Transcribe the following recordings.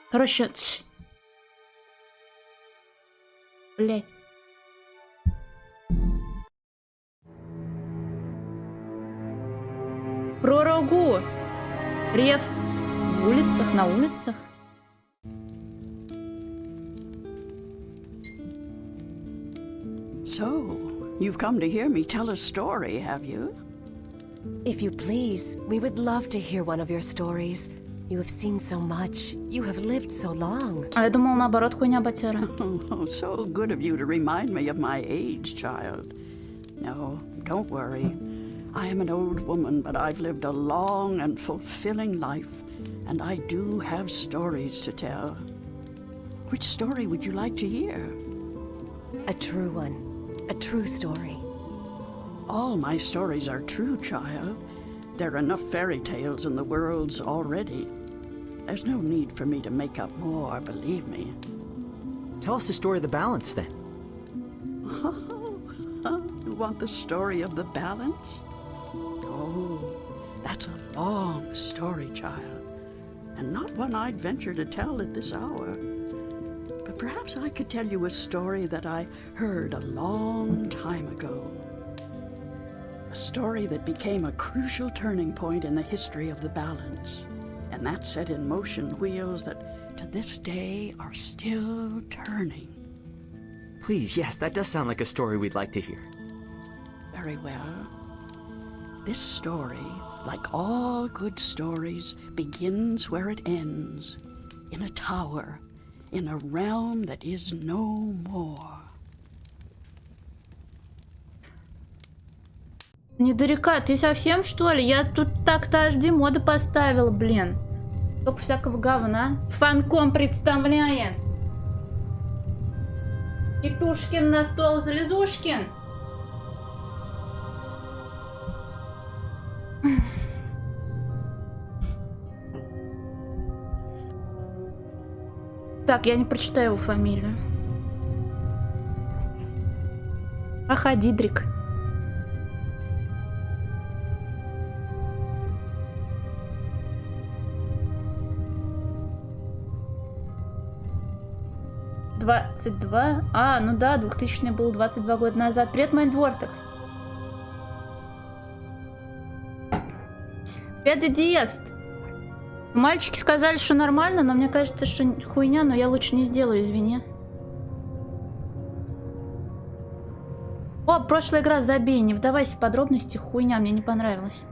Короче, блять. Про рогу. Рев в улицах, на улицах. So, you've come to hear me tell a story, have you? If you please, we would love to hear one of your stories. You have seen so much. You have lived so long. А я думал, наоборот, хуйня батера. Oh, so good of you to remind me of my age, child. No, don't worry. I am an old woman, but I've lived a long and fulfilling life, and I do have stories to tell. Which story would you like to hear? A true one. A true story. All my stories are true, child. There are enough fairy tales in the worlds already. There's no need for me to make up more, believe me. Tell us the story of the balance, then. You want the story of the balance? Oh, that's a long story, child, and not one I'd venture to tell at this hour. But perhaps I could tell you a story that I heard a long time ago. A story that became a crucial turning point in the history of the balance, and that set in motion wheels that to this day are still turning. Please, yes, that does sound like a story we'd like to hear. Very well. This story, like all good stories, begins where it ends, in a tower, in a realm that is no more. Недалека, ты совсем что ли? Я тут так-то HD моды поставила, блин. Только всякого говна. Фанком представляет. Титушкин на стол Залезушкин. Так, я не прочитаю его фамилию. Аха, Дидрик. $22. А, ну да, 2000 был 22 года назад. Привет, Майндвортекс. Привет, Дидиевст. Мальчики сказали, что нормально, но мне кажется, что хуйня, но я лучше не сделаю, извини. О, прошлая игра, забей, не вдавайся в подробности, хуйня, мне не понравилась.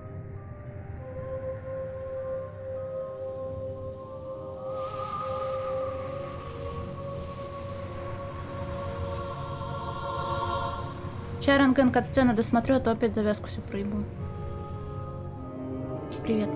Чаранган кат-сцену досмотрю, а то опять завязку все проебу. Привет.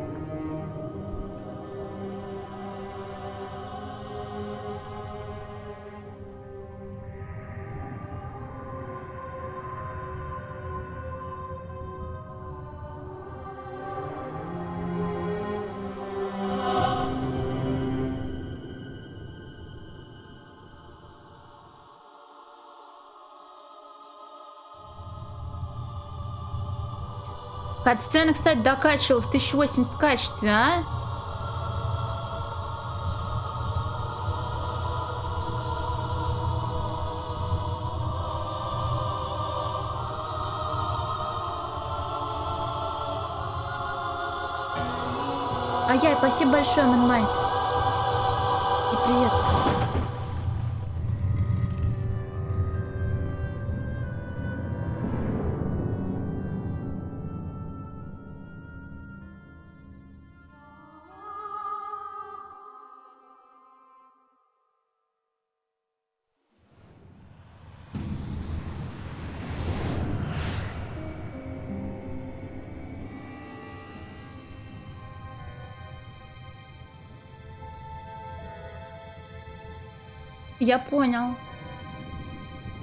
Кат-сцены, кстати, докачивал в 1080 качестве, а? Ай-яй, спасибо большое, Мэнмайт. И привет. Я понял.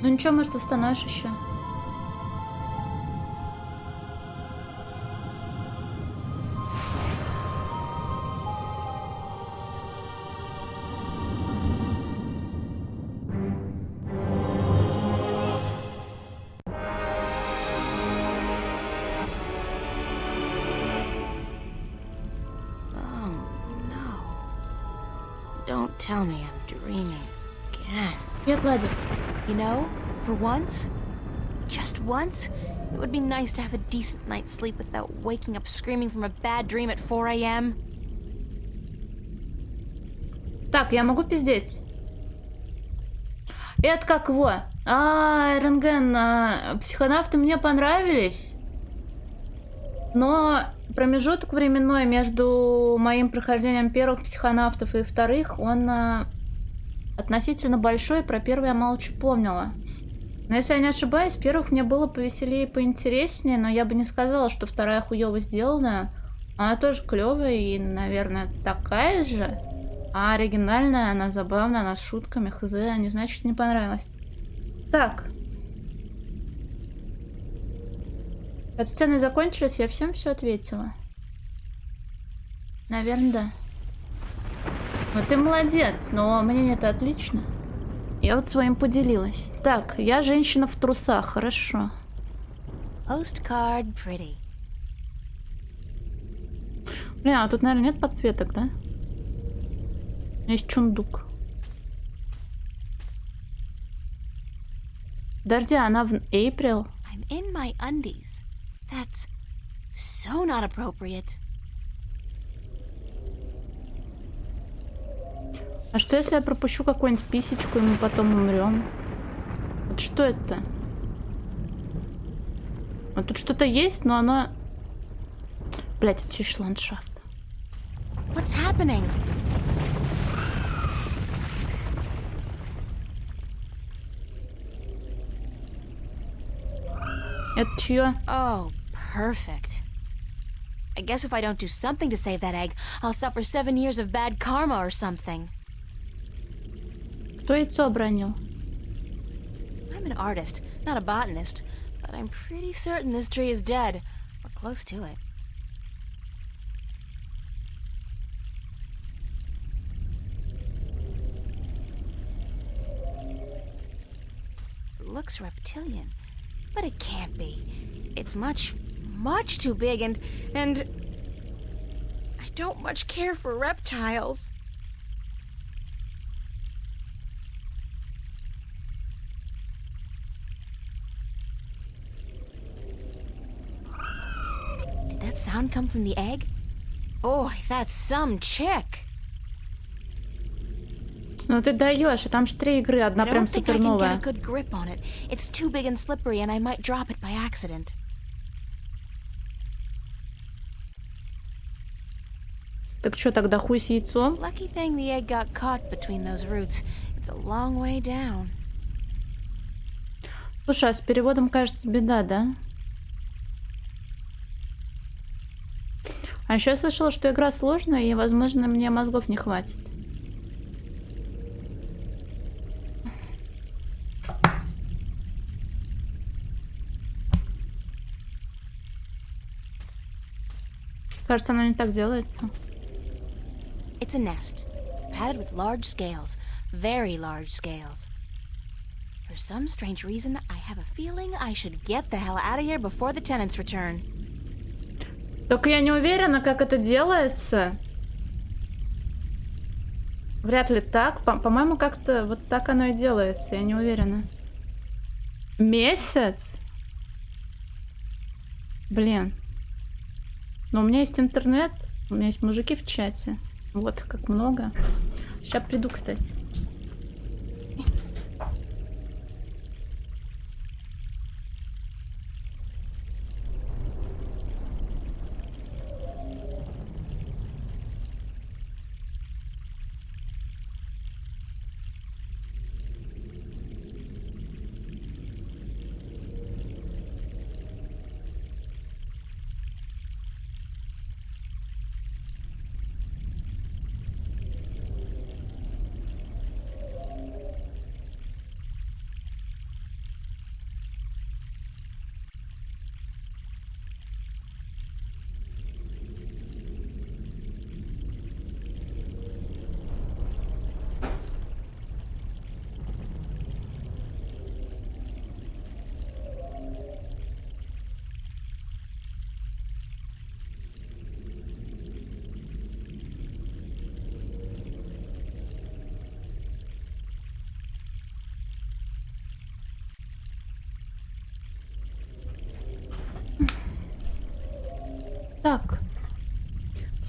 Ну ничего, может, восстановишь еще. don't tell me I'm dreaming again. Привет, Лади. You know, for once, just once, it would be nice to have a decent night's sleep without waking up screaming from a bad dream at 4 a.m. Так, я могу пиздеть? Это как его? Рентген, психонавты мне понравились. Но промежуток временной между моим прохождением первых психонавтов и вторых, он относительно большой. Про первый я мало чего помнила. Но если я не ошибаюсь, первых мне было повеселее и поинтереснее, но я бы не сказала, что вторая хуёво сделана. Она тоже клёвая и, наверное, такая же. А оригинальная, она забавная, она с шутками, хз, не значит, не понравилась. Так. Сцены закончились, я всем все ответила. Наверное, да. Вот ты молодец, но мнение-то отлично. Я вот своим поделилась. Так, я женщина в трусах, хорошо. Postcard pretty. Блин, а тут, наверное, нет подсветок, да? Есть чундук. Подожди, она в April? I'm in my undies. That's so not appropriate. А что, если я пропущу какую-нибудь писечку, и мы потом умрем? Вот что это? Вот тут что-то есть, но оно... Блять, это еще ландшафт. What's happening? Это чье? Oh, perfect. I guess if I don't do something to save that egg, I'll suffer 7 years of bad karma or something. Кто яйцо обронил? I'm an artist, not a botanist, but I'm pretty certain this tree is dead, or close to it. It looks reptilian, but it can't be. It's much too big and I don't much care for reptiles. Did that sound come from the egg? Boy, that's some chick. Ну ты даешь, а там же 3 игры, одна I прям don't think I супер can get a новая. good grip on it. It's too big and slippery and I might drop it by accident. Так что, тогда хуй с яйцом? Lucky thing the egg got caught between those roots. It's a long way down. Слушай, а с переводом, кажется, беда, да? А еще я слышала, что игра сложная, и, возможно, мне мозгов не хватит. Кажется, оно не так делается. It's a nest, padded with large scales, very large scales. For some strange reason, I have a feeling I should get the hell out of here before the tenants return. Только я не уверена, как это делается. Вряд ли так. По-моему, как-то вот так оно и делается. Я не уверена. Месяц? Блин. Но у меня есть интернет. У меня есть мужики в чате. Вот их как много. Сейчас приду, кстати.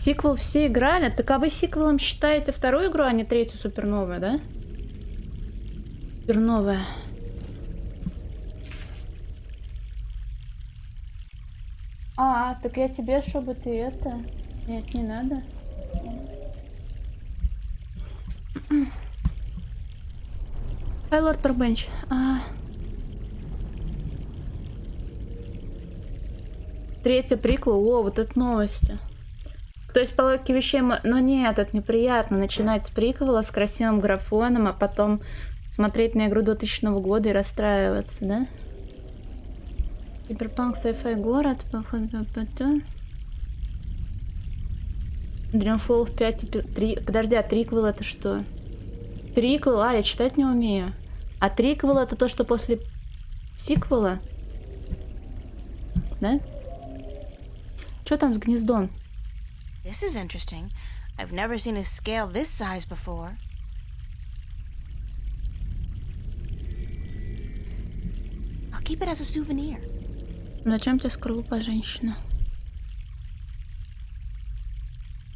Сиквел все играли? Так а вы сиквелом считаете вторую игру, а не третью суперновую, да? Суперновая. А, так я тебе, чтобы ты это... Нет, не надо. Хай, лорд Парбенч. Третий приквел. О, вот это новости. То есть по логике вещей... Но нет, это неприятно начинать с приквела, с красивым графоном, а потом смотреть на игру 2000 года и расстраиваться, да? Киберпанк, sci-fi город, Dreamfall 5 3. Подожди, а триквел это что? Триквел? А, я читать не умею. А триквел это то, что после сиквела? Да? Что там с гнездом? This is interesting. I've never seen a scale this size before. I'll keep it as a souvenir. Зачем тебе скорлупа, женщина?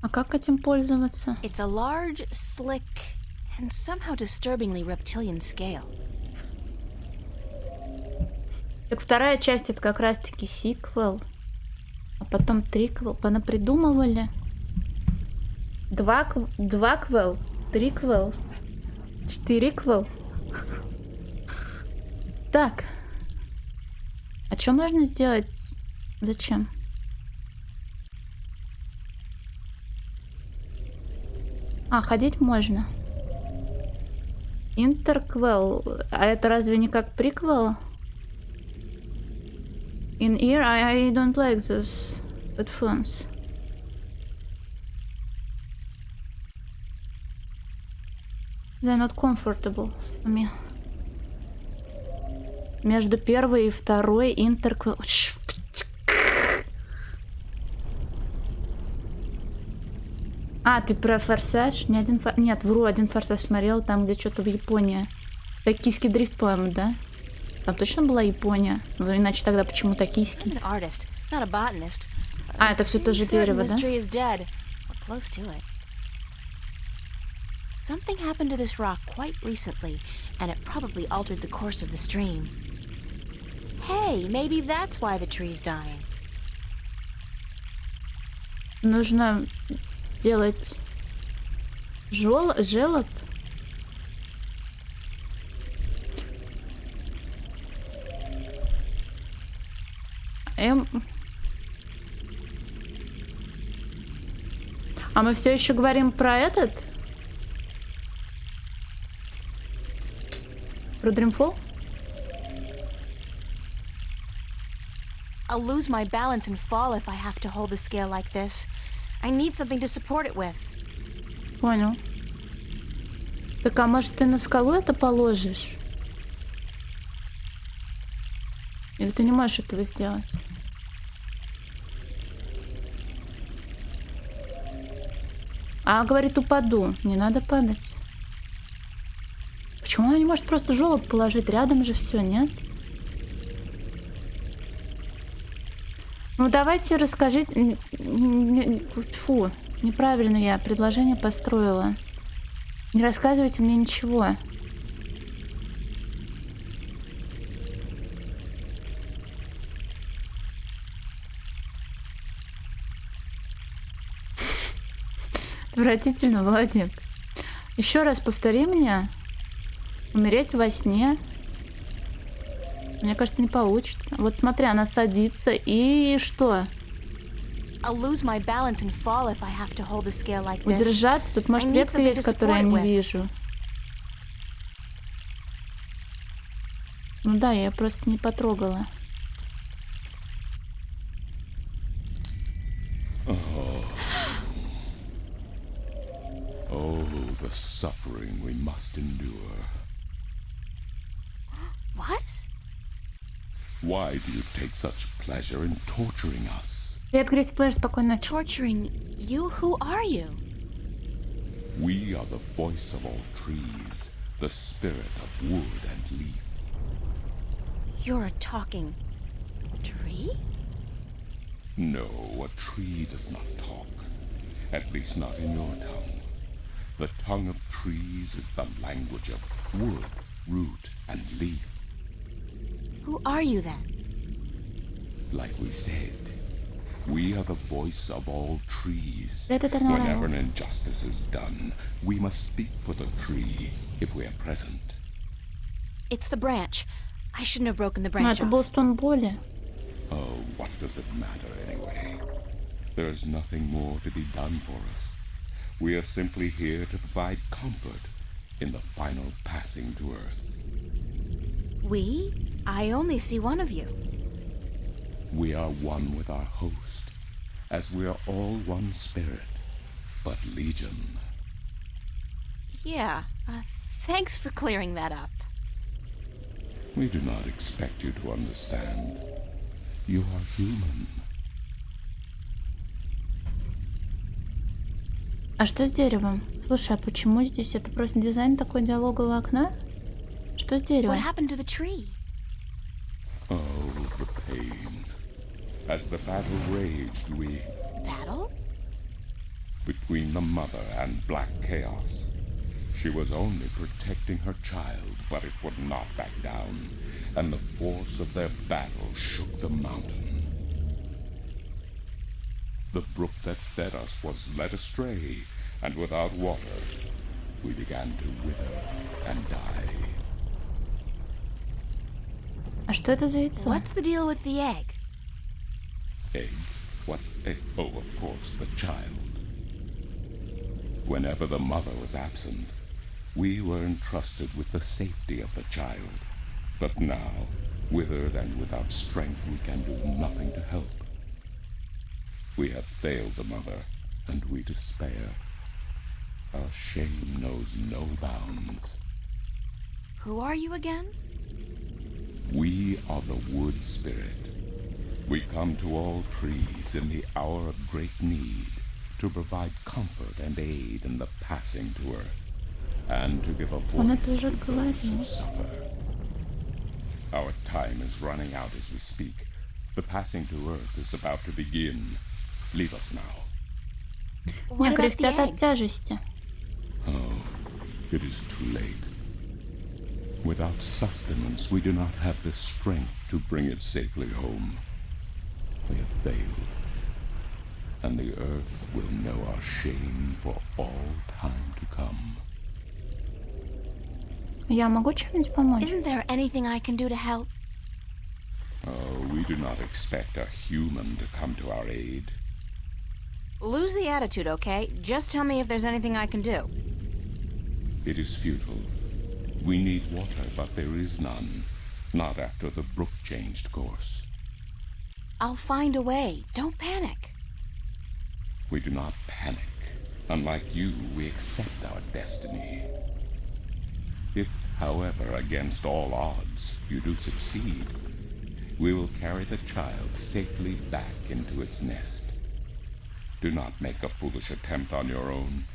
А как этим пользоваться? It's a large, slick, and somehow disturbingly reptilian scale. Так вторая часть это как раз-таки сиквел. А потом триквел. Понапридумывали. Дваквел. Триквел. Четыриквел. Так. А что можно сделать? Зачем? А, ходить можно. Интерквел. А это разве не как приквел? In ear, I don't like those headphones. They're not comfortable for me. Между первой и второй интерквел... А, ты про Форсаж? Не один Нет, вру, один Форсаж смотрел, там где что-то в Японии. Токийский дрифт, по-моему, да? Там точно была Япония? Ну, иначе тогда почему токийский? I'm an artist, not a botanist. А, это все то же дерево, This да? tree is dead, or close to it. Something happened to this rock quite recently, and it probably altered the course of the stream. Hey, maybe that's why the tree's dying. Нужно делать желоб. А мы все еще говорим про этот? Про Dreamfall? I'll lose my balance and fall if I have to hold the scale like this. I need something to support it with. Понял. Так, а может ты на скалу это положишь? Или ты не можешь этого сделать? А, говорит, упаду. Не надо падать. Почему она не может просто желоб положить? Рядом же все, нет? Ну, давайте расскажите... Фу, неправильно я предложение построила. Не рассказывайте мне ничего. Отвратительно, Владик. Еще раз повтори мне. Умереть во сне. Мне кажется, не получится. Вот смотри, она садится и что? I'll lose my balance and fall if I have to hold the scale like this. Удержаться. Тут, может, I need ветка something есть, to которую я support не it with. вижу. Ну да, я ее просто не потрогала. Oh, the suffering we must endure. What? Why do you take such pleasure in torturing us? Привет, Грейт Плеер, спокойной ночи. Torturing you? Who are you? We are the voice of all trees, the spirit of wood and leaf. You're a talking tree? No, a tree does not talk. At least not in your tongue. The tongue of trees is the language of wood, root, and leaf. Who are you then? Like we said, we are the voice of all trees. Это Тернарелло. Whenever an injustice is done, we must speak for the tree if we are present. It's the branch. I shouldn't have broken the Ну, branch это был off. стон боли. Oh, what does it matter anyway? There's nothing more to be done for us. We are simply here to provide comfort in the final passing to Earth. We? I only see one of you. We are one with our host, as we are all one spirit, but legion. Yeah, thanks for clearing that up. We do not expect you to understand. You are human. А что с деревом? Слушай, а почему здесь? Это просто дизайн такой диалогового окна? Что с What деревом? happened to the tree? Oh, the pain. As the battle raged, we... Battle? between the mother and Black Chaos. She was only protecting her child, but it would not back down, and the force of their battle shook the mountain. The brook that fed us was led astray, and without water, we began to wither and die. А что это за яйцо? What's the deal with the egg? Egg? What egg? Oh, of course, the child. Whenever the mother was absent, we were entrusted with the safety of the child. But now, withered and without strength, we can do nothing to help. We have failed the mother, and we despair. Our shame knows no bounds. Who are you again? We are the wood spirit. We come to all trees in the hour of great need to provide comfort and aid in the passing to earth, and to give a Он voice это уже to those who говорил. suffer. Our time is running out as we speak. The passing to earth is about to begin. Leave us now. What Не, about the кряхтят от egg? тяжести. Oh, it is too late. Without sustenance, we do not have the strength to bring it safely home. We have failed, and the earth will know our shame for all time to come. Я могу чем-нибудь помочь? Isn't there anything I can do to help? Oh, we do not expect a human to come to our aid. Lose the attitude, okay? Just tell me if there's anything I can do. It is futile. We need water, but there is none. Not after the brook changed course. I'll find a way. Don't panic. We do not panic. Unlike you, we accept our destiny. If, however, against all odds, you do succeed, we will carry the child safely back into its nest. Do not make a foolish attempt on your own.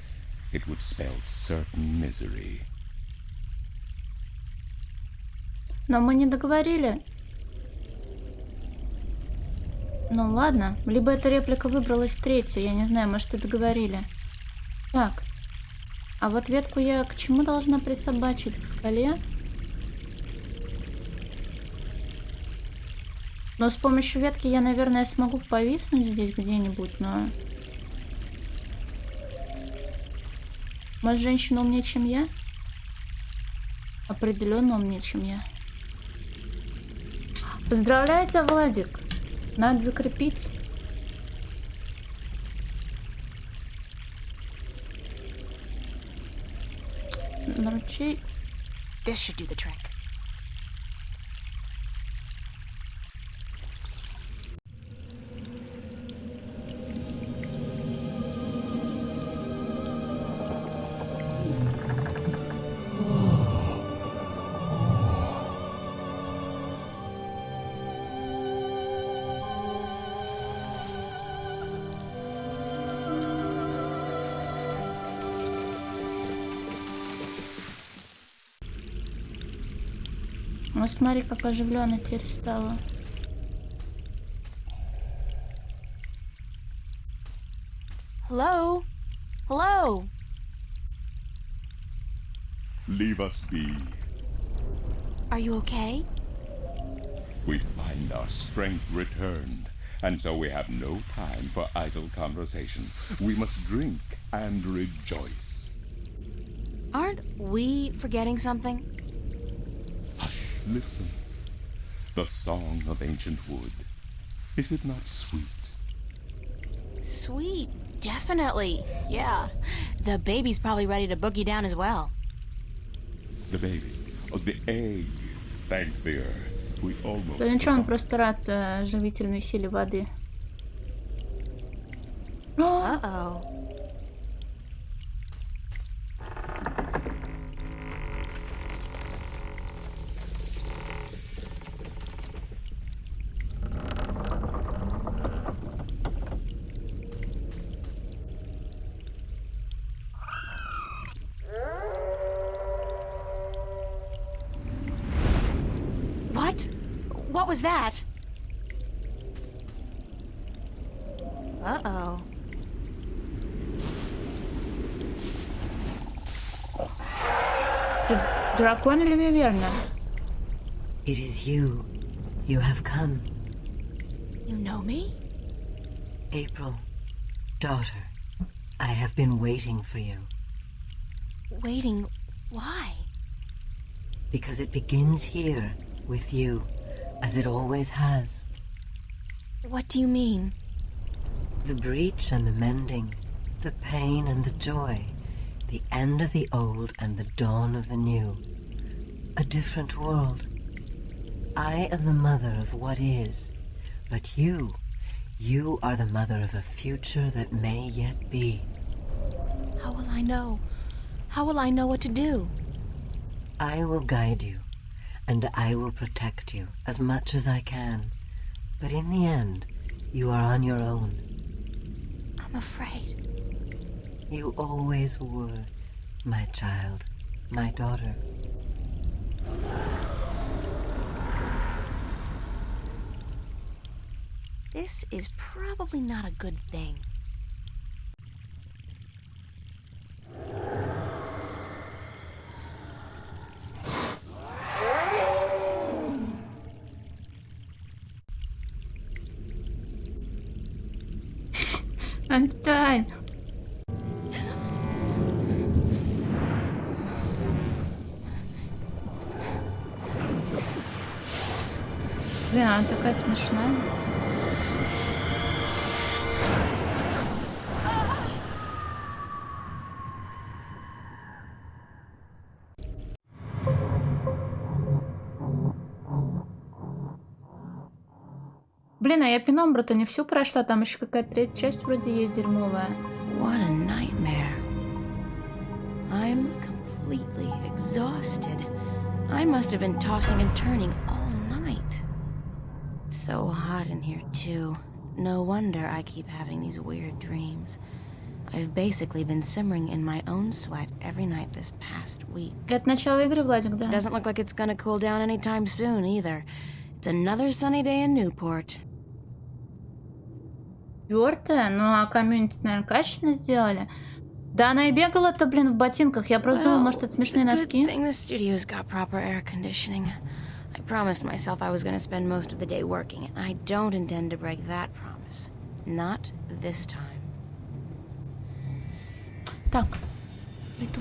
It would spell certain misery. Но мы не договорили. Ну ладно, либо эта реплика выбралась третья, я не знаю, может и договорили. Так, а вот ветку я к чему должна присобачить? К скале? Но с помощью ветки я, наверное, смогу повиснуть здесь где-нибудь, но... Может, женщина умнее, чем я? Определенно умнее, чем я. Поздравляю тебя, Владик. Надо закрепить. На ручей. This should do the trick. Ну смотри, как оживленно теперь стало. Hello? Hello? Leave us be. Are you okay? We find our strength returned, and so we have no time for idle conversation. We must drink and rejoice. Aren't we forgetting something? Hush, listen. The song of ancient wood. Is it not sweet? Sweet. Definitely. Yeah. The baby's probably ready to boogie down as well. The baby. Oh, the egg. Thank the earth. We almost Да ничего, он forgot. просто рад живительной силе воды. О, Uh-oh. What? What was that? Uh-oh. дракон или виверна? It is you. You have come. You know me? April, daughter, I have been waiting for you. Waiting. Why? Because it begins here, with you, as it always has. What do you mean? The breach and the mending, the pain and the joy, the end of the old and the dawn of the new. A different world. I am the mother of what is, but you are the mother of a future that may yet be. How will I know? How will I know what to do? I will guide you, and I will protect you as much as I can. But in the end, you are on your own. I'm afraid. You always were, my child, my daughter. This is probably not a good thing. Отстань! Блин, она такая смешная. Блин, а я Пеномбру-то не всю прошла, там еще какая-то третья часть вроде есть дерьмовая. What a nightmare. I'm completely exhausted. I must have been tossing and turning all night. It's so hot in here, too. No wonder I keep having these weird dreams. I've basically been simmering in my own sweat every night this past week. Это начало игры, Владик, да? Doesn't look like it's gonna cool down anytime soon, either. It's another sunny day in Newport. Четвёртая? Ну, а комьюнити, наверное, качественно сделали. Да она и бегала-то, блин, в ботинках. Я просто думала, может, это смешные it's a good носки. thing the studio's got proper air conditioning. I promised myself I was going to spend most of the day working, and I don't intend to break that promise. Not this time. Так, иду.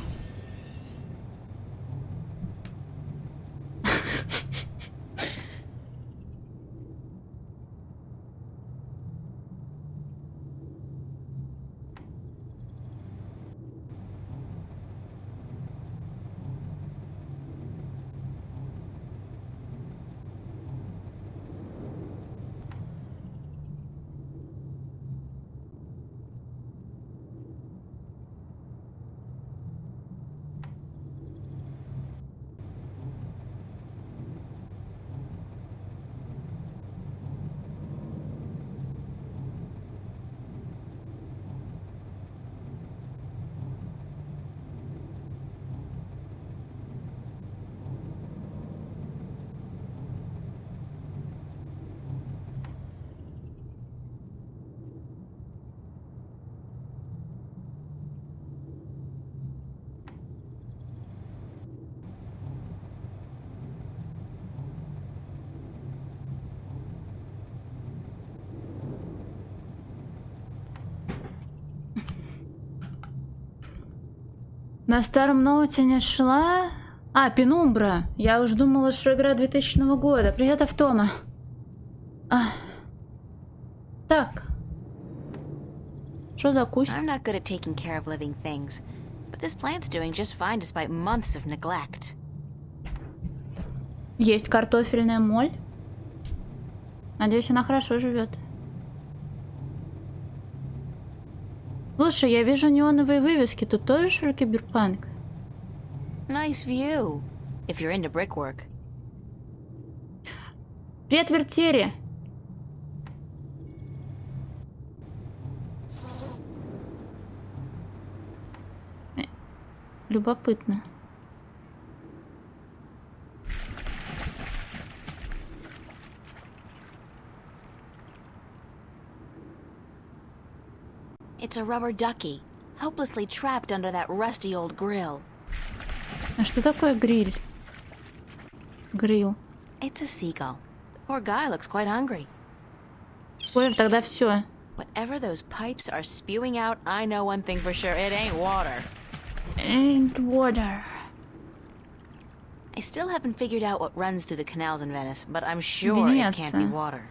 На старом ноуте не шла... А, Пенумбра. Я уж думала, что игра 2000 года. Привет, Автома. Так. Что за кусь? I'm not good at taking care of living things, but this plant's doing just fine despite months of neglect. Есть картофельная моль. Надеюсь, она хорошо живет. Слушай, я вижу неоновые вывески. Тут тоже что киберпанк? Nice view, if you're into brickwork. Привет, Вертери. Любопытно. It's a rubber ducky, helplessly trapped under that rusty old grill. А что такое гриль? Гриль. It's a seagull. The poor guy looks quite hungry. Ой, тогда все. Whatever those pipes are spewing out, I know one thing for sure, it ain't water. Ain't water. I still haven't figured out what runs through the canals in Venice, but I'm sure it can't be Венеция. water.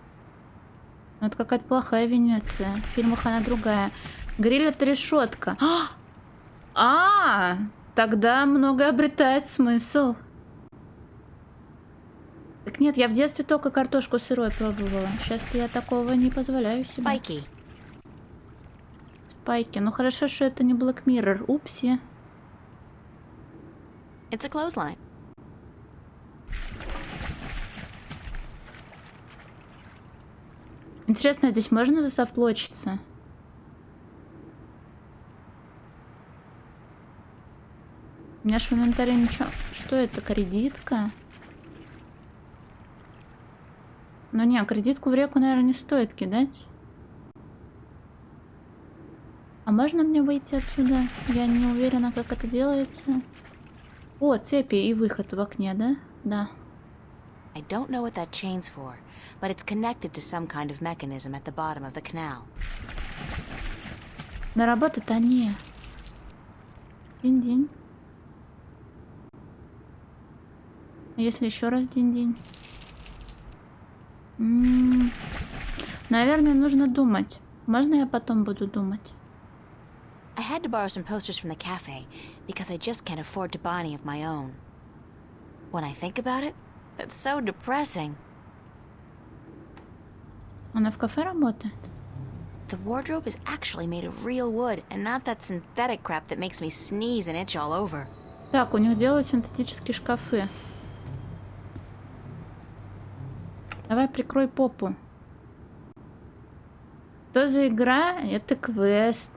Вот какая-то плохая Венеция. В фильмах она другая. Гриль — это решетка. Тогда многое обретает смысл. Так нет, я в детстве только картошку сырой пробовала. Сейчас-то я такого не позволяю себе. Spiky. Спайки. Ну хорошо, что это не Black Mirror. Упси. It's a clothesline. Интересно, здесь можно засофтлочиться? У меня ж в инвентаре ничего... Что это, кредитка? Ну не, кредитку в реку, наверное, не стоит кидать. А можно мне выйти отсюда? Я не уверена, как это делается. О, цепи и выход в окне, да? Да. I don't know what that chain's for, but it's connected to some kind of mechanism at the bottom of the canal. На работу-то не. День-день. А если еще раз день-день? Наверное, нужно думать. Можно я потом буду думать? I had to borrow some posters from the cafe because I just can't afford to buy any of my own. When I think about it, that's so depressing. Она в кафе работает? The wardrobe is actually made of real wood and not that synthetic crap that makes me sneeze and itch all over. Так, у них делают синтетические шкафы. Давай прикрой попу. Что за игра? Это квест.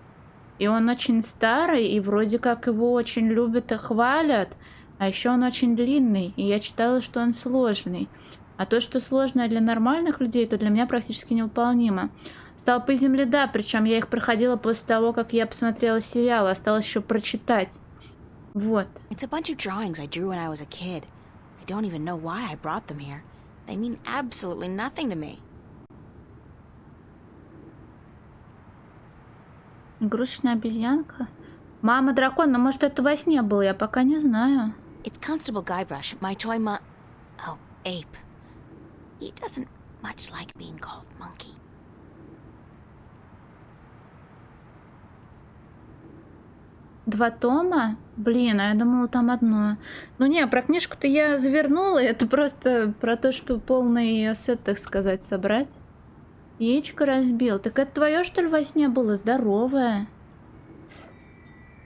И он очень старый, и вроде как его очень любят и хвалят. А еще он очень длинный, и я читала, что он сложный. А то, что сложное для нормальных людей, то для меня практически невыполнимо. Столпы земли, да, причем я их проходила после того, как я посмотрела сериал. Осталось еще прочитать. Вот. It's a bunch of drawings I drew when I was a kid. I don't even know why I brought them here. They mean absolutely nothing to me. Игрушечная обезьянка. Мама дракон, но может это во сне было, я пока не знаю. It's Constable Guybrush, my toy Oh, ape. He doesn't much like being called monkey. Два тома? Блин, а я думала там одно. Ну не, про книжку-то я завернула. Это просто про то, что полный сет, так сказать, собрать. Яичко разбил. Так это твое, что ли, во сне было? Здоровое.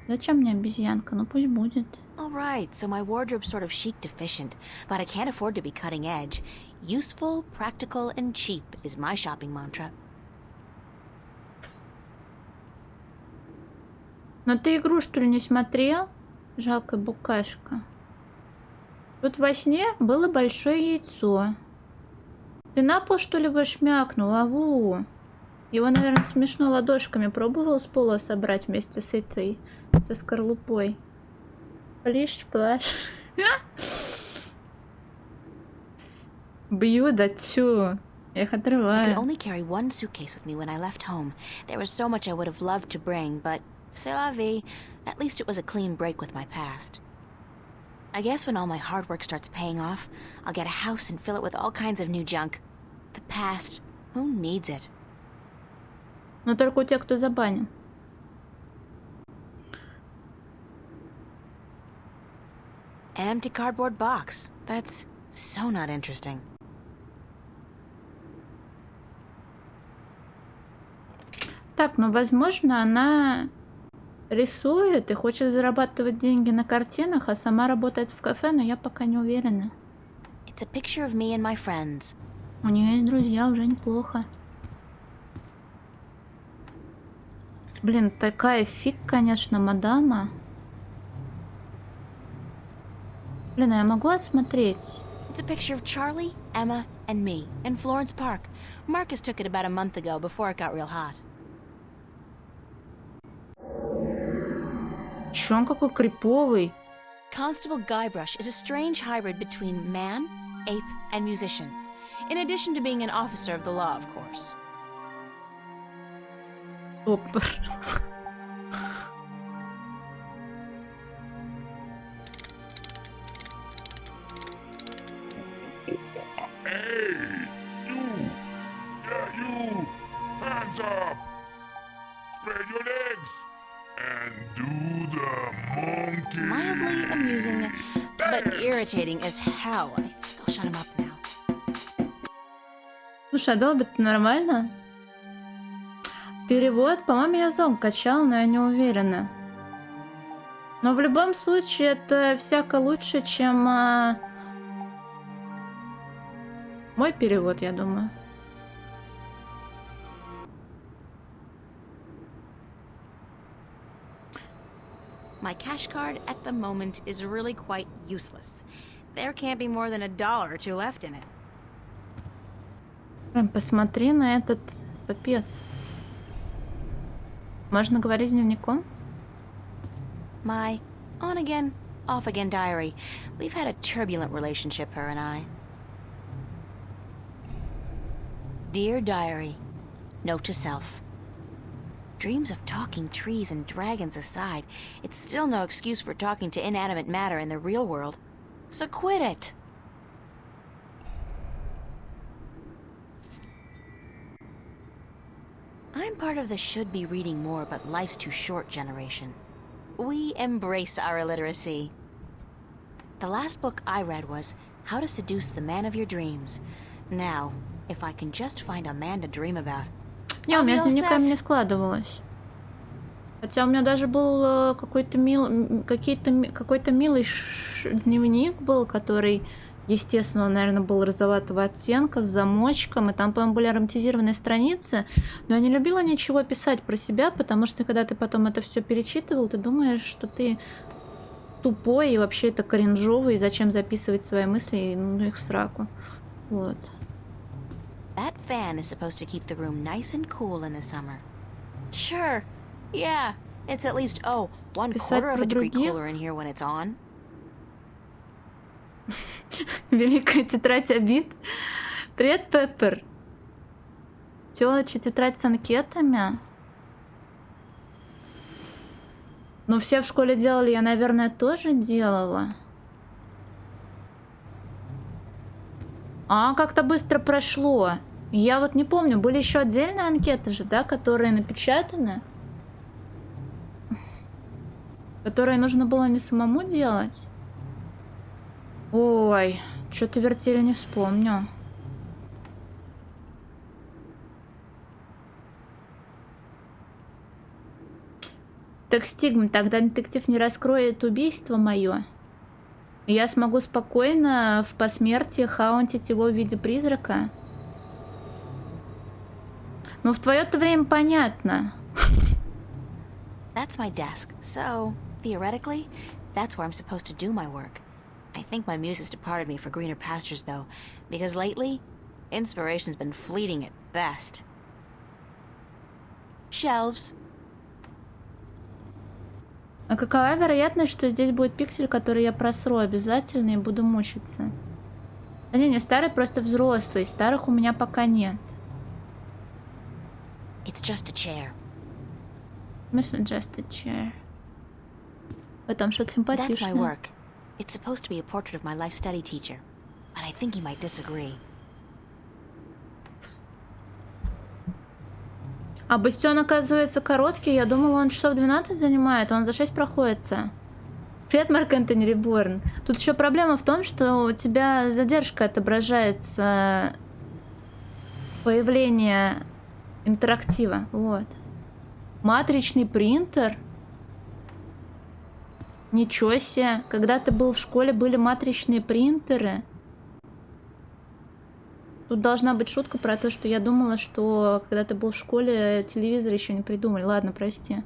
Зачем мне обезьянка? Ну пусть будет. Alright, so my wardrobe's sort of chic deficient, but I can't afford to be cutting edge. Useful, practical, and cheap is my shopping mantra. Но ты игру, что ли, не смотрел? Жалкая букашка. Тут во сне было большое яйцо. Ты на пол, что ли, его шмякнул? Аву. Его, наверное, смешно ладошками пробовал с пола собрать вместе с этой, со скорлупой. Плиш-плаш. Бью, да тю. Я их I could отрываю. only carry one suitcase with me when I left home. There was so much I would have loved to bring, but C'est la vie. At least it was a clean break with my past. I guess when all my hard work starts paying off, I'll get a house and fill it with all kinds of new junk. The past, who needs it? Но только у тех, кто забанен. An empty cardboard box. That's so not interesting. Так, ну, возможно, она рисует и хочет зарабатывать деньги на картинах, а сама работает в кафе, но я пока не уверена. It's a picture of me and my friends. У нее есть друзья, уже неплохо. Блин, такая фиг, конечно, мадама. Блин, а я могу осмотреть? It's a picture of Charlie, Emma, and me in Florence Park. Marcus took it about a month ago before it got real hot. Чё он какой криповый? Constable Guybrush is a strange hybrid between man, ape, and musician. In addition to being an officer of the law, of course. Опа. Hey! You! Yeah, you! Hands up! Spread your legs! And do the monkey! Mildly amusing, but irritating as hell. I think I'll shut him up now. Слушай, а Добби-то нормально? Перевод, по-моему, я зом качал, но я не уверена. Но в любом случае это всяко лучше, чем мой перевод, я думаю. My cash card at the moment is really quite useless. There can't be more than $1 or $2 left in it. Прям посмотри на этот попец. Можно говорить с дневником? My on-again, off-again diary. We've had a turbulent relationship, her and I. Dear Diary, note to self. Dreams of talking trees and dragons aside, it's still no excuse for talking to inanimate matter in the real world. So quit it! I'm part of the should be reading more but life's too short generation. We embrace our illiteracy. The last book I read was How to Seduce the Man of Your Dreams. Now, if I can just find a man to dream about. Не, у меня с I'll be all дневниками set. не складывалось. Хотя у меня даже был какой-то милый дневник был, который, естественно, он, наверное, был розоватого оттенка, с замочком, и там, по-моему, были ароматизированные страницы, но я не любила ничего писать про себя, потому что, когда ты потом это все перечитывал, ты думаешь, что ты тупой и вообще это кринжовый, и зачем записывать свои мысли, и ну их в сраку. Вот. That fan is supposed to keep the room nice and cool in the summer. Sure, yeah, it's at least, one Писать quarter of про a degree других? cooler in here when it's on. Великая тетрадь обид. Привет, Пеппер. Тёлочья тетрадь с анкетами. Ну, все в школе делали, я, наверное, тоже делала. А, как-то быстро прошло. Я вот не помню, были еще отдельные анкеты же, да, которые напечатаны? Которые нужно было не самому делать? Ой, что-то вертели, не вспомню. Так, Стигм, тогда детектив не раскроет убийство мое. И я смогу спокойно в посмертии хаунтить его в виде призрака. Ну, в твое-то время понятно. That's my desk, so, theoretically, that's where I'm supposed to do my work. I think my muse has departed me for greener pastures, though, because lately, inspiration's been fleeting at best. Shelves. А какова вероятность, что здесь будет пиксель, который я просру обязательно и буду мучиться? Да не, старый просто взрослый. Старых у меня пока нет. It's just a chair. Miss Adjusted Chair. Там что-то That's my симпатичное. work. It's supposed to be a portrait of my life study teacher, but I think you might disagree. А бастион, оказывается, короткий. Я думала, он часов 12 занимает, он за 6 проходится. Привет, Марк Энтони Реборн. Тут еще проблема в том, что у тебя задержка отображается появление интерактива. Вот. Матричный принтер. Ничего себе. Когда ты был в школе, были матричные принтеры. Тут должна быть шутка про то, что я думала, что когда ты был в школе, телевизор еще не придумали. Ладно, прости.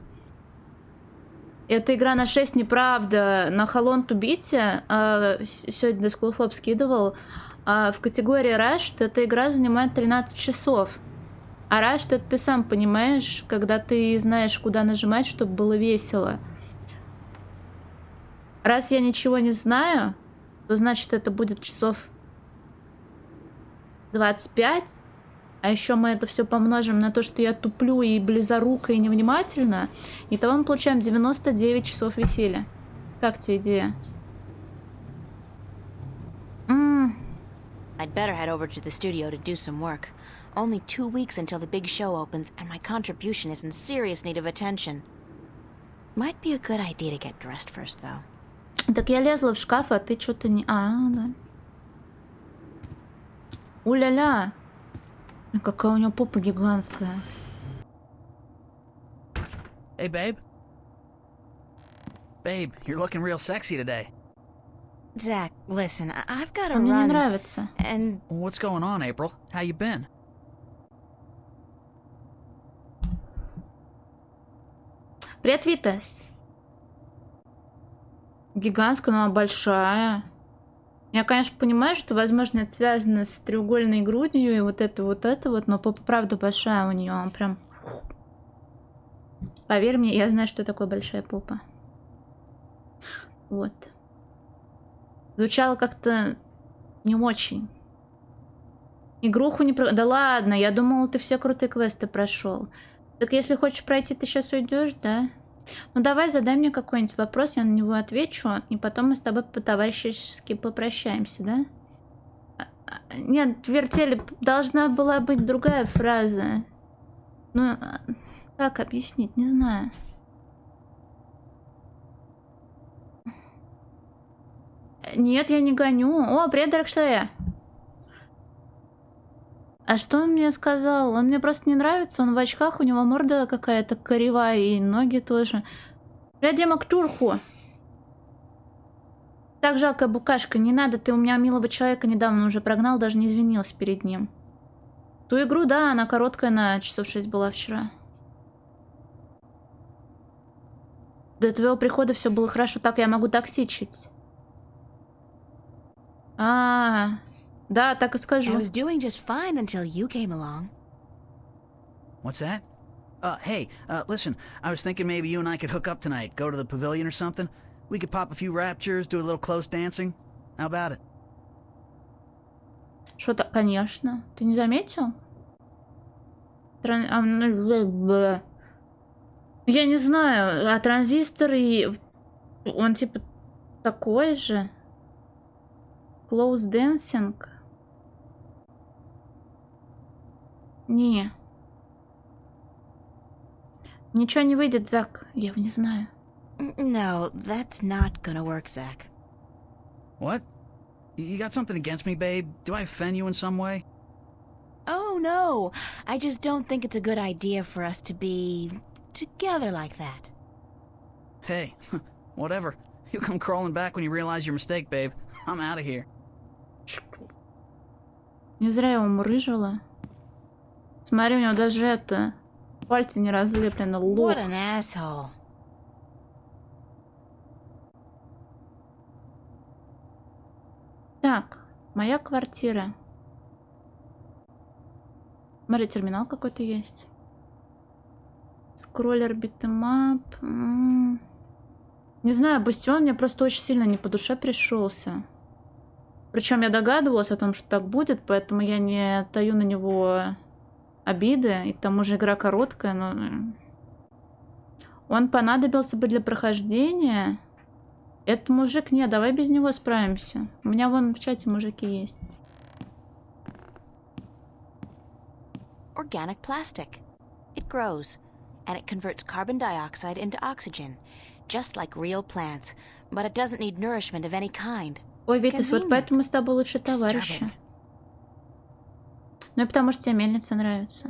Эта игра на 6, неправда. На Холланд убийте. Сегодня Десклофоп скидывал. В категории Rushed эта игра занимает 13 часов. А Rushed это ты сам понимаешь, когда ты знаешь, куда нажимать, чтобы было весело. Раз я ничего не знаю, то значит это будет часов 25. А еще мы это все помножим на то, что я туплю и близорука и невнимательно. Итого мы получаем 99 часов веселья. Как тебе идея? I'd better head over to the studio to do some work. Only 2 weeks until the big show opens, and my contribution is in serious need of attention. Might be a good idea to get dressed first, though. Так я лезла в шкаф, а ты что-то не... да. У-ля-ля. Какая у него попа гигантская. Hey, babe. Babe, you're looking real sexy today. Zach, listen, I've got to Мне не run. нравится. And What's going on, April? How you been? Привет, Витас. Гигантская, но она большая. Я, конечно, понимаю, что, возможно, это связано с треугольной грудью и вот это вот, но попа правда большая у нее, он прям... Поверь мне, я знаю, что такое большая попа. Вот. Звучало как-то не очень. Игруху не... Да ладно, я думала, ты все крутые квесты прошел. Так если хочешь пройти, ты сейчас уйдешь, да? Ну давай, задай мне какой-нибудь вопрос, я на него отвечу, и потом мы с тобой по-товарищески попрощаемся, да? Нет, в вертеле должна была быть другая фраза. Ну, как объяснить, не знаю. Нет, я не гоню. О, привет, Даркшея. А что он мне сказал? Он мне просто не нравится, он в очках, у него морда какая-то кривая и ноги тоже. Привет, Дима, к Турху. Так жалко, букашка, не надо, ты у меня милого человека недавно уже прогнал, даже не извинился перед ним. Ту игру, да, она короткая, на часов 6 была вчера. До твоего прихода все было хорошо, так я могу токсичить. Да, так и I скажу. was doing just fine until you came along. What's that? Hey, listen, I was thinking maybe you and I could hook up tonight, go to the pavilion or something. We could pop a few raptures, do a little close dancing. How about it? Что-то, конечно. Ты не заметил? Я не знаю, а транзистор и... Он типа такой же. Close dancing. Не. Ничего не выйдет, Зак. Я его не знаю. No, that's not gonna work, Zach. What? You got something against me, babe? Do I offend you in some way? Oh, no. I just don't think it's a good idea for us to be together like that. Hey, whatever. You come crawling back when you realize your mistake, babe. I'm out of here. Не зря его мурыжила. Смотри, у него даже это... Пальцы не разлеплены, лох. What an asshole. Так, моя квартира. Смотри, терминал какой-то есть. Скроллер, битэмап. Не знаю, Бастион мне просто очень сильно не по душе пришелся. Причем я догадывалась о том, что так будет, поэтому я не таю на него обиды. И к тому же игра короткая, но... Он понадобился бы для прохождения. Этот мужик, нет, давай без него справимся. У меня вон в чате мужики есть. Organic plastic. It grows, and it converts carbon dioxide into oxygen, just like real plants, but it doesn't need nourishment of any kind. Ой, Витас, вот Convenient. поэтому мы с тобой лучше товарищи. Disturbing. Ну и потому что тебе мельница нравится.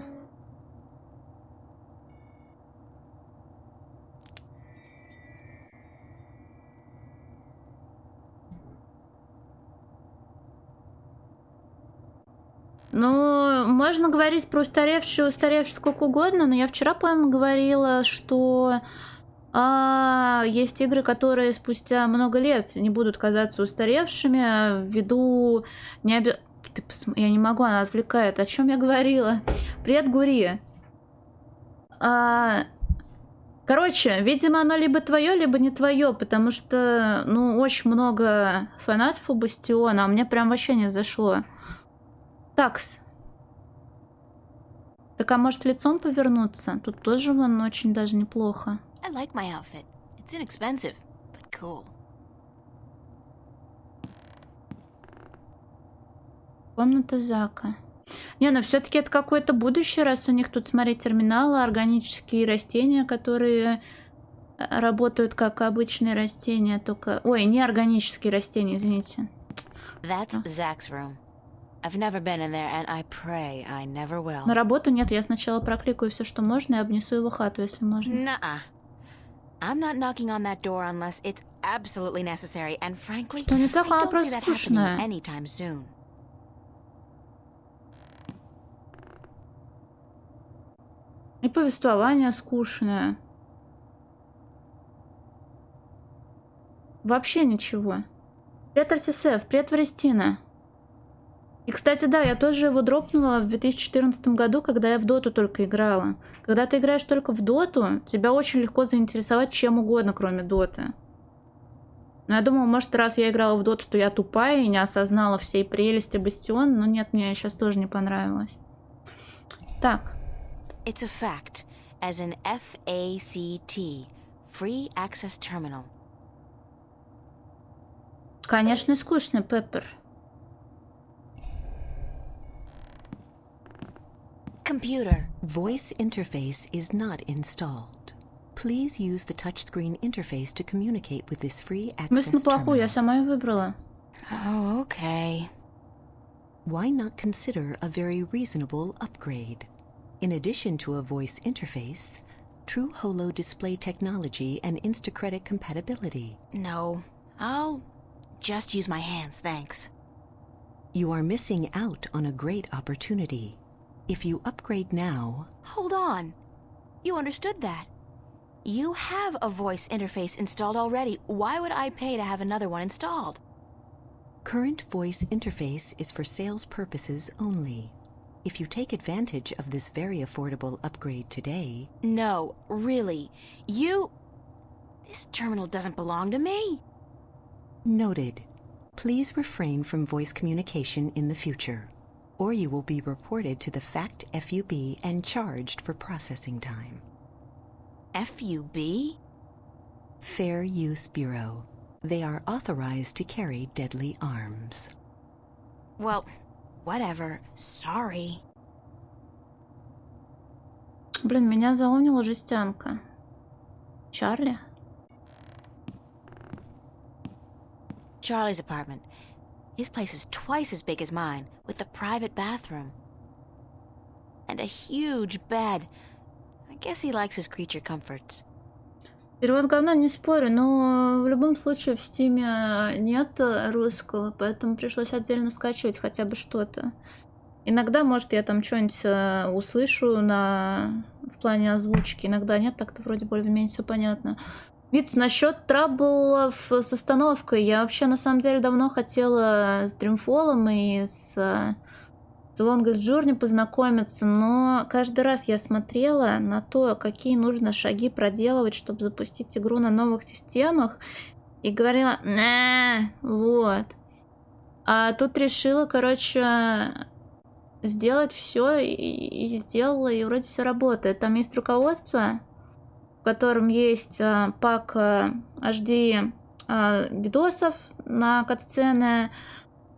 Ну, можно говорить про устаревшую сколько угодно, но я вчера, по-моему, говорила, что есть игры, которые спустя много лет не будут казаться устаревшими, ввиду Я не могу, она отвлекает. О чем я говорила? Привет, Гури. Короче, видимо, оно либо твое, либо не твое, потому что, ну, очень много фанатов у Бастиона, а мне прям вообще не зашло. Такс. Так, а может лицом повернуться? Тут тоже вон очень даже неплохо. I like my outfit. It's inexpensive, but cool. Комната Зака. Не, ну все-таки это какое-то будущее, раз у них тут, смотри, терминалы, органические растения, которые работают как обычные растения, только... Ой, не органические растения, извините. That's Zach's room. I've never been in there, and I pray I never will. На работу нет, я сначала прокликаю все, что можно, и обнесу его хату, если можно. Nuh-uh. I'm not knocking on that door unless it's absolutely necessary, and frankly, Что не так, I она don't see просто that happening скучная. anytime soon. И повествование скучное. Вообще ничего. Привет, РССФ, привет, Валестина. И, кстати, да, я тоже его дропнула в 2014 году, когда я в доту только играла. Когда ты играешь только в доту, тебя очень легко заинтересовать чем угодно, кроме доты. Но я думала, может, раз я играла в доту, то я тупая и не осознала всей прелести Бастиона. Но нет, мне сейчас тоже не понравилось. Так. It's a fact, as in FACT, Free Access Terminal. Конечно, скучно, Пеппер. Computer. Voice interface is not installed. Please use the touchscreen interface to communicate with this free access Мысль плохую, я terminal. сама ее выбрала. Oh, okay. Why not consider a very reasonable upgrade? In addition to a voice interface, true holo display technology and Instacredit compatibility. No, I'll just use my hands, thanks. You are missing out on a great opportunity. If you upgrade now, Hold on. You understood that. You have a voice interface installed already. Why would I pay to have another one installed? current voice interface is for sales purposes only. If you take advantage of this very affordable upgrade today, No, really. This terminal doesn't belong to me. noted. Please refrain from voice communication in the future, or you will be reported to the FACT FUB and charged for processing time. FUB? Fair Use Bureau. They are authorized to carry deadly arms. Well, whatever. Sorry. Блин, меня заунила жестянка. Чарли? Charlie's apartment. His place is twice as big as mine, with a private bathroom. And a huge bed. I guess he likes his creature comforts. Перевод говна, не спорю, но в любом случае в Стиме нет русского, поэтому пришлось отдельно скачивать хотя бы что-то. Иногда, может, я там что-нибудь услышу в плане озвучки, иногда нет, так-то вроде более-менее все понятно. Витс, насчет траблов с остановкой. Я вообще на самом деле давно хотела с Dreamfall и с The Longest Journey познакомиться, но каждый раз я смотрела на то, какие нужно шаги проделывать, чтобы запустить игру на новых системах, и говорила, вот. А тут решила, короче, сделать все и сделала, и вроде все работает. Там есть руководство. котором есть пак HD видосов на катсцены,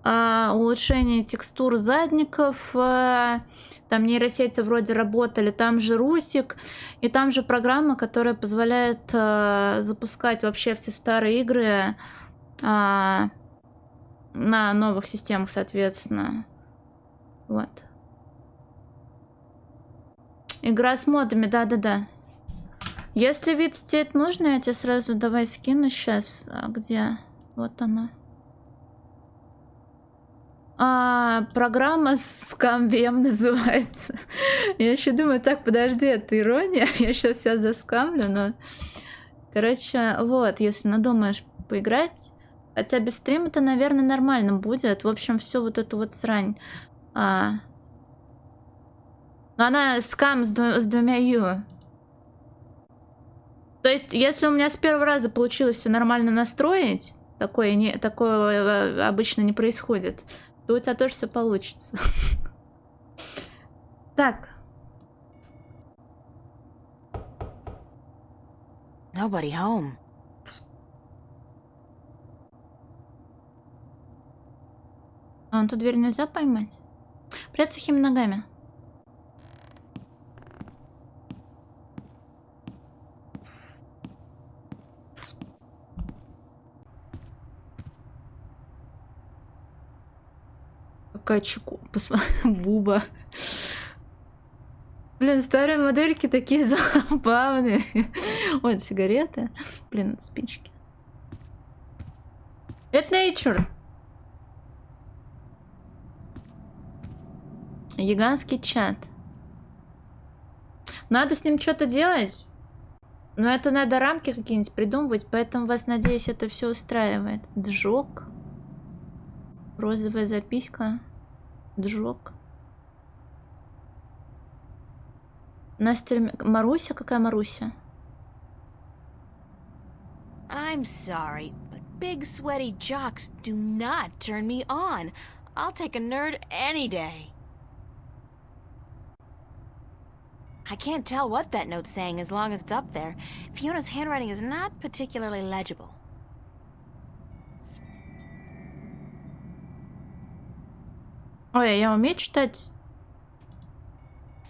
улучшение текстур задников, там нейросети вроде работали, там же Русик, и там же программа, которая позволяет запускать вообще все старые игры на новых системах, соответственно. Вот. Игра с модами, да-да-да. Если вид стейт нужно, я тебе сразу давай скину сейчас. Где? Вот она. Программа ScamVM называется. Я еще думаю, так, подожди, это ирония. Я сейчас себя заскамлю, но... Короче, вот, если надумаешь поиграть, хотя без стрима-то, наверное, нормально будет. В общем, все вот эту вот срань. Но она скам с двумя ю. То есть, если у меня с первого раза получилось все нормально настроить, такое обычно не происходит, то у тебя тоже все получится. Так. Nobody home. А вон ту дверь нельзя поймать? Привет, сухими ногами. Какая чеку... Буба. Блин, старые модельки такие забавные. Ой, это сигареты. Блин, это спички. Это Nature. Гигантский чат. Надо с ним что-то делать. Но это надо рамки какие-нибудь придумывать, поэтому вас, надеюсь, это все устраивает. Джок. Розовая записка. Джок. Настя... Маруся? Какая Маруся? I'm sorry, but big sweaty jocks do not turn me on. I'll take a nerd any day. I can't tell what that note's saying as long as it's up there. Fiona's handwriting is not particularly legible. Ой, я умею читать.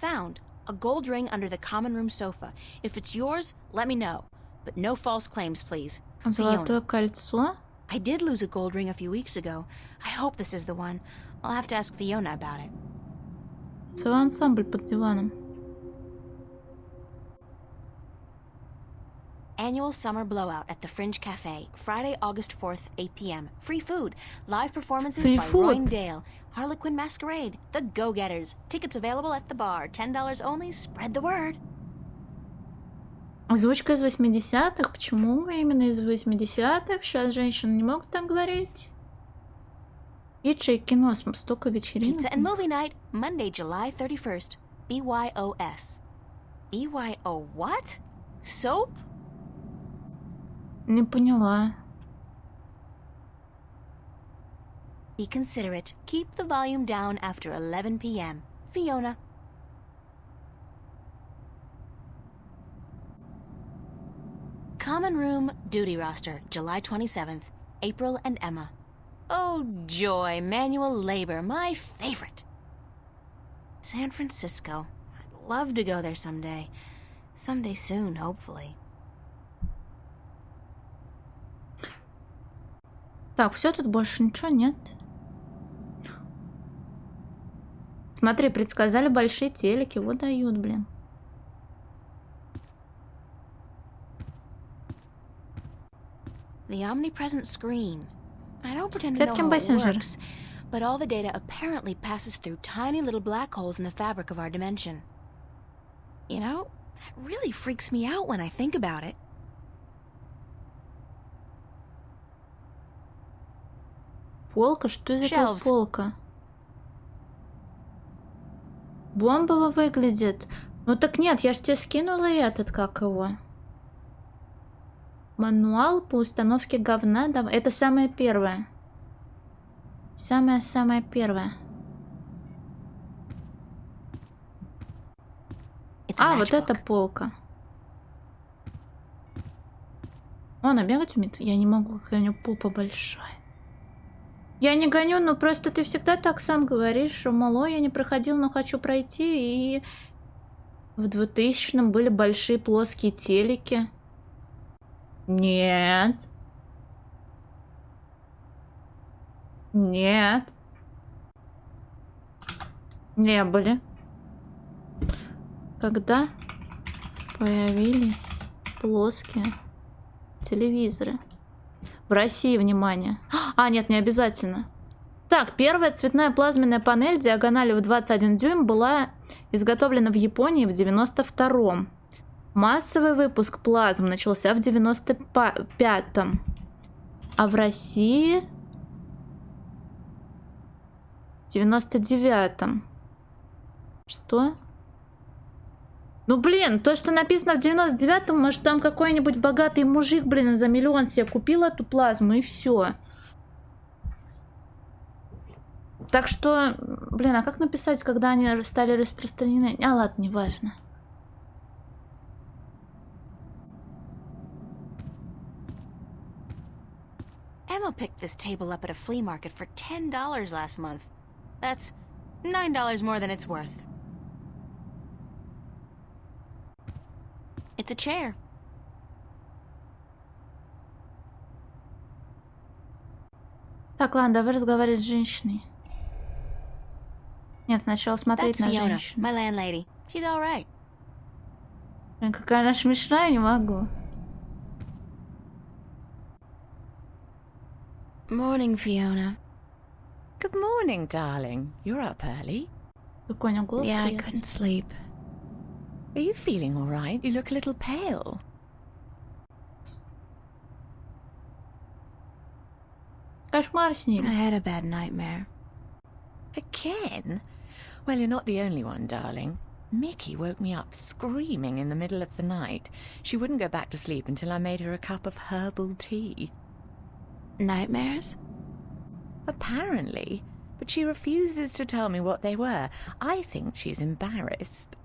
Found a gold ring under the common room sofa. If it's yours, let me know. But no false claims, please. Золотое Fiona. кольцо. I did lose a gold ring a few weeks ago. I hope this is the one. I'll have to ask Fiona about it. Целый ансамбль под диваном. Annual summer blowout at the Fringe Cafe, Friday, August 4th, 8 p.m. Free food, live performances Free by food. Roy Dale, Harlequin Masquerade, The Go-Getters. Tickets available at the bar, $10 only. Spread the word. Озвучка из 80-х. Почему именно из 80-х? Сейчас женщины не могут так говорить. Пицца и кино. Столько вечеринок. Pizza and movie night, Monday, July 31st. BYOS. BYO what? Soap? Не поняла. Be considerate. Keep the volume down after 11 p.m. Fiona. Common room duty roster, July 27th. April and Emma. Oh, joy. Manual labor. My favorite. San Francisco. I'd love to go there someday. Someday soon, hopefully. Так, все, тут больше ничего нет. Смотри, предсказали большие телеки. Вот дают, блин. The omnipresent screen. I don't pretend to know Клетки how it Бессинджера. works, but all the data apparently passes through tiny little black holes in the fabric of our dimension. You know, that really freaks me out when I think about it. Полка? Что из этого Shelves. полка? Бомбово выглядит. Ну так нет, я ж тебе скинула этот, как его. Мануал по установке говна. Это самое первое. Самое-самое первое. It's a А, вот эта matchbook. полка. Она бегать умеет? Я не могу, какая у нее попа большая. Я не гоню, но просто ты всегда так сам говоришь, что, мало, я не проходил, но хочу пройти, и в 2000-м были большие плоские телеки. Нет. Нет. Не были. Когда появились плоские телевизоры? В России, внимание. А, нет, не обязательно. Так, первая цветная плазменная панель диагональю в 21 дюйм была изготовлена в Японии в 92-м. Массовый выпуск плазм начался в 95-м. А в России в 99-м. Что? Ну, блин, то, что написано в 99-м, может, там какой-нибудь богатый мужик, блин, за миллион себе купил эту плазму, и все. Так что, блин, а как написать, когда они стали распространены? А, ладно, неважно. Emma picked this table up at a flea market for $10 last month. That's $9 more than it's worth. It's a chair. Так, ладно, давай разговаривать с женщиной. Нет, сначала смотреть That's на Fiona, женщину. my landlady. She's all right. Блин, какая она смешная, не могу. Morning, Fiona. Good morning, darling. You're up early. Какой у нее голос Yeah, I приятный. couldn't sleep. Are you feeling all right? You look a little pale. Кошмар I снились. had a bad nightmare. Again? Well, you're not the only one, darling. Mickey woke me up screaming in the middle of the night. She wouldn't go back to sleep until I made her a cup of herbal tea. Nightmares? Apparently. But she refuses to tell me what they were. I think she's embarrassed.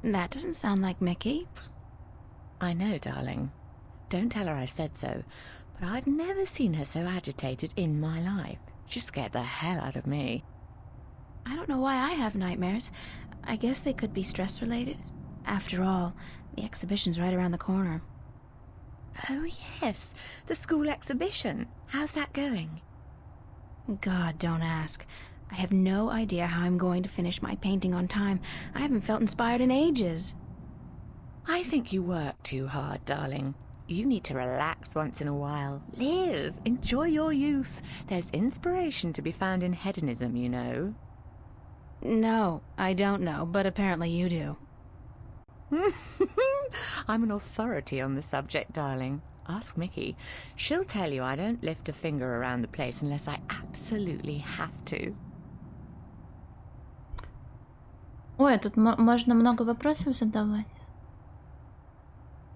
That doesn't sound like Mickey. I know, darling. Don't tell her I said so. But I've never seen her so agitated in my life. She scared the hell out of me. I don't know why I have nightmares. I guess they could be stress-related. After all, the exhibition's right around the corner. Oh, yes. The school exhibition. How's that going? God, don't ask. I have no idea how I'm going to finish my painting on time. I haven't felt inspired in ages. I think you work too hard, darling. You need to relax once in a while. Live. Enjoy your youth. There's inspiration to be found in hedonism, you know. No, I don't know, but apparently you do. I'm an authority on the subject, darling. Ask Mickey. She'll tell you I don't lift a finger around the place unless I absolutely have to. Ой, тут можно много вопросов задавать.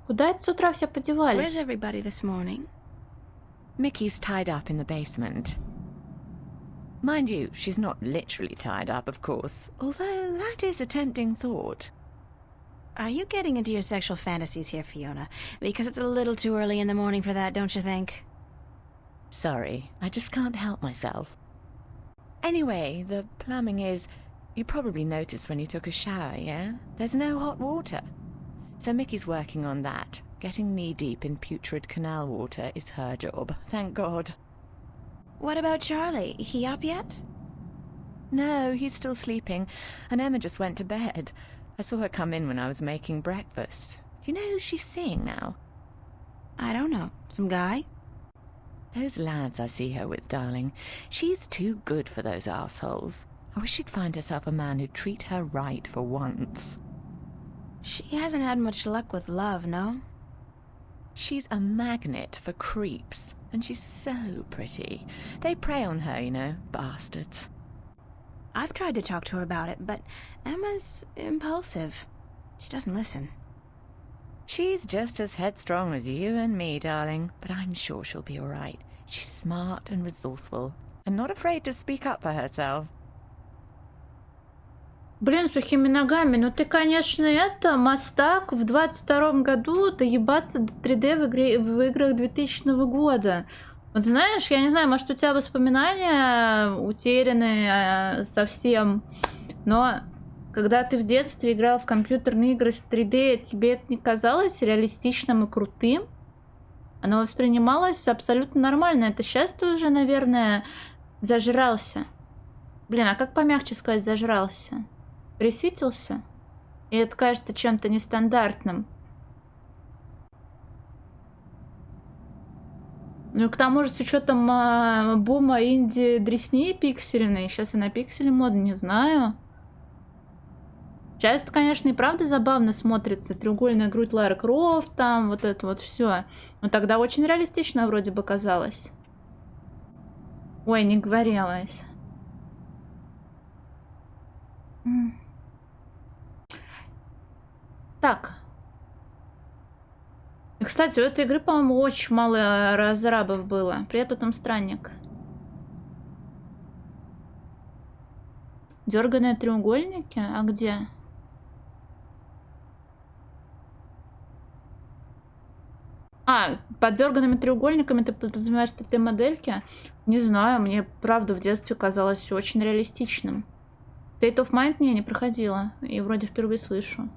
Куда это с утра все Where's подевались? everybody this morning? Mickey's tied up in the basement. Mind you, she's not literally tied up, of course, although that is a tempting thought. Are you getting into your sexual fantasies here, Fiona? Because it's a little too early in the morning for that, don't you think? Sorry, I just can't help myself. Anyway, the plumbing is... You probably noticed when you took a shower, yeah? There's no hot water. So Mickey's working on that. Getting knee-deep in putrid canal water is her job, thank God. What about Charlie? He up yet? No, he's still sleeping, and Emma just went to bed. I saw her come in when I was making breakfast. Do you know who she's seeing now? I don't know. Some guy? Those lads I see her with, darling. She's too good for those arseholes. I wish she'd find herself a man who'd treat her right for once. She hasn't had much luck with love, no? She's a magnet for creeps, and she's so pretty. They prey on her, you know, bastards. I've tried to talk to her about it, but Emma's impulsive. She doesn't listen. She's just as headstrong as you and me, darling, but I'm sure she'll be all right. She's smart and resourceful, and not afraid to speak up for herself. Блин, сухими ногами. Ну ты, конечно, это, мастак в 22-м году доебаться до 3D в играх 2000 года. Вот знаешь, я не знаю, может у тебя воспоминания утеряны совсем, но когда ты в детстве играл в компьютерные игры с 3D, тебе это не казалось реалистичным и крутым? Оно воспринималось абсолютно нормально. Это сейчас ты уже, наверное, зажрался. Блин, а как помягче сказать зажрался? Присытился? И это кажется чем-то нестандартным. Ну и к тому же с учетом бума инди дресни пиксельной, сейчас и на пикселе модно, не знаю. Сейчас это, конечно, и правда забавно смотрится. Треугольная грудь Лары Крофт, там вот это вот все. Но тогда очень реалистично вроде бы казалось. Ой, не говорилось. Так. И, кстати, у этой игры, по-моему, очень мало разрабов было. При этом там странник. Дерганые треугольники? А где? А, под дерганными треугольниками ты подразумеваешь 3D-модельки? Не знаю, мне правда в детстве казалось все очень реалистичным. State of Mind не проходила. И вроде впервые слышу.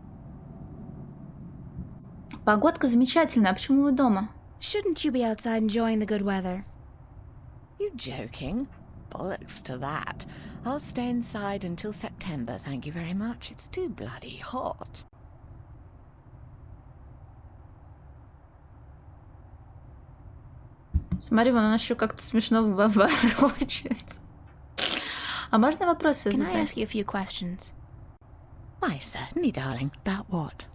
Погодка замечательная, а почему вы дома? Shouldn't you be outside enjoying the good weather? You joking? Bollocks to that. I'll stay inside until September, thank you very much. It's too bloody hot. Смотри, вон она еще как-то смешно ворочается. А можно вопросы Can I ask задать? you a few questions? Why, certainly, darling. About what?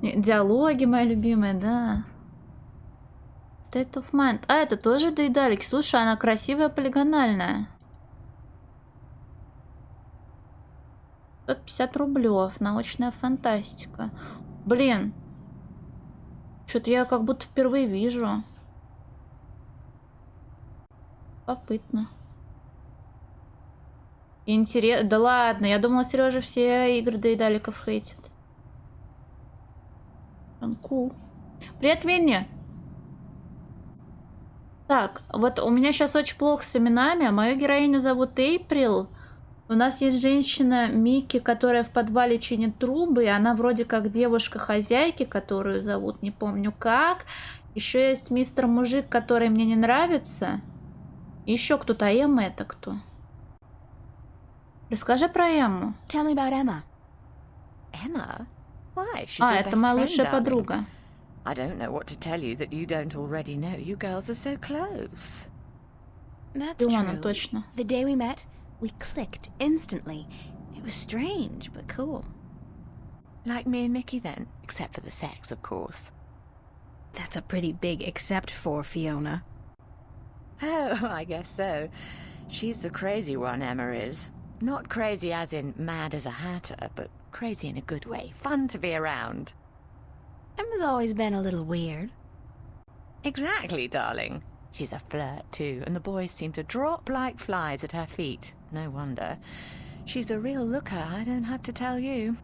Диалоги, моя любимая, да. State of Mind. А, это тоже доедалики. Слушай, она красивая, полигональная. 150 рублев. Научная фантастика. Блин. Что-то я как будто впервые вижу. Попытно. Интересно. Да ладно, я думала, Сережа все игры доедаликов хейтит. Кул. Привет, Винни. Так, вот у меня сейчас очень плохо с именами. Мою героиню зовут Эйприл. У нас есть женщина Микки, которая в подвале чинит трубы. И она вроде как девушка хозяйки, которую зовут не помню как. Еще есть мистер Мужик, который мне не нравится. И еще кто-то. А Эмма это кто? Расскажи про Эмму. Tell me about Emma. Emma? Why? She's А, your это best моя friend, лучшая darling. подруга. I don't know what to tell you that you don't already know. You girls are so close. That's Илона, true. точно. The day we met, we clicked instantly. It was strange, but cool. Like me and Mickey then, except for the sex, of course. That's a pretty big except for Fiona. Oh, I guess so. She's the crazy one, Emma is. Not crazy as in mad as a hatter, but crazy in a good way. Fun to be around. Emma's always been a little weird. Exactly, darling. She's a flirt too, and the boys seem to drop like flies at her feet. No wonder. She's a real looker, I don't have to tell you.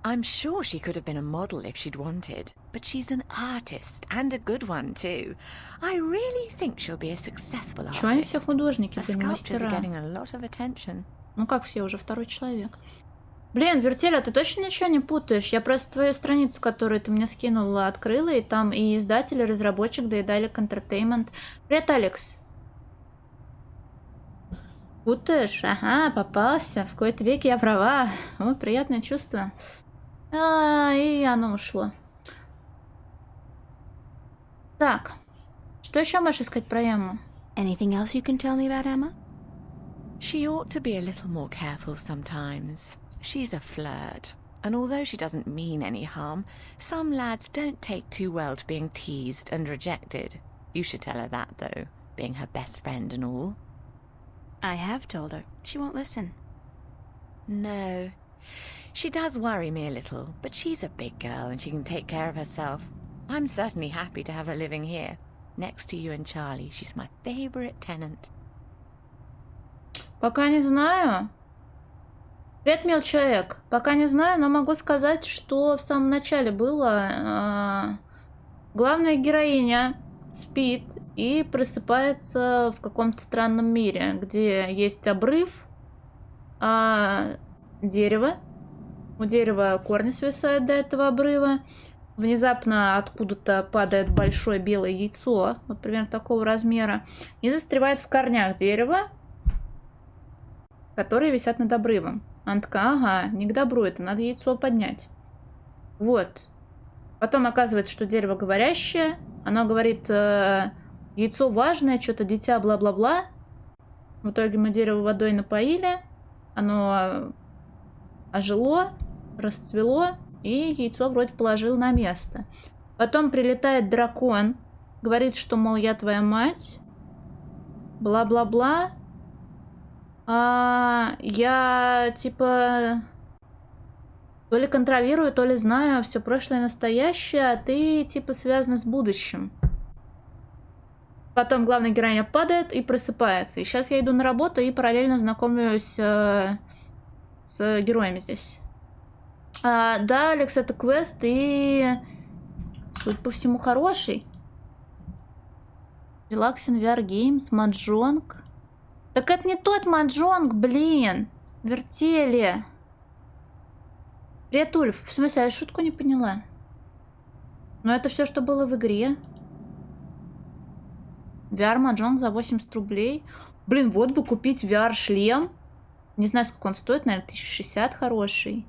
I'm sure she could have been a model if she'd wanted, but she's an artist, and a good one too. I really think she'll be a successful Чё они все artist. художники, Her блин, sculptures are мастера? getting a lot of attention. Ну как все, уже второй человек. Блин, Вертеля, ты точно ничего не путаешь? Я просто твою страницу, которую ты мне скинула, открыла, и там и издатель, и разработчик доедали Entertainment. Привет, Алекс. Путаешь? Ага, попался. В какой-то веке я права. О, приятное чувство. И оно ушло. Так. Что еще можешь сказать про Эмму? Anything else you can tell me about Emma? She ought to be a little more careful sometimes. She's a flirt, and although she doesn't mean any harm, some lads don't take too well to being teased and rejected. You should tell her that, though, being her best friend and all. I have told her. She won't listen. No. She does worry me a little, but she's a big girl and she can take care of herself. I'm certainly happy to have her living here. Next to you and Charlie, she's my favourite tenant. Пока не знаю. Привет, мил человек. Пока не знаю, но могу сказать, что в самом начале было. Главная героиня спит и просыпается в каком-то странном мире, где есть обрыв, дерево. У дерева корни свисают до этого обрыва. Внезапно откуда-то падает большое белое яйцо, вот примерно такого размера, и застревает в корнях дерева, которые висят над обрывом. Она такая, ага, не к добру это, надо яйцо поднять. Вот. Потом оказывается, что дерево говорящее. Оно говорит, яйцо важное, что-то дитя, бла-бла-бла. В итоге мы дерево водой напоили. Оно ожило, расцвело, и яйцо вроде положил на место. Потом прилетает дракон, говорит, что, мол, я твоя мать. Бла-бла-бла. Я, типа, то ли контролирую, то ли знаю все прошлое и настоящее, а ты, типа, связана с будущим. Потом главная героиня падает и просыпается. И сейчас я иду на работу и параллельно знакомлюсь с героями здесь. Да, Алекс, это квест, и, судя по всему, хороший. Relaxing VR Games, Mahjong. Так это не тот Mahjong, блин. Вертели. Привет, Ульф. В смысле, я шутку не поняла. Но это все, что было в игре. VR Mahjong за 80 рублей. Блин, вот бы купить VR-шлем. Не знаю, сколько он стоит, наверное, 1060 хороший.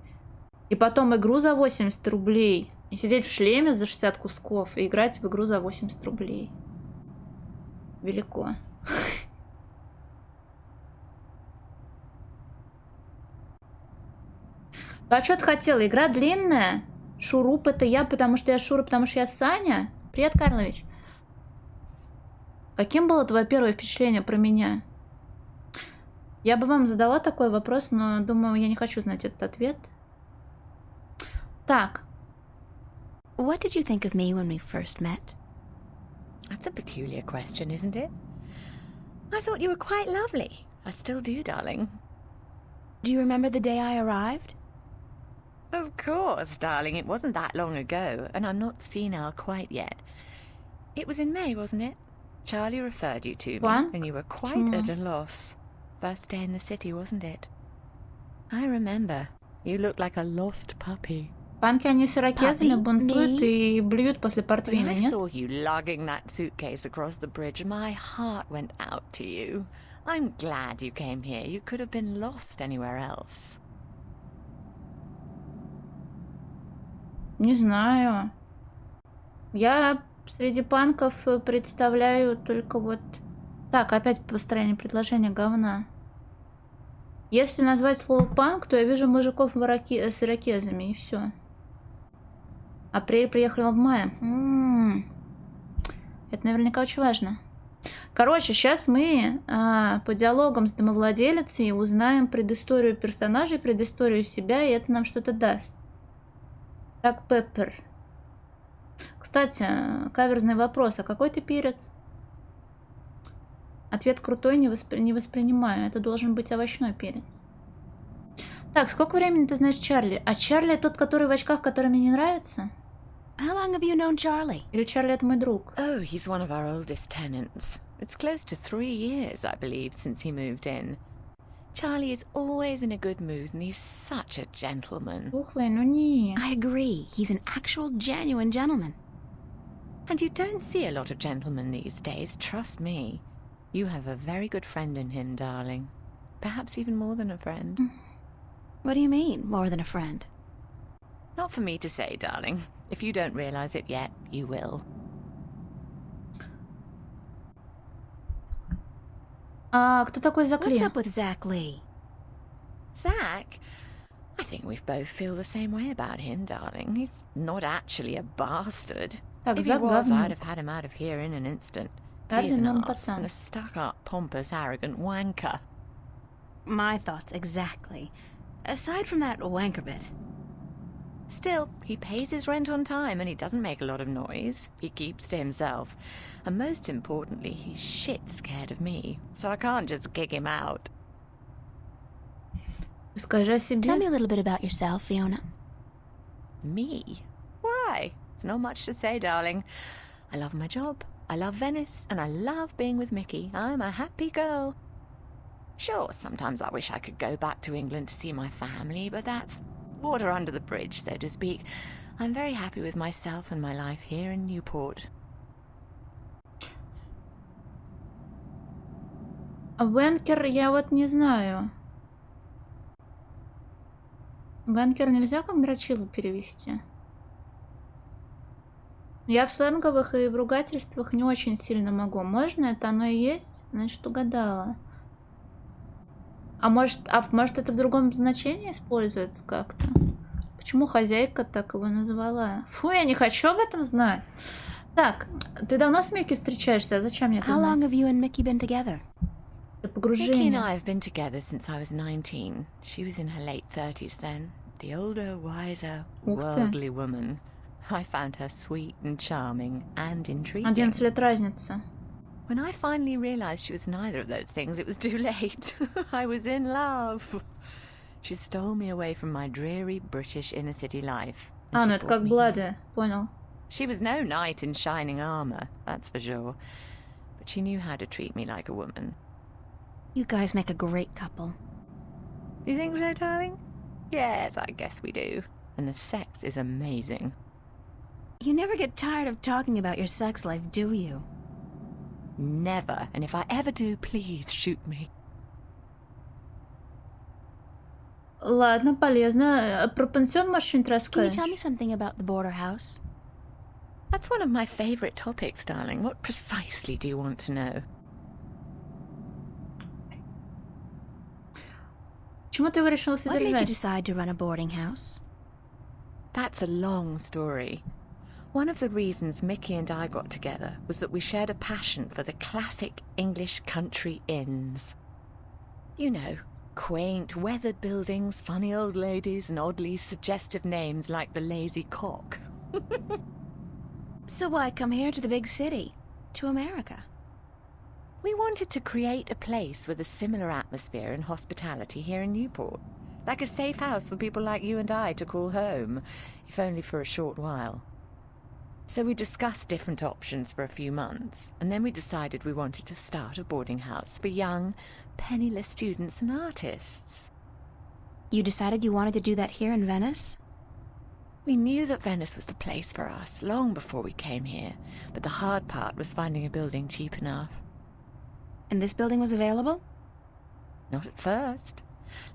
И потом игру за 80 рублей. И сидеть в шлеме за 60 кусков и играть в игру за 80 рублей. Велико. А что ты хотела? Игра длинная? Шуруп это я, потому что я Шура, потому что я Саня? Привет, Карлович. Каким было твое первое впечатление про меня? Я бы вам задала такой вопрос, но думаю, я не хочу знать этот ответ. Так. What did you think of me when we first met? That's a peculiar question, isn't it? I thought you were quite lovely. I still do, darling. Do you remember the day I arrived? Of course, darling. It wasn't that long ago, and I'm not senile quite yet. It was in May, wasn't it? Charlie referred you to me, and you were quite at a loss. First day in the city, wasn't it? I remember. You looked like a lost puppy. Панки, они с ирокезами бунтуют и блюют после When портвейна, I нет? saw you lugging that suitcase across the bridge, my heart went out to you. I'm glad you came here. You could have been lost anywhere else. Не знаю. Я среди панков представляю только вот... Так, опять построение предложения говна. Если назвать слово панк, то я вижу мужиков с ирокезами, и все. Апрель приехала в мае. Это наверняка очень важно. Короче, сейчас мы по диалогам с домовладелицей узнаем предысторию персонажей, предысторию себя, и это нам что-то даст. Так, Пеппер. Кстати, каверзный вопрос. А какой ты перец? Ответ крутой, не воспринимаю. Это должен быть овощной перец. Так, сколько времени ты знаешь Чарли? А Чарли тот, который в очках, который мне не нравится? How long have you known Charlie? Или Чарли это мой друг? Oh, he's one of our oldest tenants. It's close to 3 years, I believe, since he moved in. Charlie is always in a good mood, and he's such a gentleman. Тухлый, ну не. I agree. He's an actual, genuine gentleman. And you don't see a lot of gentlemen these days, trust me. You have a very good friend in him, darling. Perhaps even more than a friend. What do you mean, more than a friend? Not for me to say, darling. If you don't realize it yet, you will. А кто такой Зак Ли? What's up with Zach Lee? Zach? I think we both feel the same way about him, darling. He's not actually a bastard. Так, If he Зак was, говно. I'd have had him out of here in an instant. He's an Говно, arse пацан. and a stuck-up, pompous, arrogant wanker. My thoughts exactly. Aside from that wanker bit. Still, he pays his rent on time and he doesn't make a lot of noise. He keeps to himself. And most importantly, he's shit scared of me, so I can't just kick him out. Расскажи о себе. Tell me a little bit about yourself, Fiona. Me? Why? It's not much to say, darling. I love my job, I love Venice, and I love being with Mickey. I'm a happy girl. Sure, sometimes I wish I could go back to England to see my family, but that's water under the bridge, so to speak. I'm very happy with myself and my life here in Newport. Венкер я вот не знаю. Венкер нельзя как дрочилу перевести? Я в сленговых и в ругательствах не очень сильно могу. Можно? Это оно и есть? Значит, угадала. А может это в другом значении используется как-то? Почему хозяйка так его назвала? Фу, я не хочу об этом знать. Так, ты давно с Микки встречаешься? А зачем мне это How long знать? have you and Mickey been together? Это Mickey and погружение. I have been together since I was 19. She was in her late 30s then. The older, wiser, Ух ты. worldly woman. I found her sweet and charming and intriguing. 11 лет разница. When I finally realized she was neither of those things, it was too late. I was in love. She stole me away from my dreary British inner city life. and А, she ну это brought как me Блади. here. Понял. She was no knight in shining armor, that's for sure. But she knew how to treat me like a woman. You guys make a great couple. You think so, darling? Yes, I guess we do. And the sex is amazing. You never get tired of talking about your sex life, do you? Never. And if I ever do, please shoot me. Ладно, полезно. Про пансион можешь что-нибудь Can you рассказать? tell me something about the border house? That's one of my favorite topics, darling. What precisely do you want to know? Почему ты его решила What made you содержать? decide to run a boarding house? That's a long story. One of the reasons Mickey and I got together was that we shared a passion for the classic English country inns. You know, quaint, weathered buildings, funny old ladies, and oddly suggestive names like the Lazy Cock. So why come here to the big city? To America? We wanted to create a place with a similar atmosphere and hospitality here in Newport. Like a safe house for people like you and I to call home, if only for a short while. So we discussed different options for a few months, and then we decided we wanted to start a boarding house for young, penniless students and artists. You decided you wanted to do that here in Venice? We knew that Venice was the place for us long before we came here, but the hard part was finding a building cheap enough. And this building was available? Not at first.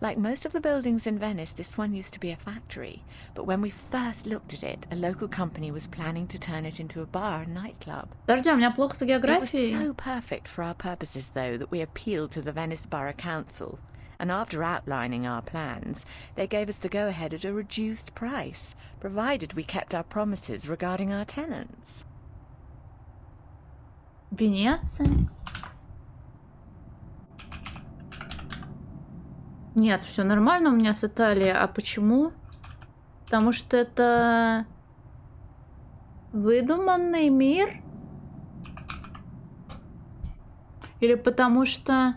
Like most of the buildings in Venice, this one used to be a factory, but when we first looked at it, a local company was planning to turn it into a bar and nightclub. Подожди, у меня плохо с It was географией. so perfect for our purposes, though, that we appealed to the Venice Borough Council, and after outlining our plans, they gave us the go-ahead at a reduced price, provided we kept our promises regarding our tenants. Венеция. Нет, все нормально у меня с Италией. А почему? Потому что это выдуманный мир? Или потому что...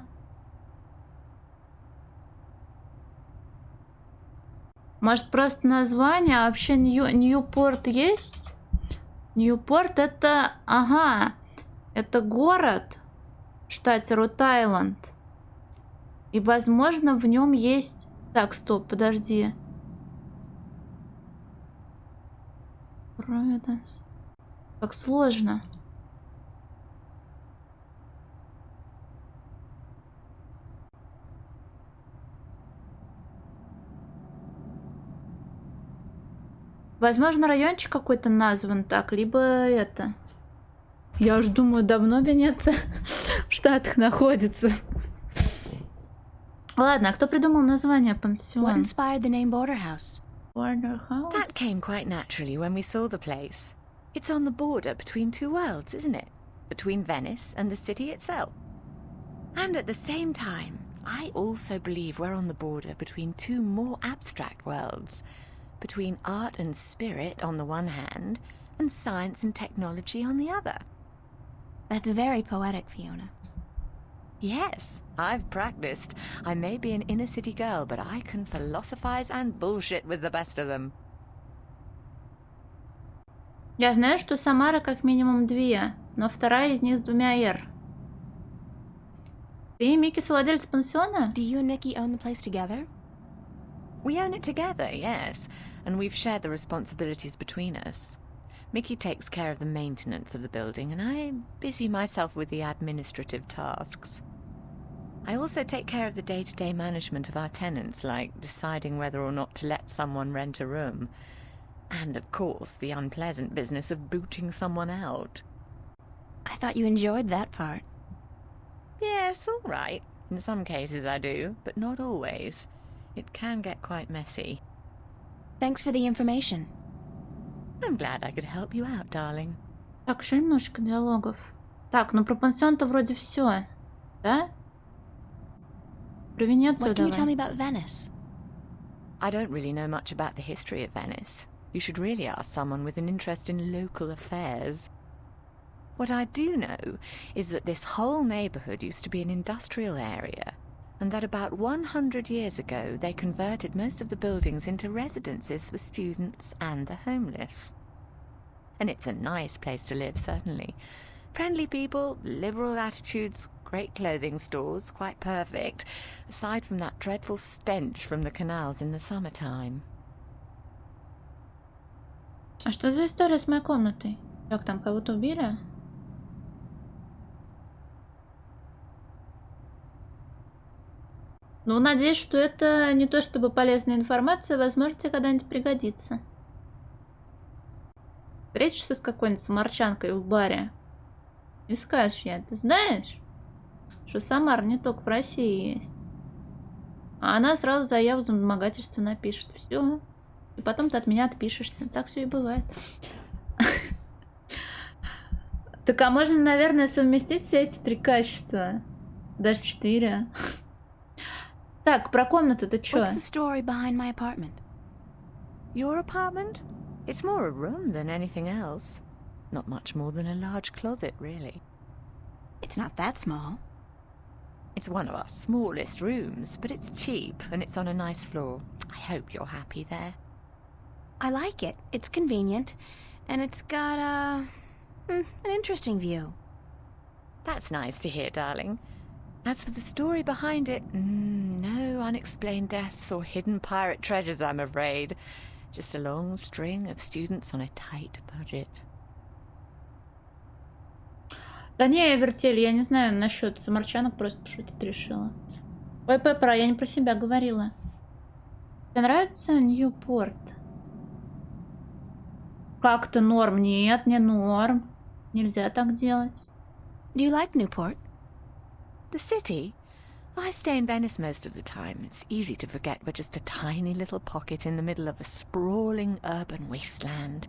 Может, просто название? А вообще Ньюпорт есть? Ньюпорт это... Ага. Это город в штате Рот-Айленд. И, возможно, в нем есть... Так, стоп, подожди. Провиденс. Как сложно. Возможно, райончик какой-то назван так, либо это... Я уж думаю, давно Венеция в Штатах находится. Ладно, а кто придумал название What пансион? inspired the name Border House? Border House? That came quite naturally when we saw the place. It's on the border between two worlds, isn't it? Between Venice and the city itself. And at the same time, I also believe we're on the border between two more abstract worlds. Between art and spirit on the one hand, and science and technology on the other. That's very poetic, Fiona. Yes, I've practiced. I may be an inner city girl, but I can philosophize and bullshit with the best of them. Я знаю, что Самара как минимум 2, но вторая из них с 2 «Р». Ты и Микки совладельцы пансиона? Do you and Mickey own the place together? We own it together, yes, and we've shared the responsibilities between us. Mickey takes care of the maintenance of the building, and I busy myself with the administrative tasks. I also take care of the day-to-day management of our tenants, like deciding whether or not to let someone rent a room. And, of course, the unpleasant business of booting someone out. I thought you enjoyed that part. Yes, all right. In some cases I do, but not always. It can get quite messy. Thanks for the information. I'm glad I could help you out, darling. Так, еще немножко диалогов. Так, ну про пансион-то вроде все, да? Про Венецию What can you tell me давай. about Venice? I don't really know much about the history of Venice. You should really ask someone with an interest in local affairs. What I do know is that this whole neighborhood used to be an industrial area, and that about 100 years ago they converted most of the buildings into residences for students and the homeless. And it's a nice place to live, certainly. Friendly people, liberal attitudes, great clothing stores, quite perfect, aside from that dreadful stench from the canals in the summertime. А что за история с моей комнатой? Как там, кого-то убили? Ну, надеюсь, что это не то чтобы полезная информация, возможно, тебе когда-нибудь пригодится. Встретишься с какой-нибудь самарчанкой в баре и скажешь ей: ты знаешь, что Самара не только в России есть? А она сразу заяву за вымогательство напишет. Все. И потом ты от меня отпишешься. Так все и бывает. Так, а можно, наверное, совместить все эти 3 качества? Даже 4. Так, про комнату-то чё? What's the story behind my apartment? Your apartment? It's more a room than anything else. Not much more than a large closet, really. It's not that small. It's one of our smallest rooms, but it's cheap and it's on a nice floor. I hope you're happy there. I like it. It's convenient. And it's got an interesting view. That's nice to hear, darling. As for the story behind it, no unexplained deaths or hidden pirate treasures, I'm afraid. Just a long string of students on a tight budget. Да не, вертель, я не знаю насчет самарчанок, просто пошутить решила. Ой, Пеппера, я не про себя говорила. Тебе нравится Ньюпорт? Как-то норм? Нет, не норм. Нельзя так делать. Do you like Newport? The city? I stay in Venice most of the time. It's easy to forget we're just a tiny little pocket in the middle of a sprawling urban wasteland.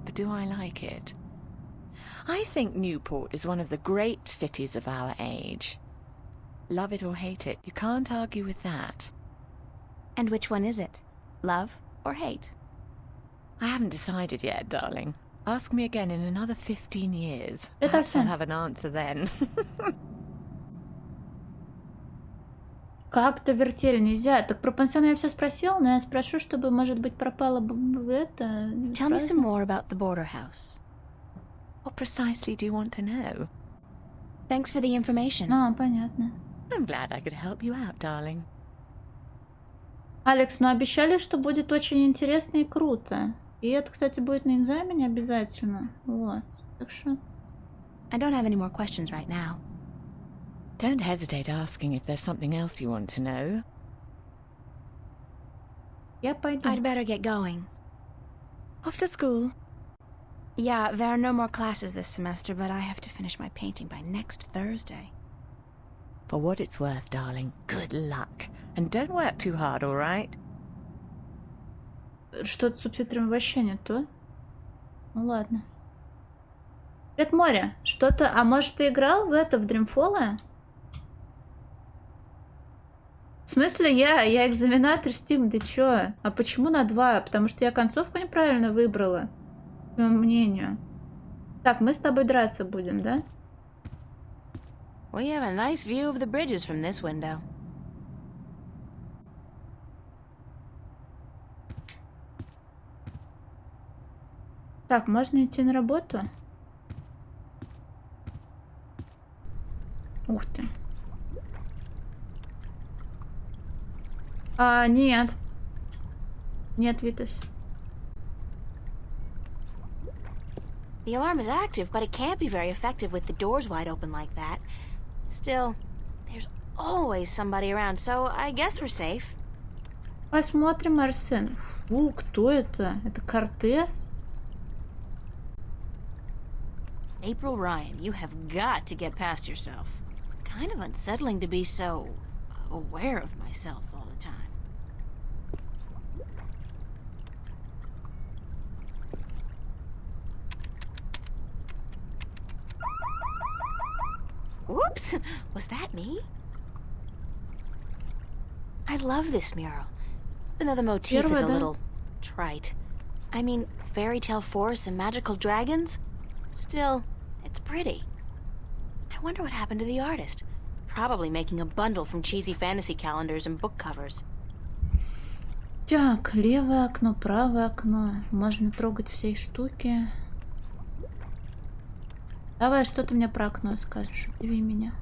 But do I like it? I think Newport is one of the great cities of our age. Love it or hate it, you can't argue with that. And which one is it? Love or hate? I haven't decided yet, darling. Ask me again in another 15 years. Это Perhaps I'll Арсен. have an answer then. Как-то вертель нельзя. Так про пансион я все спросила, но я спрошу, чтобы, может быть, пропало это... Tell me some more about the border house. What precisely do you want to know? Thanks for the information. А, понятно. I'm glad I could help you out, darling. Алекс, ну обещали, что будет очень интересно и круто. И это, кстати, будет на экзамене обязательно. Вот. Так что... I don't have any more questions right now. Don't hesitate asking if there's something else you want to know. Я пойду. I'd better get going. Off to school. Yeah, there are no more classes this semester, but I have to finish my painting by next Thursday. For what it's worth, darling, good luck. And don't work too hard, all right? Что-то с субтитрами вообще не то. Ну ладно. Привет, Море. Что-то... А может, ты играл в это, в Dreamfall? В смысле, я экзаменатор Steam, ты чё? А почему на 2? Потому что я концовку неправильно выбрала. По моему мнению. Так, мы с тобой драться будем, да? We have a nice view of the bridges from this window. Так, можно идти на работу? Ух ты. Нет. Нет, Витас. The alarm is active, but it can't be very effective with the doors wide open like that. Still, there's always somebody around, so I guess we're safe. Посмотрим, Арсен. Фу, кто это? Это Кортес? April Ryan, you have got to get past yourself. It's kind of unsettling to be so aware of myself all the time. Whoops! Was that me? I love this mural. Even though the motif is a little trite. I mean, fairy tale forests and magical dragons? Still, it's pretty. I wonder what happened to the artist. Probably making a bundle from cheesy fantasy calendars and book covers. Так, левое окно, правое окно. Можно трогать все штуки. Давай, что ты мне про окно скажешь? Удиви меня.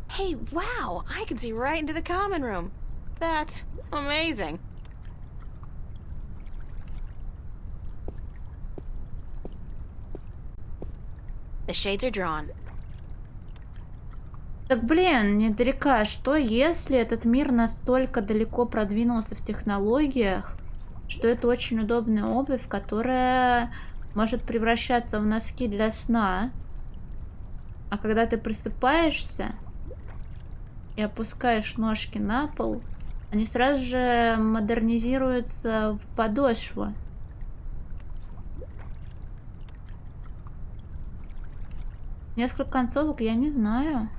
Hey, wow! I can see right into the common room. That's amazing. The shades are drawn. Так, блин, недалека. Что если этот мир настолько далеко продвинулся в технологиях, что это очень удобная обувь, которая может превращаться в носки для сна, а когда ты просыпаешься и опускаешь ножки на пол, они сразу же модернизируются в подошву. Несколько концовок, я не знаю.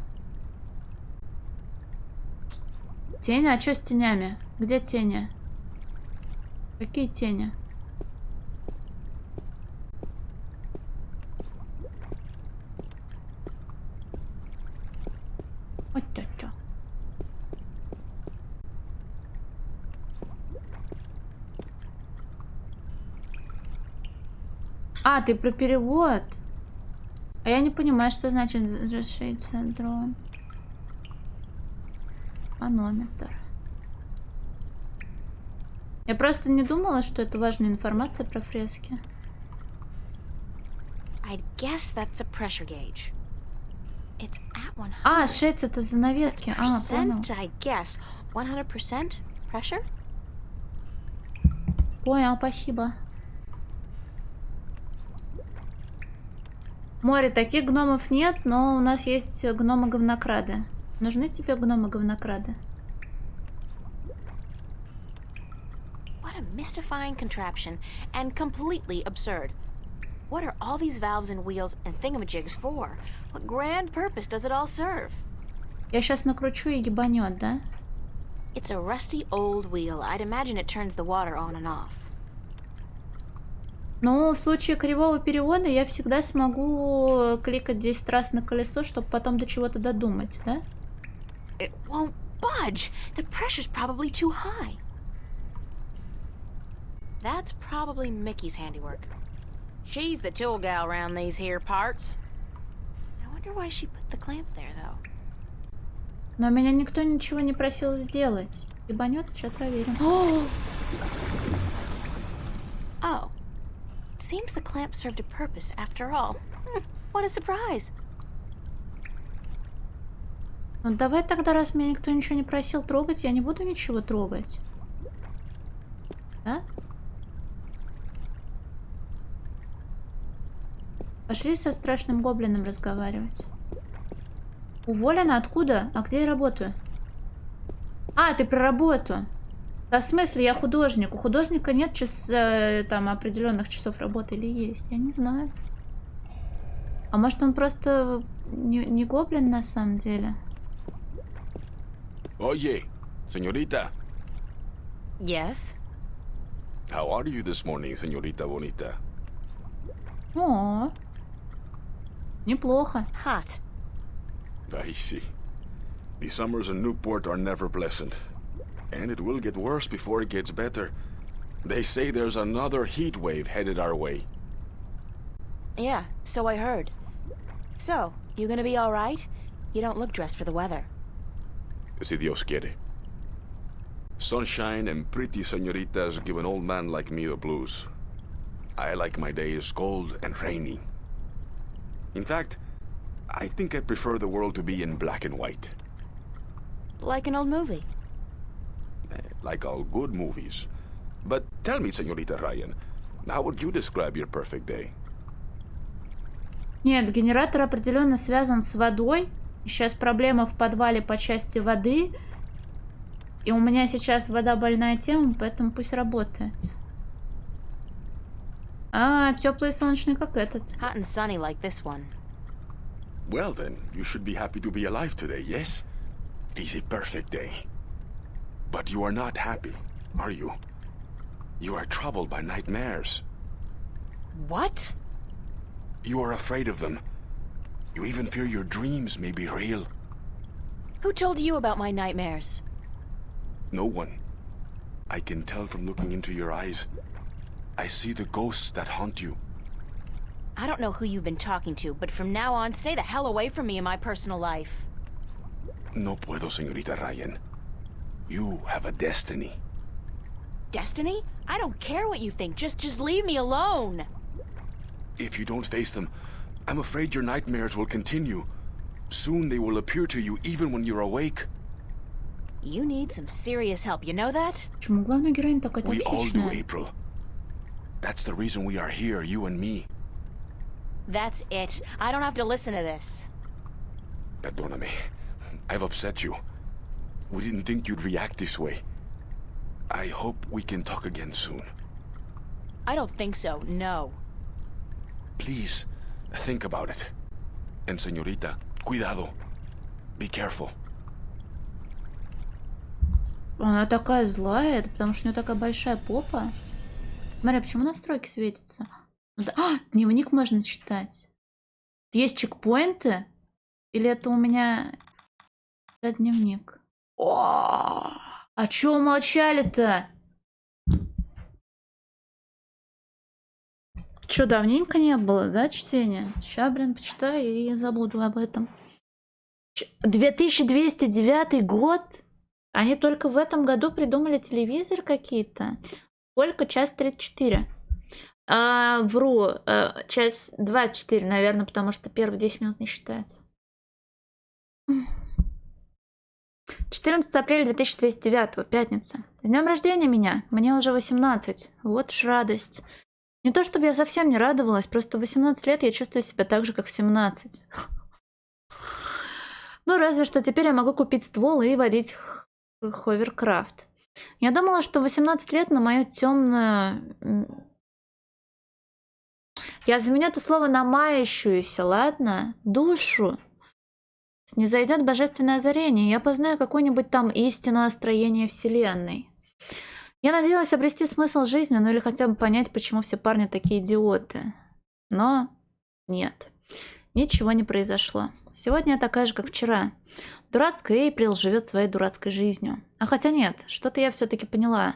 Тени? А что с тенями? Где тени? Какие тени? Вот это. А, ты про перевод? А я не понимаю, что значит The Shades are drawn. Манометр. Я просто не думала, что это важная информация про фрески. I guess that's a pressure gauge. It's at 100%. А, шейдс это занавески. А, понял. I guess. 100% pressure? Понял, спасибо. Море, таких гномов нет, но у нас есть гномы-говнокрады. Нужны тебе гномы-говнокрады? What a mystifying contraption, and completely absurd. What are all these valves and wheels and thingamajigs for? What grand purpose does it all serve? Я сейчас накручу и ебанет, да? It's a rusty old wheel. I'd imagine it turns the water on and off. Но в случае кривого перевода я всегда смогу кликать 10 раз на колесо, чтобы потом до чего-то додумать, да? It won't budge. The pressure's probably too high. That's probably Mickey's handiwork. She's the tool gal around these here parts. I wonder why she put the clamp there, though. Но меня никто ничего не просил сделать. Ебанет, сейчас проверим. Oh. It seems the clamp served a purpose after all. What a surprise. Ну давай тогда, раз меня никто ничего не просил трогать, я не буду ничего трогать. Да? Пошли со страшным гоблином разговаривать. Уволена? Откуда? А где я работаю? А, ты про работу. Да, в смысле, я художник. У художника нет там определенных часов работы или есть? Я не знаю. А может он просто не гоблин на самом деле? Oye, señorita. Yes? How are you this morning, señorita bonita? О, неплохо. Hot. I see. The summers in Newport are never pleasant. And it will get worse before it gets better. They say there's another heat wave headed our way. Yeah, so I heard. So, you gonna be alright? You don't look dressed for the weather. Si Dios quiere. Sunshine and pretty señoritas give an old man like me the blues. I like my days cold and rainy. In fact, I think I prefer the world to be in black and white. Like an old movie. Like all good movies. But tell me, señorita Ryan, how would you describe your perfect day? Нет, генератор определенно связан с водой. Сейчас проблема в подвале по части воды. И у меня сейчас вода больная тема, поэтому пусть работает. А, теплый и солнечный, как этот. Hot and sunny like this one. Well then, you should be happy to be alive today, yes? It is a perfect day. But you are not happy, are you? You are troubled by nightmares. What? You are afraid of them. You even fear your dreams may be real. Who told you about my nightmares? No one. I can tell from looking into your eyes. I see the ghosts that haunt you. I don't know who you've been talking to, but from now on, stay the hell away from me in my personal life. No puedo, señorita Ryan. You have a destiny. Destiny? I don't care what you think. Just leave me alone. If you don't face them, I'm afraid your nightmares will continue. Soon they will appear to you even when you're awake. You need some serious help, you know that? Почему главная героиня такая We all do, токсичная? April. That's the reason we are here, you and me. That's it. I don't have to listen to this. Perdóname. I've upset you. We didn't think you'd react this way. I hope we can talk again soon. I don't think so, no. Please, think about it. And señorita, cuidado. Be careful. Она такая злая, это потому что у нее такая большая попа. Смотри, почему настройки светятся? А, дневник можно читать. Есть чекпоинты? Или это у меня... Это дневник. О, а чё молчали-то? Чё, давненько не было, да, чтения? Сейчас, блин, почитаю и забуду об этом. 2209 год? Они только в этом году придумали телевизор какие-то. Сколько? Час 34. Вру. Час 24, наверное, потому что первые 10 минут не считаются. 14 апреля 2209, пятница. С днем рождения меня. Мне уже 18. Вот уж радость. Не то чтобы я совсем не радовалась, просто в 18 лет я чувствую себя так же, как в 17. Ну, разве что теперь я могу купить ствол и водить ховеркрафт. Я думала, что 18 лет на мою темную... Я заменю это слово на мающуюся, ладно? Душу. Снизойдет божественное озарение, я познаю какую-нибудь там истину о строении Вселенной. Я надеялась обрести смысл жизни, ну или хотя бы понять, почему все парни такие идиоты. Но нет. Ничего не произошло. Сегодня я такая же, как вчера. Дурацкая Эйприл живет своей дурацкой жизнью. А хотя нет, что-то я все-таки поняла.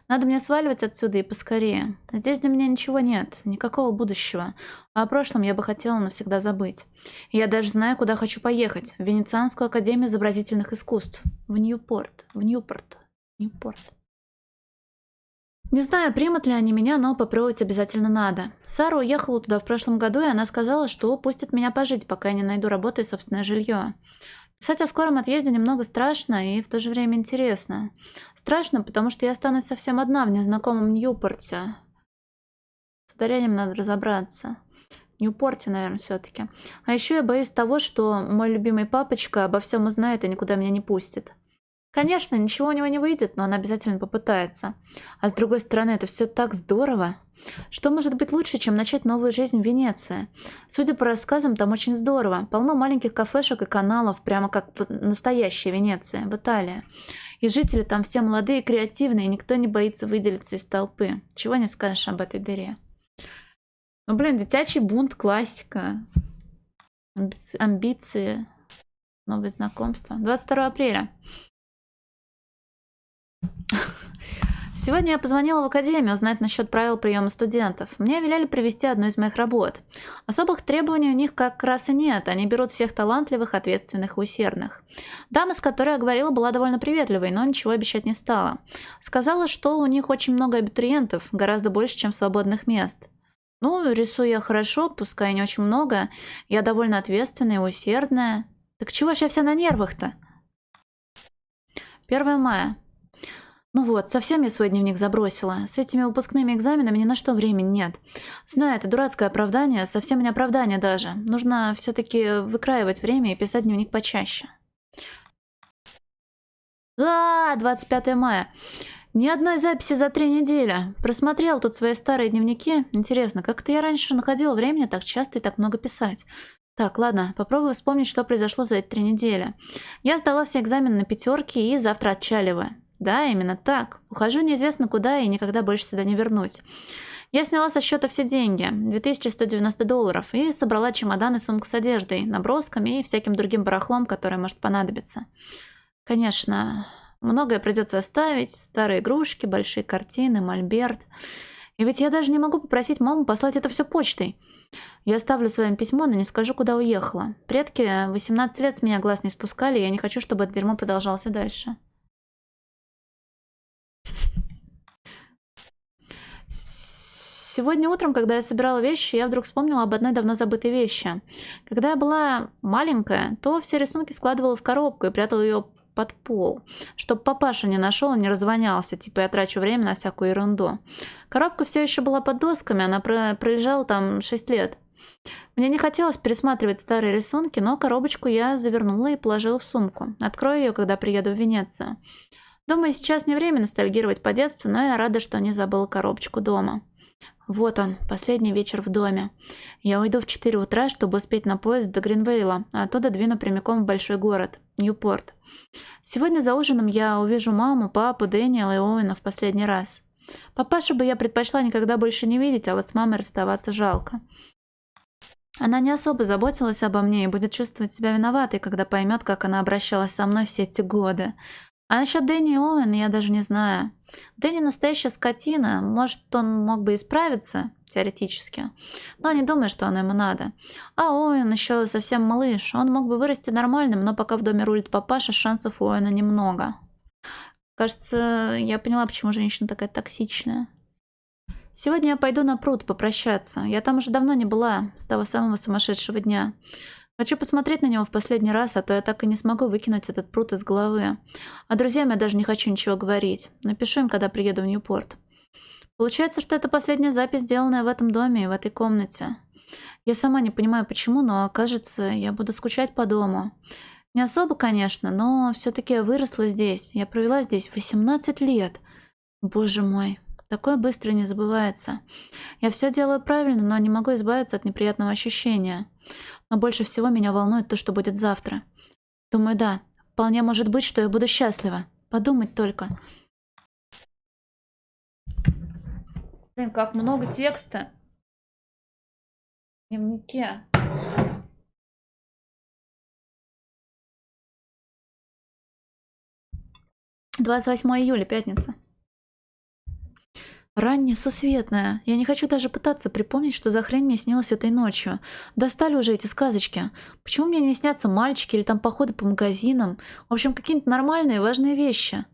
Надо мне сваливать отсюда и поскорее. Здесь для меня ничего нет, никакого будущего. А о прошлом я бы хотела навсегда забыть. И я даже знаю, куда хочу поехать. В Венецианскую академию изобразительных искусств. В Ньюпорт. Не знаю, примут ли они меня, но попробовать обязательно надо. Сара уехала туда в прошлом году, и она сказала, что пустит меня пожить, пока я не найду работу и собственное жилье. Писать о скором отъезде немного страшно и в то же время интересно. Страшно, потому что я останусь совсем одна в незнакомом Ньюпорте. С ударением надо разобраться. Ньюпорте, наверное, все-таки. А еще я боюсь того, что мой любимый папочка обо всем узнает и никуда меня не пустит. Конечно, ничего у него не выйдет, но он обязательно попытается. А с другой стороны, это все так здорово. Что может быть лучше, чем начать новую жизнь в Венеции? Судя по рассказам, там очень здорово. Полно маленьких кафешек и каналов, прямо как в настоящей Венеции, в Италии. И жители там все молодые и креативные, и никто не боится выделиться из толпы. Чего не скажешь об этой дыре. Ну, блин, детячий бунт, классика. Амбиции. Новые знакомства. 22 апреля. Сегодня я позвонила в академию узнать насчет правил приема студентов. Мне велели привести одну из моих работ. Особых требований у них как раз и нет. Они берут всех талантливых, ответственных и усердных. Дама, с которой я говорила, была довольно приветливой, но ничего обещать не стала. Сказала, что у них очень много абитуриентов, гораздо больше, чем свободных мест. Ну, рисую я хорошо, пускай не очень много. Я довольно ответственная и усердная. Так чего ж я вся на нервах-то? 1 мая. Ну вот, совсем я свой дневник забросила. С этими выпускными экзаменами ни на что времени нет. Знаю, это дурацкое оправдание, совсем не оправдание даже. Нужно все-таки выкраивать время и писать дневник почаще. 25 мая. Ни одной записи за 3 недели. Просмотрел тут свои старые дневники. Интересно, как-то я раньше находила времени так часто и так много писать. Так, ладно, попробую вспомнить, что произошло за эти 3 недели. Я сдала все экзамены на 5 и завтра отчаливаю. Да, именно так. Ухожу неизвестно куда и никогда больше сюда не вернусь. Я сняла со счета все деньги, $2190, и собрала чемодан и сумку с одеждой, набросками и всяким другим барахлом, которое может понадобиться. Конечно, многое придется оставить. Старые игрушки, большие картины, мольберт. И ведь я даже не могу попросить маму послать это все почтой. Я оставлю с вами письмо, но не скажу, куда уехала. Предки 18 лет с меня глаз не спускали, и я не хочу, чтобы это дерьмо продолжалось и дальше. Сегодня утром, когда я собирала вещи, я вдруг вспомнила об одной давно забытой вещи. Когда я была маленькая, то все рисунки складывала в коробку и прятала ее под пол, чтобы папаша не нашел и не развонялся, типа я трачу время на всякую ерунду. Коробка все еще была под досками, она пролежала там 6 лет. Мне не хотелось пересматривать старые рисунки, но коробочку я завернула и положила в сумку. Открою ее, когда приеду в Венецию. Думаю, сейчас не время ностальгировать по детству, но я рада, что не забыла коробочку дома. Вот он, последний вечер в доме. Я уйду в 4 утра, чтобы успеть на поезд до Гринвейла, а оттуда двину прямиком в большой город, Ньюпорт. Сегодня за ужином я увижу маму, папу, Дэниела и Оуэна в последний раз. Папашу бы я предпочла никогда больше не видеть, а вот с мамой расставаться жалко. Она не особо заботилась обо мне и будет чувствовать себя виноватой, когда поймет, как она обращалась со мной все эти годы. А насчет Дэнни и Оуэна я даже не знаю. Дэнни настоящая скотина, может, он мог бы исправиться, теоретически, но не думаю, что оно ему надо. А Оуэн еще совсем малыш, он мог бы вырасти нормальным, но пока в доме рулит папаша, шансов у Оуэна немного. Кажется, я поняла, почему женщина такая токсичная. Сегодня я пойду на пруд попрощаться. Я там уже давно не была, с того самого сумасшедшего дня. Хочу посмотреть на него в последний раз, а то я так и не смогу выкинуть этот пруд из головы. А друзьям я даже не хочу ничего говорить. Напишу им, когда приеду в Ньюпорт. Получается, что это последняя запись, сделанная в этом доме и в этой комнате. Я сама не понимаю, почему, но, кажется, я буду скучать по дому. Не особо, конечно, но все-таки я выросла здесь. Я провела здесь 18 лет. Боже мой. Такое быстро не забывается. Я все делаю правильно, но не могу избавиться от неприятного ощущения. Но больше всего меня волнует то, что будет завтра. Думаю, да, вполне может быть, что я буду счастлива. Подумать только. Блин, как много текста. В дневнике. «28 июля, пятница. Ранняя, сусветная. Я не хочу даже пытаться припомнить, что за хрень мне снилось этой ночью. Достали уже эти сказочки. Почему мне не снятся мальчики или там походы по магазинам? В общем, какие-нибудь нормальные, важные вещи.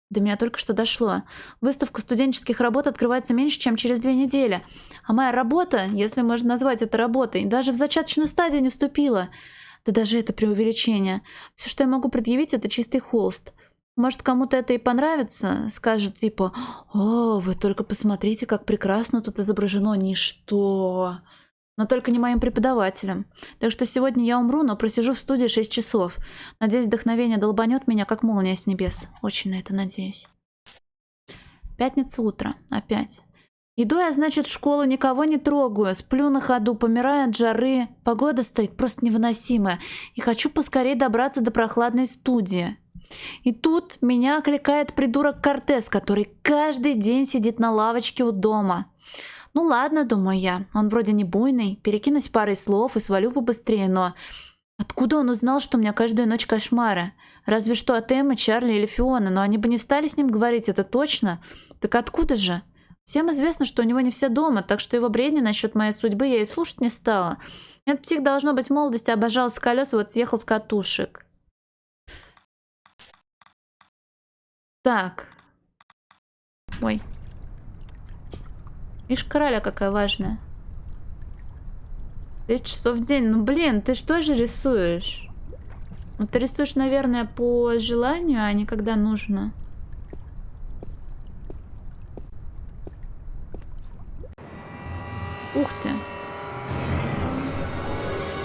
До меня только что дошло. Выставка студенческих работ открывается меньше, чем через 2 недели. А моя работа, если можно назвать это работой, даже в зачаточную стадию не вступила. Да даже это преувеличение. Все, что я могу предъявить, это чистый холст. Может, кому-то это и понравится, скажут типа: «О, вы только посмотрите, как прекрасно тут изображено ничто». Но только не моим преподавателям. Так что сегодня я умру, но просижу в студии 6 часов. Надеюсь, вдохновение долбанет меня, как молния с небес. Очень на это надеюсь. Пятница утро. Опять. Иду я, значит, в школу, никого не трогаю. Сплю на ходу, помираю от жары. Погода стоит просто невыносимая. И хочу поскорее добраться до прохладной студии. И тут меня окликает придурок Кортес, который каждый день сидит на лавочке у дома. Ну ладно, думаю я, он вроде не буйный, перекинусь парой слов и свалю побыстрее, но Откуда он узнал, что у меня каждую ночь кошмары? Разве что от Эммы, Чарли или Фионы, но они бы не стали с ним говорить, это точно. Так откуда же? Всем известно, что у него не все дома, так что его бредни насчет моей судьбы я и слушать не стала. Этот псих, должно быть, в молодости обожал с колес, вот съехал с катушек. Так. Ой. Видишь, короля какая важная. 10 часов в день. Ну, блин, ты что же рисуешь? Ну, ты рисуешь, наверное, по желанию, а не когда нужно. Ух ты.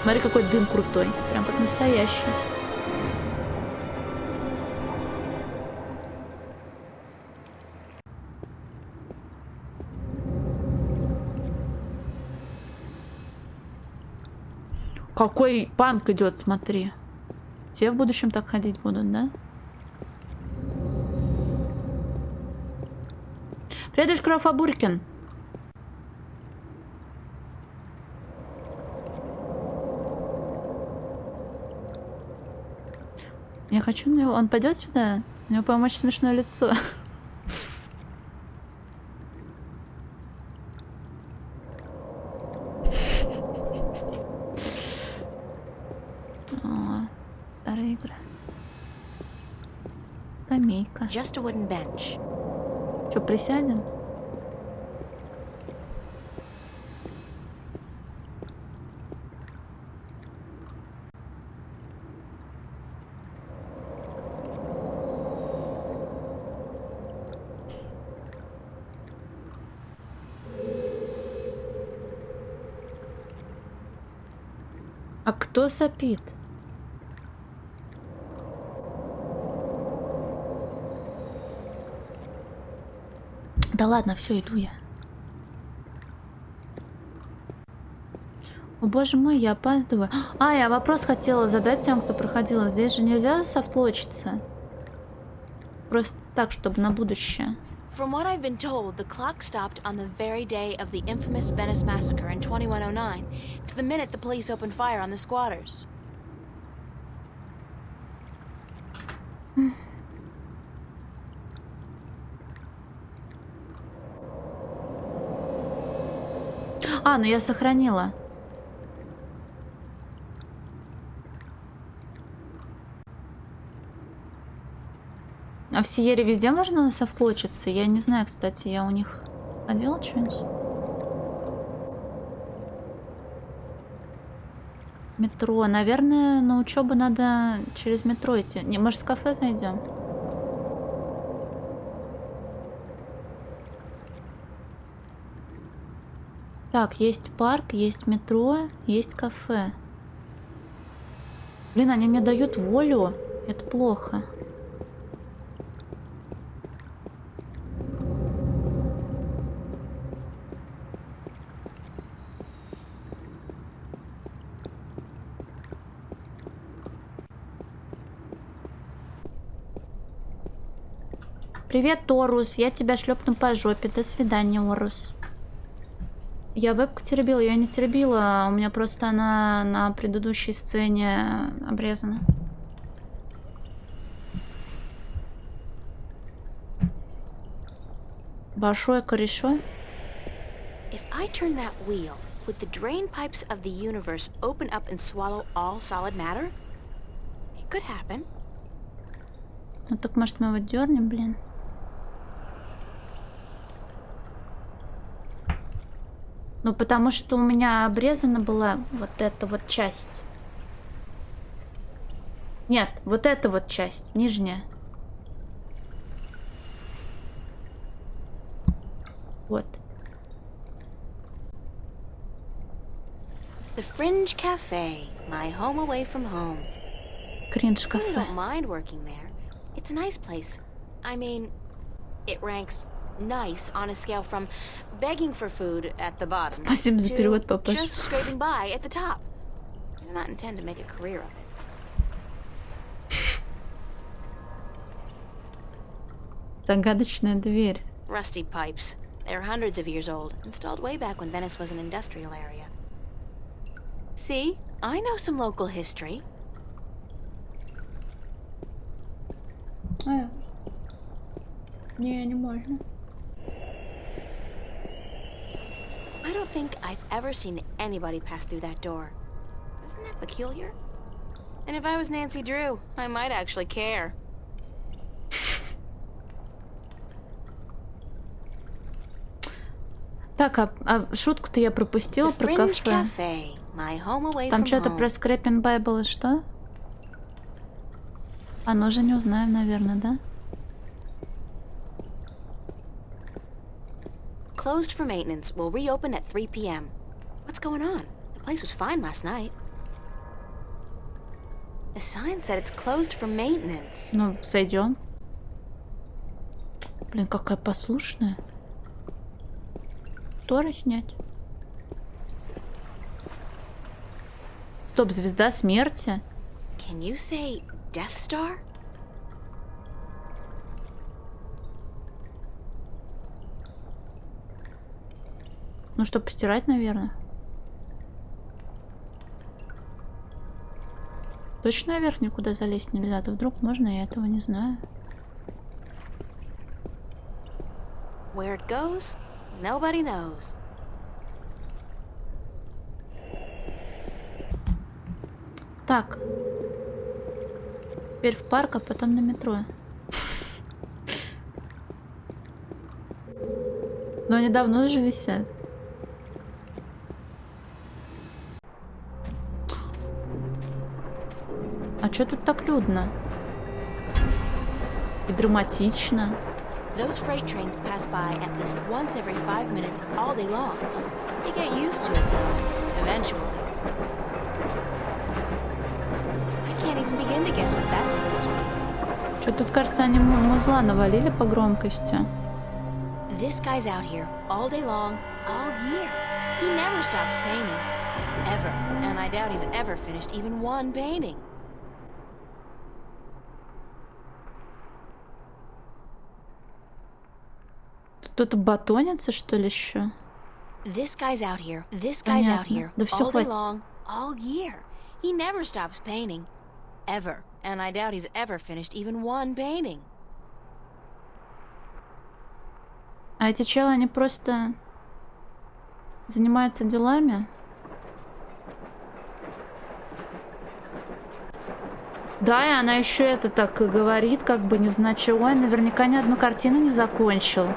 Смотри, какой дым крутой. Прям как настоящий. Какой панк идет, смотри. Все в будущем так ходить будут, да? Привет, Ишкров Абуркин. Я хочу на него... Он пойдет сюда? У него, по-моему, очень смешное лицо. Старые игры. Скамейка. Just a wooden bench. Что, присядем? А кто сопит? Да ладно, все, иду я. О боже мой, я опаздываю. А, я вопрос хотела задать тем, кто проходила. Здесь же нельзя софтлочиться. Просто так, чтобы на будущее. From what I've been told, the clock stopped on the very day of the infamous Venice massacre in 2109, to the minute the police opened fire on the squatters. А, ну я сохранила. А в Сиере везде можно софтлочиться? Я не знаю, кстати, я у них ходила что-нибудь? Метро. Наверное, на учебу надо через метро идти. Не, может, в кафе зайдем? Так, есть парк, есть метро, есть кафе. Блин, они мне дают волю. Это плохо. Привет, Торус. Я тебя шлепну по жопе. До свидания, Орус. Я вебку теребила, я не теребила. У меня просто она на предыдущей сцене обрезана. Большое корешо. If I turn that wheel, would the drain pipes of the universe open up and swallow all solid matter? It could happen. Ну так может мы его дернем, блин. Ну, потому что у меня обрезана была вот эта вот часть. Нет, вот эта вот часть, нижняя. Вот. The Fringe Cafe, my home away from home. Кринж I кафе. don't mind working there. It's a nice place. I mean, it ranks nice on a scale from begging for food at the bottom Спасибо за перевод, to папа. just scraping by at the top. I do not intend to make a career of it. Загадочная дверь. Rusty pipes. They're hundreds of years old, installed way back when Venice was an industrial area. See? I know some local history. Не можно. I don't think I've ever seen anybody pass through that door. Isn't that peculiar? And if I was Nancy Drew, I might actually care. Так, а шутку-то я пропустила The про Fringe кафе. Cafe, my home away Там from что-то home. про Scraping Bible и что? Оно же не узнаем, наверное, да? Closed for maintenance. Will reopen at 3 p.m. What's going on? The place was fine last night. The sign said it's closed for maintenance. Ну, зайдем. Блин, какая послушная. Шторы снять. Стоп, звезда смерти? Can you say Death Star? Ну что, постирать, наверное? Точно наверх никуда залезть нельзя? То вдруг можно, я этого не знаю. Where it goes, nobody knows. Так. Теперь в парк, а потом на метро. Но они давно уже висят. А чё тут так людно? И драматично. Those freight trains pass by at least once every 5 minutes all day long. You get used to it, though, eventually. I can't even begin to guess what that's supposed to be. Чё тут, кажется, они музла навалили по громкости. This guy's out here all day long, all year. He never stops painting. Ever. And I doubt he's ever finished even one painting. Кто-то батонится, что ли, еще? This guy's out here. This guy's out Понятно. here Да всё, all day хватит. long, all year. He never stops painting. Ever. And I doubt he's ever finished even one painting. А эти челы, они просто занимаются делами? Да, и она еще это так и говорит, как бы невзначай. Ой, наверняка ни одну картину не закончил.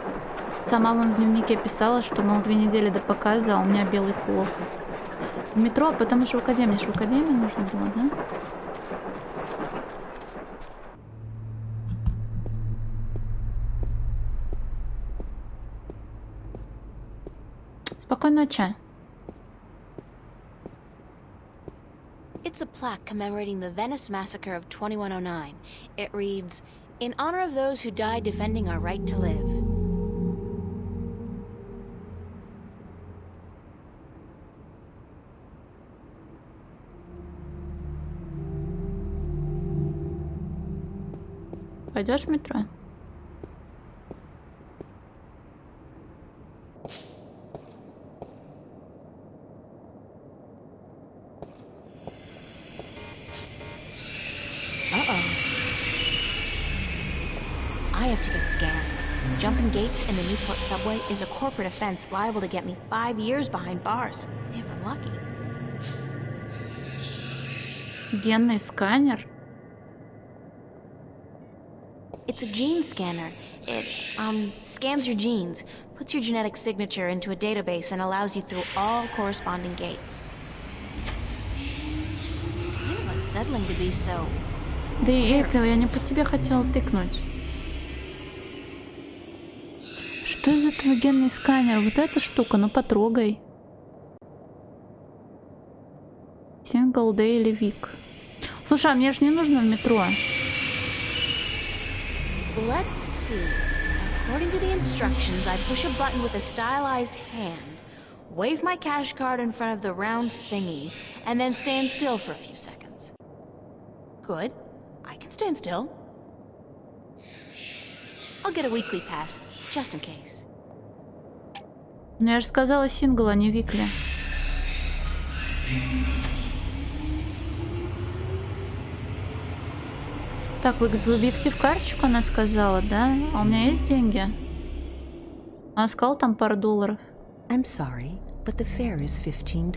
Сама вон в дневнике писала, что, мол, 2 недели до показа, а у меня белый холст. В метро, а потом еще в академии. В академии нужно было, да? Спокойной ночи. It's a plaque commemorating the Venice massacre of 2109. It reads, "In honor of those who died defending our right to live." Пойдешь в метро? I have to get scanned. Jumping gates in the Newport subway is a corporate offense liable to get me 5 years behind bars, if I'm lucky. Генный сканер? It's a gene scanner. It, scans your genes, puts your genetic signature into a database, and allows you through all corresponding gates. It's kind of unsettling to be so... Да и Эйприл, я не по тебе хотела тыкнуть. Что из этого генный сканер? Вот эта штука, ну потрогай. Single Day или Week. Слушай, а мне же не нужно в метро. Let's see. According to the instructions, I push a button with a stylized hand, wave my cash card in front of the round thingy, and then stand still for a few seconds. Good. I can stand still. I'll get a weekly pass, just in case. Ну я же сказала сингл, а не Викли. Так, в объектив карточку она сказала, да? А у меня есть деньги? Она сказала там пару долларов. I'm sorry, but the fare is $15.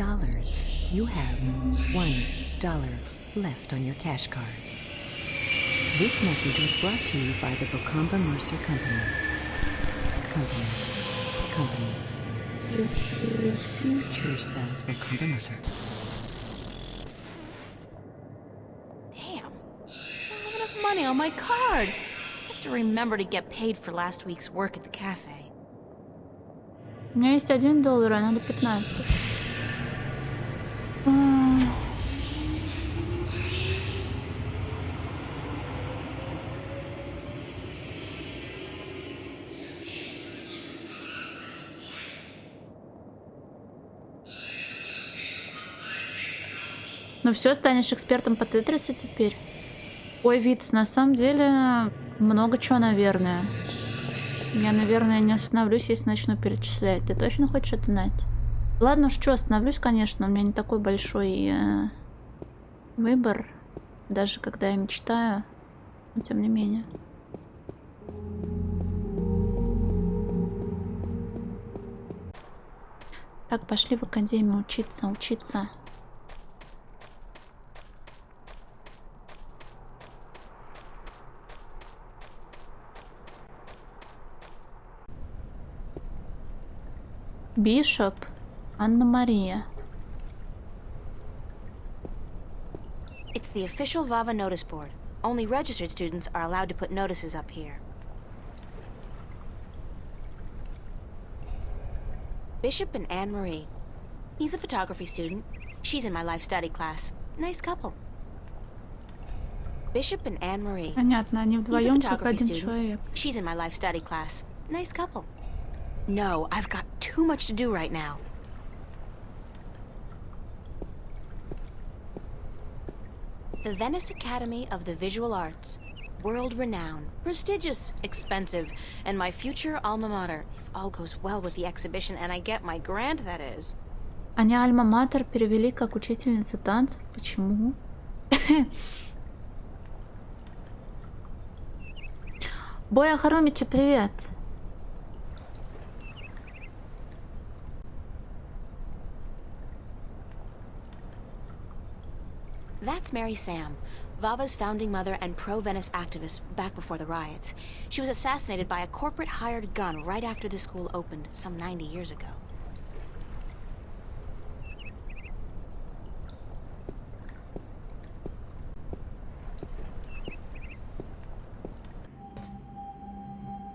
You have $1 left on your cash card. This message was brought to you by the Bocamba Mercer Company. Company. Your future spells Bocamba Mercer. Damn. I don't have enough money on my card. I have to remember to get paid for last week's work at the cafe. У меня есть $1, а надо 15. Ну все, станешь экспертом по Тетрису теперь. Ой, Витас, на самом деле много чего, наверное. Я, наверное, не остановлюсь, если начну перечислять. Ты точно хочешь это знать? Ладно, что, остановлюсь, конечно. У меня не такой большой выбор. Даже когда я мечтаю. Но тем не менее. Так, пошли в академию учиться. Бишоп, Анна-Мария. It's the official VAVA notice board. Only registered students are allowed to put notices up here. Bishop and Anne-Marie. He's a photography student. She's in my life study class. Nice couple. Bishop and Anne-Marie. Понятно, они He's a вдвоем как photography один student. человек. She's in my life study class. Nice couple. No, I've got too much to do right now. The Venice Academy of the Visual Arts. World-renowned, prestigious, expensive, and my future alma mater, if all goes well with the exhibition and I get my grant, that is. Они альма-матер перевели как учительница танцев. Почему? Боя Харумича, привет. That's Mary Sam, VAVA's founding mother and pro-Venice activist back before the riots. She was assassinated by a corporate hired gun right after the school opened some 90 years ago.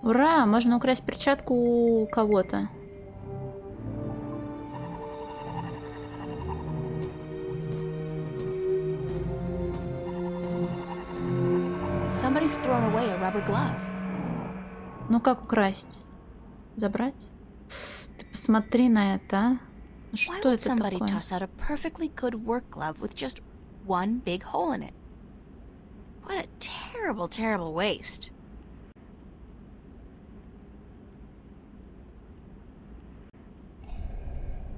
Ура! Можно украсть перчатку у кого-то. Somebody's thrown away a rubber glove. Ну как украсть? Забрать? Ты посмотри на это, а? Ну Why что would это somebody такое? toss out a perfectly good work glove with just one big hole in it? What a terrible, terrible waste.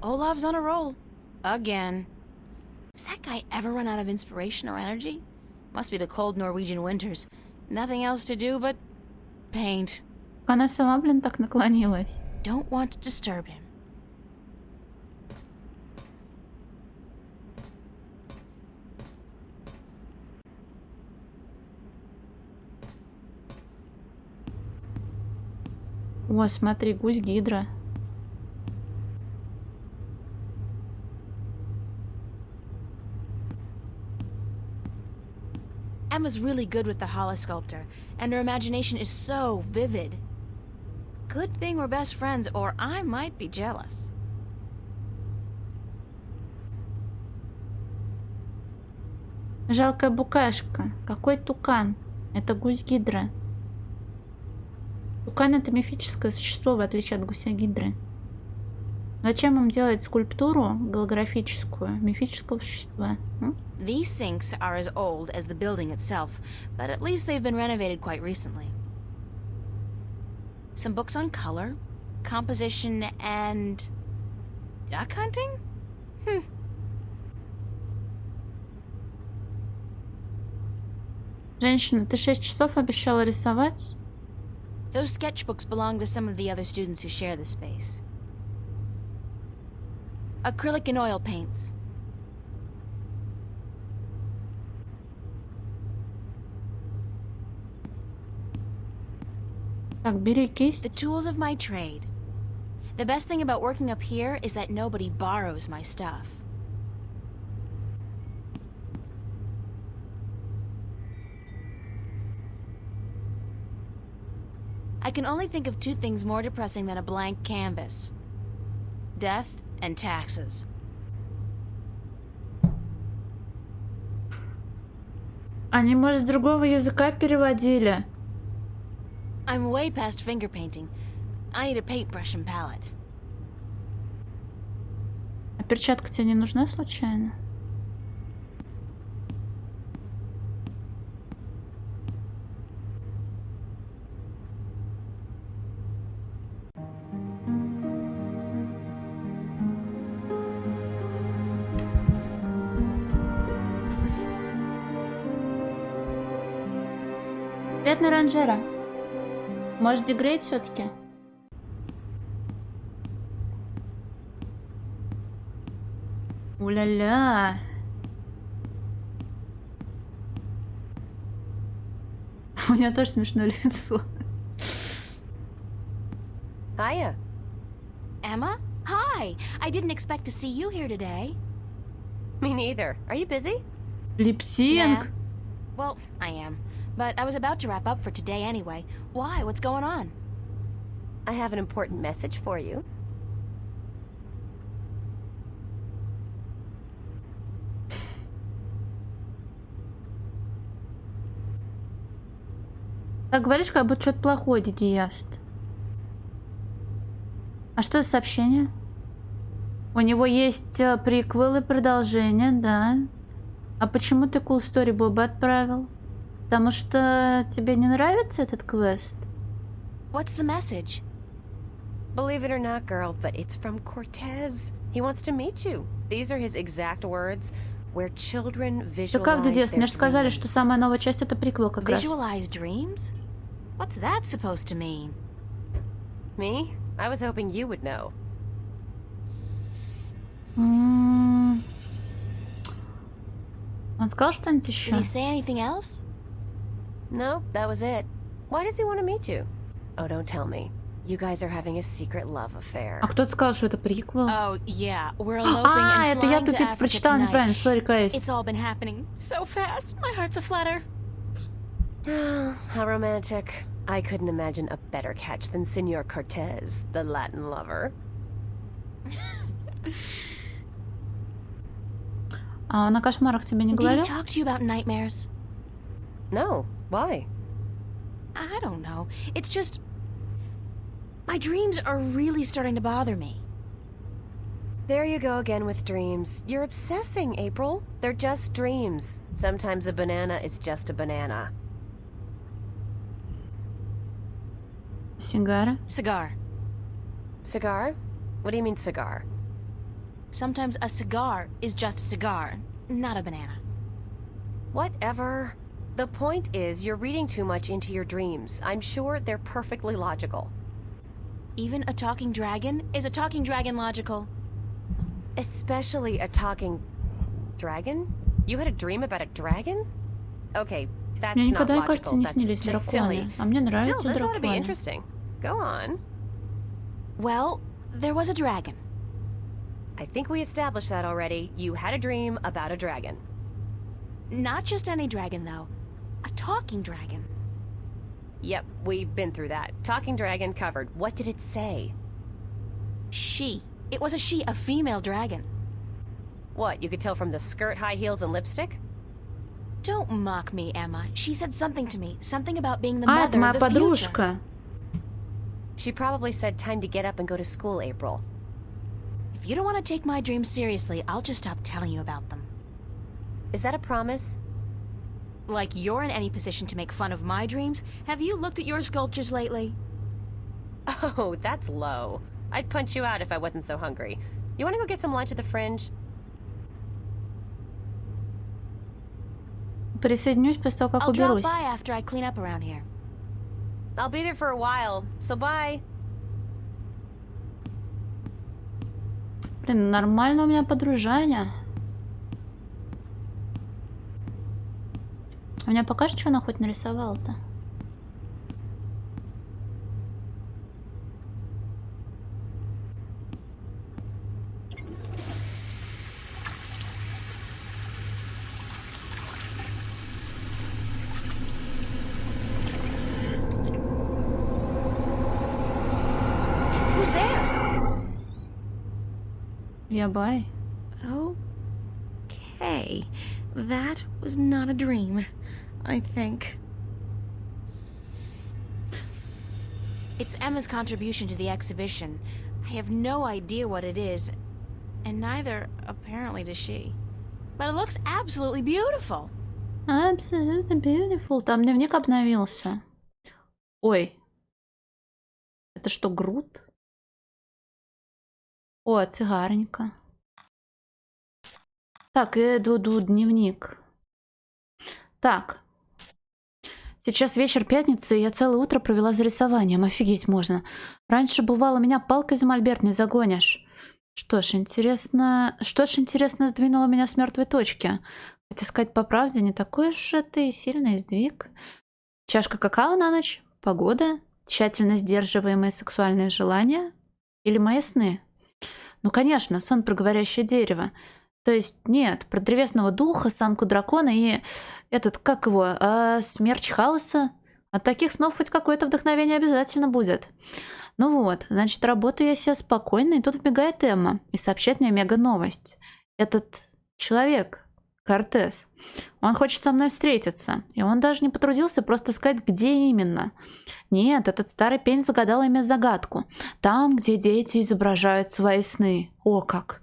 Olav's on a roll. Again. Does that guy ever run out of inspiration or energy? Must be the cold Norwegian winters. Nothing else to do but paint. Она сама, блин, так наклонилась. Don't want to disturb him. О, смотри, гусь Гидра. Emma's really good with the holosculptor, and her imagination is so vivid. Good thing we're best friends, or I might be jealous. Жалкая букашка. Какой тукан? Это гусь Гидра. Тукан — это мифическое существо, в отличие от гуся Гидры. Зачем им делать скульптуру голографическую мифического существа? These sinks are as old as the building itself, but at least they've been renovated quite recently. Some books on color, composition, and duck hunting? Женщина, ты 6 часов обещала рисовать? Those sketchbooks belong to some of the other students who share the space. Acrylic and oil paints. Так, бери кисть. The tools of my trade. The best thing about working up here is that nobody borrows my stuff. I can only think of two things more depressing than a blank canvas. Death and taxes. Они, может, с другого языка переводили? I'm way past finger painting. I need a paintbrush and palette. А перчатка тебе не нужна случайно? Привет, Наранжера. Может, дегрейд все-таки? Уля-ля. У нее тоже смешное лицо. Hiya. Emma? Hi! I didn't expect to see you here today. Me neither. Are you busy? Липсинг. Yeah. Well, I am. But I was about to wrap up for today anyway. Why? What's going on? I have an important message for you. Так говоришь, как будто что-то плохое Диди ест. А что за сообщение? У него есть приквел и продолжение, да. А почему ты Cool Story Боба отправил? Потому что тебе не нравится этот квест? What's the message? Believe it or not, girl, but it's from Cortez. He wants to meet you. These are his exact words. Where children visualize Да как, Дидес, their мне же сказали, dreams. что самая новая часть это приквел как раз. Visualize dreams? What's that supposed to mean? Me? I was hoping you would know. Он сказал что-нибудь еще? Did he say anything else? No, that was it. Why does he want to meet you? Oh, don't tell me. You guys are having a secret love affair. А кто-то сказал, что это приквел? Oh, yeah. We're eloping А, and это я flying to тупица Africa прочитала tonight. неправильно, сори, каюсь. It's all been happening so fast. My heart's aflutter. How romantic. I couldn't imagine a better catch than Senor Cortez, the Latin lover. А он о кошмарах тебе не Did he говорил? talk to you about nightmares? No, why? I don't know. It's just... my dreams are really starting to bother me. There you go again with dreams. You're obsessing, April. They're just dreams. Sometimes a banana is just a banana. Сигара? Cigar. Cigar? What do you mean cigar? Sometimes a cigar is just a cigar, not a banana. Whatever. The point is, you're reading too much into your dreams. I'm sure they're perfectly logical. Even a talking dragon? Is a talking dragon logical? Especially a talking... dragon? You had a dream about a dragon? Okay, that's Мне not никогда, кажется, logical. не That's снились just silly. драконы. А мне Still, нравятся this ought to be драконы. interesting. Go on. Well, there was a dragon. I think we established that already. You had a dream about a dragon. Not just any dragon, though. A talking dragon. Yep, we've been through that. Talking dragon covered. What did it say? She. It was a she, a female dragon. What, you could tell from the skirt, high heels, and lipstick? Don't mock me, Emma. She said something to me. Something about being the А, это mother моя of the future. подружка. She probably said time to get up and go to school, April. If you don't want to take my dreams seriously, I'll just stop telling you about them. Is that a promise? Like you're in any position to make fun of my dreams? Have you looked at your sculptures lately? Oh, that's low. I'd punch you out if I wasn't so hungry. You want to go get some lunch at the Fringe? Присоединюсь после того, как I'll drop уберусь. by after I clean up around here. I'll be there for a while, so bye. Блин, нормально у меня подружание. У меня покажешь, что она хоть нарисовала-то? Who's there? Я бай. Okay, that was not a dream, I think. It's Emma's contribution to the exhibition. I have no idea what it is, and neither, apparently, does she. But it looks absolutely beautiful. Absolutely beautiful. Там дневник обновился. Ой. Это что, Грут? О, цигаренька. Так, дневник. Так. Сейчас вечер пятницы, и я целое утро провела за рисованием. Офигеть можно. Раньше, бывало, меня палкой за мольберт не загонишь. Что ж, интересно, сдвинуло меня с мертвой точки. Хотя сказать по правде, не такой уж это и сильный сдвиг. Чашка какао на ночь, погода, тщательно сдерживаемые сексуальные желания или мои сны? Ну, конечно, сон про говорящее дерево. То есть, нет, про древесного духа, самку дракона и этот, как его, смерч хаоса. От таких снов хоть какое-то вдохновение обязательно будет. Ну вот, значит, работаю я себе спокойно, и тут вбегает Эмма и сообщает мне мега-новость. Этот человек, Кортес, он хочет со мной встретиться, и он даже не потрудился просто сказать, где именно. Нет, этот старый пень загадал имя загадку. Там, где дети изображают свои сны. О, как!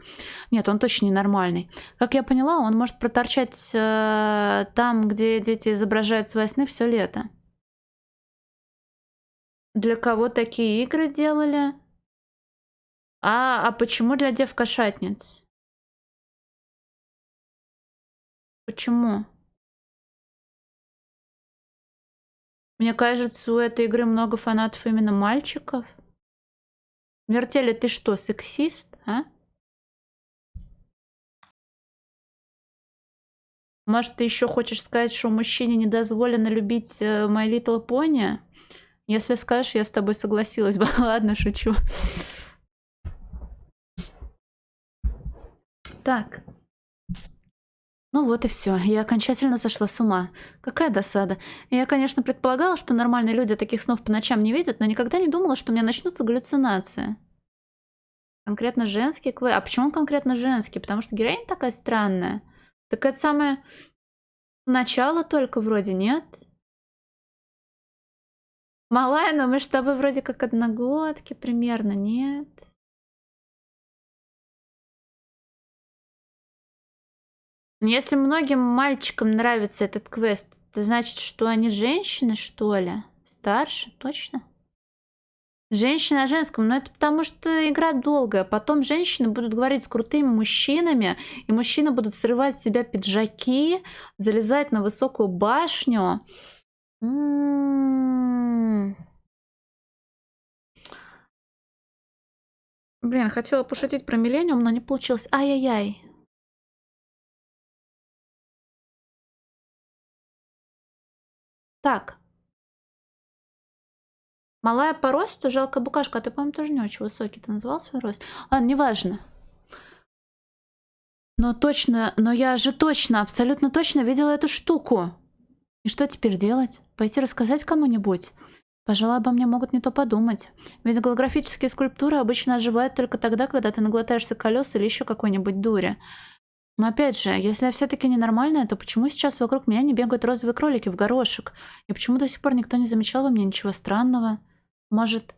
Нет, он точно ненормальный. Как я поняла, он может проторчать там, где дети изображают свои сны, все лето. Для кого такие игры делали? А почему для дев-кошатниц? Почему? Мне кажется, у этой игры много фанатов именно мальчиков. Вертели, ты что, сексист, а? Может, ты еще хочешь сказать, что мужчине не дозволено любить My Little Pony? Если скажешь, я с тобой согласилась бы. Ладно, шучу. Так. Ну вот и все. Я окончательно сошла с ума. Какая досада. Я, конечно, предполагала, что нормальные люди таких снов по ночам не видят, но никогда не думала, что у меня начнутся галлюцинации. Конкретно женский квест. А почему он конкретно женский? Потому что героиня такая странная. Так это самое начало только вроде, нет? Малая, но мы же с тобой вроде как одногодки примерно, нет? Если многим мальчикам нравится этот квест, это значит, что они женщины, что ли? Старше, точно? Женщина о женском, но это потому что игра долгая. Потом женщины будут говорить с крутыми мужчинами, и мужчины будут срывать с себя пиджаки, залезать на высокую башню. Блин, хотела пошутить про Миллениум, но не получилось. Ай-яй-яй. Так. Малая по росту, жалкая букашка. А ты, по-моему, тоже не очень высокий. Ты назвал свой рост? Ладно, неважно. Но я же точно, абсолютно точно видела эту штуку. И что теперь делать? Пойти рассказать кому-нибудь? Пожалуй, обо мне могут не то подумать. Ведь голографические скульптуры обычно оживают только тогда, когда ты наглотаешься колес или еще какой-нибудь дури. Но опять же, если я все-таки ненормальная, то почему сейчас вокруг меня не бегают розовые кролики в горошек? И почему до сих пор никто не замечал во мне ничего странного? Может...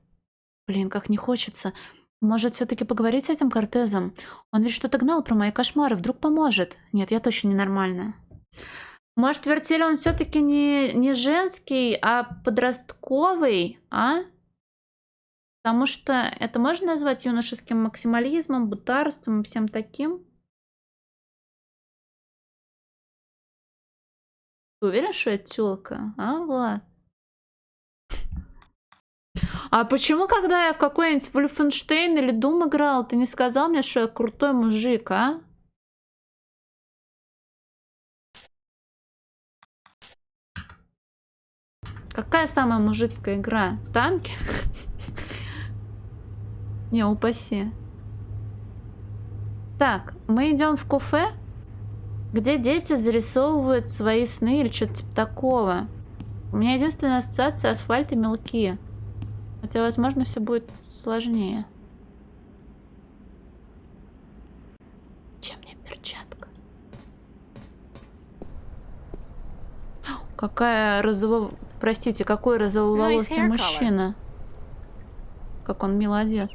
Блин, как не хочется. Может, все-таки поговорить с этим Кортезом? Он ведь что-то гнал про мои кошмары, вдруг поможет. Нет, я точно ненормальная. Может, вертель он все-таки не женский, а подростковый, а? Потому что это можно назвать юношеским максимализмом, бутарством и всем таким? Ты уверен, что это тёлка? А, Влад? А почему, когда я в какой-нибудь Wolfenstein или Doom играл, ты не сказал мне, что я крутой мужик, а? Какая самая мужицкая игра? Танки? Не, упаси. Так, мы идем в кафе, где дети зарисовывают свои сны или что-то типа такого. У меня единственная ассоциация — асфальт и мелки. Хотя, возможно, все будет сложнее. Чем мне перчатка? Какая Простите, какой розоволосый мужчина. Как он мило одет.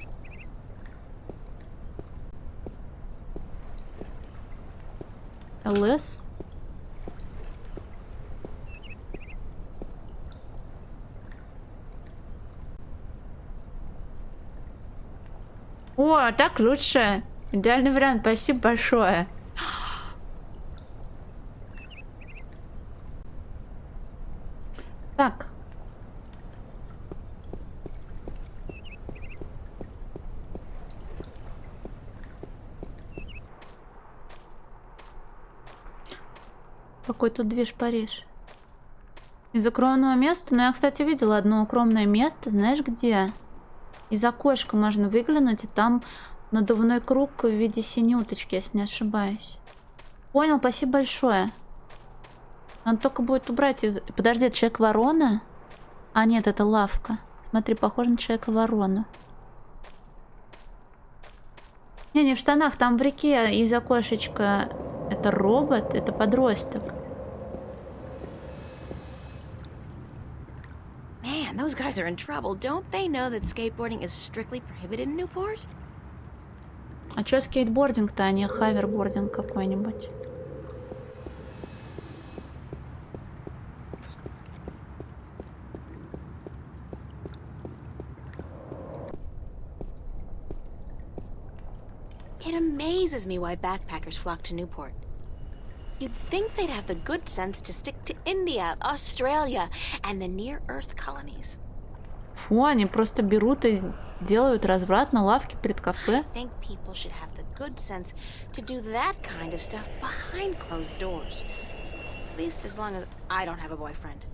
ЛС? О, так лучше. Идеальный вариант. Спасибо большое. Так. Какой тут движ Париж. Из укромного места? Ну, я, кстати, видела одно укромное место. Знаешь где? Из окошка можно выглянуть, и там надувной круг в виде синюточки, если не ошибаюсь. Понял, спасибо большое. Надо только будет убрать из... Подожди, это Человек-ворона? А, нет, это лавка. Смотри, похоже на Человека-ворону. Не в штанах, там в реке из окошечка. Это робот, это подросток. Man, those guys are in trouble. Don't they know that skateboarding is strictly prohibited in Newport? А чё скейтбординг-то, а не хавербординг какой-нибудь? It amazes me why backpackers flock to Newport. You'd think they'd have the good sense to stick to India, Australia, and the near-Earth colonies. Фу, они просто берут и делают разврат на лавке перед кафе. I think people should have the good sense to do that kind of stuff behind closed doors. At least as long as I don't have a boyfriend.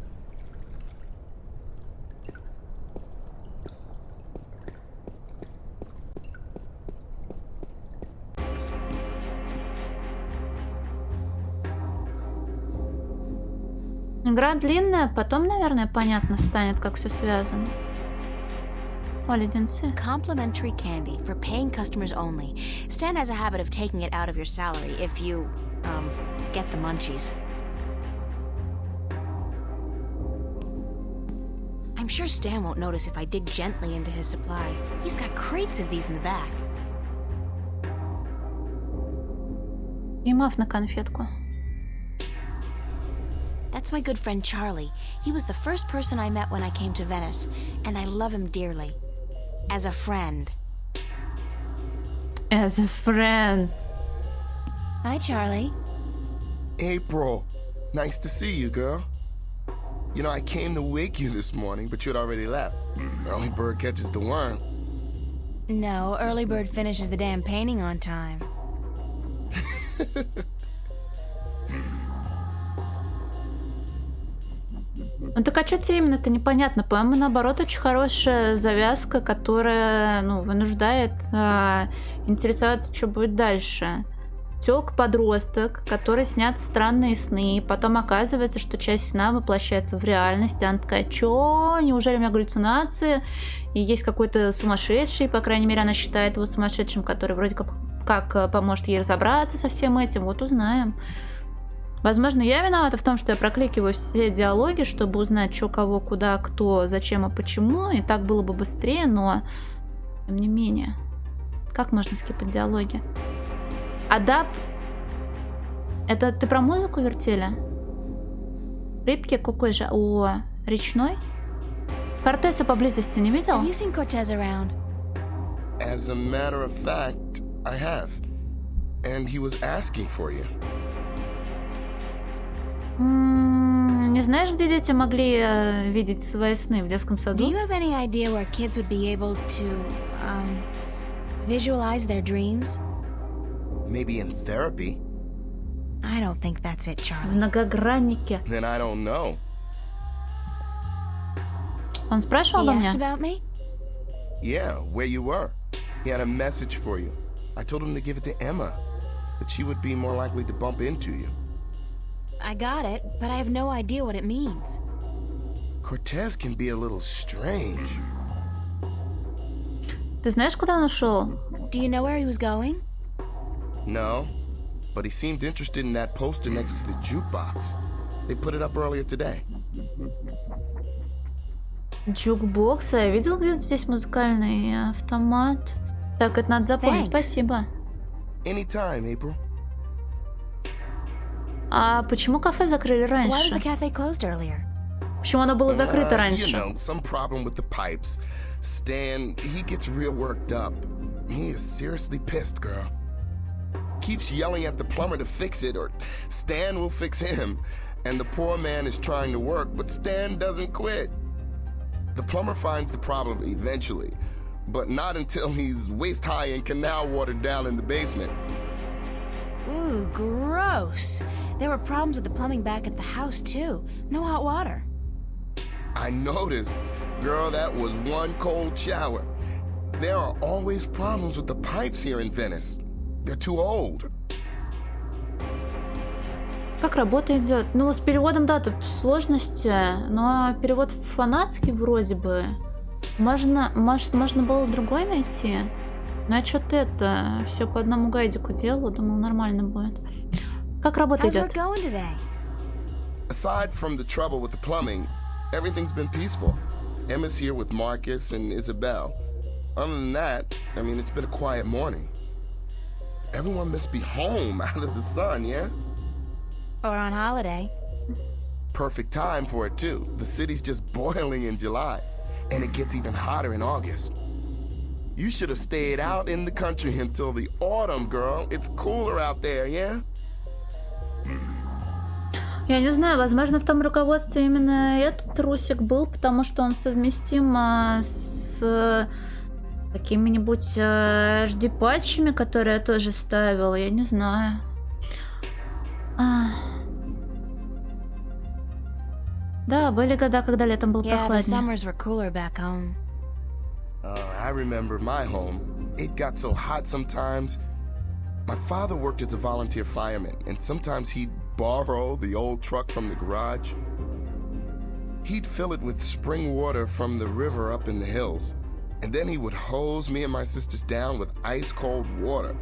Игра длинная, потом, наверное, понятно станет, как все связано. О, леденцы. Complimentary candy for paying customers only. Stan has a habit of taking it out of your salary if you, get the munchies. I'm sure Stan won't notice if I dig gently into his supply. He's got crates of these in the back. И маф на конфетку. That's my good friend Charlie. He was the first person I met when I came to Venice, and I love him dearly. As a friend. As a friend. Hi, Charlie. April, nice to see you, girl. You know, I came to wake you this morning, but you'd already left. Early bird catches the worm. No, early bird finishes the damn painting on time. Ну так а что тебе именно-то непонятно? По-моему, наоборот, очень хорошая завязка, которая, ну, вынуждает интересоваться, что будет дальше. Тёлка-подросток, который снят странные сны, потом оказывается, что часть сна воплощается в реальность, и она такая: чё, неужели у меня галлюцинации? И есть какой-то сумасшедший, по крайней мере, она считает его сумасшедшим, который вроде как поможет ей разобраться со всем этим. Вот узнаем. Возможно, я виновата в том, что я прокликиваю все диалоги, чтобы узнать, что, кого, куда, кто, зачем и почему. И так было бы быстрее, но тем не менее. Как можно скипать диалоги? Адап... Это ты про музыку вертели? Рыбки какой же? О, речной? Кортеса поблизости не видел? Have you seen Cortez around? As a matter of fact, I have. And he was asking for you. не знаешь, где дети могли видеть свои сны? В детском Do саду? you have any idea where kids would be able to, visualize their dreams? Maybe in therapy. I don't think that's it, В Charlie. многограннике. Then I don't know. Он спрашивал He обо мне? asked about me? Yeah, where you were. He had a message for you. I told him to give it to Emma, that she would be more likely to bump into you. I got it, but I have no idea what it means. Cortez can be a little strange. Ты знаешь, куда он ушел? Do you know where he was going? No, but he seemed interested in that poster next to the jukebox. They put it up earlier today. Джукбокс. Я видел где-то здесь музыкальный автомат. Так, это надо запомнить. Thanks. Спасибо. Anytime, April. А почему кафе закрыли Why was раньше? the cafe closed earlier? Почему оно было закрыто You раньше? know, some problem with the pipes. Stan, he gets real worked up. He is seriously pissed, girl. Keeps yelling at the plumber to fix it, or Stan will fix him. And the poor man is trying to work, but Stan doesn't quit. The plumber finds the problem eventually, but not until he's waist-high in canal water down in the basement. Ooh, gross. There were problems with the plumbing back at the house, too. No hot water. I noticed. Girl, that was one cold shower. There are always problems with the pipes here in Venice. They're too old. Как работа идет? Ну, с переводом, да, тут сложности, но перевод фанатский вроде бы. Можно было другой найти. Но я что-то это все по одному гайдику делала, думал, нормально будет. Как работа How's идет? work going today? Aside from the trouble with the plumbing, everything's been peaceful. Emma's here with Marcus and Isabel. Other than that, I mean, it's been a quiet morning. Everyone must be home out of the sun, yeah? Or on holiday? Perfect time for it, too. The city's just boiling in July, and it gets even hotter in August. You should have stayed out in the country until the autumn, girl. It's cooler out there, yeah? Я не знаю, возможно, в том руководстве именно этот трусик был, потому что он совместим с какими-нибудь HD-патчами, которые я тоже ставила, я не знаю. Да, были года, когда летом было Yeah, the прохладнее. summers were cooler back home. I remember my home. It got so hot sometimes. My father worked as a volunteer fireman, and sometimes he'd borrow the old truck from the garage. He'd fill it with spring water from the river up in the hills, and then he would hose me and my sisters down with ice-cold water.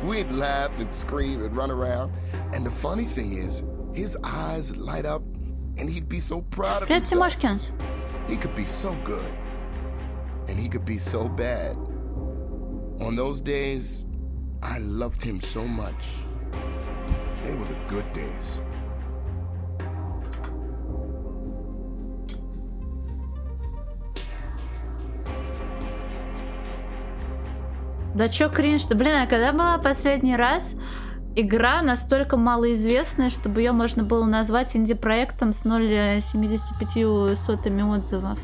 We'd laugh and scream and run around, and the funny thing is, his eyes light up, and he'd be so proud of Привет, himself. Тимошкинс. He could be so good, and he could be so bad. On those days, I loved him so much. They were the good days. Да чё кринж-то? Блин, а когда была последний раз игра настолько малоизвестная, чтобы ее можно было назвать инди-проектом с 0,75 отзывов?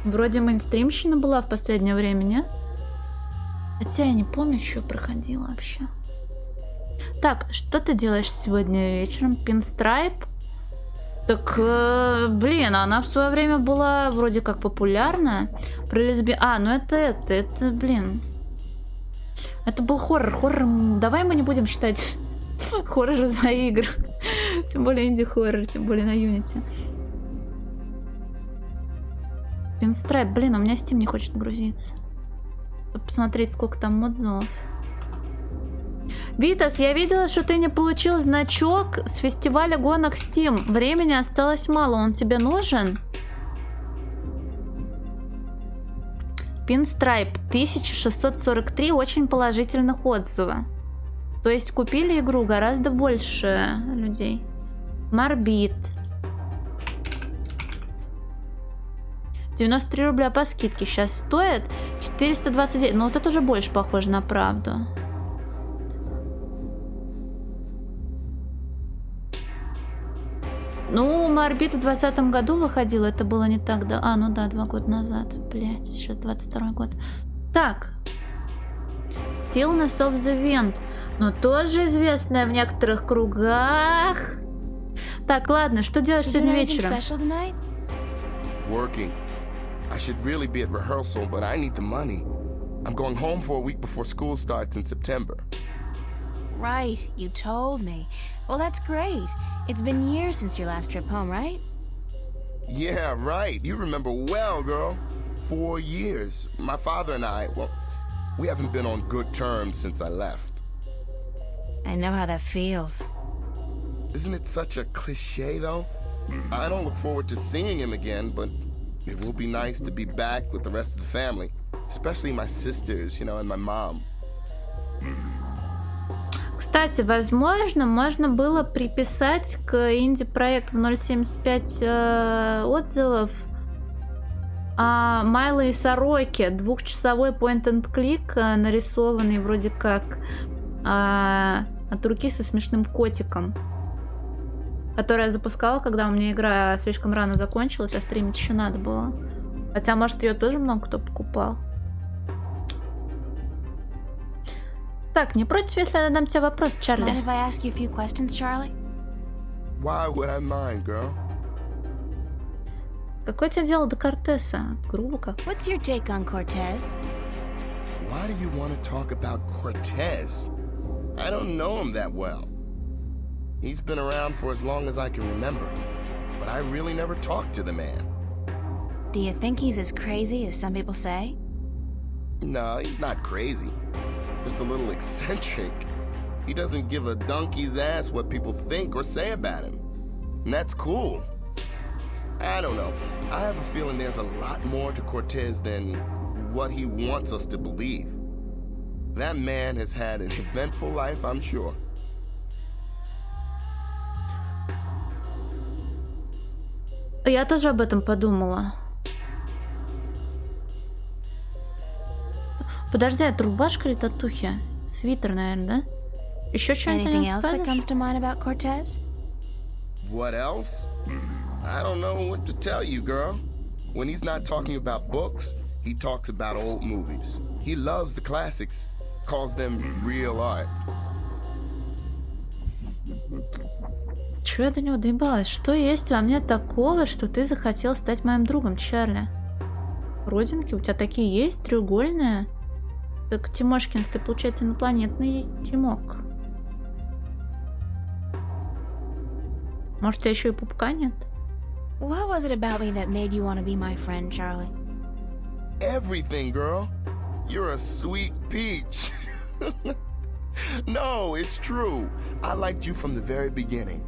Вроде мейнстримщина была в последнее время, нет? Хотя я не помню, что проходило вообще. Так, что ты делаешь сегодня вечером? Пинстрайп? Так, блин, она в свое время была вроде как популярна. Про ну это, блин. Это был хоррор. Хоррор, давай мы не будем считать хорроры за игры. Тем более инди-хоррор, тем более на Unity. Пинстрайп, блин, у меня Steam не хочет грузиться. Чтобы посмотреть, сколько там отзывов. Витас, я видела, что ты не получил значок с фестиваля гонок Steam. Времени осталось мало, он тебе нужен? Пинстрайп, 1643 очень положительных отзыва. То есть купили игру гораздо больше людей. Морбит. 93 рубля по скидке сейчас стоит. 429. Но вот это уже больше похоже на правду. Ну, Моrbid в 2020 году выходил, это было не так, да? А, ну да, 2 года назад. Блять, сейчас 22 год. Так. Stillness of the Wind. Ну, тоже известная в некоторых кругах. Так, ладно, что делаешь сегодня вечером? Working. I should really be at rehearsal, but I need the money. I'm going home for a week before school starts in September. Right, you told me. Well, that's great. It's been years since your last trip home, right? Yeah, right. You remember well, girl. 4 years. My father and I, well, we haven't been on good terms since I left. I know how that feels. Isn't it such a cliche, though? I don't look forward to seeing him again, but it will be nice to be back with the rest of the family. Especially my sisters, you know, and my mom. Кстати, возможно, можно было приписать к инди-проекту в 0.75 отзывов Майло и Сороки, 2-часовой point-and-click, нарисованный вроде как от руки со смешным котиком, который я запускала, когда у меня игра слишком рано закончилась, а стримить еще надо было. Хотя, может, ее тоже много кто покупал. Так, не против, если я задам тебе вопрос, Чарли? Mind if I ask you a few questions, Charlie? Why would I mind, girl? Какое тебе дело до Кортеса? Грубо как. What's your take on Cortez? Why do you want to talk about Cortez? I don't know him that well. He's been around for as long as I can remember, but I really never talked to the man. Do you think he's as crazy as some people say? No, he's not crazy. Just a little eccentric. He doesn't give a donkey's ass what people think or say about him. And that's cool. I don't know. I have a feeling there's a lot more to Cortez than what he wants us to believe. That man has had an eventful life, I'm sure. Я тоже об этом подумала. Подожди, это рубашка или татухи? Свитер, наверное, да? Еще что-нибудь о нем скажешь? What else? I don't know what to tell you, girl. When he's not talking about books, he talks about old movies. He loves the classics, calls them real art. Чё я до него доебалась? Что есть во мне такого, что ты захотел стать моим другом, Чарли? Родинки у тебя такие есть? Треугольные? Так, Тимошкинс, ты, получается, инопланетный Тимок. Может, у тебя еще и пупка нет? What was it about me that made you want to be my friend, Charlie? Everything, girl. You're a sweet peach. No, it's true. I liked you from the very beginning.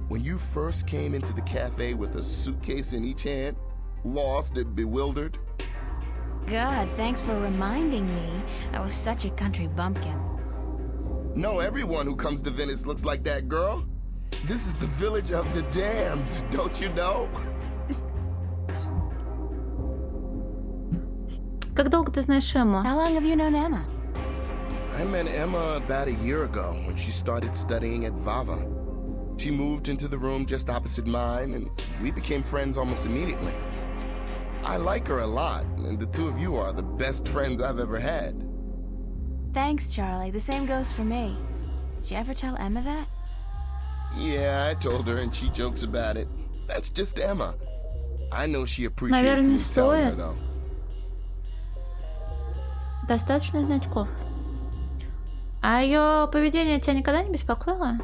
When you first came into the cafe with a suitcase in each hand, lost and bewildered. God, thanks for reminding me. I was such a country bumpkin. No, everyone who comes to Venice looks like that, girl. This is the village of the damned, don't you know? Как долго ты знаешь Эмму? How long have you known Emma? I met Emma about a year ago when she started studying at Vava. She moved into the room just opposite mine, and we became friends almost immediately. I like her a lot, and the two of you are the best friends I've ever had. Thanks, Charlie. The same goes for me. Did you ever tell Emma that? Yeah, I told her, and she jokes about it. That's just Emma. I know she appreciates me telling her, though. Достаточно значков. А ее поведение тебя никогда не беспокоило?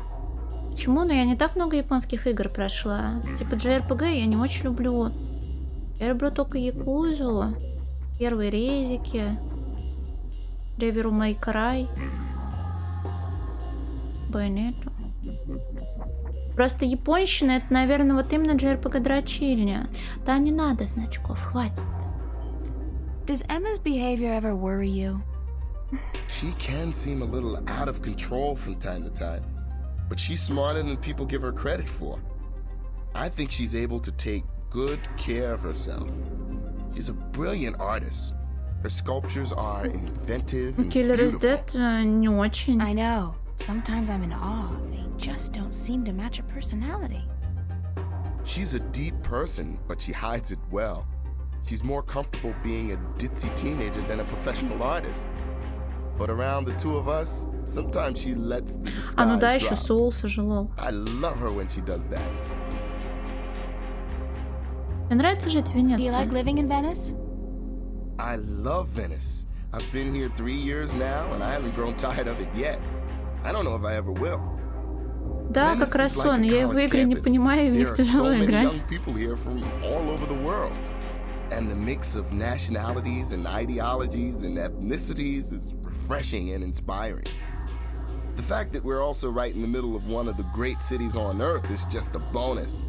Почему? Ну, я не так много японских игр прошла. Типа JRPG я не очень люблю. Я люблю только Якузу, первые резики, Devil May Cry, Bayonetta. Просто японщина — это, наверное, вот именно JRPG-дрочильня. Да не надо значков, хватит. Does Emma's behavior ever worry you? She can seem a little out of control from time to time, but she's smarter than people give her credit for. I think she's able to take good care of herself. She's a brilliant artist. Her sculptures are inventive and Killer is Dead не очень. I know. Sometimes I'm in awe. They just don't seem to match her personality. She's a deep person, but she hides it well. She's more comfortable being a ditzy teenager than a professional artist. But around the two of us, sometimes she lets the А ну да, disguise еще drop. соусы же, лол. I love her when she does that. Тебе нравится жить в Do you like Венеции? living in Venice? I love Venice. I've been here 3 years now, and I haven't grown tired of it yet. I don't know if I ever will. Да, Venice как раз is like a сон. Я его college игры не campus. понимаю, и в There них are тяжело so many играть. young people here from all over the world. And the mix of nationalities and ideologies and ethnicities is refreshing and inspiring. The fact that we're also right in the middle of one of the great cities on earth is just a bonus.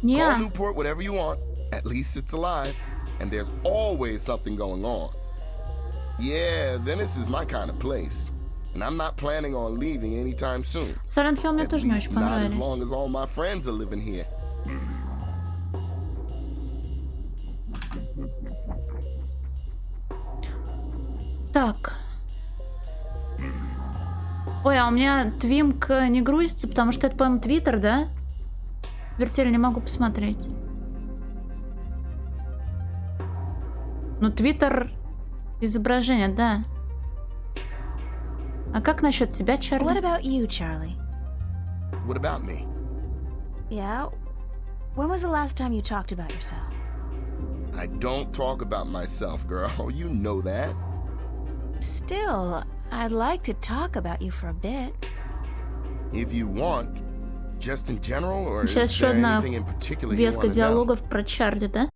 Call Не, Newport whatever you want. At least it's alive. And there's always something going on. Yeah, Venice is my kind of place. And I'm not planning on leaving anytime soon. Silent Hill мне At тоже не least очень not as понравились. long as all my friends are living here. Так. Ой, а у меня твимк не грузится, потому что это, по-моему, Твиттер, да? Вертель не могу посмотреть. Ну, Твиттер изображение, да. А как насчет тебя, What Чарли? about you, Charlie? What about me? Yeah? When was the last time you talked about yourself? I don't talk about myself, girl. You know that. Still, I'd like to talk about you for a bit. If you want, just in general, or is Сейчас еще there одна anything in particular you ветка want to know? диалогов про Чарли, да?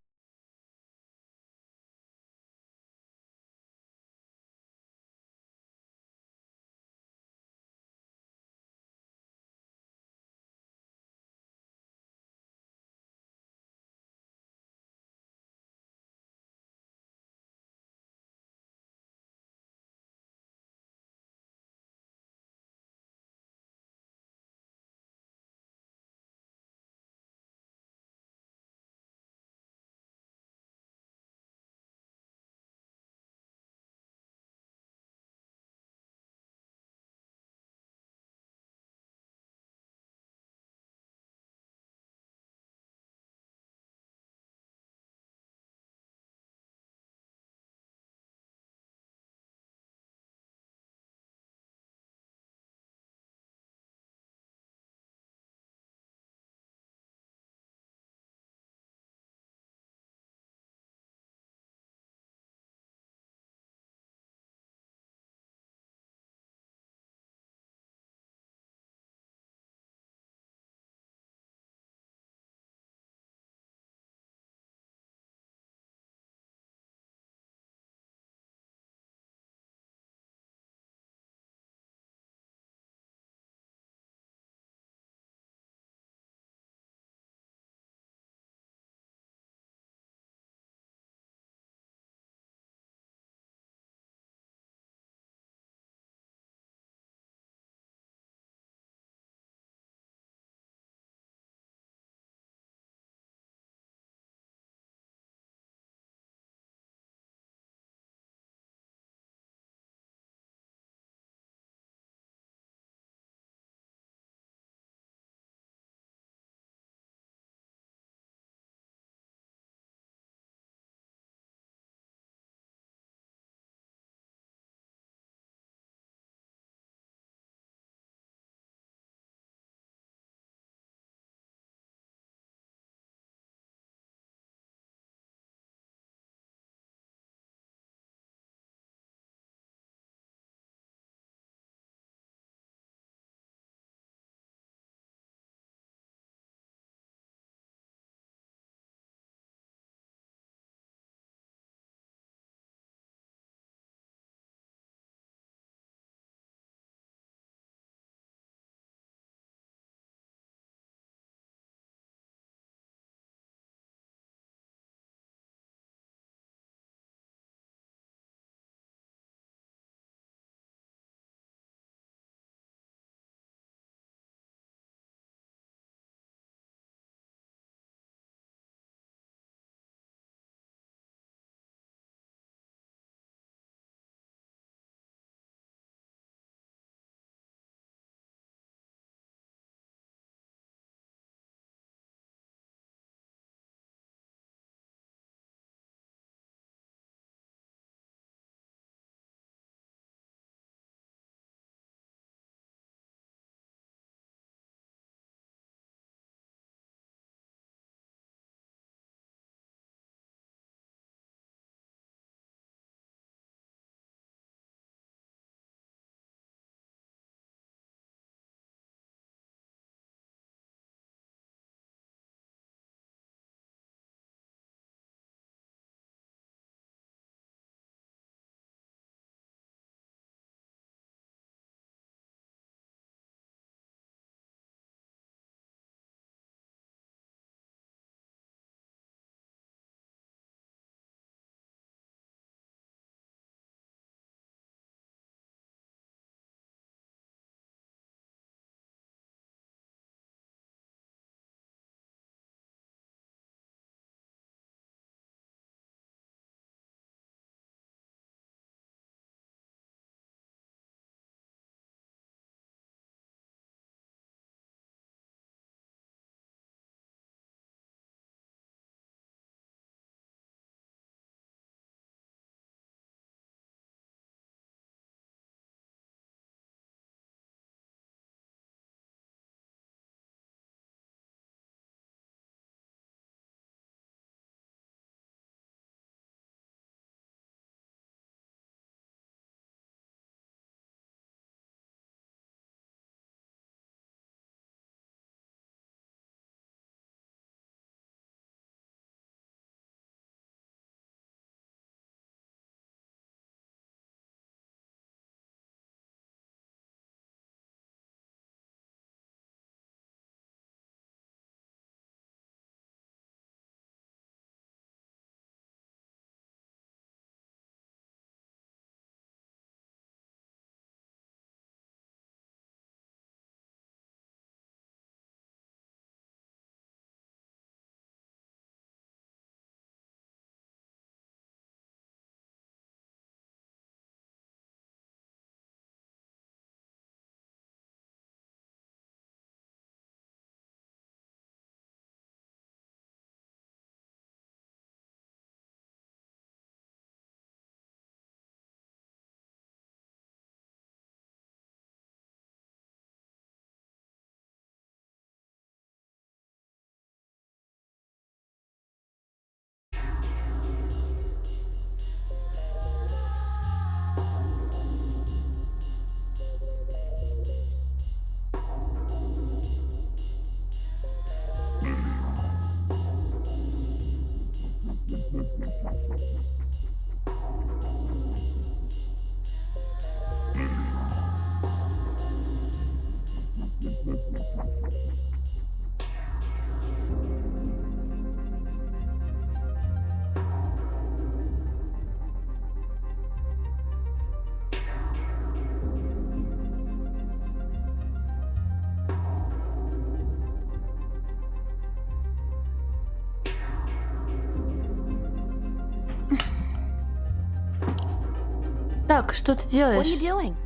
Так, что ты What делаешь? are you doing?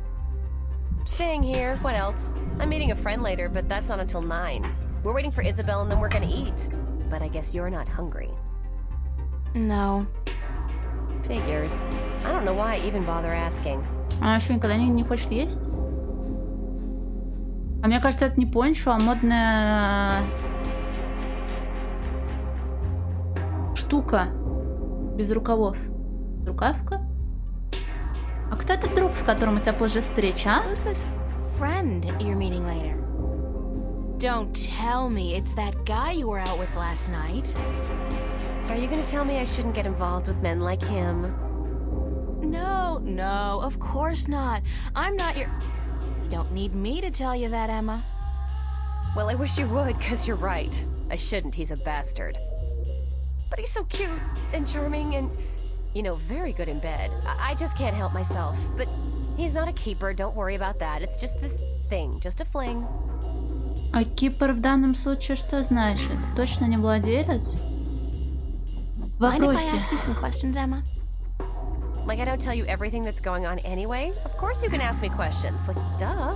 Staying here. What else? I'm meeting a friend later, but that's not until 9. We're waiting for Isabel and then we're gonna eat. But I guess you're not hungry. No. Figures. I don't know why I even bother asking. Она что, никогда не хочет есть? А мне кажется, это не пончо, а модная штука без рукавов. Рукавка? А кто этот друг, с которым у тебя позже встреча, а? Who's this friend you're meeting later? Don't tell me it's that guy you were out with last night. Are you gonna tell me I shouldn't get involved with men like him? No, of course not. I'm not your... You don't need me to tell you that, Emma. Well, I wish you would, because you're right. I shouldn't, he's a bastard. But he's so cute and charming and, you know, very good in bed. I just can't help myself. But he's not a keeper, don't worry about that. It's just this thing, just a fling. А кипр в данном случае что значит? Точно не владелец? В Mind if I вопросе. ask you some questions, Emma? Like, I don't tell you everything that's going on anyway. Of course you can ask me questions. Like, duh.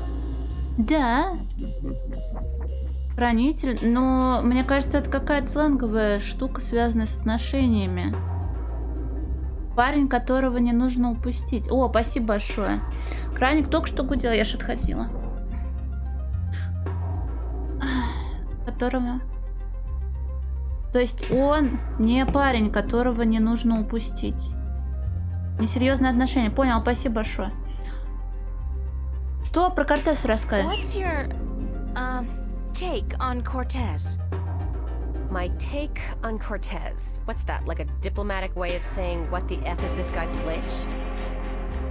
Да. Хранитель. Но мне кажется, это какая-то сленговая штука, связанная с отношениями. Парень, которого не нужно упустить. О, спасибо большое. Краник только что гудел, я ж отходила. Которого... То есть он не парень, которого не нужно упустить. Несерьезные отношения. Понял, спасибо большое. Что про Кортес расскажешь? What's your, take on Cortez? My take on Cortez. What's that, like a diplomatic way of saying what the F is this guy's glitch?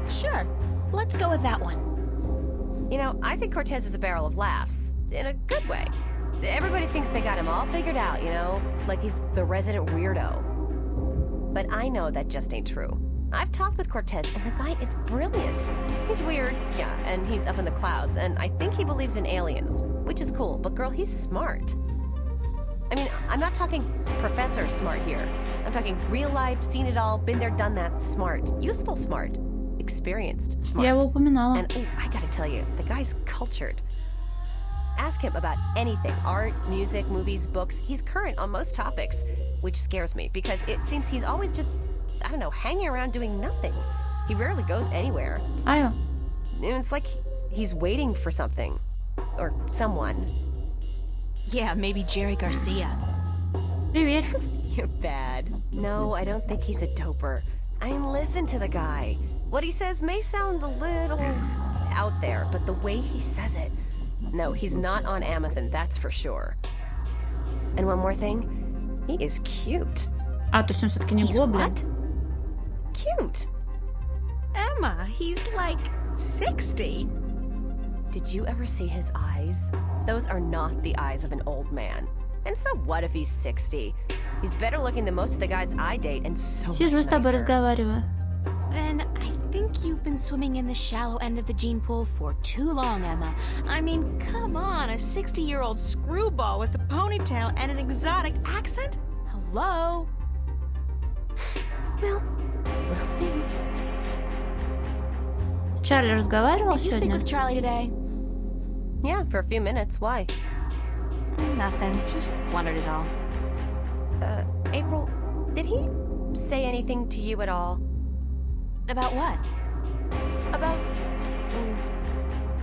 Sure, let's go with that one. You know, I think Cortez is a barrel of laughs. In a good way. Everybody thinks they got him all figured out, you know? Like he's the resident weirdo. But I know that just ain't true. I've talked with Cortez, and the guy is brilliant. He's weird, yeah, and he's up in the clouds, and I think he believes in aliens, which is cool, but girl, he's smart. I mean, I'm not talking professor smart here. I'm talking real life, seen it all, been there, done that, smart. Useful smart. Experienced smart. Я его упоминала. And ooh, I gotta tell you, the guy's cultured. Ask him about anything, art, music, movies, books. He's current on most topics, which scares me because it seems he's always just, I don't know, hanging around doing nothing. He rarely goes anywhere. Айо. It's like he's waiting for something. Or someone. Yeah, maybe Jerry Garcia. Привет. You're bad. No, I don't think he's a doper. I mean, listen to the guy. What he says may sound a little out there, but the way he says it... No, he's not on Amethyst, that's for sure. And one more thing, he is cute. А, то есть он все-таки не He's гоблин. what? Cute. Emma, he's like 60. Did you ever see his eyes? Those are not the eyes of an old man. And so what if he's 60? He's better looking than most of the guys I date and so Сижу much с тобой nicer. разговариваю. Then I think you've been swimming in the shallow end of the gene pool for too long, Emma. I mean, come on, a 60-year-old screwball with a ponytail and an exotic accent? Hello? Well, we'll see. С Чарли разговаривал Did you speak сегодня? with Charlie today? Yeah, for a few minutes. Why? Nothing. Just wondered is all. April, did he say anything to you at all? About what? About...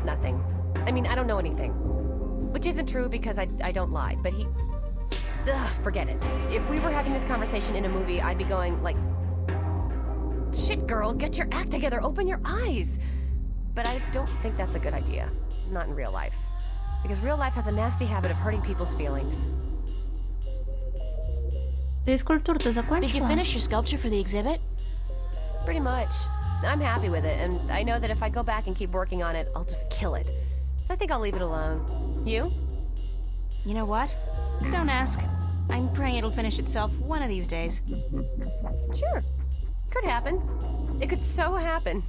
nothing. I mean, I don't know anything. Which isn't true because I don't lie, but he... Ugh, forget it. If we were having this conversation in a movie, I'd be going, like... Shit, girl, get your act together, open your eyes! But I don't think that's a good idea. Not in real life. Because real life has a nasty habit of hurting people's feelings. Ты скульптуру-то Did you закончила? finish your sculpture for the exhibit? Pretty much. I'm happy with it, and I know that if I go back and keep working on it, I'll just kill it. So I think I'll leave it alone. You? You know what? Don't ask. I'm praying it'll finish itself one of these days. Sure. Could happen. It could so happen.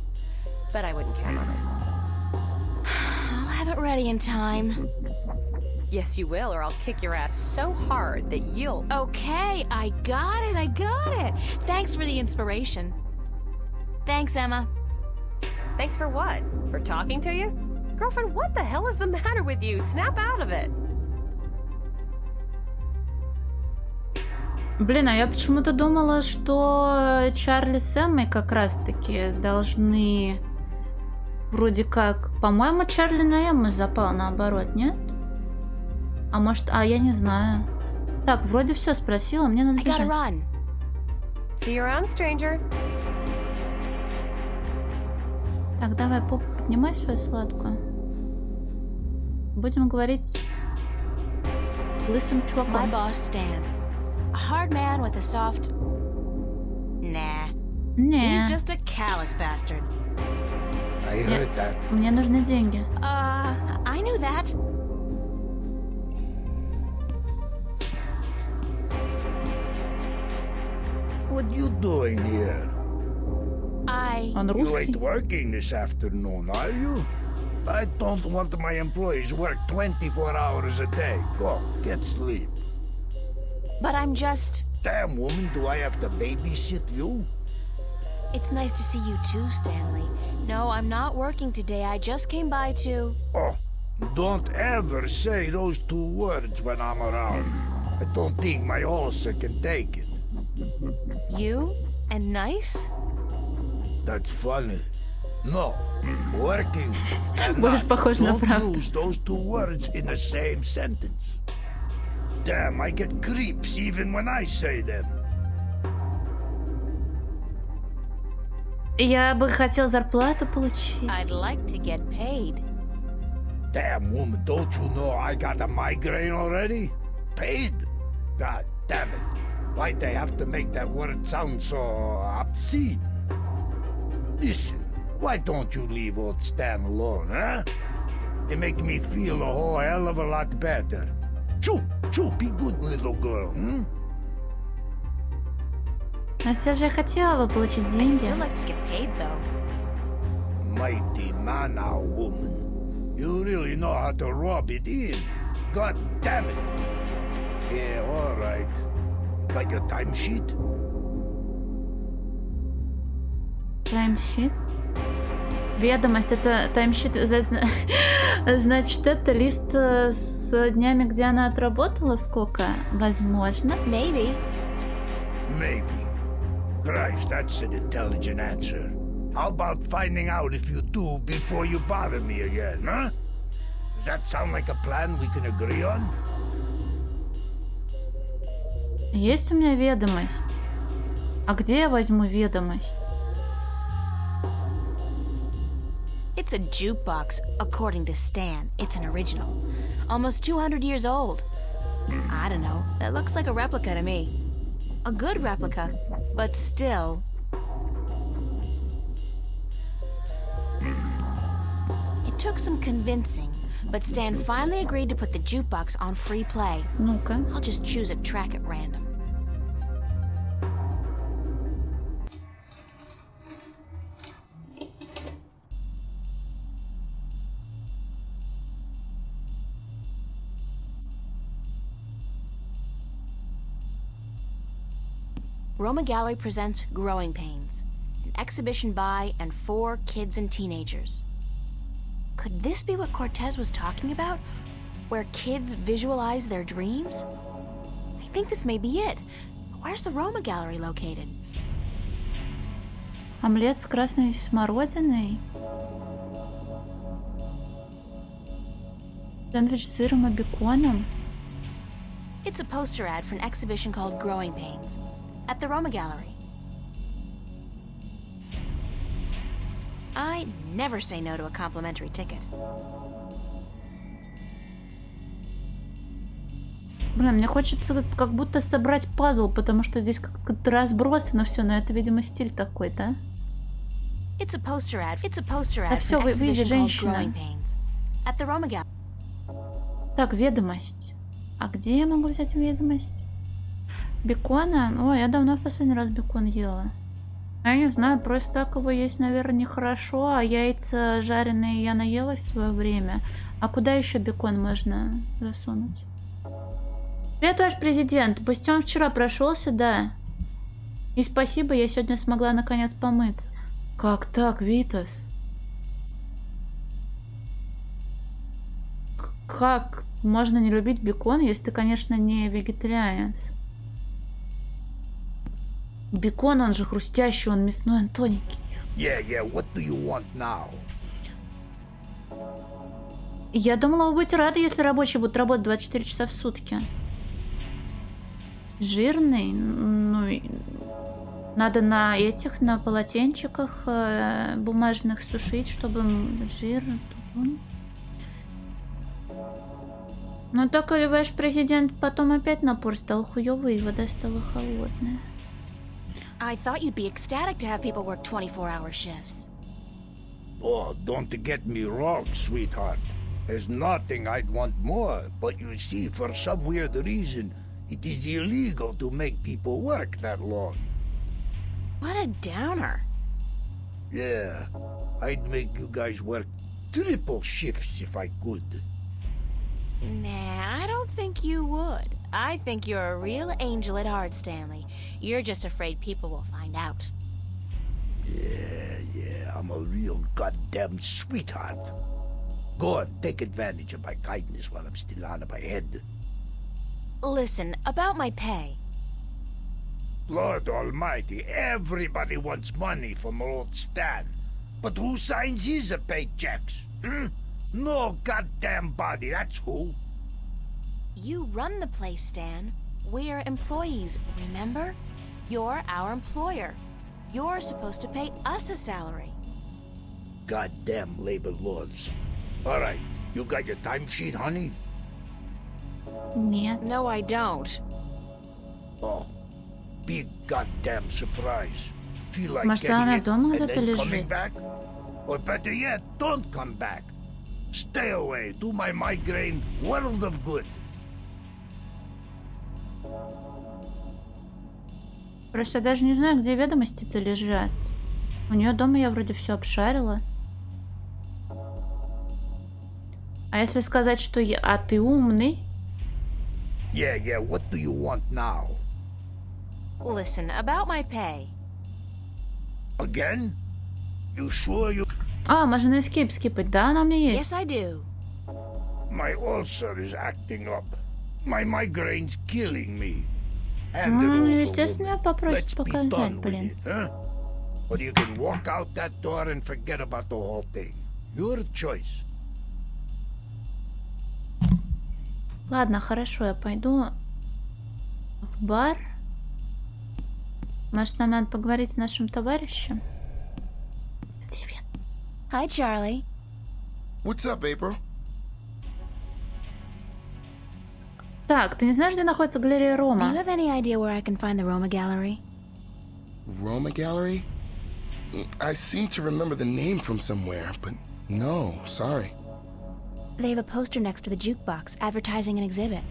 But I wouldn't count on it. I'll have it ready in time. Yes, you will, or I'll kick your ass so hard that you'll... Okay, I got it. Thanks for the inspiration. Thanks, Emma. Thanks for what? For talking to you? Girlfriend, what the hell is the matter with you? Snap out of it. Блин, а я почему-то думала, что Чарли с Эммой как раз-таки должны... Вроде как... По-моему, Чарли на Эмму запал, наоборот, нет? А может... А, я не знаю. Так, вроде все спросила, мне надо бежать. See you around, stranger. Так, давай, поп, поднимай свою сладкую. Будем говорить с лысым чуваком. My boss, Stan. A hard man with a soft... Nah. Не. He's just a callous bastard. I heard that. Мне нужны деньги. I knew that. What you doing here? Он You русский. ain't working this afternoon, are you? I don't want my employees work 24 hours a day. Go, get sleep. But I'm just... Damn, woman, do I have to babysit you? It's nice to see you too, Stanley. No, I'm not working today. I just came by to... Oh, don't ever say those two words when I'm around. I don't think my ulcer can take it. You? And nice? That's funny. No, working. Больше похож на Don't правду. use those two words in the same sentence. Damn, I get creeps even when I say them. Я бы хотел зарплату получить. I'd like to get paid. Damn, woman, don't you know I got a migraine already? Paid? God damn it. Why'd they have to make that word sound so obscene? Listen, why don't you leave old Stan alone, huh? They make me feel a whole hell of a lot better. Choo, choo, be good little girl, hmm? Но все же я хотела бы получить I'd деньги. still like to get paid, though. Mighty mana, woman. You really know how to rub it in. God damn it. Yeah, all right. Got your timesheet? Таймшит. Ведомость, это таймшит, значит, это лист с днями, где она отработала сколько? Возможно. Maybe. Maybe. Christ, that's an intelligent answer. How about finding out if you do before you bother me again, huh? Does that sound like a plan we can agree on? Есть у меня ведомость. А где я возьму ведомость? It's a jukebox, according to Stan. It's an original. Almost 200 years old. I don't know. That looks like a replica to me. A good replica, but still... It took some convincing, but Stan finally agreed to put the jukebox on free play. Ну-ка. I'll just choose a track at random. Roma Gallery presents Growing Pains, an exhibition by and for kids and teenagers. Could this be what Cortez was talking about? Where kids visualize their dreams? I think this may be it. Where's the Roma Gallery located? Омлет с красной смородиной. Сэндвич с сыром и беконом. It's a poster ad for an exhibition called Growing Pains at the Roma Gallery. I never say no to a complimentary ticket. Блин, мне хочется как будто собрать пазл, потому что здесь как-то разбросано все, но это, видимо, стиль такой, да? It's a poster ad. It's a poster Да ad все, for an выйди, exhibition called женщина. Growing Pains at the Roma Gallery. Так, ведомость. А где я могу взять ведомость? Бекона? Ой, я давно в последний раз бекон ела. Я не знаю, просто так его есть, наверное, нехорошо, а яйца жареные я наелась в свое время. А куда еще бекон можно засунуть? Привет, ваш президент. Бастион вчера прошелся, да. И спасибо, я сегодня смогла наконец помыться. Как так, Витас? Как можно не любить бекон, если ты, конечно, не вегетарианец? Бекон, он же хрустящий, он мясной, он тоненький. Yeah, what do you want now? Я думала, вы будете рады, если рабочие будут работать 24 часа в сутки. Жирный, ну, надо на этих, на полотенчиках бумажных сушить, чтобы жир... Ну так или ваш президент потом опять напор стал хуёвый, и вода стала холодная. I thought you'd be ecstatic to have people work 24-hour shifts. Oh, don't get me wrong, sweetheart. There's nothing I'd want more, but you see, for some weird reason, it is illegal to make people work that long. What a downer. Yeah, I'd make you guys work triple shifts if I could. Nah, I don't think you would. I think you're a real angel at heart, Stanley. You're just afraid people will find out. Yeah, I'm a real goddamn sweetheart. Go on, take advantage of my kindness while I'm still out of my head. Listen, about my pay. Lord Almighty, everybody wants money from old Stan. But who signs his paychecks? No goddamn body, that's who. You run the place, Stan. We're employees, remember? You're our employer. You're supposed to pay us a salary. Goddamn labor laws. All right, you got your timesheet, honey? Нет. No, I don't. Oh, big goddamn surprise. Feel like Может, getting она it дома and где-то then coming лежит? back? Or better yet, don't come back. Stay away. Do my migraine world of good. Просто я даже не знаю, где ведомости-то лежат. У нее дома я вроде все обшарила. А если сказать, что я... А ты умный? Yeah, what do you want now? Listen, about my pay. Again? You sure you... А, можно на escape скипать, да? Она у меня есть. Yes, I do. My ulcer is acting up. My migraine's killing me. Hand it Ну, over, естественно, woman. попросит Let's be показать, done with блин. it, huh? Or you can walk out that door and forget about the whole thing. Your choice. Ладно, хорошо, я пойду в бар. Может, нам надо поговорить с нашим товарищем? Где Вен? Hi, Charlie. What's up, April? Так, ты не знаешь, где находится галерея Do you Рома? have any idea where I can find the Roma Gallery? Roma Gallery? I seem to remember the name from somewhere, but no, sorry. They have a poster next to the jukebox advertising an exhibit.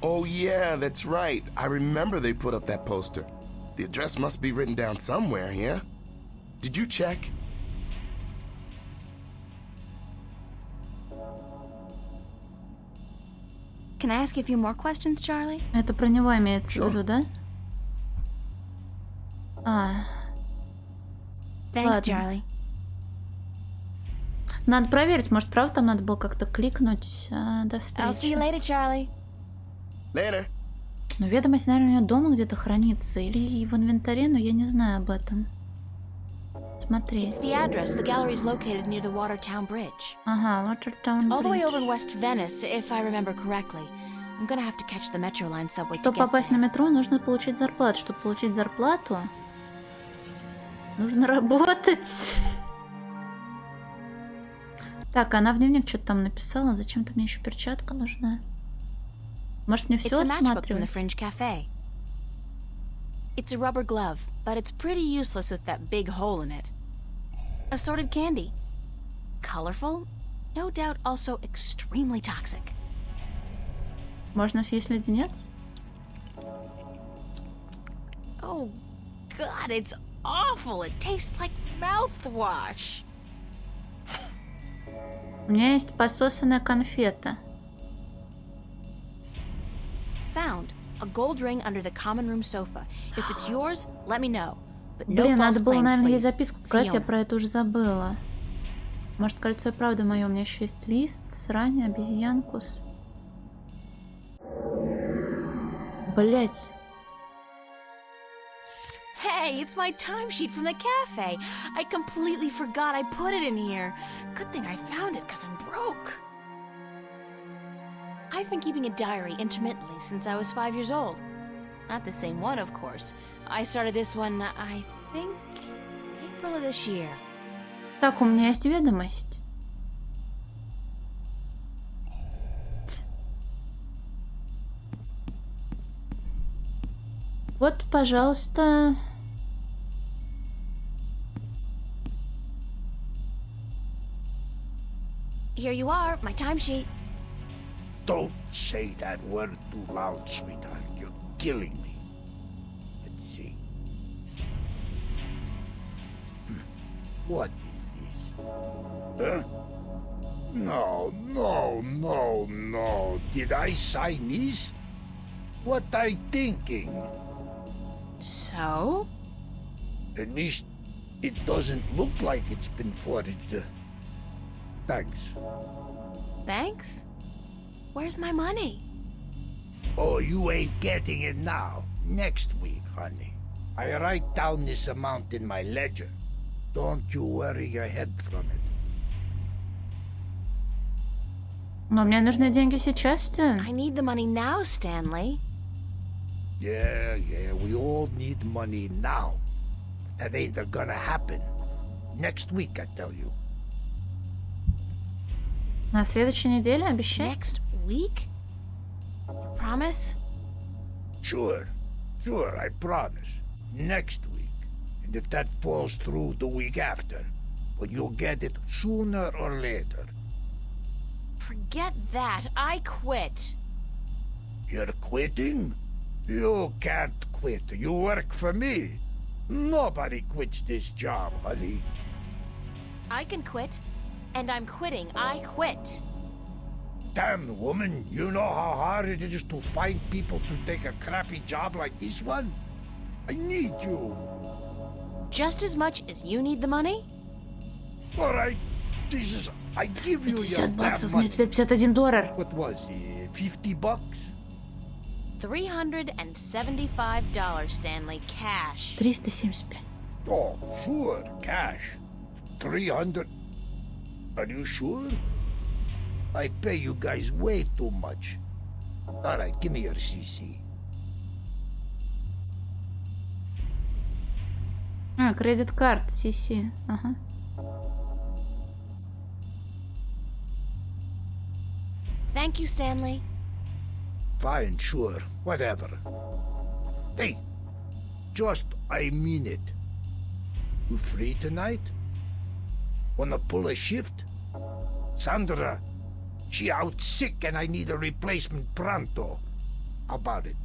Oh, yeah, that's right. I remember they put up that poster. The address must be written down somewhere, yeah? Did you check? Can I ask you a few more questions, Charlie? Это про него имеется в виду, да? А, Thanks, Ладно. Charlie. надо проверить, может, правда там надо было как-то кликнуть. До I'll see you встречи. later, Charlie. Later. Ну, ведомость, наверное, у нее дома где-то хранится. Или в инвентаре, но я не знаю об этом. Смотри. It's the address. The gallery is located near the Watertown Bridge. Ага, Watertown All the way over in Bridge. West Venice, if I remember correctly. I'm gonna have to catch the Metro Line subway to Чтобы get попасть there. на метро, нужно получить зарплату. Чтобы получить зарплату, нужно работать. Так, она в дневник что-то там написала. Зачем-то мне еще перчатка нужна. Может, мне It's все a matchbook from the осматривать? Fringe Cafe. It's a rubber glove, but it's pretty useless with that big hole in it. Assorted candy. Colorful, no doubt also extremely toxic. Можно съесть леденец? Oh, God, it's awful. It tastes like mouthwash. У меня есть пососанная конфета. Found a gold ring under the common room sofa. If it's yours, let me know. But no Блин, false надо было, claims, наверное, ей please. записку сказать, я Fiona. про это уже забыла. Может, кольцо и правда мое. У меня еще есть лист, срань, обезьянкус. Блять. Hey, it's my timesheet from the cafe. I completely forgot I put it in here. Good thing I found it, because I'm broke. I've been keeping a diary intermittently since I was 5 years old. Not the same one, of course. I started this one, I think, April of this year. Так, у меня есть ведомость. Вот, пожалуйста. Here you are, my timesheet. Don't say that word too loud, sweetheart. You're killing me. Let's see. What is this? Huh? No, no, no, no. Did I sign this? What I thinking? So? At least it doesn't look like it's been forged. Thanks. Thanks? Where's my money? Oh, you ain't getting it now. Next week, honey. I write down this amount in my ledger. Don't you worry your head from it. Но мне нужны деньги сейчас, Стэн. I need the money now, Stanley. Yeah, we all need money now. That ain't gonna happen. Next week, I tell you. На следующей неделе обещать? Next week? You promise? Sure, I promise. Next week. And if that falls through, the week after. But you'll get it sooner or later. Forget that. I quit. You're quitting? You can't quit. You work for me. Nobody quits this job, honey. I can quit. And I'm quitting. I quit. Damn, woman. You know how hard it is to find people to take a crappy job like this one? I need you. Just as much as you need the money? All right. Jesus, I give you your 50 баксов, damn у меня money. теперь $51. What was it? $50? $375, Stanley, cash. 375. Oh, sure, cash. 300. Are you sure? I pay you guys way too much. All right, give me your CC. А, кредит-карт, CC. Ага. Thank you, Stanley. Fine, sure, whatever. Hey, just I mean it. You free tonight? Wanna pull a shift? Sandra, she out sick and I need a replacement pronto. How about it?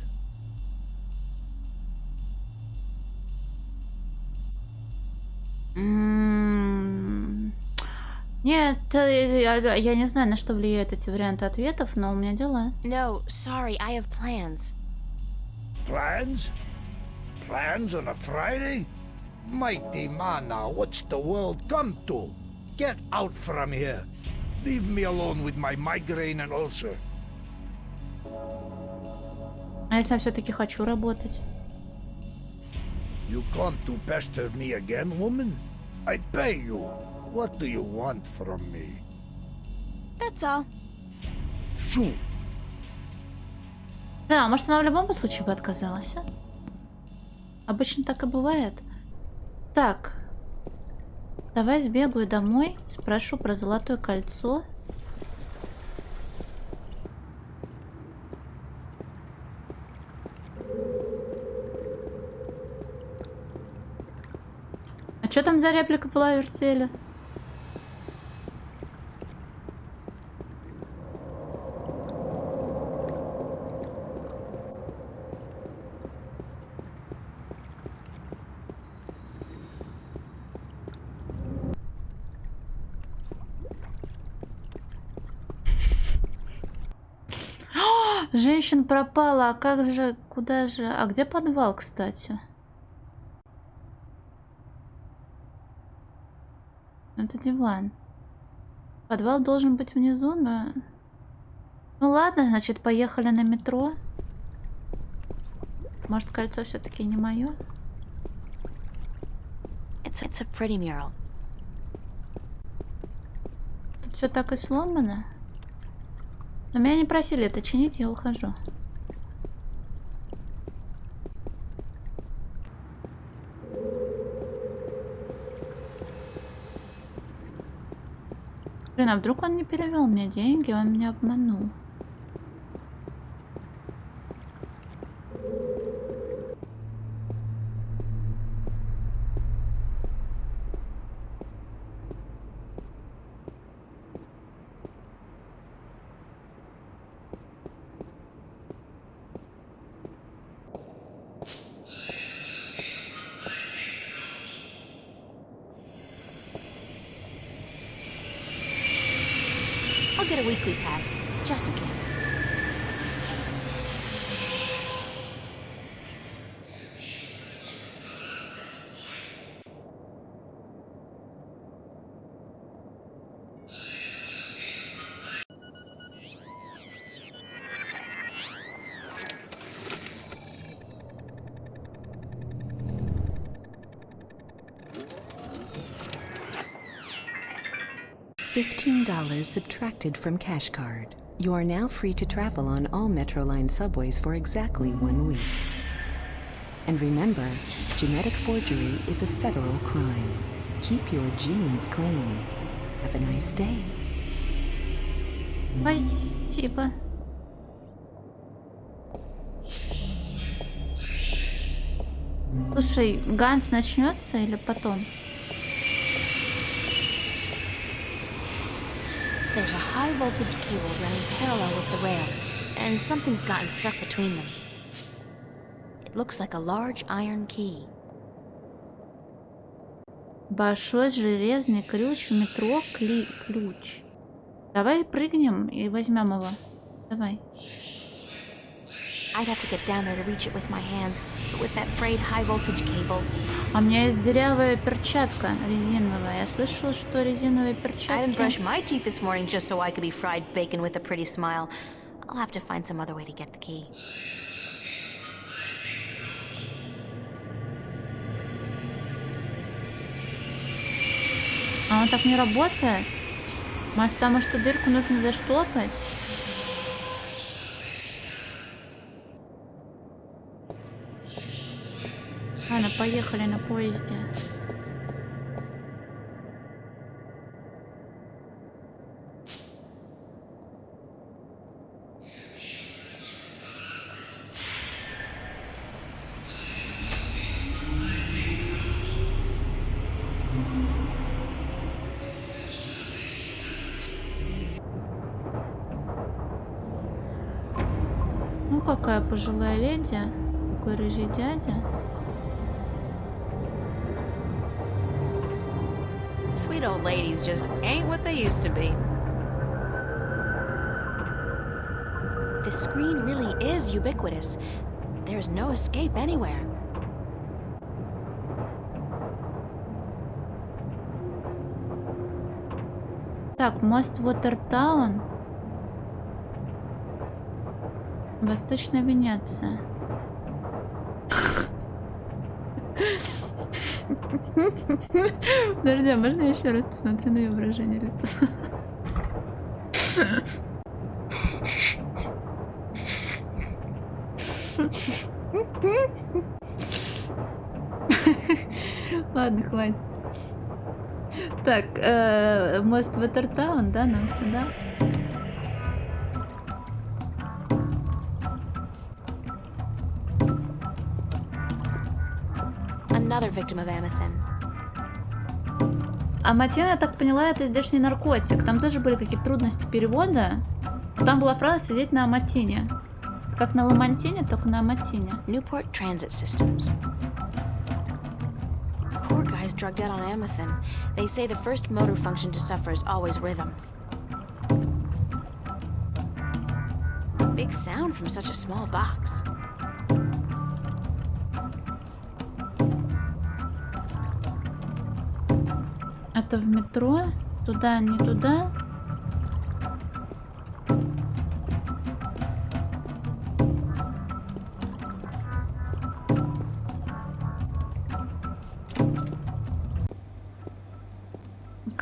Нет, я не знаю, на что влияют эти варианты ответов, но у меня дела. No, sorry, I have plans. Plans? Plans on a Friday? Mighty mana, what's the world come to? Get out from here. Leave me alone with my migraine and ulcer. А если я все-таки хочу работать? You come to pester me again, woman? I pay you. What do you want from me? That's all. Shoo. Да, может, она в любом случае бы отказалась, а? Обычно так и бывает. Так. Давай сбегаю домой, спрошу про золотое кольцо. А что там за реплика была вертели? Женщина пропала, а как же, куда же, а где подвал, кстати? Это диван. Подвал должен быть внизу, но... Ну ладно, значит, поехали на метро. Может, кольцо все-таки не мое? It's a pretty mural. Тут все так и сломано. Но меня не просили это чинить, я ухожу. Блин, а вдруг он не перевел мне деньги, он меня обманул. I'll get a weekly pass, just in case. $15 subtracted from cash card. You are now free to travel on all Metroline subways for exactly 1 week. And remember, genetic forgery is a federal crime. Keep your genes clean. Have a nice day. Спасибо. Слушай, Ганс начнется или потом? There's a high voltage cable running parallel with the rail, and something's gotten stuck between them. It looks like a large iron key. Большой железный ключ в метро, ключ. Давай прыгнем и возьмем его. Давай. I'd have to get down there to reach it with my hands, but with that frayed high voltage cable... У меня есть дырявая перчатка резиновая. Я слышала, что резиновые перчатки... I didn't brush my teeth this morning just so I could be fried bacon with a pretty smile. I'll have to find some other way to get the key. А он так не работает? Может, потому что дырку нужно заштопать? Ладно, поехали на поезде. Ну, какая пожилая леди, какой рыжий дядя. Sweet old ladies just ain't what they used to be. The screen really is ubiquitous. There's no escape anywhere. Так, мост Уотертаун. Восточная Венеция. Подожди, а можно я еще раз посмотрю на ее выражение лица? Ладно, хватит. Так, мост Уотертаун, да, нам сюда. Another victim of Amethyst. Аматин, я так поняла, это здешний наркотик. Там тоже были какие-то трудности перевода. Но там была фраза «сидеть на Аматине». Как на Ламантине, только на Аматине. Newport Transit Systems. Poor guy's drugged out on Amethyst. They say the first motor function to suffer is always rhythm. Big sound from such a small box. Это в метро? Туда, не туда?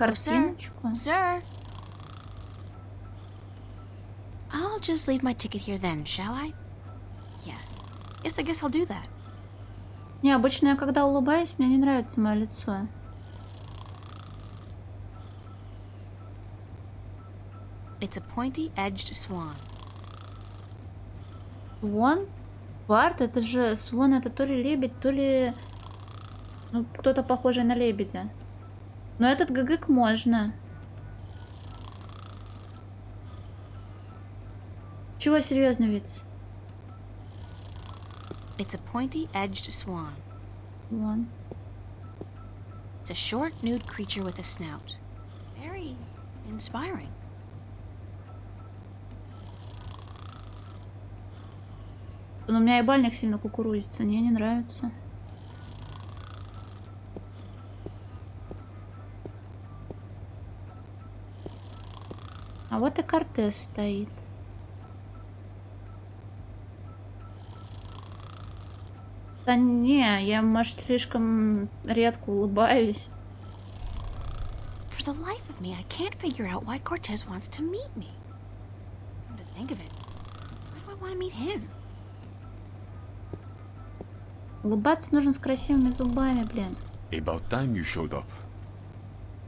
картиночку. Sir. I'll just leave my ticket here then, shall I? Yes. Yes, I guess I'll do that. Не, обычно я когда улыбаюсь, мне не нравится мое лицо. It's a pointy-edged swan. Свон? Барт, это же... Свон это то ли лебедь, то ли... Ну, кто-то похожий на лебедя. Но этот гыгык можно. Чего серьезно, Витс? It's a pointy-edged swan. Вон. It's a short, nude creature with a snout. Very inspiring. Но у меня и бальник сильно кукурузится, мне не нравится. А вот и Кортес стоит. Да не, я, может, слишком редко улыбаюсь. For the life of me, I can't figure out why Cortez wants to meet me. Come to think of it, why do I want to meet him? Улыбаться нужно с красивыми зубами, блин. About time you showed up.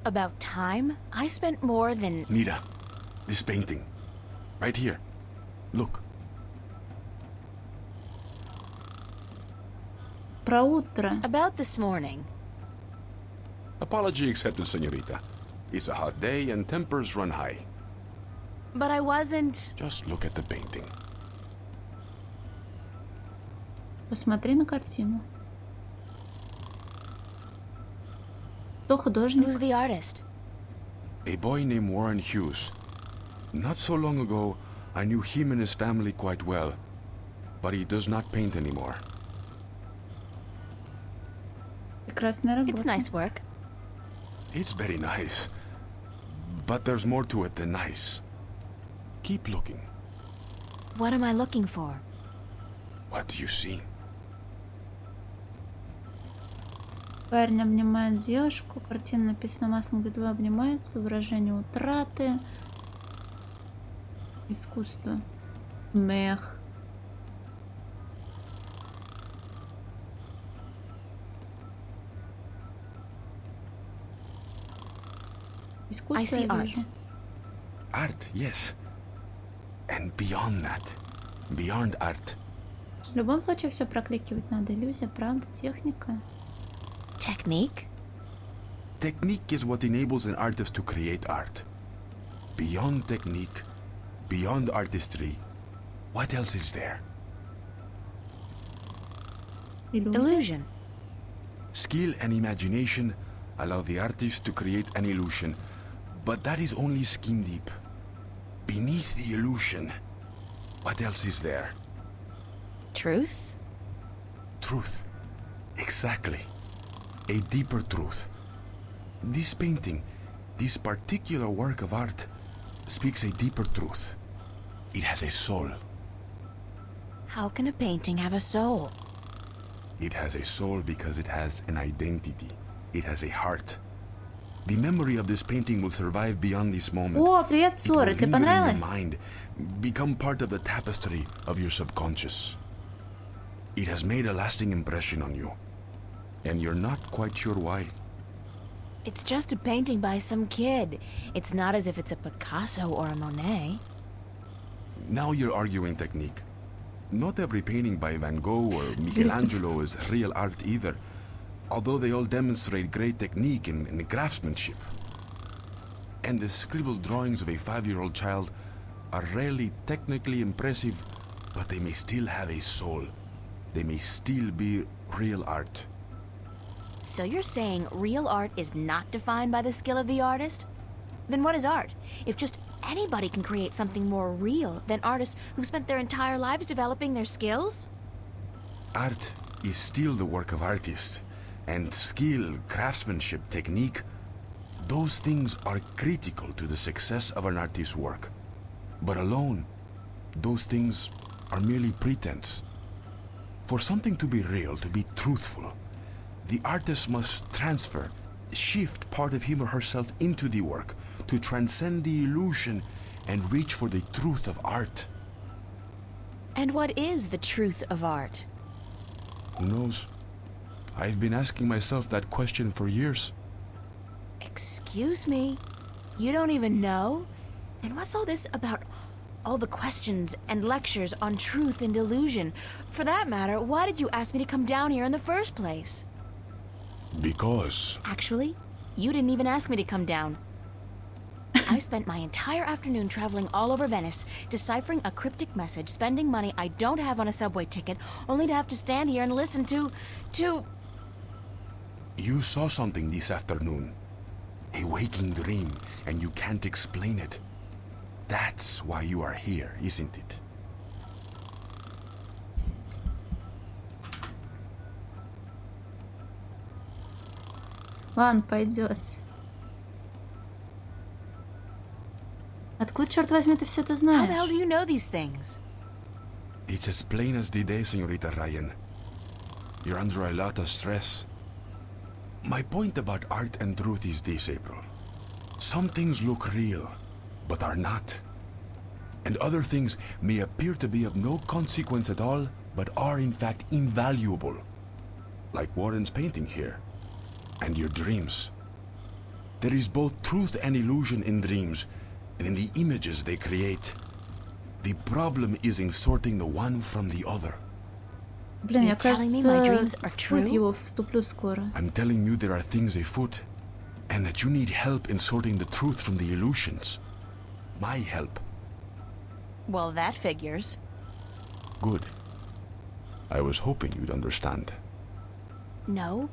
About time? I spent more than... Mira, this painting. Right here. Look. Про утро. About this morning. Apology accepted, señorita. It's a hot day and tempers run high. But I wasn't... Just look at the painting. Посмотри на картину. Кто художник? Who's the artist? A boy named Warren Hughes. Not so long ago, I knew him and his family quite well. But he does not paint anymore. Прекрасная работа. It's nice work. It's very nice. But there's more to it than nice. Keep looking. What am I looking for? What do you see? Парень обнимает девушку. Картина написана маслом, где двое обнимаются. Выражение утраты. Искусство. Мех. Искусство I see я art. вижу. Art, yes. And beyond that. Beyond art. В любом случае все прокликивать надо. Иллюзия, правда, техника. Technique? Technique is what enables an artist to create art. Beyond technique, beyond artistry, what else is there? Illusion. Skill and imagination allow the artist to create an illusion, but that is only skin deep. Beneath the illusion, what else is there? Truth? Truth. Exactly. A deeper truth. This painting, this particular work of art, speaks a deeper truth. It has a soul. How can a painting have a soul? It has a soul because it has an identity. It has a heart. The memory of this painting will survive beyond this moment. О, привет, It will Сора, тебе linger in понравилось? your mind, become part of the tapestry of your subconscious. It has made a lasting impression on you, and you're not quite sure why. It's just a painting by some kid. It's not as if it's a Picasso or a Monet. Now you're arguing technique. Not every painting by Van Gogh or Michelangelo is real art either, although they all demonstrate great technique and craftsmanship. And the scribbled drawings of a 5-year-old child are rarely technically impressive, but they may still have a soul. They may still be real art. So you're saying real art is not defined by the skill of the artist? Then what is art? If just anybody can create something more real than artists who've spent their entire lives developing their skills? Art is still the work of artists, and skill, craftsmanship, technique, those things are critical to the success of an artist's work. But alone, those things are merely pretense. For something to be real, to be truthful, the artist must transfer shift part of him or herself into the work, to transcend the illusion and reach for the truth of art. And what is the truth of art? Who knows? I've been asking myself that question for years. Excuse me? You don't even know? And what's all this about all the questions and lectures on truth and illusion? For that matter, why did you ask me to come down here in the first place? Because... Actually, you didn't even ask me to come down. I spent my entire afternoon traveling all over Venice, deciphering a cryptic message, spending money I don't have on a subway ticket, only to have to stand here and listen to... You saw something this afternoon. A waking dream, and you can't explain it. That's why you are here, isn't it? Ладно, пойдет. Откуда, черт возьми, ты все это How the hell знаешь? do you know these things? It's as plain as the day, Señorita Ryan. You're under a lot of stress. My point about art and truth is this, April. Some things look real, but are not. And other things may appear to be of no consequence at all, but are in fact invaluable. Like Warren's painting here. And your dreams. There is both truth and illusion in dreams, and in the images they create. The problem is in sorting the one from the other. Блин, я, You're telling me my dreams кажется, are в true? его вступлю скоро. I'm telling you there are things afoot, and that you need help in sorting the truth from the illusions. My help. Well, that figures. Good. I was hoping you'd understand. No,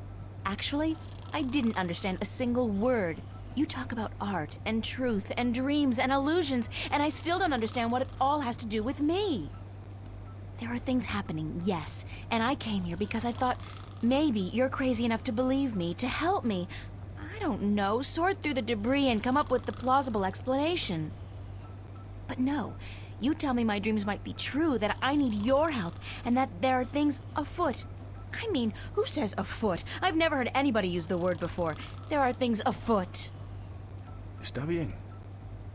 actually, I didn't understand a single word. You talk about art and truth and dreams and illusions, and I still don't understand what it all has to do with me. There are things happening, yes, and I came here because I thought maybe you're crazy enough to believe me, to help me. I don't know, sort through the debris and come up with the plausible explanation. But no, you tell me my dreams might be true, that I need your help, and that there are things afoot. I mean, who says afoot? I've never heard anybody use the word before. There are things afoot. Está bien.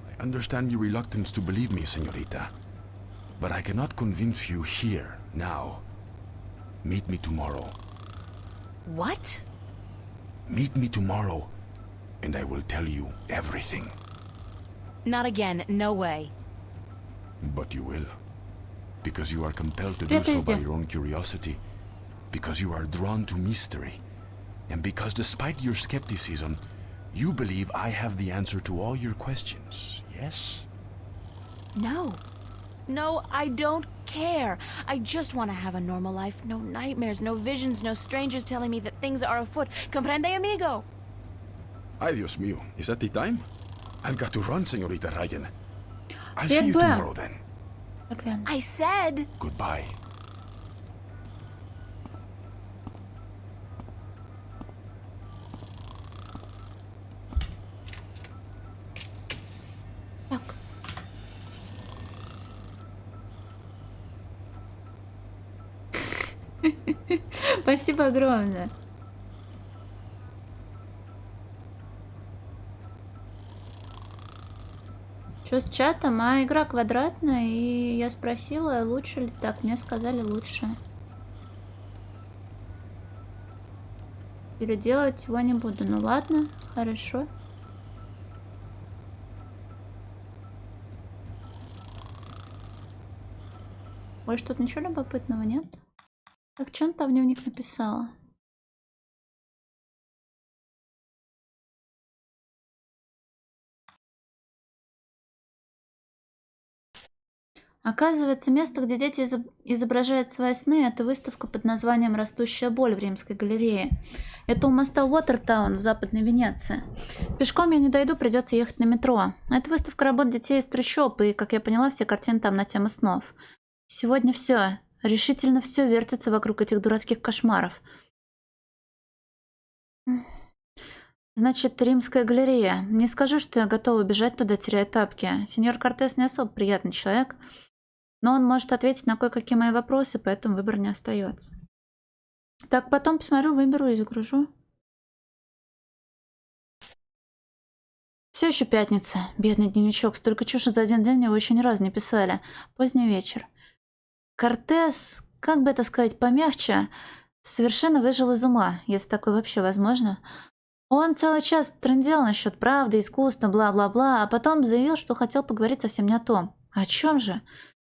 I understand your reluctance to believe me, señorita. But I cannot convince you here, now. Meet me tomorrow. What? Meet me tomorrow, and I will tell you everything. Not again, no way. But you will. Because you are compelled to do Привет, so by Везде. your own curiosity. Because you are drawn to mystery. And because despite your skepticism, you believe I have the answer to all your questions, yes? No. No, I don't care. I just want to have a normal life. No nightmares, no visions, no strangers telling me that things are afoot. Comprende, amigo? Ay, Dios mío, is that the time? I've got to run, señorita Ryan. I'll Привет, see you Бэм. tomorrow then. Okay. I said... Goodbye. Так. Спасибо огромное. Что с чатом? А игра квадратная, и я спросила, лучше ли так. Мне сказали лучше. Переделывать его не буду. Ну ладно, хорошо. Больше тут ничего любопытного нет? Так, что он там в дневник написала? Оказывается, место, где дети изображают свои сны, это выставка под названием «Растущая боль» в Римской галерее. Это у моста Уотертаун в Западной Венеции. Пешком я не дойду, придется ехать на метро. Это выставка работ детей из трущоб, и, как я поняла, все картины там на тему снов. Сегодня все, решительно все вертится вокруг этих дурацких кошмаров. Значит, Римская галерея. Не скажу, что я готова бежать туда, теряя тапки. Сеньор Кортес не особо приятный человек, но он может ответить на кое-какие мои вопросы, поэтому выбор не остается. Так, потом посмотрю, выберу и загружу. Все еще пятница. Бедный дневничок. Столько чуши за один день мне его еще ни разу не писали. Поздний вечер. Кортес, как бы это сказать помягче, совершенно выжил из ума, если такое вообще возможно. Он целый час трындел насчет правды, искусства, бла-бла-бла, а потом заявил, что хотел поговорить совсем не о том. О чем же?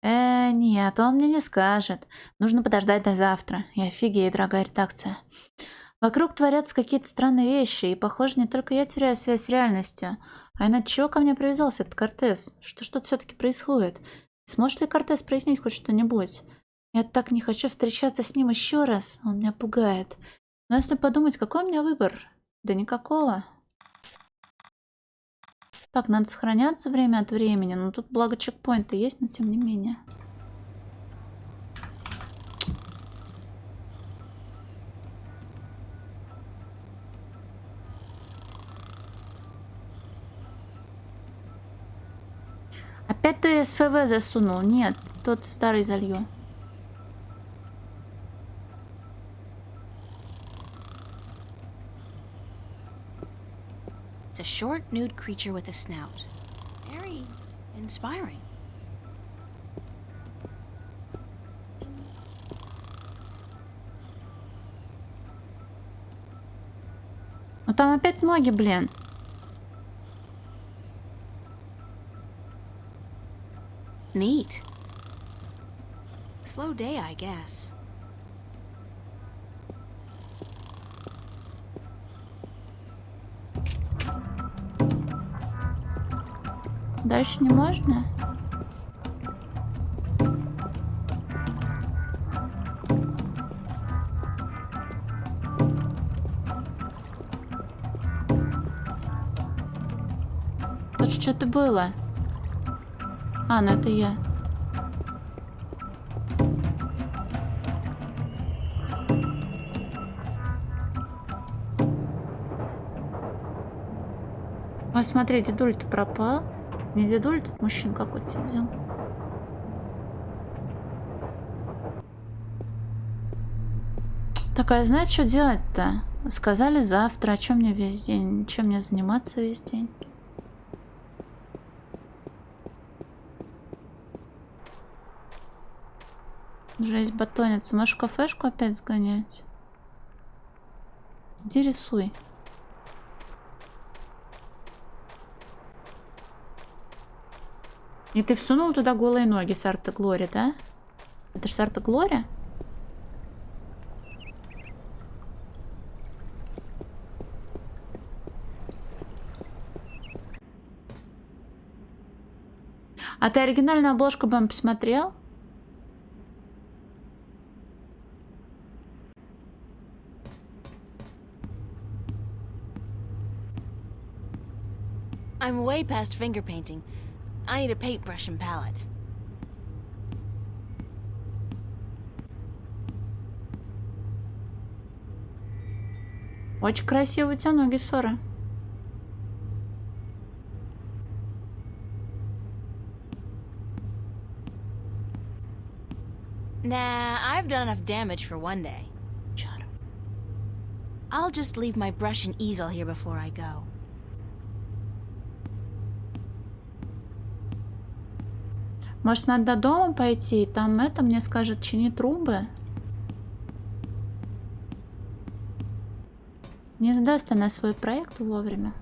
Нет, он мне не скажет. Нужно подождать до завтра. И офигеть, дорогая редакция. Вокруг творятся какие-то странные вещи, и, похоже, не только я теряю связь с реальностью. А иначе чего ко мне привязался этот Кортес? Что-то все-таки происходит. Сможет ли Кортес прояснить хоть что-нибудь? Я так не хочу встречаться с ним еще раз. Он меня пугает. Но если подумать, какой у меня выбор? Да никакого. Так, надо сохраняться время от времени. Но тут, благо, чекпоинты есть, но тем не менее. Опять ты СФВ засунул? Нет, тот старый залью. It's a short, nude creature with a snout. Very inspiring. Ну там опять ноги, блин. Neat. Slow day, I guess. Дальше не можно? Тут что-то было. А, ну это я. Ой, смотри, дедуль-то пропал. Не дедуль, тут мужчина какой-то сидел. Такая, знаете, что делать-то? Сказали завтра, о чем мне весь день, чем мне заниматься весь день. Жесть, батонится. Можешь в кафешку опять сгонять? Иди рисуй. И ты всунул туда голые ноги с Арта Глори, да? Это же с Арта Глори? А ты оригинальную обложку бы посмотрел? I'm way past finger painting. I need a paintbrush and palette. Очень красиво у тебя ноги, Сора. Nah, I've done enough damage for one day. I'll just leave my brush and easel here before I go. Может, надо до дома пойти, и там это мне скажет, чини трубы. Не сдаст она свой проект вовремя.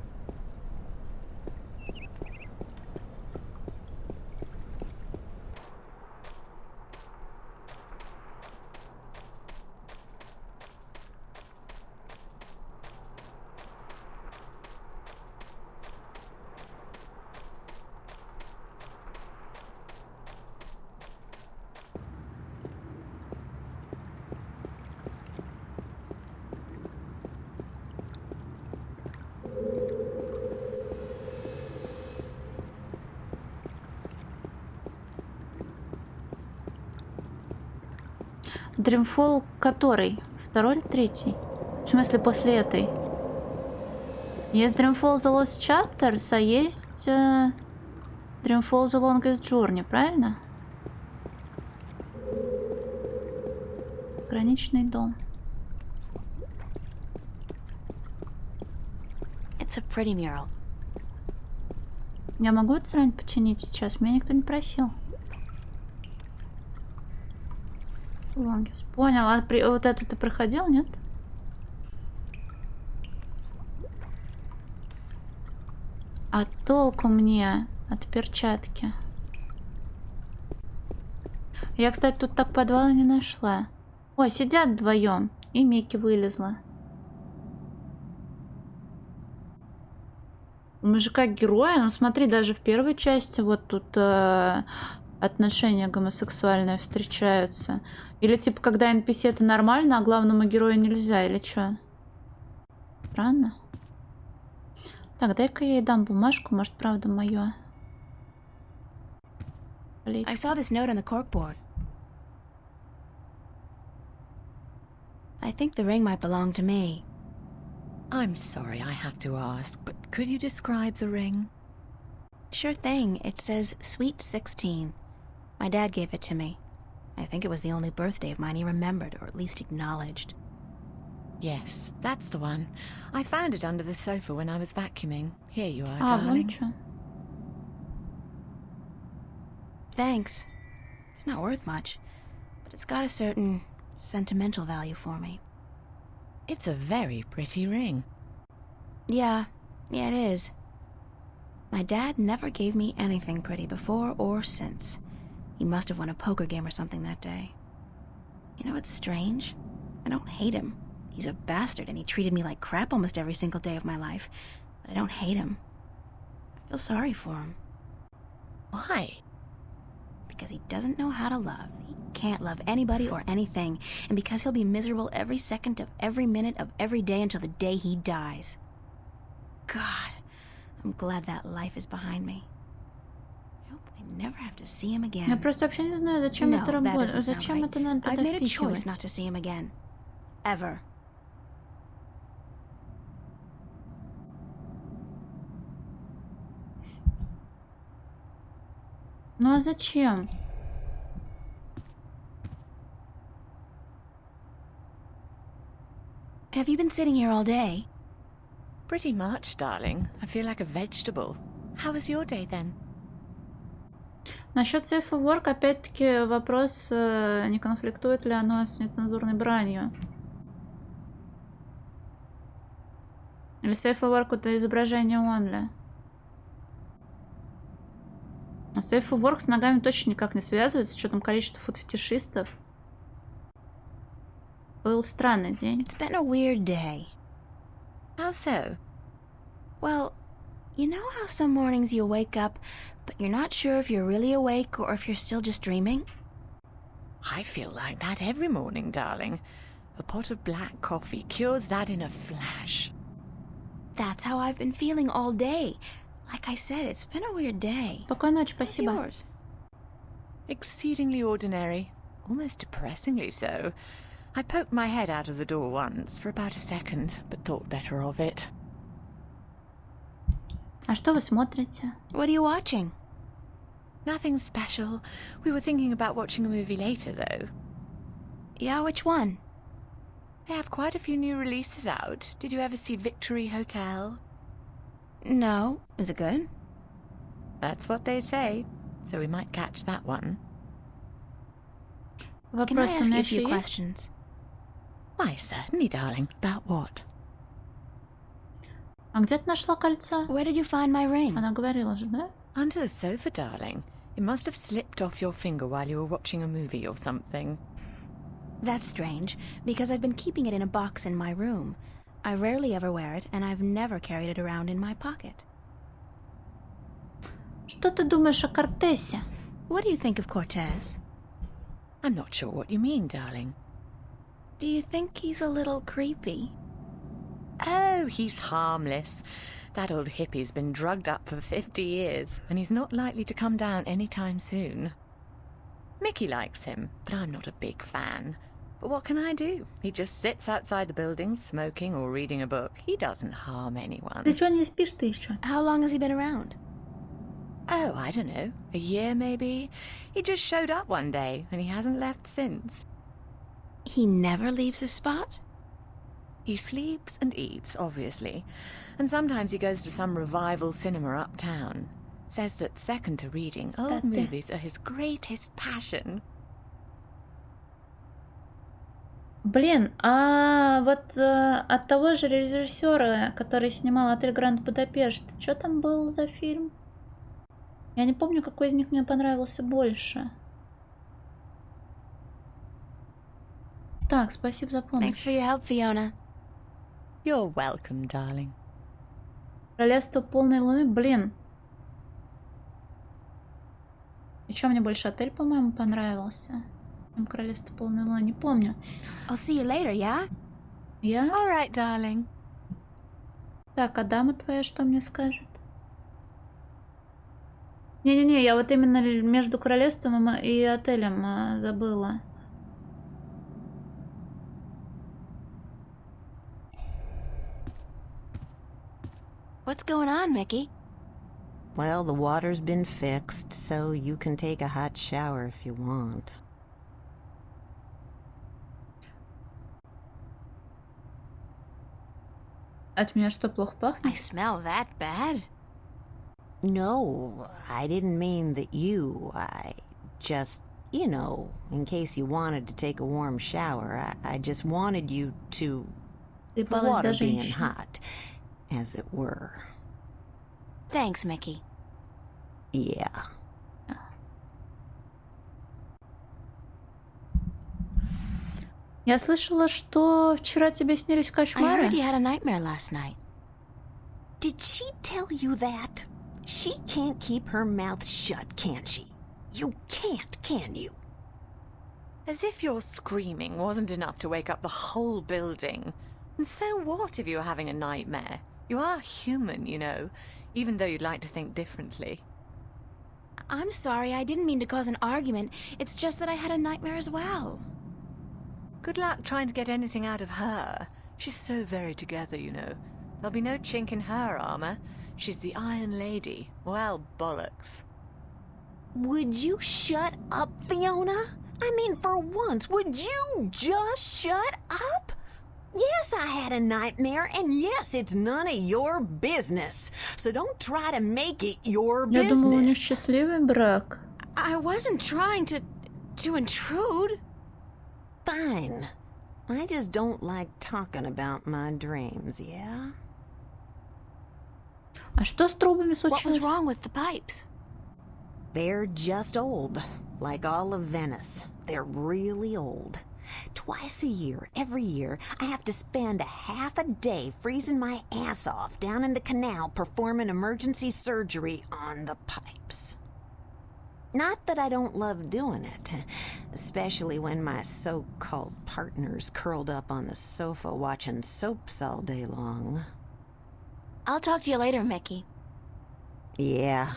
Dreamfall который? Второй или третий? В смысле, после этой? Есть Dreamfall The Lost Chapters, а есть Dreamfall The Longest Journey, правильно? Граничный дом. It's a pretty mural. Я могу это срань починить сейчас? Меня никто не просил. Лонгис. Понял. А вот эту ты проходил, нет? А толку мне от перчатки? Я, кстати, тут так подвала не нашла. Ой, сидят вдвоем. И Микки вылезла. У мужика героя, ну смотри, даже в первой части вот тут отношения гомосексуальные встречаются. Или типа, когда NPC это нормально, а главному герою нельзя, или что? Странно. Так, дай-ка я ей дам бумажку, может, правда, моё. I saw this note on the corkboard. I think the ring might belong to me. I'm sorry I have to ask, but could you describe the ring? Sure thing. It says Sweet 16. My dad gave it to me. I think it was the only birthday of mine he remembered, or at least acknowledged. Yes, that's the one. I found it under the sofa when I was vacuuming. Here you are, darling. Thanks. It's not worth much, but it's got a certain sentimental value for me. It's a very pretty ring. Yeah, it is. My dad never gave me anything pretty before or since. He must have won a poker game or something that day. You know, it's strange. I don't hate him. He's a bastard and he treated me like crap almost every single day of my life. But I don't hate him. I feel sorry for him. Why? Because he doesn't know how to love. He can't love anybody or anything. And because he'll be miserable every second of every minute of every day until the day he dies. God, I'm glad that life is behind me. I hope I never have to see him again. Я просто вообще не знаю, зачем это работает. Зачем это надо I've made a choice впихивать? not to see him again. Ever. Ну а зачем? Have you been sitting here all day? Pretty much, darling. I feel like a vegetable. How was your day then? Насчет Safe for Work, опять-таки, вопрос, не конфликтует ли оно с нецензурной бранью. Или Safe for Work это изображение only. Но Safe for Work с ногами точно никак не связывается, с учетом количества фотофетишистов. Был странный день. It's been a weird day. How so? Well, you know how some mornings you wake up, but you're not sure if you're really awake or if you're still just dreaming? I feel like that every morning, darling. A pot of black coffee cures that in a flash. That's how I've been feeling all day. Like I said, it's been a weird day. Спокойной ночи, What's спасибо. yours? Exceedingly ordinary. Almost depressingly so. I poked my head out of the door once for about a second, but thought better of it. А что вы смотрите? What are you watching? Nothing special. We were thinking about watching a movie later, though. Yeah, which one? They have quite a few new releases out. Did you ever see Victory Hotel? No. Is it good? That's what they say. So we might catch that one. Can I Вопрос у ask меня you a еще few есть? questions? Why, certainly, darling. About what? А где ты нашла кольцо? Where did you find my ring? Она говорила же, да? Under the sofa, darling. It must have slipped off your finger while you were watching a movie or something. That's strange, because I've been keeping it in a box in my room. I rarely ever wear it, and I've never carried it around in my pocket. Что ты думаешь о Кортесе? What do you think of Cortez? I'm not sure what you mean, darling. Do you think he's a little creepy? Oh, he's harmless. That old hippie's been drugged up for 50 years, and he's not likely to come down anytime soon. Mickey likes him, but I'm not a big fan. But what can I do? He just sits outside the building, smoking or reading a book. He doesn't harm anyone. Ты что не спишь ты еще? How long has he been around? Oh, I don't know. A year, maybe? He just showed up one day, and he hasn't left since. He never leaves his spot? He sleeps and eats, obviously. And sometimes he goes to some revival cinema uptown. Says that second to reading, old movies are his greatest passion. Блин, а вот от того же режиссера, который снимал «Отель Гранд Будапешт», что там был за фильм? Я не помню, какой из них мне понравился больше. Так, спасибо за помощь. Thanks for your help, Fiona. You're welcome, darling. Королевство полной луны, блин. И что мне больше? Отель, по-моему, понравился. Королевство полной луны, не помню. I'll see you later, yeah? Я? All right, darling. Так, а дама твоя что мне скажет? Не-не-не, я вот именно между королевством и отелем забыла. What's going on, Mickey? Well, the water's been fixed, so you can take a hot shower if you want. От меня что, плохо пахнет? I smell that bad. No, I didn't mean that you. I just, you know, in case you wanted to take a warm shower, I just wanted you to... The water being hot, as it were. Thanks, Mickey. Yeah. Я слышала, что вчера тебе снились I кошмары. heard you had a nightmare last night. Did she tell you that? She can't keep her mouth shut, can she? You can't, can you? As if your screaming wasn't enough to wake up the whole building. And so what if you were having a nightmare? You are human, you know, even though you'd like to think differently. I'm sorry, I didn't mean to cause an argument. It's just that I had a nightmare as well. Good luck trying to get anything out of her. She's so very together, you know. There'll be no chink in her armor. She's the Iron Lady. Well, bollocks. Would you shut up, Fiona? I mean, for once, would you just shut up? Yes, I had a nightmare, and yes, it's none of your business. So don't try to make it your Я думала, у них business. счастливый брак. I wasn't trying to intrude. Fine. I just don't like talking about my dreams, yeah? А что с трубами What was случилось? wrong with the pipes? They're just old, like all of Venice. They're really old. Twice a year, every year, I have to spend a half a day freezing my ass off down in the canal performing emergency surgery on the pipes. Not that I don't love doing it, especially when my so-called partner's curled up on the sofa watching soaps all day long. I'll talk to you later, Mickey. Yeah.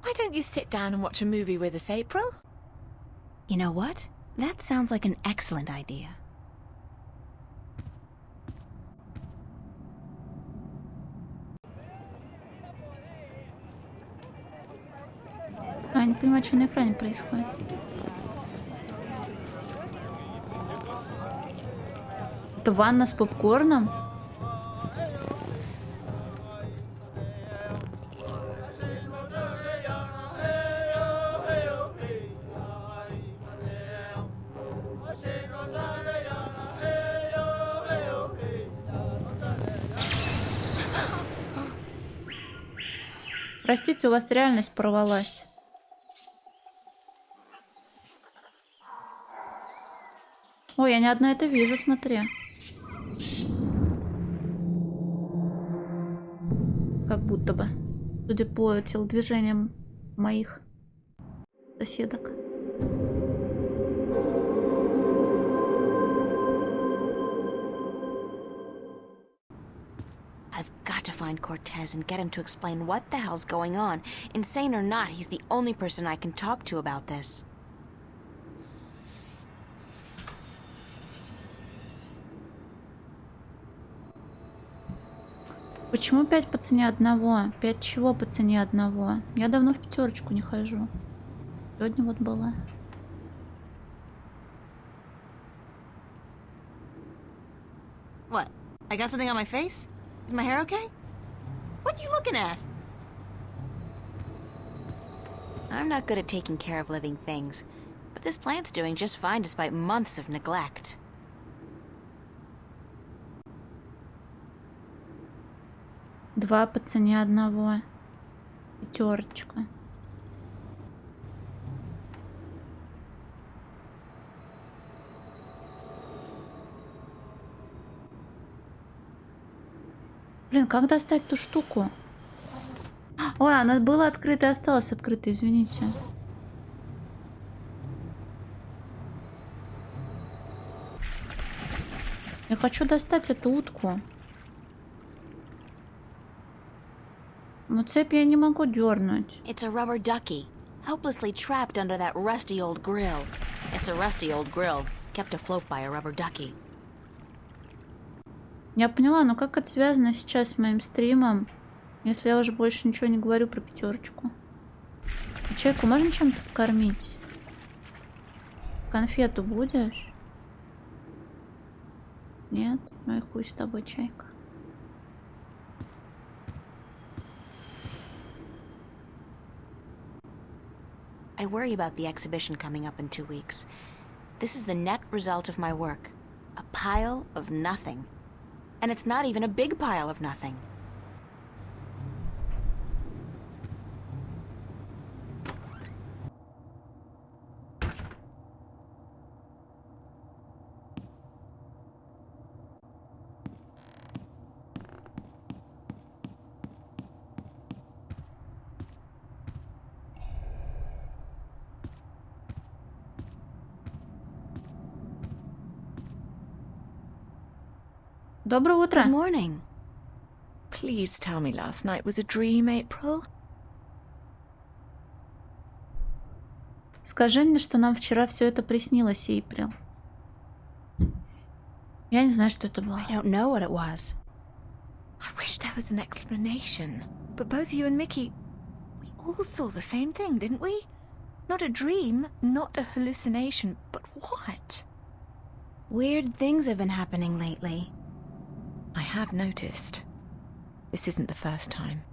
Why don't you sit down and watch a movie with us, April? You know what? That sounds like an excellent idea. А, не понимаю, что на экране происходит. Это ванна с попкорном? Простите, у вас реальность порвалась. Ой, я не одна это вижу, смотри. Как будто бы. Судя по телодвижениям моих соседок. I've got to find Cortez and get him to explain what the hell's going on. Insane or not, he's the only person I can talk to about this. Почему 5 по цене одного? 5 чего по цене одного? Я давно в пятерочку не хожу. Сегодня вот была. What? I got something on my face? Is my hair okay? What are you looking at? I'm not good at taking care of living things, but this plant's doing just fine despite months of neglect. Два по цене одного. Пятерочка. Блин, как достать ту штуку? Ой, она была открыта и осталась открытой, извините. Я хочу достать эту утку. Но цепь я не могу дернуть. It's a rubber ducky, helplessly trapped under that rusty old grill. It's a rusty old grill, kept afloat by a rubber ducky. Я поняла, но как это связано сейчас с моим стримом, если я уже больше ничего не говорю про пятерочку? Чайку можно чем-то покормить? Конфету будешь? Нет? Ну и хуй с тобой, чайка. I worry about the exhibition coming up in 2 weeks. This is the net result of my work. A pile of nothing. And it's not even a big pile of nothing. Доброе утро. Good morning. Please tell me last night was a dream, April. Скажи мне, что нам вчера все это приснилось, Эйприл. Я не знаю, что это было. I don't know what it was. I wish there was an explanation. But both you and Mickey, we all saw the same thing, didn't we? Not a dream, not a hallucination, but what? Weird things have been happening lately. I have noticed. This isn't the first time.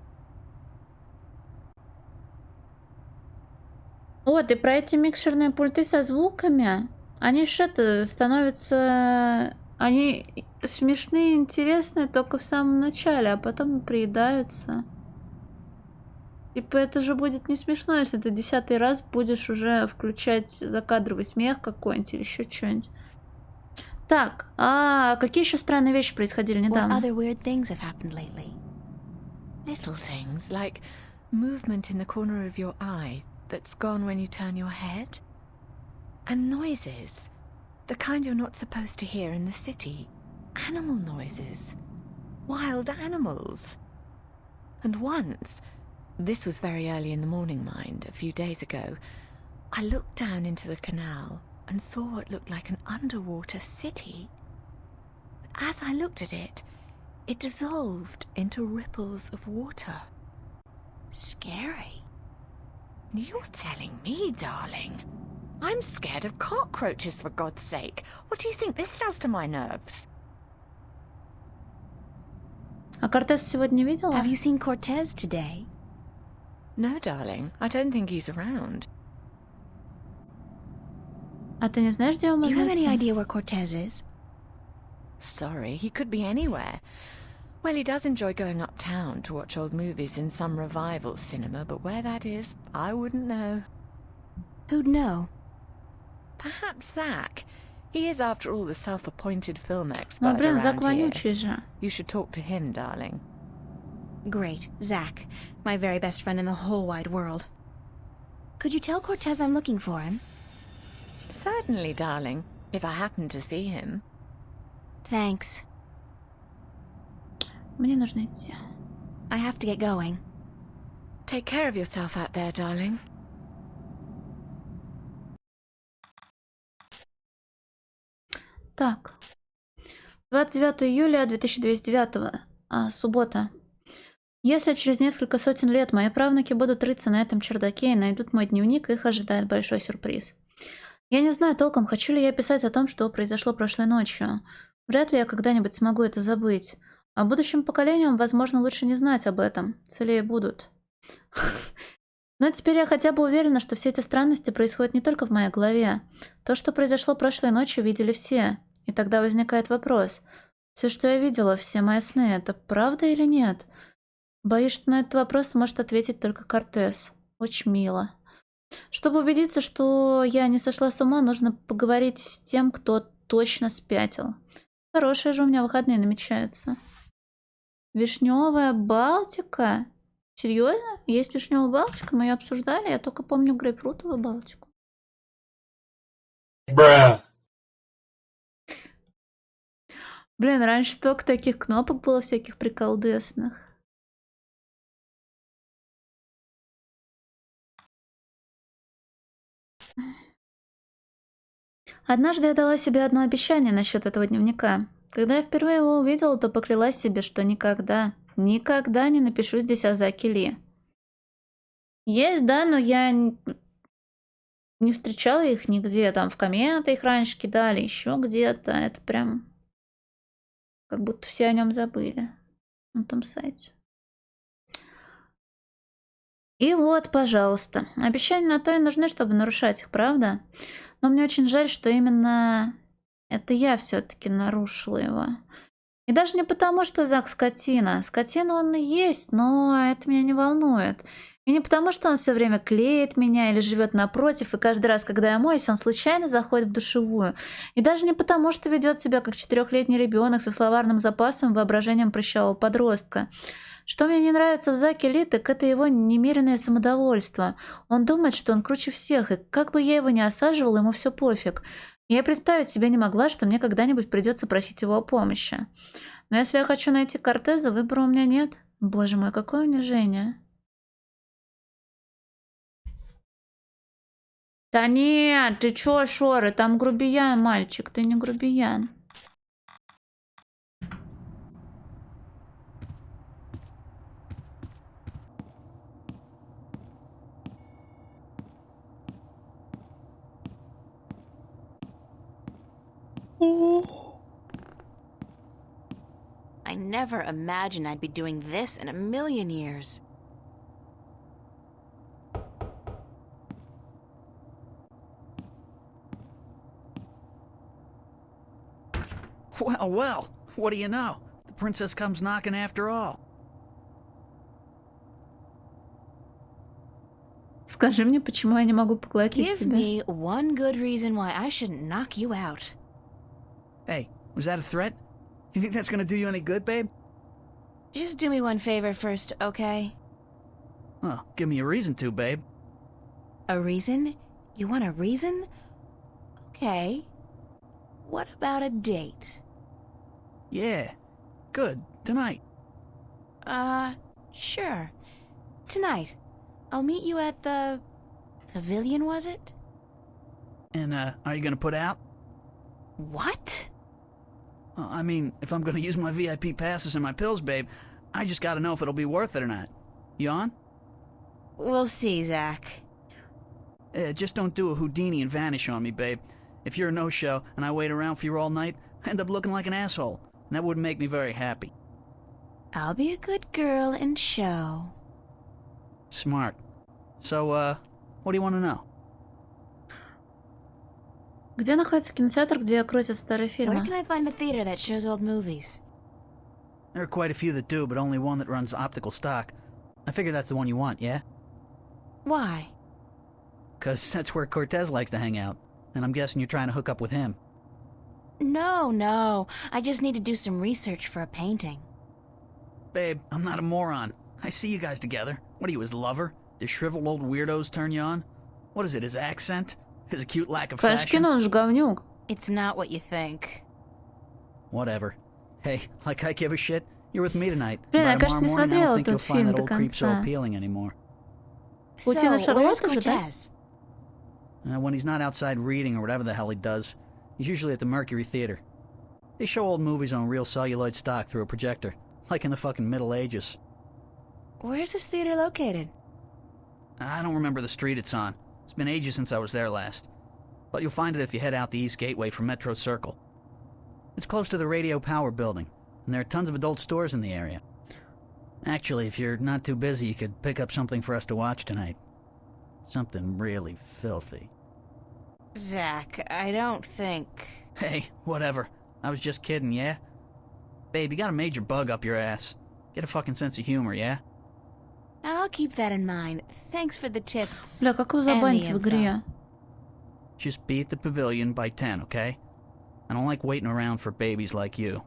О, ты про эти микшерные пульты со звуками? Они ж это становятся... Они смешные и интересные только в самом начале, а потом приедаются. Типа это же будет не смешно, если ты 10-й раз будешь уже включать закадровый смех какой-нибудь или еще что-нибудь. Так, а какие еще странные вещи происходили недавно? What other weird things have happened lately? Little things like movement in the corner of your eye that's gone when you turn your head. And noises. The kind you're not supposed to hear in the city. Animal noises. Wild animals. And once, this was very early in the morning, mind, a few days ago, I looked down into the canal and saw what looked like an underwater city. But as I looked at it, it dissolved into ripples of water. Scary. You're telling me, darling. I'm scared of cockroaches, for God's sake. What do you think this does to my nerves? А Кортес сегодня видела? Have you seen Cortez today? No, darling. I don't think he's around. А ты не знаешь, где он Do может you have any найти? idea where Cortez is? Sorry, he could be anywhere. Well, he does enjoy going uptown to watch old movies in some revival cinema, but where that is, I wouldn't know. Who'd know? Perhaps Zach. He is, after all, the self-appointed film expert Ну, блин, Зак around here. вонючий же. You should talk to him, darling. Great, Zach. My very best friend in the whole wide world. Could you tell Cortez I'm looking for him? Certainly, darling, if I happen to see him. Thanks. Мне нужно идти. I have to get going. Take care of yourself out there, darling. Так. 29 июля 2209, суббота. Если через несколько сотен лет мои правнуки будут рыться на этом чердаке и найдут мой дневник, их ожидает большой сюрприз. Я не знаю толком, хочу ли я писать о том, что произошло прошлой ночью. Вряд ли я когда-нибудь смогу это забыть. А будущим поколениям, возможно, лучше не знать об этом. Целее будут. Но теперь я хотя бы уверена, что все эти странности происходят не только в моей голове. То, что произошло прошлой ночью, видели все. И тогда возникает вопрос. Все, что я видела, все мои сны, это правда или нет? Боюсь, что на этот вопрос сможет ответить только Кортес. Очень мило. Чтобы убедиться, что я не сошла с ума, нужно поговорить с тем, кто точно спятил. Хорошие же у меня выходные намечаются. Вишневая Балтика? Серьезно? Есть вишневая Балтика? Мы ее обсуждали, я только помню грейпфрутовую Балтику. Бра. Блин, раньше столько таких кнопок было всяких приколдесных. Однажды я дала себе одно обещание насчет этого дневника. Когда я впервые его увидела, то поклялась себе, что никогда не напишу здесь о Заки Ли. Есть, да, но я не встречала их нигде. Там в комменты их раньше кидали, еще где-то. Это прям как будто все о нем забыли на том сайте. И вот, пожалуйста. Обещания на то и нужны, чтобы нарушать их, правда? Но мне очень жаль, что именно это я все-таки нарушила его. И даже не потому, что Зак скотина. Скотина он и есть, но это меня не волнует. И не потому, что он все время клеит меня или живет напротив, и каждый раз, когда я моюсь, он случайно заходит в душевую. И даже не потому, что ведет себя как 4-летний ребенок со словарным запасом и воображением прыщавого подростка. Что мне не нравится в Заке Ли, так это его немеренное самодовольство. Он думает, что он круче всех, и как бы я его ни осаживала, ему все пофиг. Я представить себе не могла, что мне когда-нибудь придется просить его о помощи. Но если я хочу найти Кортеза, выбора у меня нет. Боже мой, какое унижение. Да нет, ты чё, Шоры, там грубиян, мальчик, ты не грубиян. I never imagined I'd be doing this in a million years. Well, well, what do you know? The princess comes knocking after all. Скажи мне, почему я не могу поглотить Give тебя? me one good reason why I shouldn't knock you out. Hey, was that a threat? You think that's gonna do you any good, babe? Just do me one favor first, okay? Well, give me a reason to, babe. A reason? You want a reason? Okay. What about a date? Yeah, good. Tonight. Sure. Tonight. I'll meet you at the pavilion, was it? And, are you gonna put out? What? I mean, if I'm gonna use my VIP passes and my pills, babe, I just gotta know if it'll be worth it or not. You on? We'll see, Zach. Just don't do a Houdini and vanish on me, babe. If you're a no-show and I wait around for you all night, I end up looking like an asshole, and that wouldn't make me very happy. I'll be a good girl and show. Smart. So, what do you want to know? Где находится кинотеатр, где крутят старые Where фильмы? can I find a theater that shows old movies? There are quite a few that do, but only one that runs optical stock. I figure that's the one you want, yeah? Why? 'Cause that's where Cortez likes to hang out, and I'm guessing you're trying to hook up with him. No. I just need to do some research for a painting. Babe, I'm not a moron. I see you guys together. What are you, his lover? The shriveled old weirdos turn you on? What is it, his accent? His acute lack of Конечно, fashion? он же говнюк. It's not what you think. Whatever. Hey, like I give a shit? You're with me tonight. Блин, By я, кажется, tomorrow не morning, I смотрела don't think you'll этот find фильм that до old creep so конца. appealing anymore. Паутина So, where's Шарлотты же, да? Cortez? When he's not outside reading or whatever the hell he does, he's usually at the Mercury Theater. They show old movies on real celluloid stock through a projector, like in the fucking Middle Ages. Where's this theater located? I don't remember the street it's on. It's been ages since I was there last. But you'll find it if you head out the East Gateway from Metro Circle. It's close to the Radio Power building, and there are tons of adult stores in the area. Actually, if you're not too busy, you could pick up something for us to watch tonight. Something really filthy. Zach, I don't think... Hey, whatever. I was just kidding, yeah? Babe, you got a major bug up your ass. Get a fucking sense of humor, yeah? I'll keep that in mind. Thanks for the tip. Бля, как его забанить в игре? Just be at the pavilion by 10, okay? I don't like waiting around for babies like you.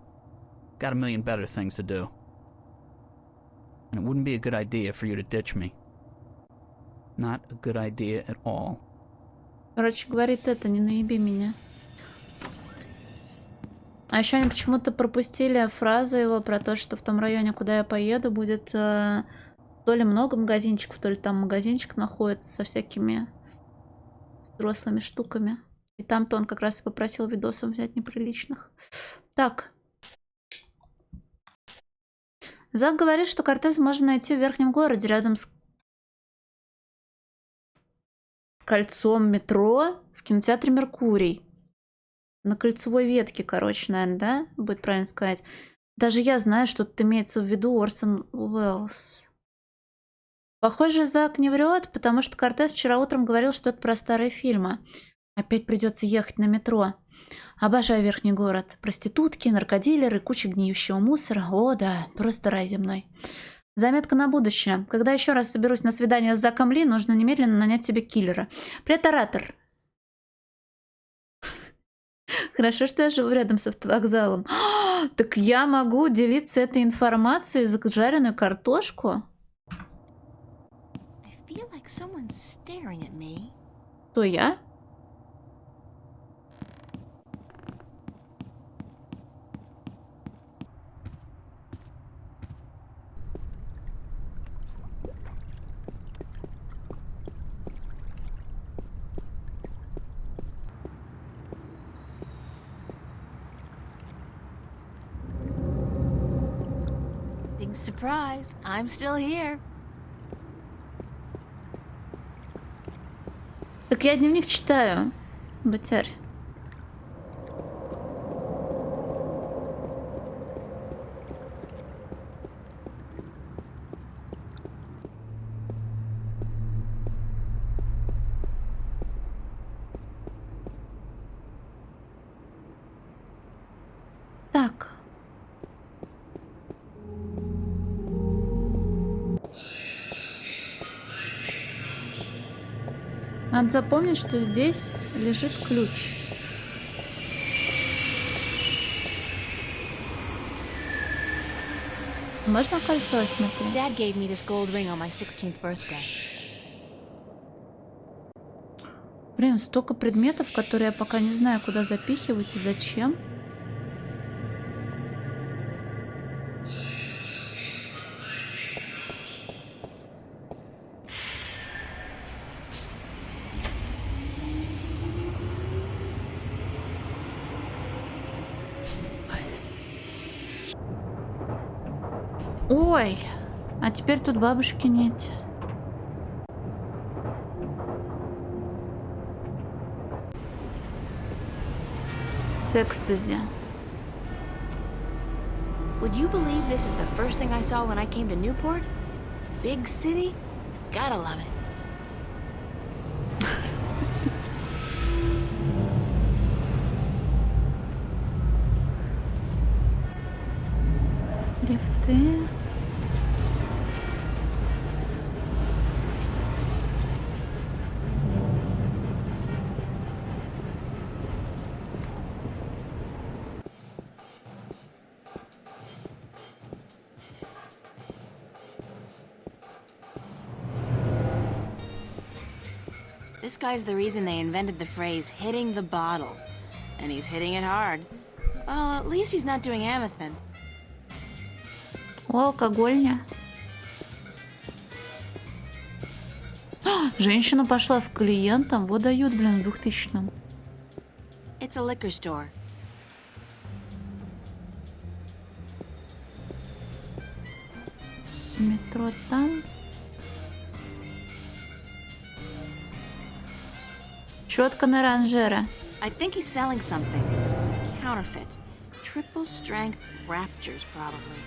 Got a million better things to do. And it wouldn't be a good idea for you to ditch me. Not a good idea at all. Короче, говорит это, не наеби меня. А еще они почему-то пропустили фразу его про то, что в том районе, куда я поеду, будет то ли много магазинчиков, то ли там магазинчик находится со всякими взрослыми штуками. И там-то он как раз и попросил видосов взять неприличных. Так. Зак говорит, что Кортес можно найти в верхнем городе, рядом с кольцом метро в кинотеатре «Меркурий». На кольцевой ветке, короче, наверное, да? Будет правильно сказать. Даже я знаю, что тут имеется в виду Орсон Уэллс. Похоже, Зак не врет, потому что Кортес вчера утром говорил что-то про старые фильмы. Опять придется ехать на метро. Обожаю верхний город. Проститутки, наркодилеры, куча гниющего мусора. О, да, просто рай земной. Заметка на будущее. Когда еще раз соберусь на свидание с Заком Ли, нужно немедленно нанять себе киллера. Привет, оратор. Хорошо, что я живу рядом с автовокзалом. Так я могу делиться этой информацией за жареную картошку? То я? Big surprise, I'm still here. Так я дневник читаю, батярь. Так. Надо запомнить, что здесь лежит ключ. Можно кольцо осмотреть? Dad gave me this gold ring on my 16th birthday. Блин, столько предметов, которые я пока не знаю, куда запихивать и зачем. Ой, а теперь тут бабушки нет. Секстази. Would you believe this is the first thing I saw when I came to Newport? Big city? Gotta love it. Лифты. This guy's the reason they invented the phrase hitting the bottle. And he's hitting it hard. Well, at least he's not doing Amethyst. О, алкогольня. Женщина пошла с клиентом. Вот дают, блин, в 2000-м. It's a liquor store. Метро там. Четко на ранжера. I think he's selling something. Counterfeit. Triple strength raptures, probably.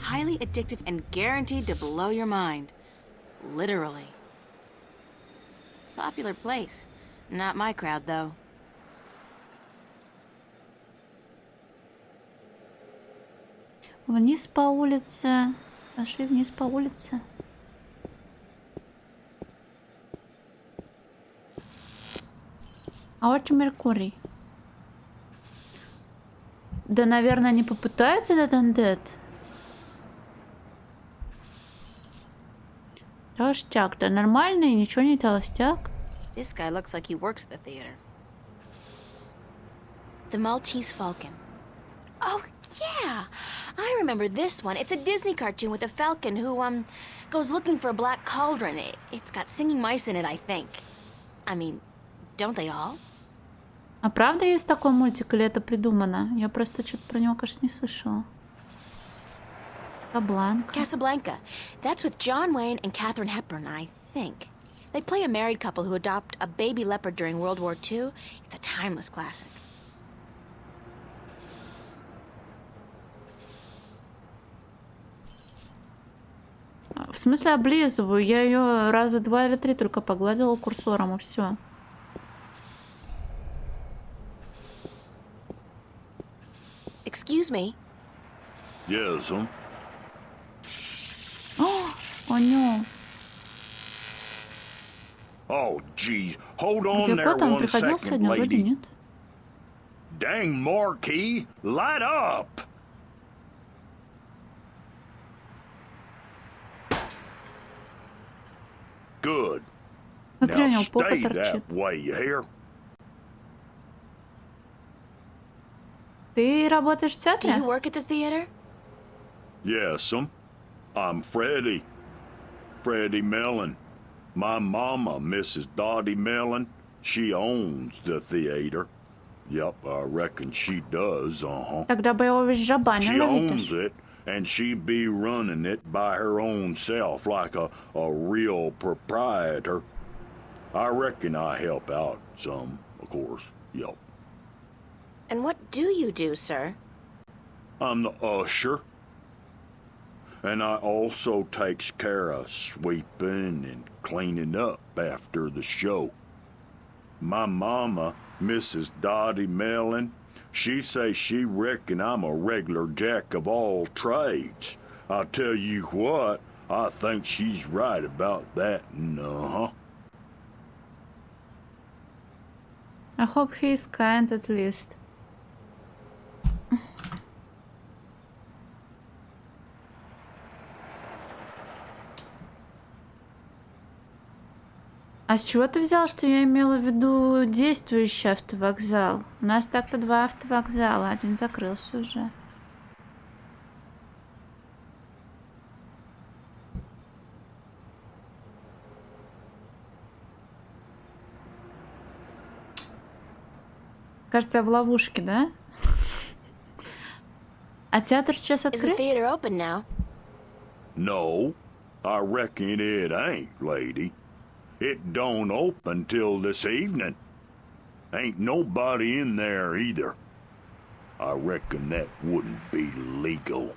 Highly addictive and guaranteed to blow your mind. Literally. Popular place. Not my crowd, though. Вниз по улице. Пошли вниз по улице. А вот Меркурий. Да, наверное, не попытается этот Undead. Толстяк, да нормальный, ничего не толстяк. This guy looks like he works at the theater. The Maltese Falcon. Oh, yeah! I remember this one. It's a Disney cartoon with a falcon who, goes looking for a black cauldron. It's got singing mice in it, I think. I mean, don't they all? А правда есть такой мультик или это придумано? Я просто что-то про него, кажется, не слышала. Casablanca. That's with John Wayne and Katharine Hepburn, I think. They play a married couple who adopt a baby leopard during World War II. It's a timeless classic. В смысле облизываю? Я ее раза 2 или 3 только погладила курсором и все. Excuse me. Yes, О, нет. Oh, geez. Hold У on тебя there он one приходил second, сегодня? Вроде lady. нет. Dang, Marquis, light up! Good. Смотри, у Now него попа stay торчит. that way, you hear? Ты работаешь в Do театре? you work at the theater? Yes, I'm Freddie. Freddie Mellon. My mama, Mrs. Dottie Mellon, she owns the theater. Yep, I reckon she does, Тогда бы его ведь жаба не She owns видишь. it, and she be running it by her own self like a real proprietor. I reckon I help out some, of course. Yep. And what do you do, sir? I'm the usher. And I also takes care of sweeping and cleaning up after the show. My mama, Mrs. Dottie Mellon, she say she reckon I'm a regular jack of all trades. I tell you what, I think she's right about that, I hope he is kind at least. А с чего ты взял, что я имела в виду действующий автовокзал? У нас так-то 2 автовокзала, один закрылся уже. Кажется, я в ловушке, да? А театр сейчас Is the открыт? theater open now? No, I reckon it ain't, lady. It don't open till this evening. Ain't nobody in there either. I reckon that wouldn't be legal.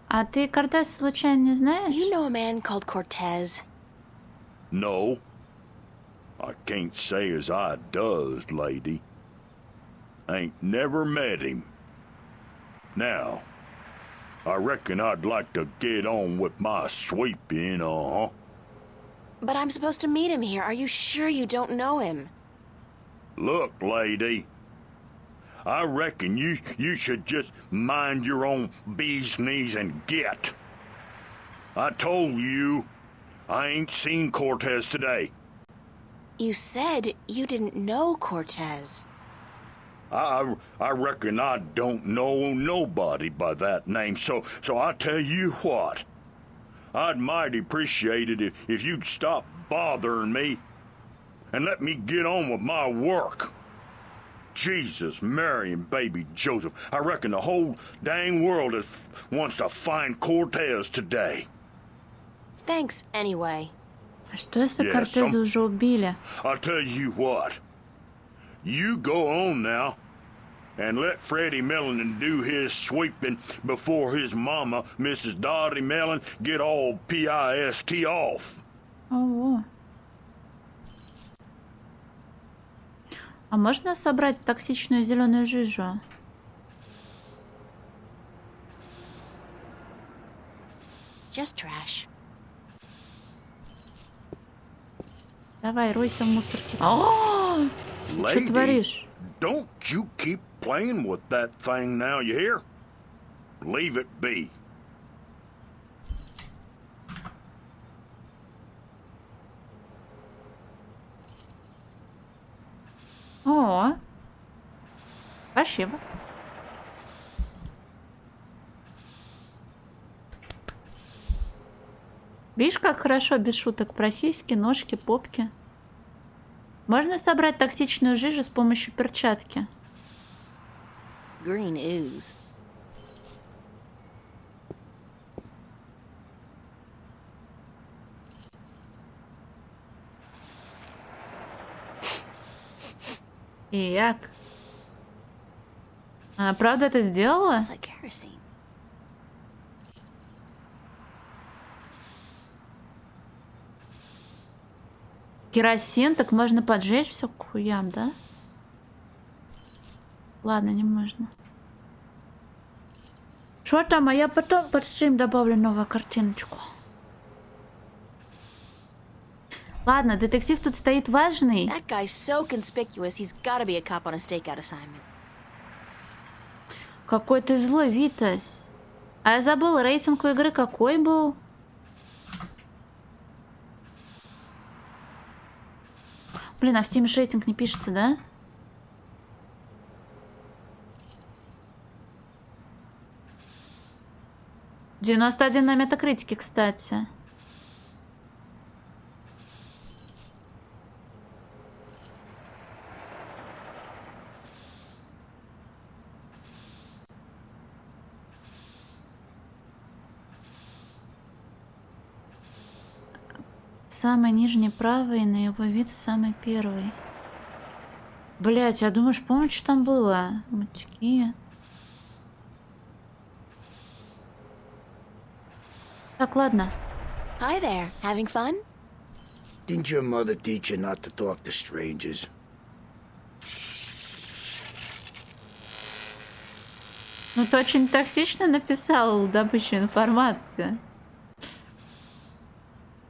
А ты Кортес случайно не знаешь? You know a man called Cortez? No, I can't say as I does, lady. Ain't never met him. Now, I reckon I'd like to get on with my sweeping, But I'm supposed to meet him here. Are you sure you don't know him? Look, lady, I reckon you should just mind your own bee's knees and get. I told you, I ain't seen Cortez today. You said you didn't know Cortez. I reckon I don't know nobody by that name, so I tell you what. I'd mighty appreciate it if you'd stop bothering me and let me get on with my work. Jesus, Mary, and baby Joseph, I reckon the whole dang world wants to find Cortez today. Thanks, anyway. А что если Yes, Кортеза уже убили? I'll tell you what. You go on now and let Freddie Mellon do his sweeping before his mama, Mrs. Dottie Mellon, get all pissed off. Ого. А можно собрать токсичную зеленую жижу? Just trash. Давай, ройся в мусорке. О, ты что Lady, творишь? don't you keep playing with that thing now, you hear? Leave it be. О, спасибо. Видишь, как хорошо без шуток про сиськи, ножки, попки. Можно собрать токсичную жижу с помощью перчатки. Green ooze. Ияк. А правда это сделала? Smells like kerosene. Керосин, так можно поджечь все к хуям, да? Ладно, не можно. Что там? А я потом под стрим добавлю новую картиночку. Ладно, детектив тут стоит важный. That guy's so conspicuous, he's gotta be a cop on a stakeout assignment. Какой ты злой, Витас. А я забыла, рейтинг у игры какой был? Блин, а в Steam рейтинг не пишется, да? «91 на метакритике, кстати. Самый нижний правый, на его вид в самый первый. Блять, я думаю, помню, что там было? Мутики. Так, ладно. Hi there, having fun? Didn't your mother teach you not to talk to strangers? Ну, ты очень токсично написал добычу информации.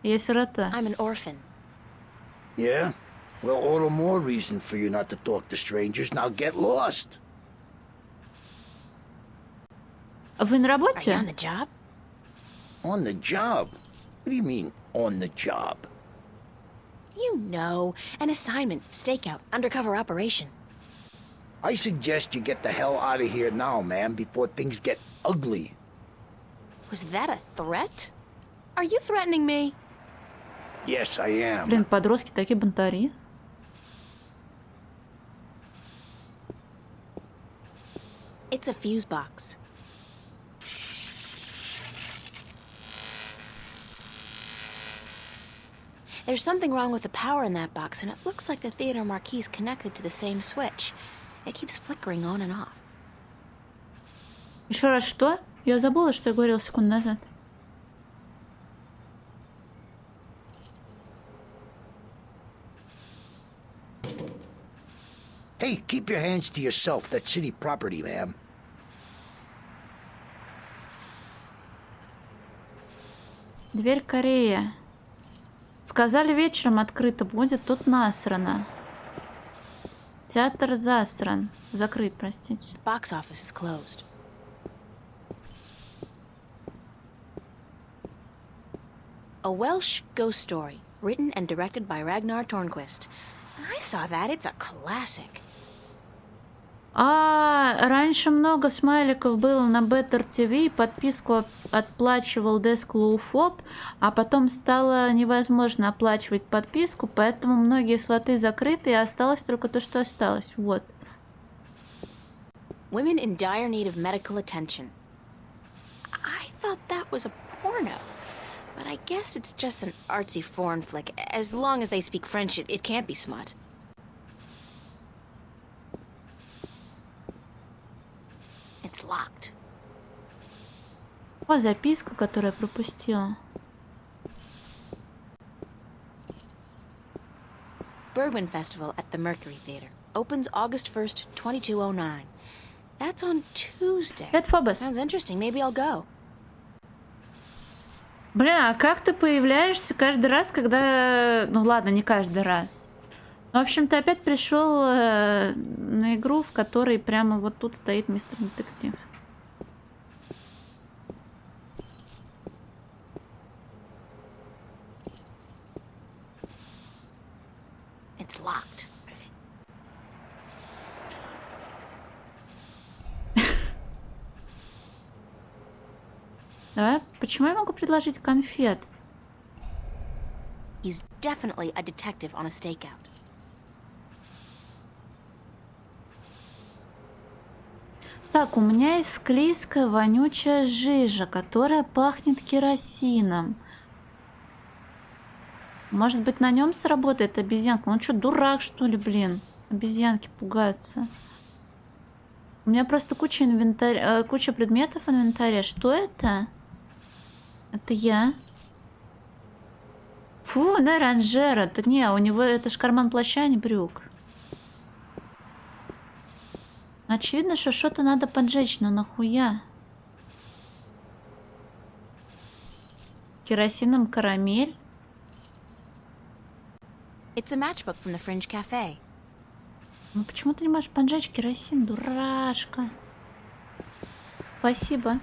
Я сирота. I'm an orphan. Yeah? Well, all the more reason for you not to talk to strangers. Now get lost. Вы на Are you работе? on the job? On the job? What do you mean, on the job? You know, an assignment, stakeout, undercover operation. I suggest you get the hell out of here now, man, before things get ugly. Was that a threat? Are you threatening me? Yes, I am. Блин, подростки такие бунтари. It's a fuse box. There's something wrong with the power in that box, and it looks like the theater marquee is connected to the same switch. It keeps flickering on and off. Еще раз что? Я забыла, что я говорила секунду назад. Hey, keep your hands to yourself. That's city property, ma'am. Дверь Корея. Сказали, вечером открыто будет, тут насрано. Театр засран. Закрыт, простите. Box office is closed. A Welsh ghost story, written and directed by Ragnar Tornquist. I saw that. It's a classic. А, раньше много смайликов было на Better TV, подписку отплачивал Десклоуфоб, а потом стало невозможно оплачивать подписку, поэтому многие слоты закрыты, и осталось только то, что осталось. Вот. Women in dire need of medical attention. I thought that was a porno, but I guess it's just an artsy foreign flick. As long as they speak French, it can't be smut. It's locked. О, записка, которую я пропустила. Bergman Festival at the Mercury Theater. Opens August 1st, 2209. That's on Tuesday. Привет, Фобос. Sounds interesting. Maybe I'll go. Блин, а как ты появляешься каждый раз, когда... Ну ладно, не каждый раз. В общем, ты опять пришел на игру, в которой прямо вот тут стоит мистер Детектив. It's locked. Давай, почему я могу предложить конфет? He's definitely a detective on a stakeout. Так, у меня есть склизкая, вонючая жижа, которая пахнет керосином. Может быть, на нем сработает обезьянка? Он что, дурак, что ли, блин? Обезьянки пугаются. У меня просто куча куча предметов в инвентаре. Что это? Это я. Фу, да, ранжер. Это не, у него это ж карман плаща, а не брюк. Очевидно, что что-то надо поджечь, но нахуя? Керосином карамель? It's a matchbook from the Fringe Cafe. Ну почему ты не можешь поджечь керосин, дурашка? Спасибо.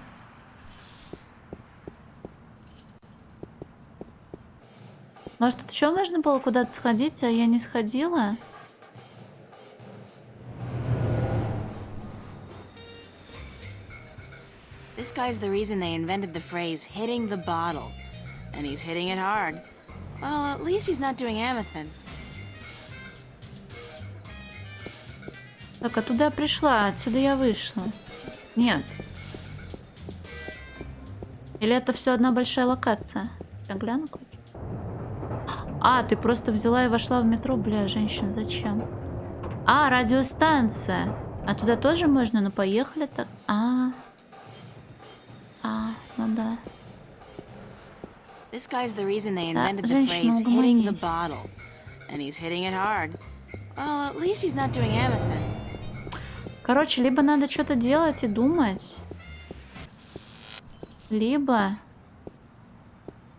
Может, тут еще можно было куда-то сходить, а я не сходила? This guy's the reason they invented the phrase hitting the bottle. And he's hitting it hard. Well, at least he's not doing Amethyst. Так, оттуда я пришла, отсюда я вышла. Нет. Или это все одна большая локация? Я гляну, короче. А, ты просто взяла и вошла в метро, бля, женщина, зачем? А, радиостанция. А туда тоже можно? Ну, поехали так. Ну да. This guy's the reason they invented the phrase hitting the bottle. And he's hitting it hard. Well, at least he's not doing Amethyst. Короче, либо надо что-то делать и думать, либо...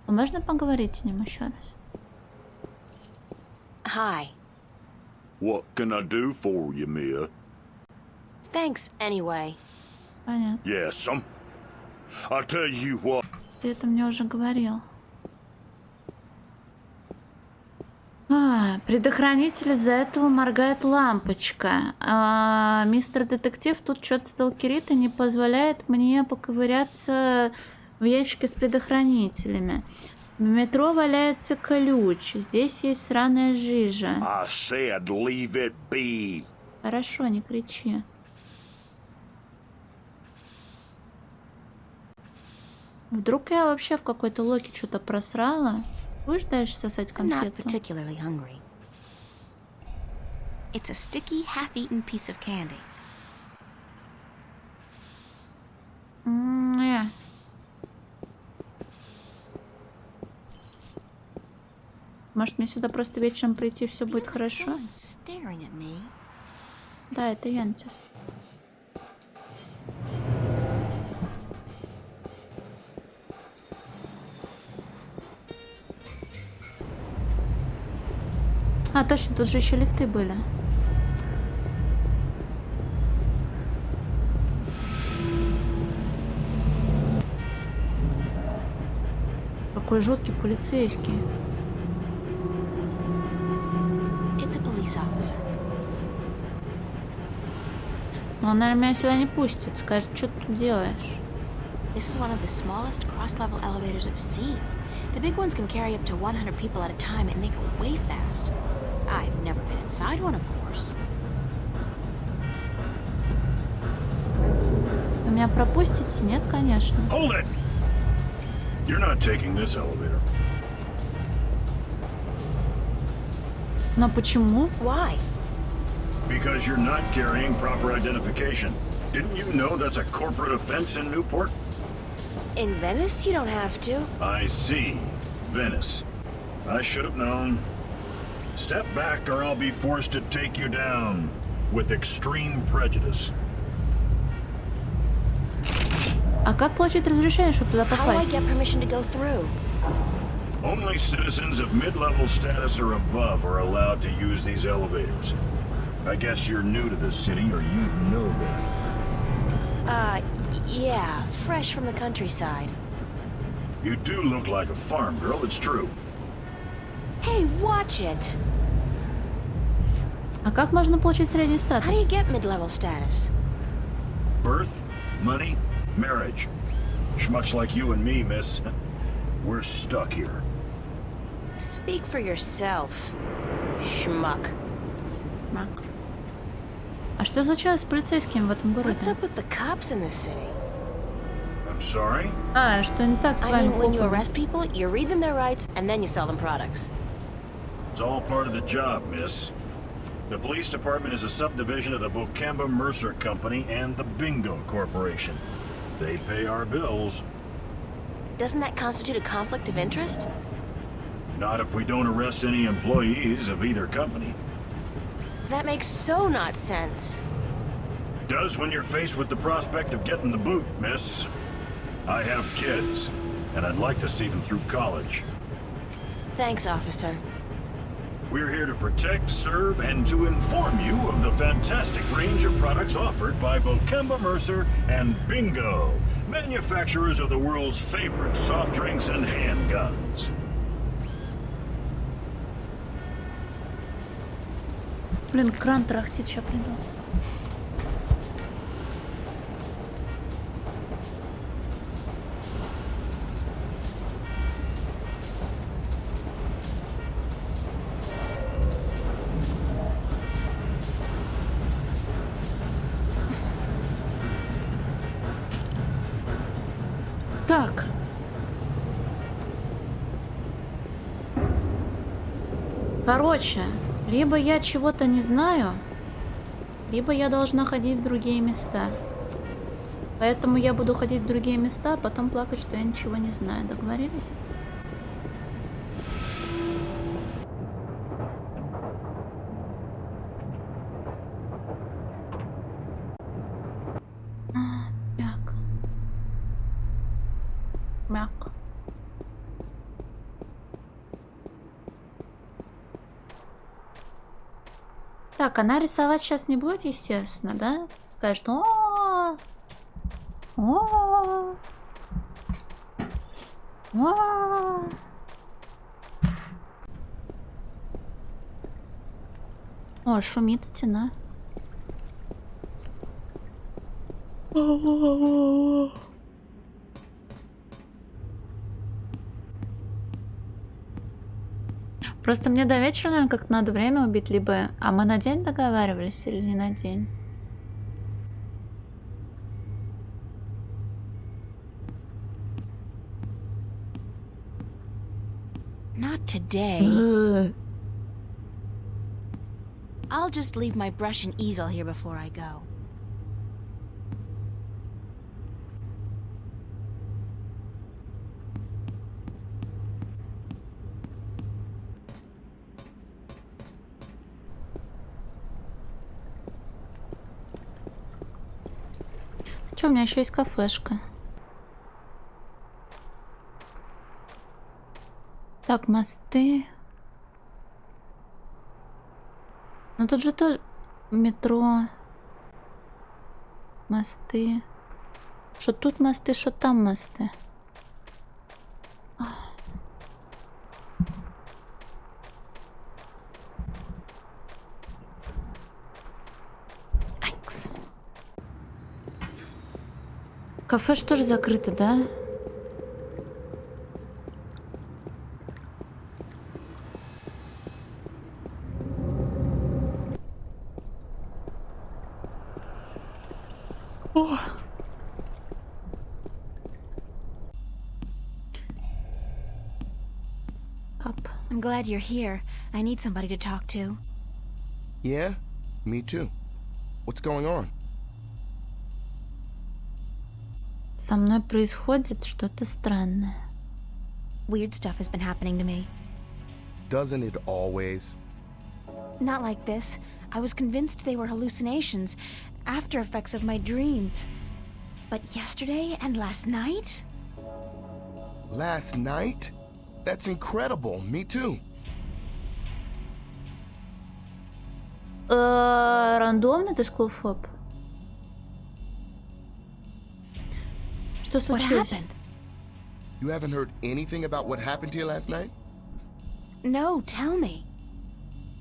А можно поговорить с ним еще раз? Hi. What can I do for you, Mia? Thanks, anyway. Понятно. Yes, I'll tell you what. Ты это мне уже говорил. Предохранитель из-за этого моргает лампочка. Мистер Детектив тут что-то сталкерит и не позволяет мне поковыряться в ящике с предохранителями. В метро валяется ключ. Здесь есть сраная жижа. I said leave it be. Хорошо, не кричи. Вдруг я вообще в какой-то локе что-то просрала? Будешь дальше сосать конфету? Not particularly hungry. It's a sticky, half-eaten piece of candy. Может, мне сюда просто вечером прийти, все будет хорошо? Да, это я на тебя смотрю. А, точно, тут же еще лифты были. Какой жуткий полицейский. It's a police officer. Но он, наверное, меня сюда не пустит. Скажет, что ты тут делаешь? This is one of the smallest cross-level elevators I've seen. The big ones can carry up to 100 people at a time and they go way fast. I've never been inside one, of course. Вы меня пропустите? Нет, конечно. Hold it! You're not taking this elevator. Но почему? Why? Because you're not carrying proper identification. Didn't you know that's a corporate offense in Newport? In Venice, you don't have to. I see. Venice. I should have known. Step back or I'll be forced to take you down. with extreme prejudice. А как получить разрешение, чтобы туда How do I попасть? get permission to go through? Only citizens of mid-level status or above are allowed to use these elevators. I guess you're new to this city, or you know that. Yeah, fresh from the countryside. You do look like a farm girl, it's true. Hey, watch it! А как можно получить средний How do статус? you get mid-level status? Birth, money, marriage. Schmucks like you and me, miss. We're stuck here. Speak for yourself, schmuck. А что случилось с полицейским в этом What's городе? up with the cops in this city? I'm sorry? А, что не так с I вами? mean, when you кукла? arrest people, you read them their rights, and then you sell them products. It's all part of the job, miss. The police department is a subdivision of the Bocamba Mercer Company and the Bingo Corporation. They pay our bills. Doesn't that constitute a conflict of interest? Not if we don't arrest any employees of either company. That makes so not sense. Does when you're faced with the prospect of getting the boot, miss. I have kids, and I'd like to see them through college. Thanks, officer. We're here to protect, serve, and to inform you of the fantastic range of products offered by Bocamba Mercer and Bingo, manufacturers of the world's favorite soft drinks and handguns. Блин, кран трахтит, сейчас приду. Так. Короче, либо я чего-то не знаю, либо я должна ходить в другие места. Поэтому я буду ходить в другие места, а потом плакать, что я ничего не знаю. Договорились? Мяк. Мяк. Так, она рисовать сейчас не будет, естественно, да? Скажет, о, шумит стена. Просто мне до вечера, наверное, как-то надо время убить, либо... А мы на день договаривались или не на день? Not today. I'll just leave my brush and easel here before I go. Что, у меня еще есть кафешка. Так, мосты. Ну тут же тоже метро. Мосты. Что тут мосты, что там мосты. Кафе что же закрыто, да? О. I'm glad you're here. I need somebody to talk to. Yeah, me too. What's going on? Со мной происходит что-то странное. Weird stuff has been happening to me. Doesn't it always? Not like this. I was convinced they were hallucinations, after effects of my dreams. But yesterday and last night? Last night? That's incredible. Me too. Рандомно ты склофоб? Что What случилось? happened? You haven't heard anything about what happened here last night? No, tell me.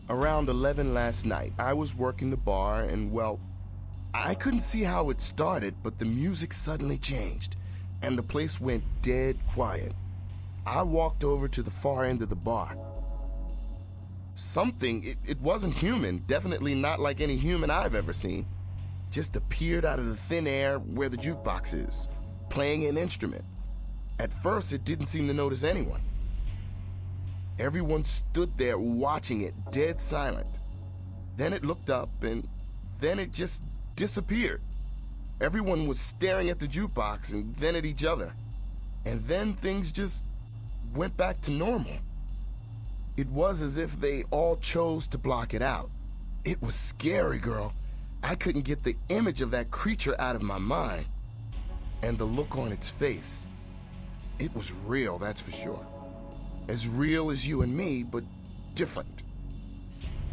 Around 11 last night, I was working the bar and, well, I couldn't see how it started, but the music suddenly changed, and the place went dead quiet. I walked over to the far end of the bar. Something, it wasn't human, definitely not like any human I've ever seen, just appeared out of the thin air where the jukebox is, playing an instrument. At first, it didn't seem to notice anyone. Everyone stood there watching it, dead silent. Then it looked up, and then it just disappeared. Everyone was staring at the jukebox and then at each other. And then things just went back to normal. It was as if they all chose to block it out. It was scary, girl. I couldn't get the image of that creature out of my mind. And the look on its face. It was real, that's for sure. As real as you and me, but different.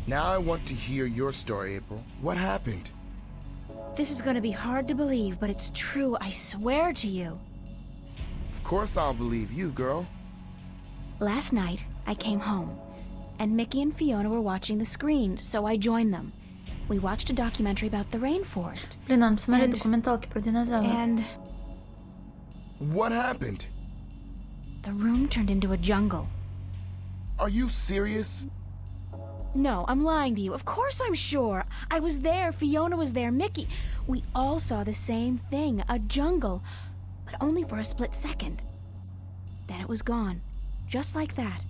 Now I want to hear your story, April. What happened? This is gonna be hard to believe, but it's true, I swear to you. Of course I'll believe you, girl. Last night, I came home, and Mickey and Fiona were watching the screen, so I joined them. We watched a documentary about the rainforest. Блин, надо посмотреть документалки про динозавров. And what happened? The room turned into a jungle. Are you serious? No, I'm lying to you. Of course I'm sure. I was there, Fiona was there, Mickey. We all saw the same thing, a jungle, but only for a split second. Then it was gone, just like that.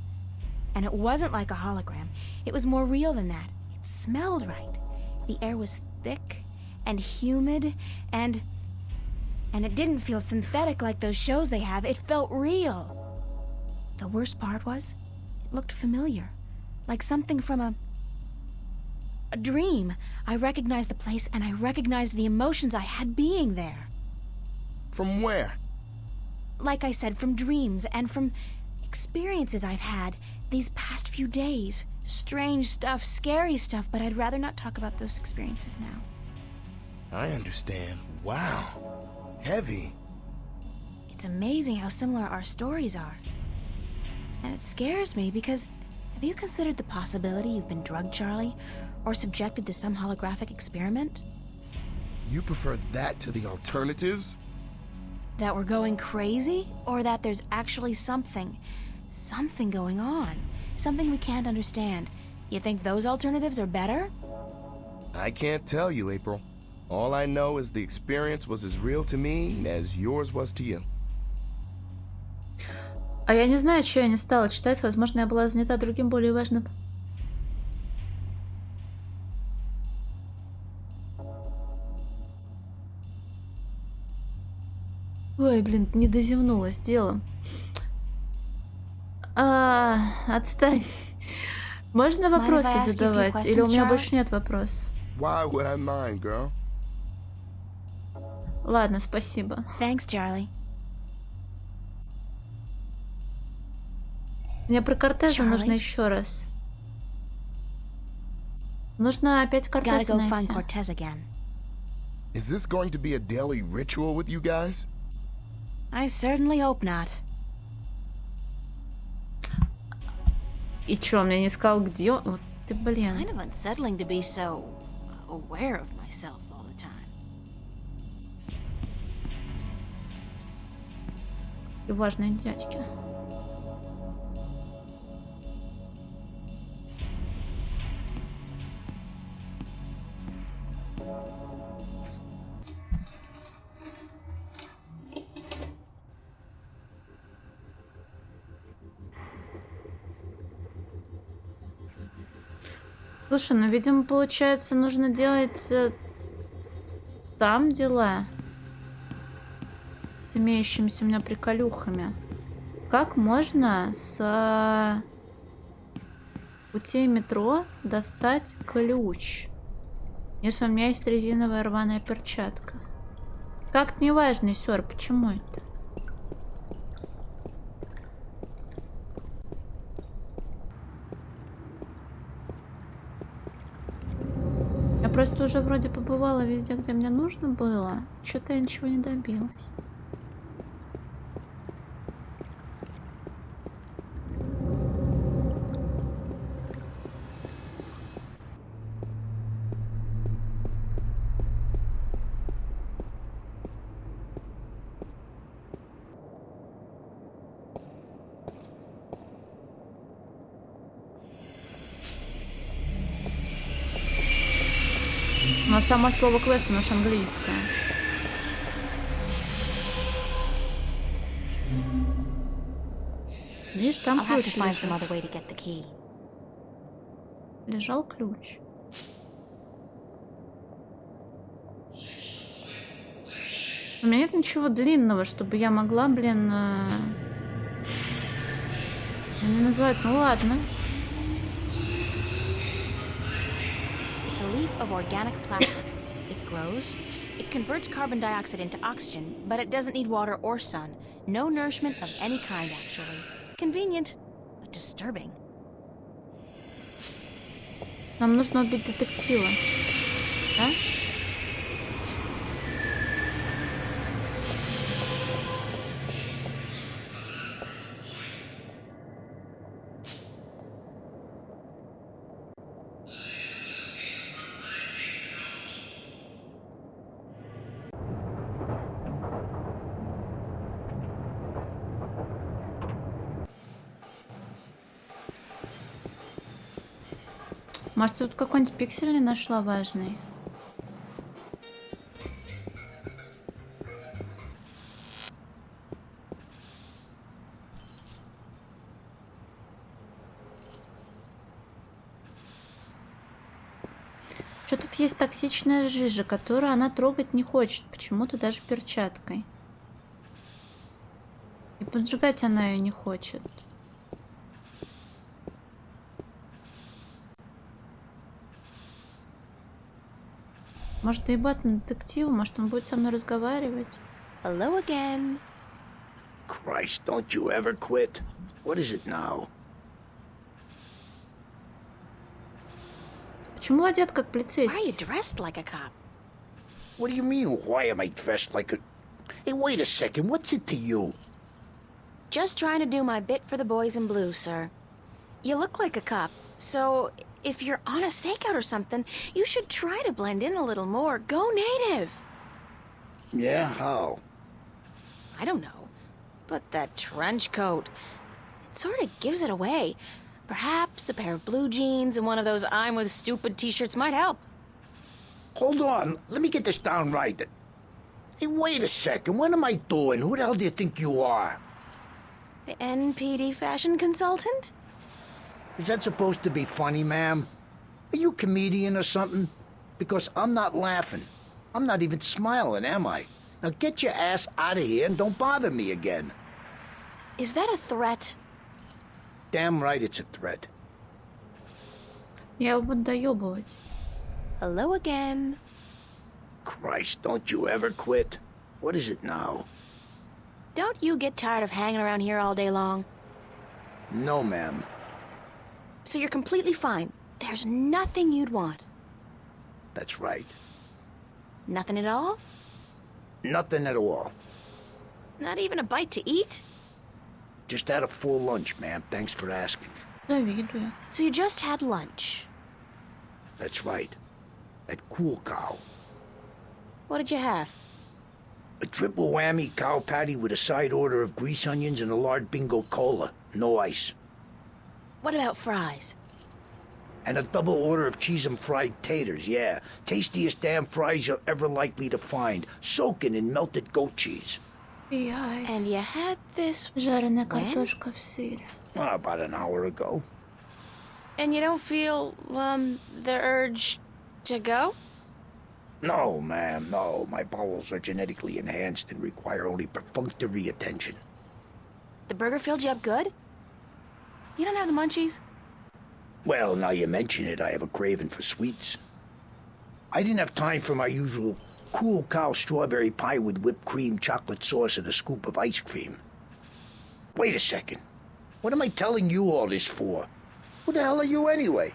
And it wasn't like a hologram. It was more real than that. It smelled right. The air was thick and humid and it didn't feel synthetic like those shows they have. It felt real. The worst part was, it looked familiar. Like something from a dream. I recognized the place and I recognized the emotions I had being there. From where? Like I said, from dreams and from experiences I've had these past few days. Strange stuff, scary stuff, but I'd rather not talk about those experiences now. I understand. Wow. Heavy. It's amazing how similar our stories are. And it scares me because have you considered the possibility you've been drugged, Charlie? Or subjected to some holographic experiment? You prefer that to the alternatives? That we're going crazy? Or that there's actually something going on? Something we can't understand. You think those alternatives are better? I can't tell you, April. All I know is the experience was as real to me as yours was to you. А я не знаю, что я не стала читать. Возможно, я была занята другим, более важным. Ой, блин, не дозевнулась делом. Отстань. Можно вопросы задавать? Или у меня больше нет вопросов? Why would I mind, girl? Ладно, спасибо. Thanks, Charlie. Мне про Кортеза нужно еще раз. Нужно опять Кортеза найти. Is this going to be a daily ritual with you guys? I certainly hope not. И чё, мне не сказал, где он? Вот ты, блин. Kind of unsettling to be so aware of myself all the time. И важные дядьки. Слушай, ну, видимо, получается, нужно делать там дела с имеющимися у меня приколюхами. Как можно с путей метро достать ключ? Если у меня есть резиновая рваная перчатка. Как-то неважно, сёр, почему это? Я просто уже вроде побывала везде, где мне нужно было. Что-то я ничего не добилась. Но само слово квест, оно ж английское. Видишь, там I'll have to ключ find some лежал. other way to get the key. Лежал ключ. У меня нет ничего длинного, чтобы я могла, блин... Не называют, ну ладно. It's a leaf of organic plastic. It grows. It converts carbon dioxide into oxygen, but it doesn't need water or sun. No nourishment of any kind, actually. Convenient, but disturbing. Нам нужно убить детектива. Да? Может, тут какой-нибудь пиксель не нашла важный? Что тут есть токсичная жижа, которую она трогать не хочет, почему-то даже перчаткой. И поджигать она ее не хочет. Может, доебаться на детектива? Может, он будет со мной разговаривать? Hello again. Christ, don't you ever quit. What is it now? Почему одет как Why are полицейский? you dressed like a cop? What do you mean, why am I dressed like a... Hey, wait a second, what's it to you? Just trying to do my bit for the boys in blue, sir. You look like a cop, so if you're on a stakeout or something, you should try to blend in a little more. Go native. Yeah, how? I don't know, but that trench coat, it sort of gives it away. Perhaps a pair of blue jeans and one of those I'm with stupid t-shirts might help. Hold on, let me get this down right. Hey, wait a second, what am I doing? Who the hell do you think you are? The NPD fashion consultant? Is that supposed to be funny, ma'am? Are you a comedian or something? Because I'm not laughing. I'm not even smiling, am I? Now get your ass out of here and don't bother me again. Is that a threat? Damn right it's a threat. Я его буду доебывать. Hello again. Christ, don't you ever quit. What is it now? Don't you get tired of hanging around here all day long? No, ma'am. So you're completely fine. There's nothing you'd want. That's right. Nothing at all? Nothing at all. Not even a bite to eat? Just had a full lunch, ma'am. Thanks for asking. Завидую. So you just had lunch. That's right. At Cool Cow. What did you have? A triple whammy cow patty with a side order of grease onions and a large bingo cola. No ice. What about fries? And a double order of cheese and fried taters, yeah. Tastiest damn fries you're ever likely to find. Soaking in melted goat cheese. Яй. And you had this Жареная when? картошка в сыре. About an hour ago. And you don't feel, the urge to go? No, ma'am, no. My bowels are genetically enhanced and require only perfunctory attention. The burger filled you up good? You don't have the munchies? Well, now you mention it, I have a craving for sweets. I didn't have time for my usual cool cow strawberry pie with whipped cream, chocolate sauce, and a scoop of ice cream. Wait a second. What am I telling you all this for? Who the hell are you anyway?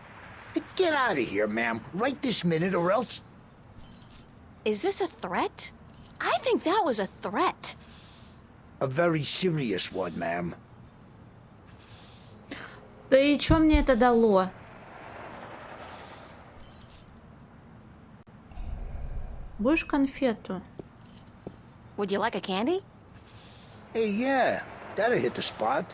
Get out of here, ma'am. Right this minute or else... Is this a threat? I think that was a threat. A very serious one, ma'am. Да и чё мне это дало? Будешь конфету? Would you like a candy? Hey, yeah. That'll hit the spot.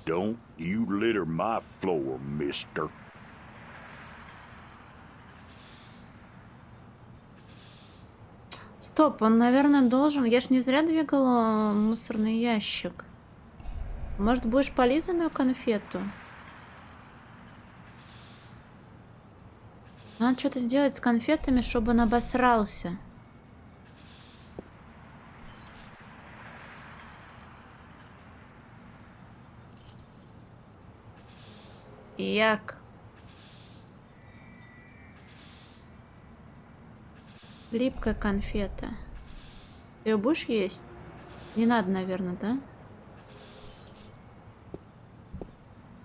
Don't you litter my floor, mister. Стоп, он, наверное, должен... Я ж не зря двигала мусорный ящик. Может, будешь полизанную конфету? Надо что-то сделать с конфетами, чтобы он обосрался. Як. Липкая конфета. Ты ее будешь есть? Не надо, наверное, да?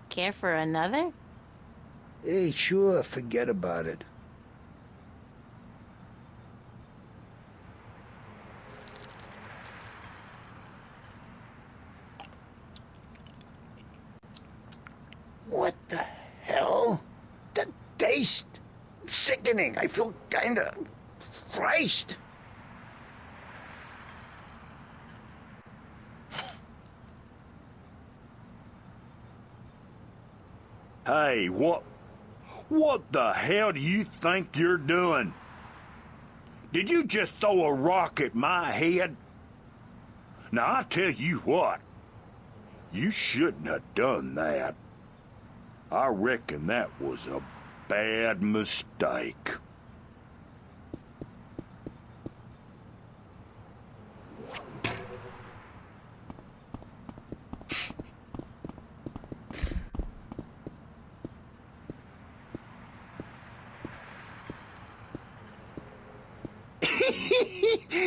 Care for another? Hey, sure, forget about it. What the hell? The taste? Sickening. I feel kinda... Christ! Hey, what the hell do you think you're doing? Did you just throw a rock at my head? Now, I tell you what, you shouldn't have done that. I reckon that was a bad mistake.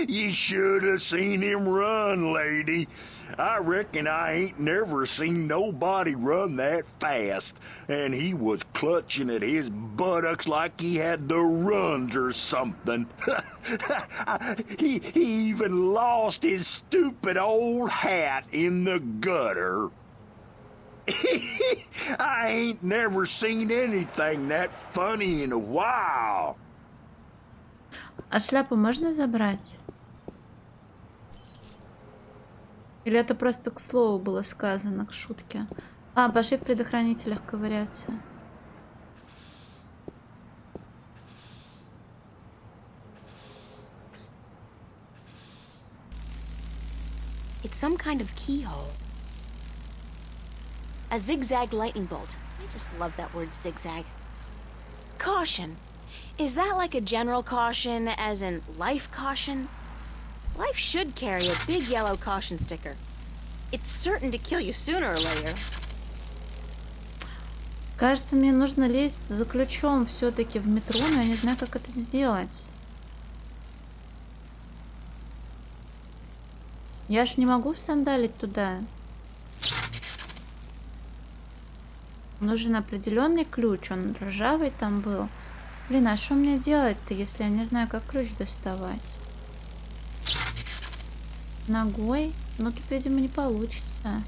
You should have seen him run, lady. I reckon I ain't never seen nobody run that fast. And he was clutching at his buttocks like he had the runs or something. he even lost his stupid old hat in the gutter. I ain't never seen anything that funny in a while. А шляпу можно забрать? Или это просто к слову было сказано, к шутке? А, пошли в предохранителях ковыряться. It's some kind of keyhole. A zigzag lightning bolt. I just love that word, zigzag. Caution. Is that like a general caution, as in life caution? Life should carry a big yellow caution sticker. It's certain to kill you sooner or later. Кажется, мне нужно лезть за ключом все-таки в метро, но я не знаю, как это сделать. Я ж не могу всандалить туда. Нужен определенный ключ, он ржавый там был. Блин, а что мне делать-то, если я не знаю, как ключ доставать? Ногой? Ну, тут, видимо, не получится.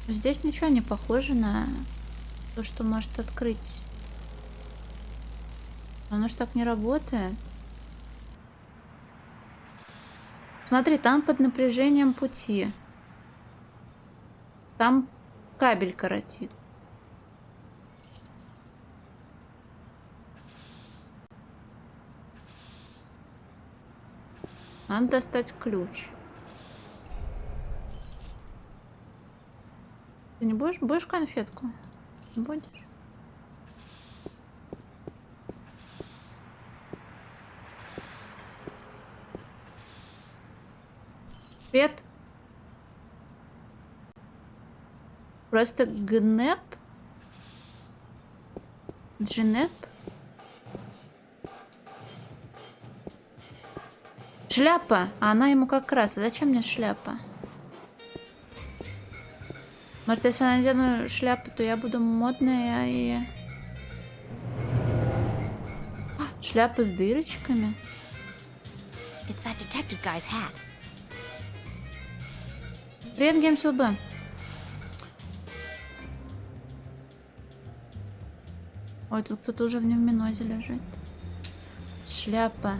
Здесь ничего не похоже на то, что может открыть. Оно ж так не работает. Смотри, там под напряжением пути. Там кабель коротит. Надо достать ключ. Ты не будешь? Будешь конфетку? Не будешь? Привет. Просто Гнеп? Джинеп? Шляпа. А она ему как раз. Зачем мне шляпа? Может, если я надену шляпу, то я буду модная и... Шляпа с дырочками. It's that detective guy's hat. Привет, GamesLB. Ой, тут кто-то уже в невминозе лежит. Шляпа.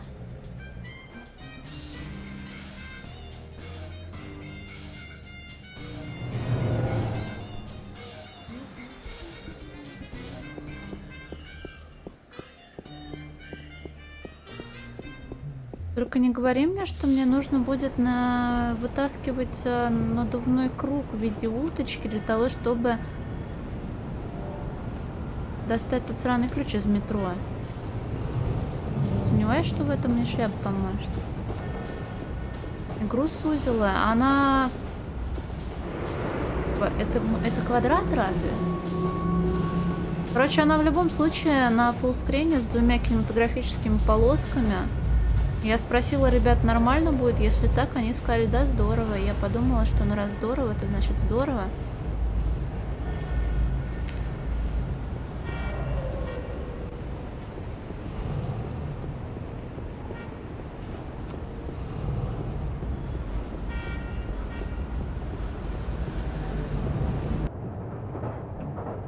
Только не говори мне, что мне нужно будет вытаскивать надувной круг в виде уточки для того, чтобы достать тот сраный ключ из метро. Сомневаюсь, что в этом мне шляпа поможет. Игру сузила. Она... Это квадрат разве? Короче, она в любом случае на фуллскрине с 2 кинематографическими полосками. Я спросила ребят, нормально будет? Если так, они сказали, да, здорово. Я подумала, что ну раз здорово, то значит здорово.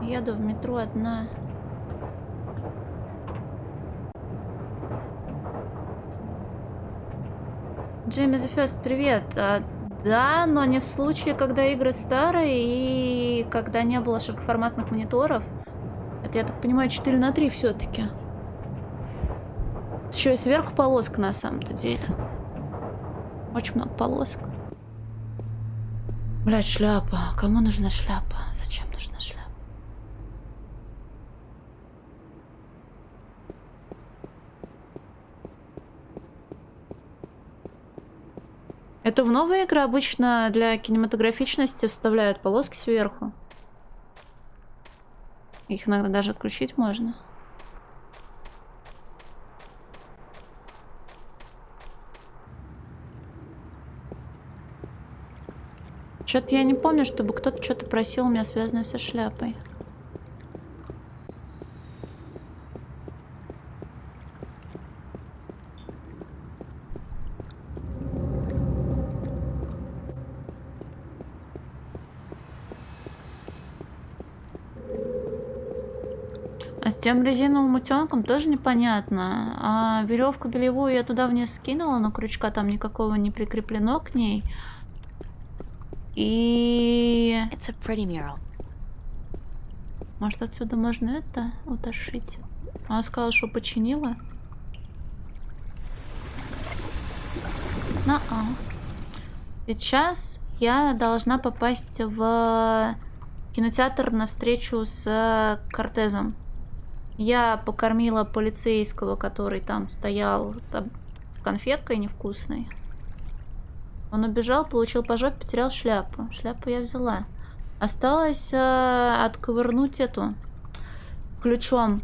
Еду в метро одна. Джейми the First, привет. Да, но не в случае, когда игры старые и когда не было широкоформатных мониторов. Это, я так понимаю, 4:3 все-таки. Еще и сверху полоска на самом-то деле. Очень много полосок. Блять, шляпа. Кому нужна шляпа? Зачем нужна шляпа? Это в новые игры обычно для кинематографичности вставляют полоски сверху. Их иногда даже отключить можно. Что-то я не помню, чтобы кто-то что-то просил у меня, связанное со шляпой. А с тем резиновым утенком тоже непонятно. А веревку белевую я туда вниз скинула, но крючка там никакого не прикреплено к ней. И... It's a pretty mural. Может, отсюда можно это утащить? Она сказала, что починила. Сейчас я должна попасть в кинотеатр на встречу с Кортезом. Я покормила полицейского, который там стоял конфеткой невкусной. Он убежал, получил по жопе, потерял шляпу. Шляпу я взяла. Осталось отковырнуть эту ключом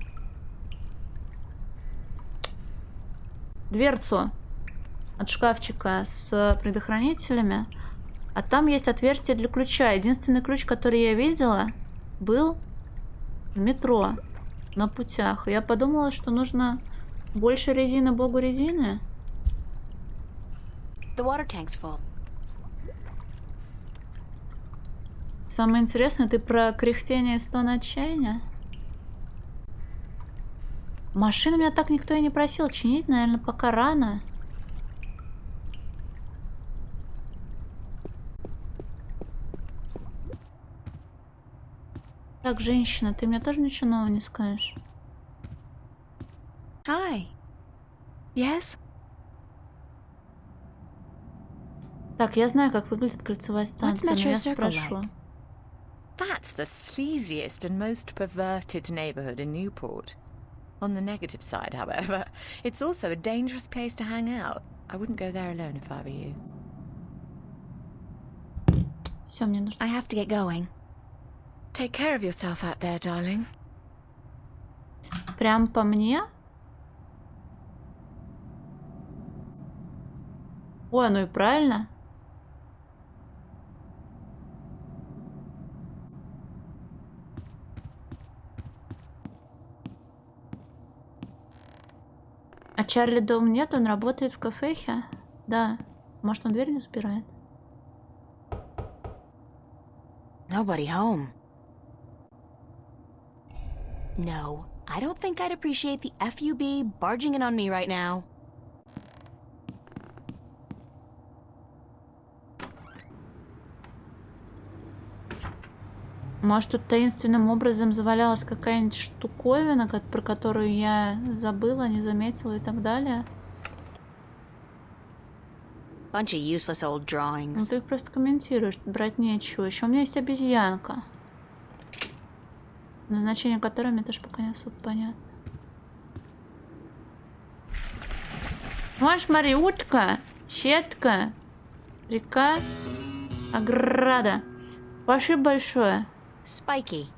дверцу от шкафчика с предохранителями. А там есть отверстие для ключа. Единственный ключ, который я видела, был в метро на путях. И я подумала, что нужно больше резины, богу резины. The water tank's full. Самое интересное, ты про кряхтение и стон отчаяния? Машину меня так никто и не просил чинить, наверное, пока рано. Так, женщина, ты мне тоже ничего нового не скажешь? Hi. Yes? Так, я знаю, как выглядит кольцевая станция, но я спрошу. That's the sleaziest and most perverted neighborhood in Newport. On the negative side, however, it's also a dangerous place to hang out. I wouldn't go there alone if I were you. Все, мне нужно. I have to get going. Take care of yourself out there, darling. Прям по мне? Ой, ну и правильно. А Чарли дома нет, он работает в кафехе. Да. Может, он дверь не запирает? Nobody home. No, I don't think I'd appreciate the FUB barging in on me right now. Может, тут таинственным образом завалялась какая-нибудь штуковина, про которую я забыла, не заметила и так далее. Bunch of useless old Ну, drawings. ты их просто комментируешь, брать нечего. Еще у меня есть обезьянка. Назначение которой мне тоже пока не особо понятно. Можешь, смотри, утка, щетка, река, ограда. Спасибо большое. Spiky.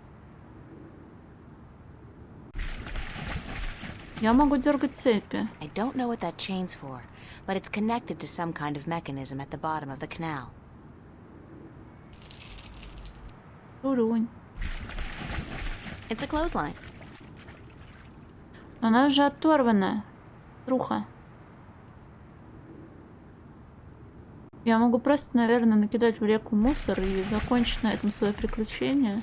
Я могу дергать цепи. I don't know what that chain's for, but it's connected to some kind of mechanism at the bottom of the canal. Урунь. It's a clothesline. Она уже оторвана. Труха. Я могу просто, наверное, накидать в реку мусор и закончить на этом свое приключение.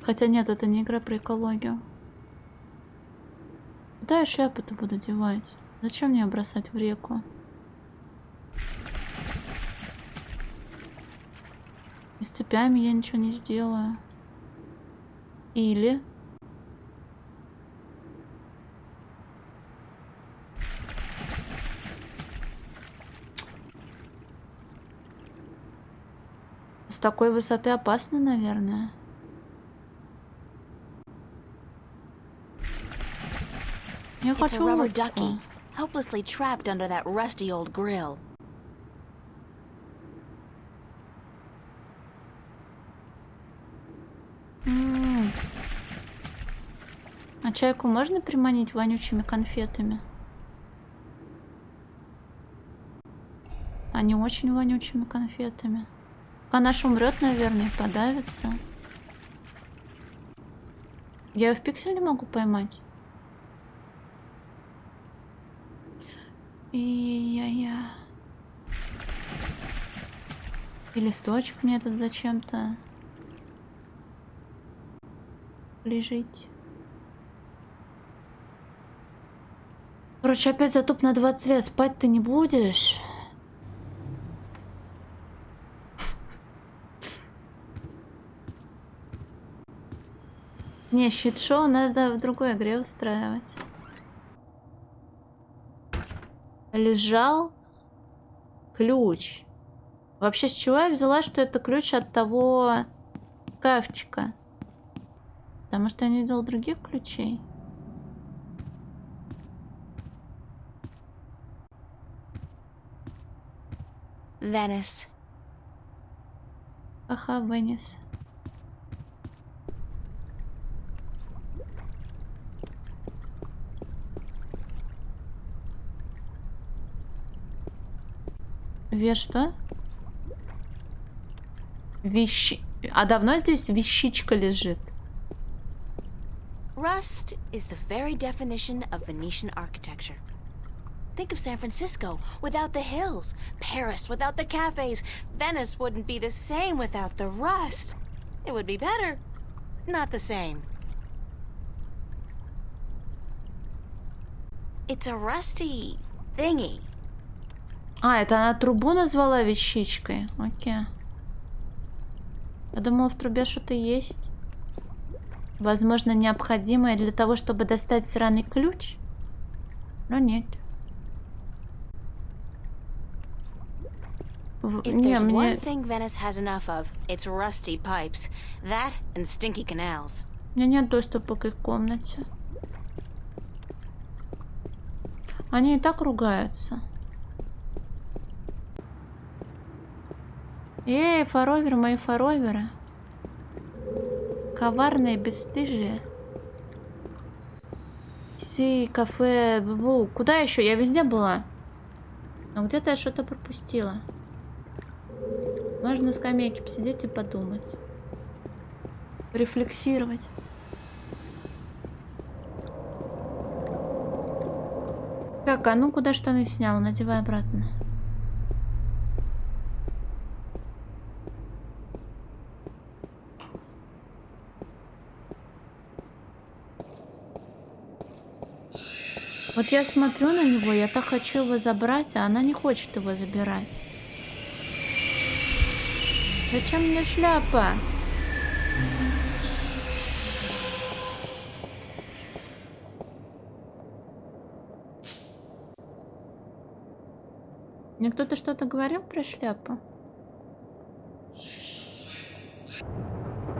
Хотя нет, это не игра про экологию. Куда я шляпу-то буду девать? Зачем мне ее бросать в реку? И с цепями я ничего не сделаю. Или... С такой высоты опасно, наверное. Я It's a хочу rubber утку. ducky, helplessly trapped under that rusty old grill. А чайку можно приманить вонючими конфетами? А не очень вонючими конфетами. Пока наш умрет, наверное, подавится. Я ее в пиксель не могу поймать. И листочек мне этот зачем-то лежит. Короче, опять затуп на 20 лет. Спать ты не будешь? Не, щит-шоу надо в другой игре устраивать. Лежал ключ. Вообще, с чего я взяла, что это ключ от того шкафчика? Потому что я не видела других ключей. Venice. Ага, Венес. Что? Вещи... А давно здесь вещичка лежит? Rust is the very definition of Venetian architecture. Think of San Francisco without the hills, Paris without the cafes. Venice wouldn't be the same without the rust. It would be better, not the same. It's a rusty thingy. А, это она трубу назвала вещичкой. Окей. Я думала, в трубе что-то есть. Возможно, необходимое для того, чтобы достать сраный ключ. Но нет. If Не, there's мне... one thing Venice has enough of, it's rusty pipes. That and stinky canals. У меня нет доступа к их комнате. Они и так ругаются. Эй, фаровер, мои фароверы. Коварные, бесстыжие. Кафе, бубу. Куда еще? Я везде была. Но где-то я что-то пропустила. Можно на скамейке посидеть и подумать. Рефлексировать. Так, а ну куда штаны снял? Надевай обратно. Вот я смотрю на него, я так хочу его забрать, а она не хочет его забирать. Зачем мне шляпа? Мне кто-то что-то говорил про шляпу?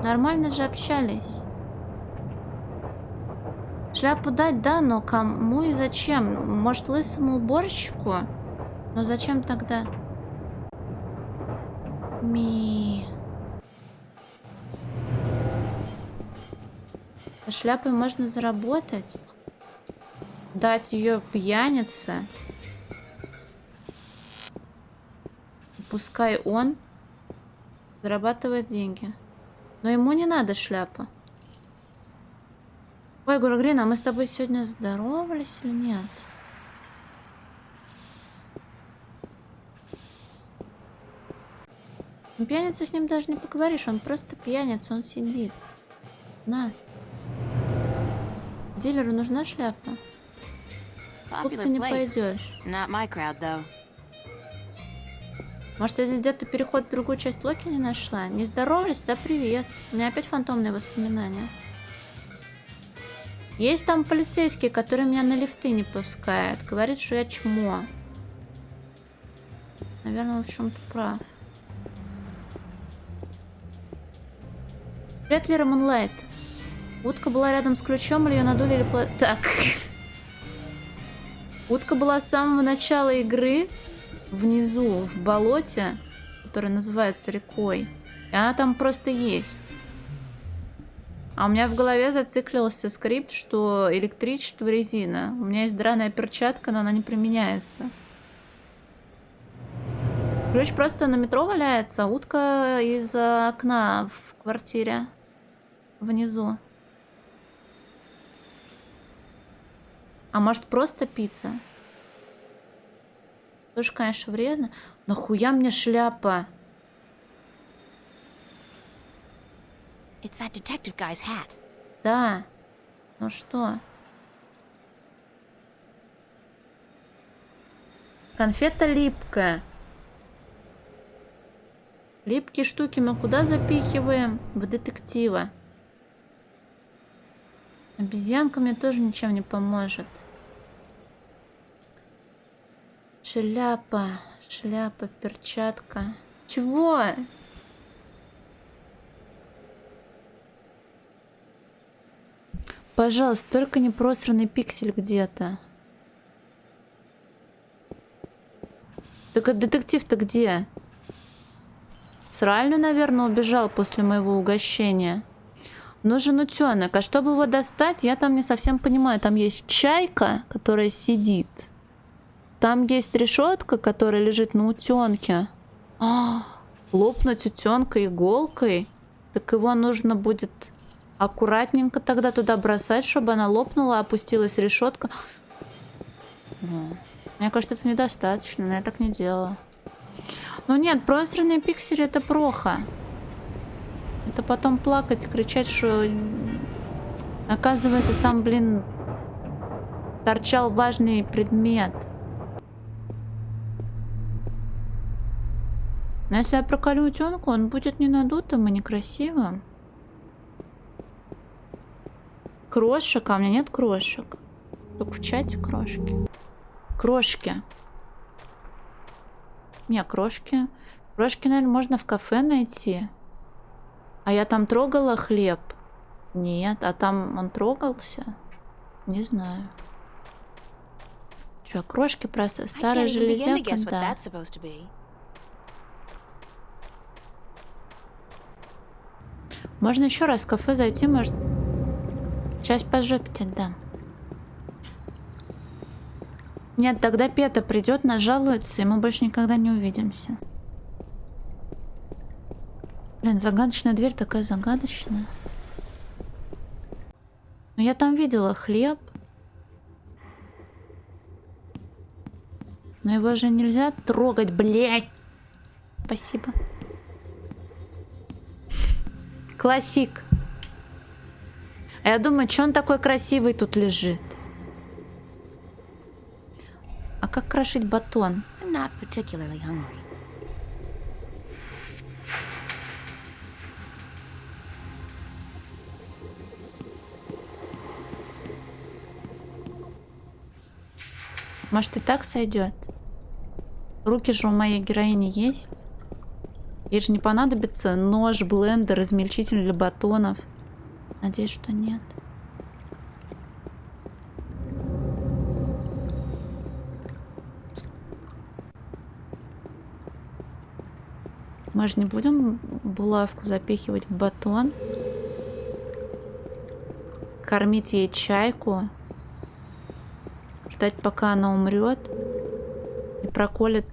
Нормально же общались. Шляпу дать, да, но кому и зачем? Может, лысому уборщику? Но зачем тогда? Шляпой можно заработать. Дать ее пьянице. Пускай он зарабатывает деньги. Но ему не надо шляпа. Ой, Гургрин, а мы с тобой сегодня здоровались или нет? Ну, пьяница с ним даже не поговоришь, он просто пьяница, он сидит. На. Дилеру нужна шляпа? Куда ты не пойдешь? Может, я здесь где-то переход в другую часть Локи не нашла? Не здоровались? Да привет. У меня опять фантомные воспоминания. Есть там полицейский, который меня на лифты не пускает. Говорит, что я чмо. Наверное, он в чем-то прав. Привет, Лера Мунлайт. Утка была рядом с ключом, или ее надули, или... Так. Утка была с самого начала игры внизу, в болоте, которое называется рекой. И она там просто есть. А у меня в голове зациклился скрипт, что электричество резина. У меня есть драная перчатка, но она не применяется. Ключ просто на метро валяется, а утка из окна в квартире внизу. А может, просто пицца? Тоже, конечно, вредно. Нахуя мне шляпа? It's that detective guy's hat. Да. Ну что? Конфета липкая. Липкие штуки мы куда запихиваем? В детектива. Обезьянка мне тоже ничем не поможет. Шляпа. Шляпа, перчатка. Чего? Пожалуйста, только не просранный пиксель где-то. Так детектив-то где? Срально, наверное, убежал после моего угощения. Нужен утенок. А чтобы его достать, я там не совсем понимаю. Там есть чайка, которая сидит. Там есть решетка, которая лежит на утенке. Лопнуть утенка иголкой. Так его нужно будет аккуратненько тогда туда бросать, чтобы она лопнула, опустилась решетка. Мне кажется, этого недостаточно, но я так не делала. Ну нет, просранные пиксели — это плохо. Это потом плакать, кричать, что... Оказывается, там, блин, торчал важный предмет. Но если я проколю утенку, он будет не надутым и некрасивым. Крошек, а у меня нет крошек. Только в чате крошки. Крошки. Не, крошки. Крошки, наверное, можно в кафе найти. А я там трогала хлеб? Нет. А там он трогался? Не знаю. Что, крошки просто? Старая железяка, да. Можно еще раз в кафе зайти, может. Сейчас по жопе тебе дам. Нет, тогда Пета придет, нажалуется, и мы больше никогда не увидимся. Блин, загадочная дверь такая загадочная. Но я там видела хлеб. Но его же нельзя трогать, блядь. Спасибо. Классик. А я думаю, что он такой красивый тут лежит? А как крошить батон? I'm not particularly hungry. Может, и так сойдет? Руки же у моей героини есть. Ей же не понадобится нож, блендер, измельчитель для батонов. Надеюсь, что нет. Мы же не будем булавку запихивать в батон. Кормить ей чайку. Ждать, пока она умрет. И проколет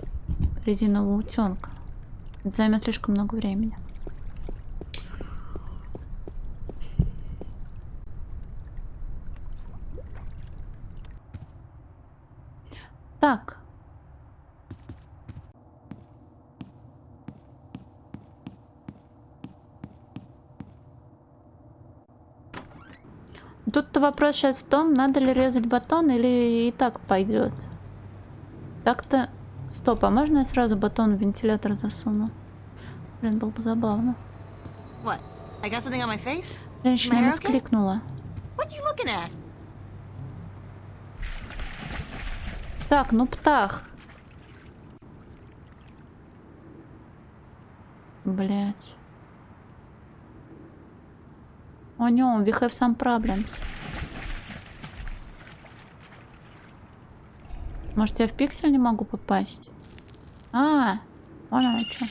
резинового утенка. Это займет слишком много времени. Так. Тут-то вопрос сейчас в том, надо ли резать батон или и так пойдет. Так-то... Стоп, а можно я сразу батон в вентилятор засуну? Блин, было бы забавно. What? I got something on my face? Женщина мискликнула. What you looking at? Так, ну птах. Блять. О, no, we have some problems. Может, я в пиксель не могу попасть? А, вон оно что.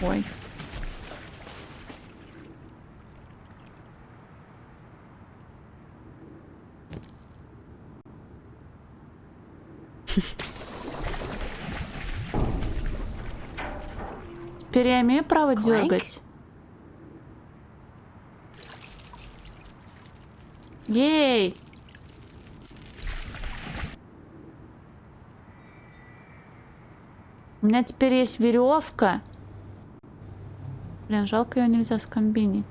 Ой. Теперь я имею право дергать. Ей! У меня теперь есть веревка. Блин, жалко, ее нельзя скомбинить.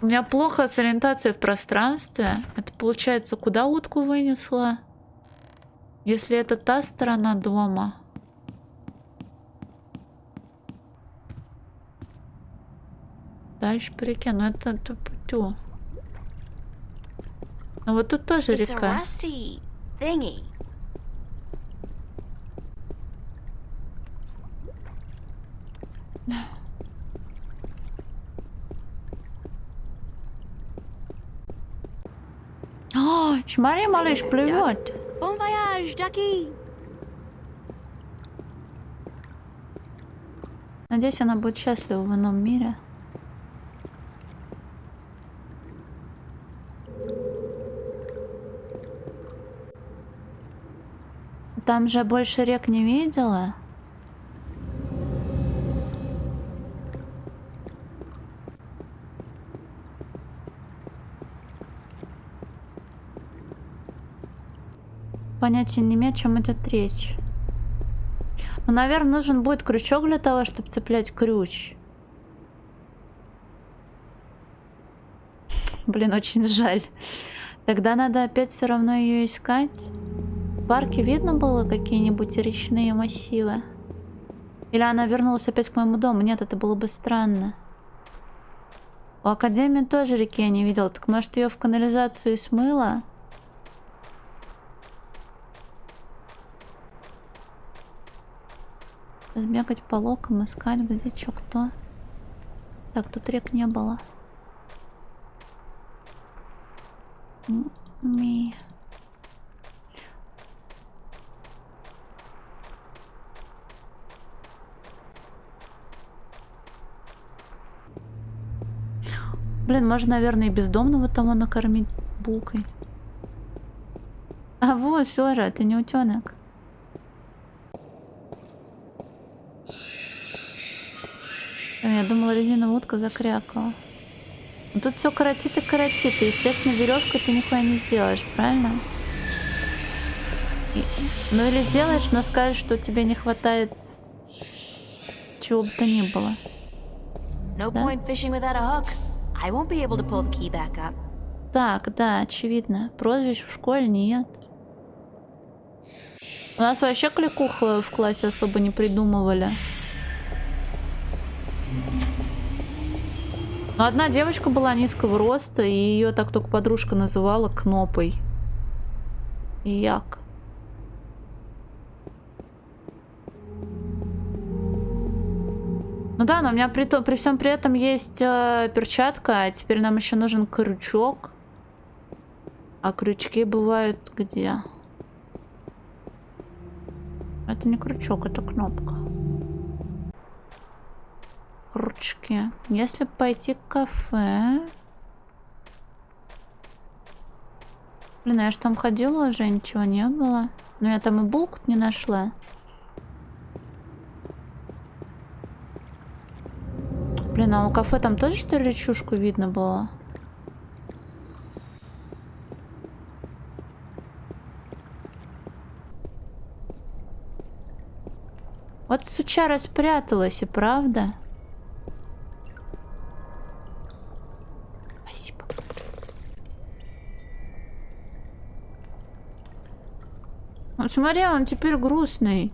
У меня плохо с ориентацией в пространстве. Это получается, куда утку вынесла? Если это та сторона дома. Дальше по реке. Ну это тупо. Ну вот тут тоже река. О, смотри, малыш плывет. Bon voyage, Ducky! Надеюсь, она будет счастлива в ином мире. Там же больше рек не видела. Понятия не имею, о чем идет речь. Но, наверное, нужен будет крючок для того, чтобы цеплять крюч. Блин, очень жаль. Тогда надо опять все равно ее искать. В парке видно было какие-нибудь речные массивы? Или она вернулась опять к моему дому? Нет, это было бы странно. У Академии тоже реки я не видела. Так может, ее в канализацию и смыло? Бегать по локам, искать, где чё, кто. Так, тут рек не было. Блин, можно, наверное, и бездомного того накормить булкой. А вот, Сёра, это не утёнок. Я думала, резиновая утка закрякала. Но тут все коротит и коротит. И, естественно, веревкой ты нихуя не сделаешь, правильно? Ну или сделаешь, но скажешь, что тебе не хватает чего бы то ни было. No point fishing without a hook. I won't be able to pull the key back up. Так, да, очевидно. Прозвищ в школе нет. У нас вообще кликух в классе особо не придумывали. Но одна девочка была низкого роста, и ее так только подружка называла Кнопой. И як. Ну да, но у меня при всем при этом есть перчатка, а теперь нам еще нужен крючок. А крючки бывают где? Это не крючок, это кнопка. Крючки. Если пойти к кафе... Блин, я же там ходила уже, ничего не было. Но я там и булку не нашла. Блин, а у кафе там тоже, что ли, речушку видно было? Вот сучара спряталась, и правда? Спасибо. Вот смотри, он теперь грустный.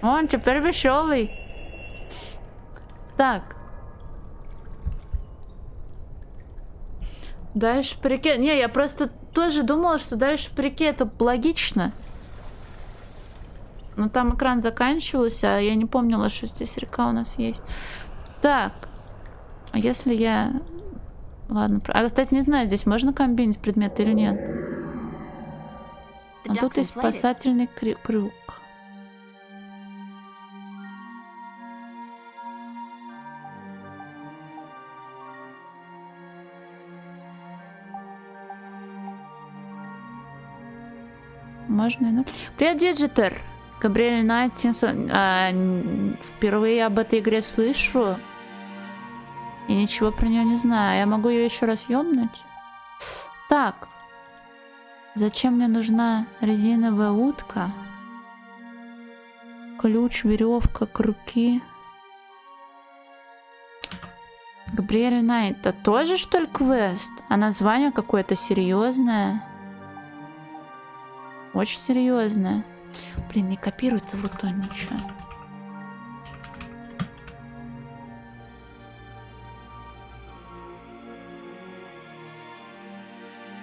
Он теперь веселый. Так. Дальше по реке. Не, я просто тоже думала, что дальше по реке это логично. Но там экран заканчивался, а я не помнила, что здесь река у нас есть. Так. А если я... Ладно. А, кстати, не знаю, здесь можно комбинить предметы или нет. А тут есть спасательный крюк. Можно, да? Привет, Диджитер! Габриэль Найт Симпсон. Впервые об этой игре слышу. И ничего про нее не знаю. Я могу ее еще раз ёбнуть? Так. Зачем мне нужна резиновая утка? Ключ, веревка, крюки. Габриэль Найт. Это тоже, что ли, квест? А название какое-то серьезное. Очень серьезно. Блин, не копируется в итоге ничего.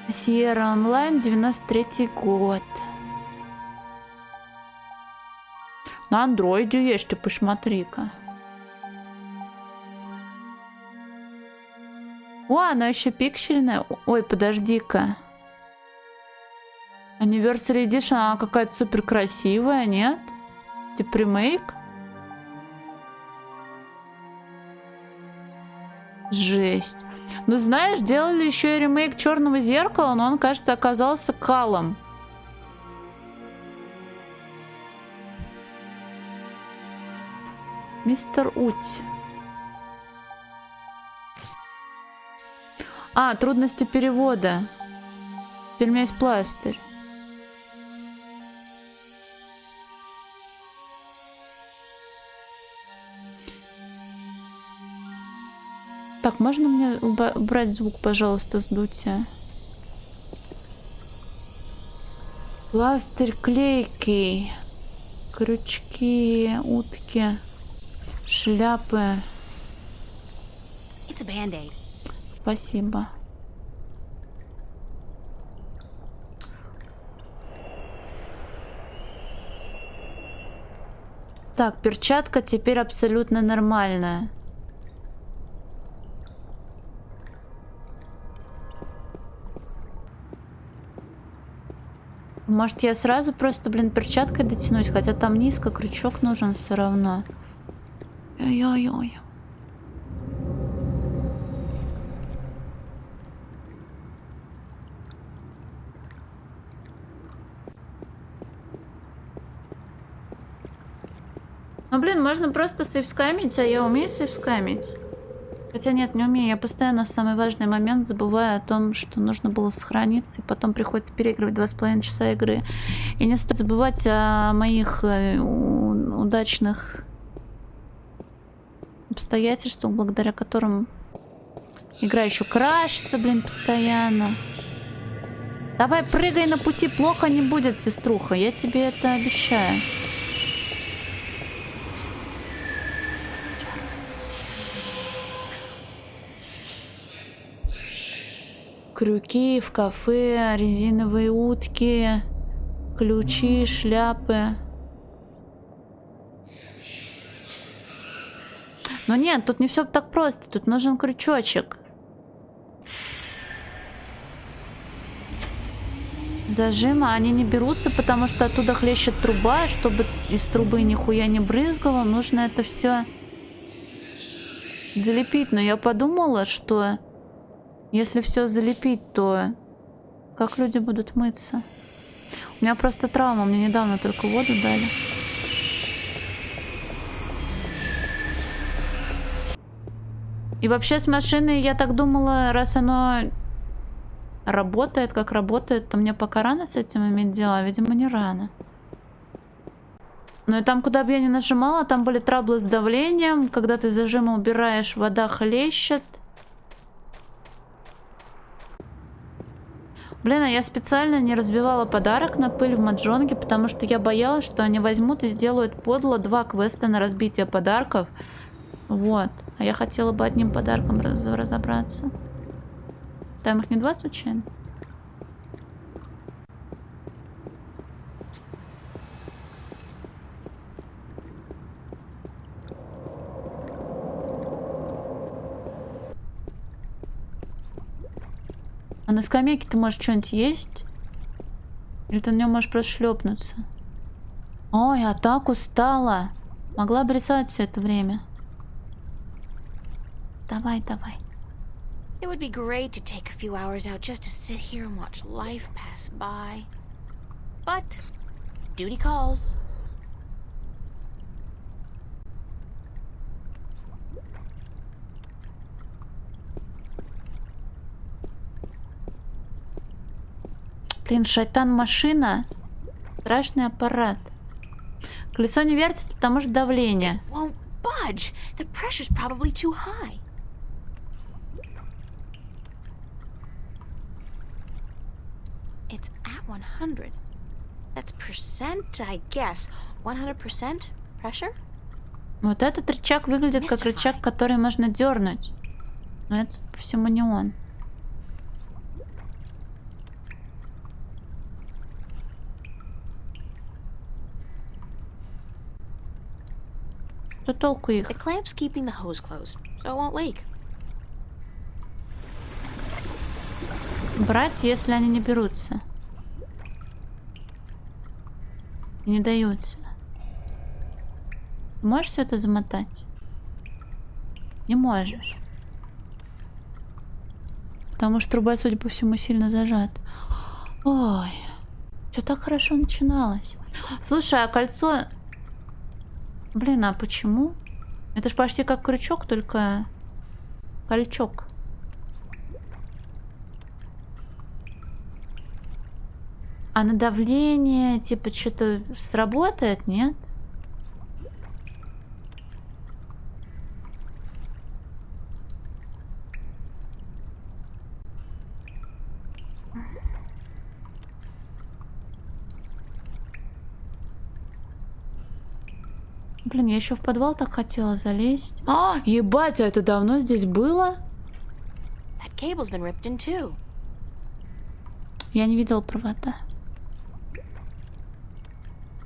Sierra Online, 93-й год. На андроиде есть, ты посмотри-ка. О, она еще пиксельная. Ой, подожди-ка. Anniversary Edition, она какая-то супер красивая, нет? Типа ремейк? Жесть. Ну знаешь, делали еще и ремейк Черного зеркала, но он, кажется, оказался калом. Мистер Уть. А, трудности перевода. В фильме есть пластырь. Так, можно мне убрать звук, пожалуйста, сдутия? Пластырь клейкий. Крючки, утки, шляпы. It's a band-aid. Спасибо. Так, перчатка теперь абсолютно нормальная. Может, я сразу просто, блин, перчаткой дотянусь, хотя там низко, крючок нужен все равно. Ой-ой-ой. Ну, блин, можно просто сейвскамить, а я умею сейвскамить. Хотя нет, не умею. Я постоянно в самый важный момент забываю о том, что нужно было сохраниться, и потом приходится переигрывать 2,5 часа игры. И не стоит забывать о моих удачных обстоятельствах, благодаря которым игра еще крашится, блин, постоянно. Давай прыгай на пути, плохо не будет, сеструха, я тебе это обещаю. Крюки в кафе, резиновые утки, ключи, шляпы. Но нет, тут не все так просто. Тут нужен крючочек. Зажимы, они не берутся, потому что оттуда хлещет труба. Чтобы из трубы нихуя не брызгало, нужно это все залепить. Но я подумала, что если все залепить, то как люди будут мыться? У меня просто травма, мне недавно только воду дали. И вообще с машиной, я так думала, раз оно работает, как работает, то мне пока рано с этим иметь дело, а видимо не рано. Ну и там, куда бы я ни нажимала, там были траблы с давлением. Когда ты зажимы убираешь, вода хлещет. Блин, а я специально не разбивала подарок на пыль в Маджонге, потому что я боялась, что они возьмут и сделают подло 2 квеста на разбитие подарков. Вот. А я хотела бы одним подарком разобраться. Там их не 2 случайно? А на скамейке ты можешь что-нибудь есть? Или ты на нем можешь просто шлепнуться? Ой, я так устала. Могла бы рисовать все это время. Давай, давай. It would be great to take a few hours out just to sit here and watch life pass by. But duty calls. Блин, шайтан-машина. Страшный аппарат. Колесо не вертится, потому что давление. Won't budge. The pressure's probably too high. It's at 100. That's percent, I guess. 100% pressure? Вот этот рычаг выглядит как рычаг, который можно дернуть. Но это, по всему, не он. Что толку их? The clamp's keeping the hose closed, so it won't leak. Брать, если они не берутся. И не даются. Можешь все это замотать? Не можешь. Потому что труба, судя по всему, сильно зажата. Ой, все так хорошо начиналось. Слушай, а кольцо... Блин, а почему? Это ж почти как крючок, только кольчок. А на давление, типа, что-то сработает, нет? Блин, я еще в подвал так хотела залезть. А, ебать, а это давно здесь было? That cable's been ripped in two. Я не видела провода.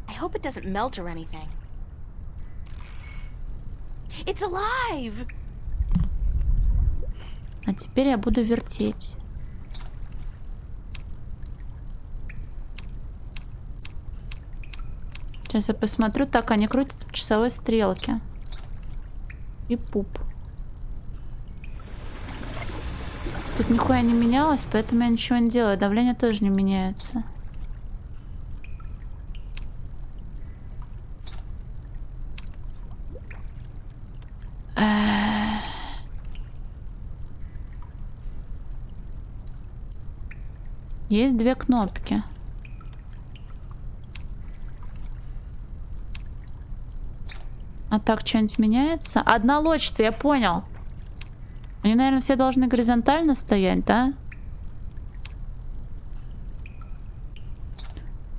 I hope it doesn't melt or anything. It's alive! А теперь я буду вертеть. Сейчас я посмотрю. Так, они крутятся по часовой стрелке. И пуп. Тут нихуя не менялось, поэтому я ничего не делаю. Давление тоже не меняется. Есть две кнопки. А так что-нибудь меняется? Одна лочится, я понял. Они, наверное, все должны горизонтально стоять, да?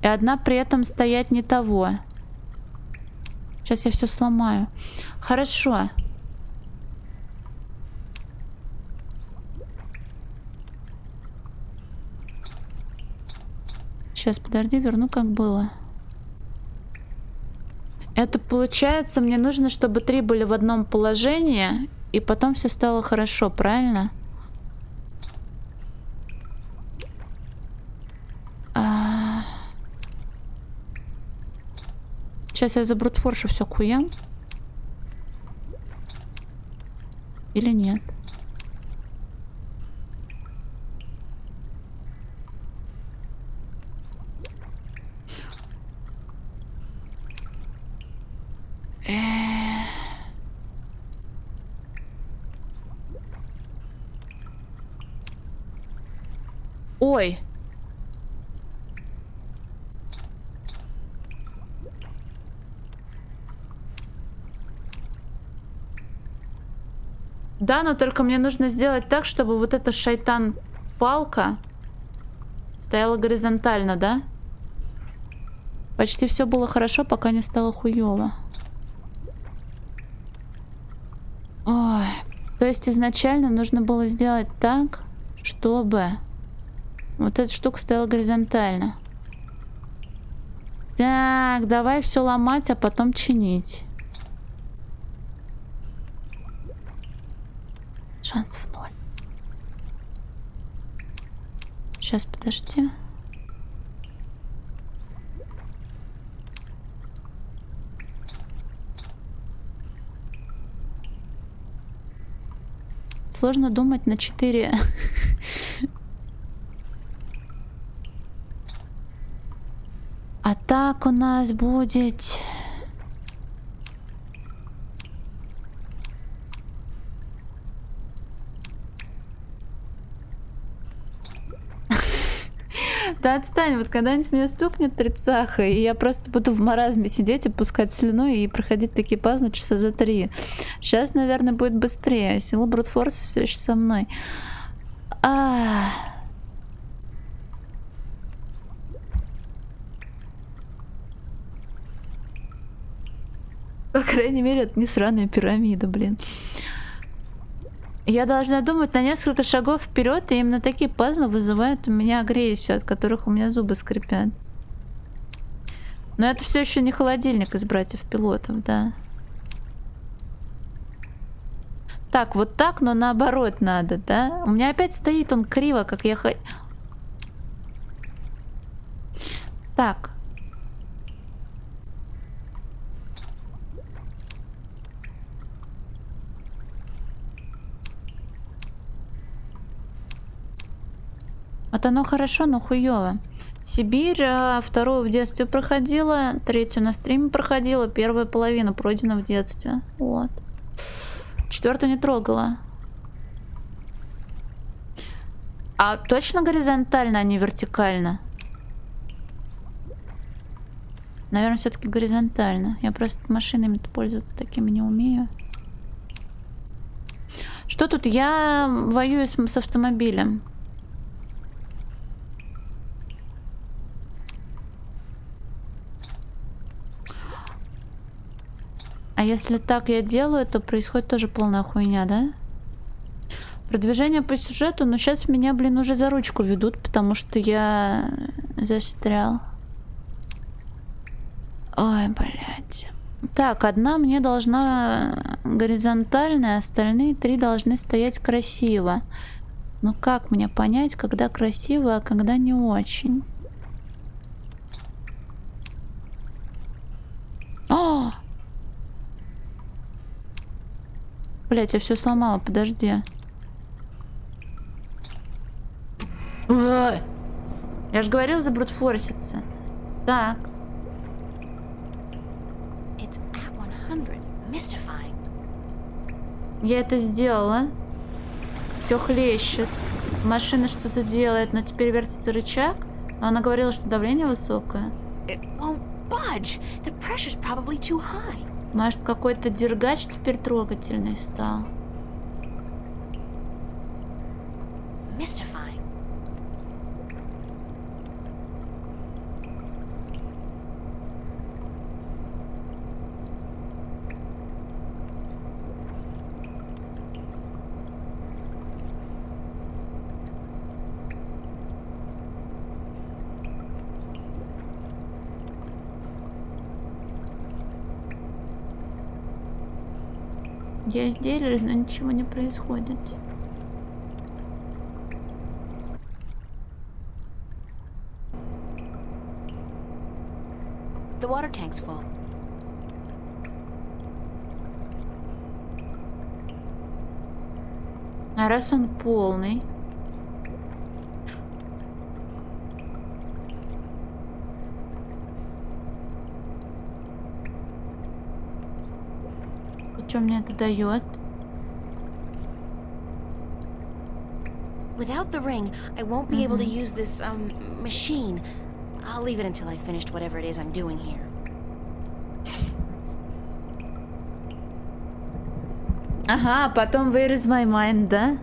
И одна при этом стоять не того. Сейчас я все сломаю. Хорошо. Сейчас, подожди, верну, как было. Это получается, мне нужно, чтобы 3 были в одном положении, и потом все стало хорошо, правильно? Сейчас я забрутфоршу все к хуям. Или нет? Ой. Да, но только мне нужно сделать так, чтобы вот эта шайтан-палка стояла горизонтально, да? Почти все было хорошо, пока не стало хуёво. Ой. То есть изначально нужно было сделать так, чтобы вот эта штука стояла горизонтально. Так, давай все ломать, а потом чинить. Шансов 0. Сейчас, подожди. Сложно думать на 4. А так у нас будет... Да отстань, вот когда-нибудь мне стукнет 30, и я просто буду в маразме сидеть и пускать слюну и проходить такие пазлы часа за 3. Сейчас, наверное, будет быстрее. Сила брутфорса все еще со мной. По крайней мере, это не сраная пирамида, блин. Я должна думать на несколько шагов вперед, и именно такие пазлы вызывают у меня агрессию, от которых у меня зубы скрипят. Но это все еще не холодильник из братьев-пилотов, да. Так, вот так, но наоборот надо, да? У меня опять стоит он криво, как я хочу. Так. Вот оно хорошо, но хуёво. Сибирь, 2-ю в детстве проходила, 3-ю на стриме проходила, 1-я половина пройдена в детстве. Вот. 4-ю не трогала. А точно горизонтально, а не вертикально? Наверное, все-таки горизонтально. Я просто машинами-то пользоваться такими не умею. Что тут? Я воюю с автомобилем. А если так я делаю, то происходит тоже полная хуйня, да? Продвижение по сюжету, но сейчас меня, блин, уже за ручку ведут, потому что я застрял. Ой, блядь. Так, одна мне должна горизонтальная, остальные 3 должны стоять красиво. Но как мне понять, когда красиво, а когда не очень? О! Блять, я все сломала, подожди. Ой. Я же говорила забрутфорситься. Так. It's at 100. Mystifying. Я это сделала. Все хлещет. Машина что-то делает, но теперь вертится рычаг. Но она говорила, что давление высокое. It won't budge. The pressure's probably too high. Может, какой-то дергач теперь трогательный стал. Mystifying. Я сделали, но ничего не происходит. The water tank's full. А раз он полный... Что мне это дает? Without the ring, I won't be able to use this, machine. I'll leave it until I've finished whatever it is I'm doing here. Ага, потом where is my mind, да?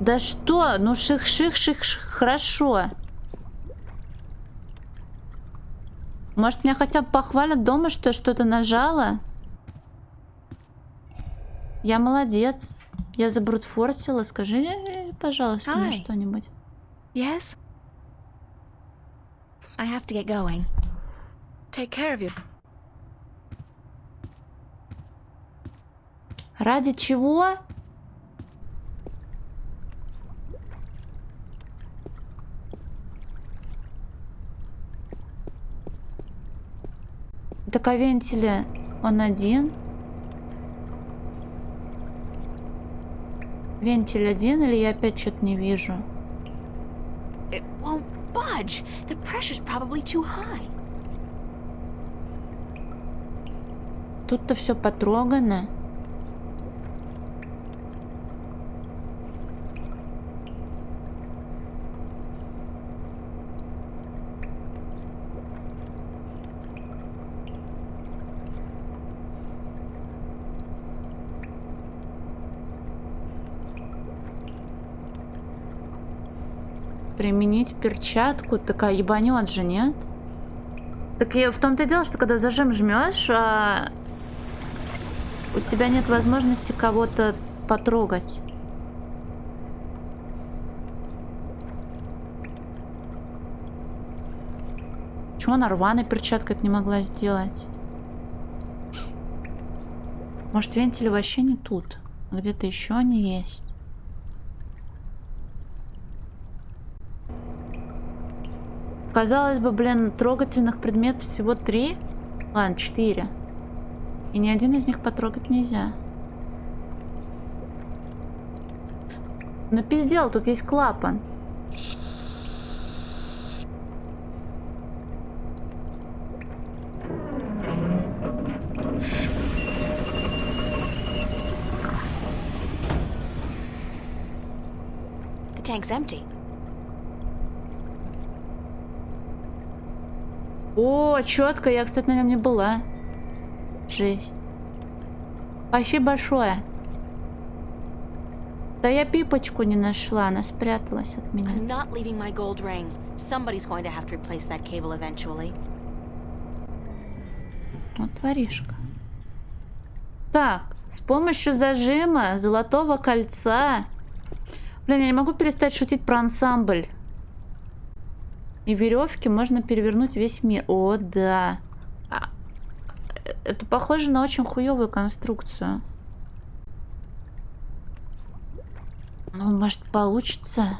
Да что? Ну ших-ших-ших, хорошо. Может, меня хотя бы похвалят дома, что я что-то нажала? Я молодец. Я забрутфорсила. Скажи, пожалуйста, мне что-нибудь. Yes? I have to get going. Take care of you. Ради чего? Так, а вентиля он один? Вентиль один, или я опять что-то не вижу? It won't budge. The pressure's probably too high. Тут-то все потрогано. Применить перчатку? Такая ебанет же, нет? Так я в том-то и дело, что когда зажим жмешь, у тебя нет возможности кого-то потрогать. Почему она рваной перчаткой это не могла сделать? Может, вентили вообще не тут? А где-то еще они есть? Казалось бы, блин, трогательных предметов всего 3. Ладно, 4. И ни один из них потрогать нельзя. Напиздел, тут есть клапан. The tank's empty. О, четко. Я, кстати, на нем не была. Жесть. Спасибо большое. Да я пипочку не нашла, она спряталась от меня. I'm not leaving my gold ring. Somebody's going to have to replace that cable eventually. Вот воришка. Так, с помощью зажима золотого кольца. Блин, я не могу перестать шутить про ансамбль. И веревки можно перевернуть весь мир. О, да. Это похоже на очень хуевую конструкцию. Ну, может, получится.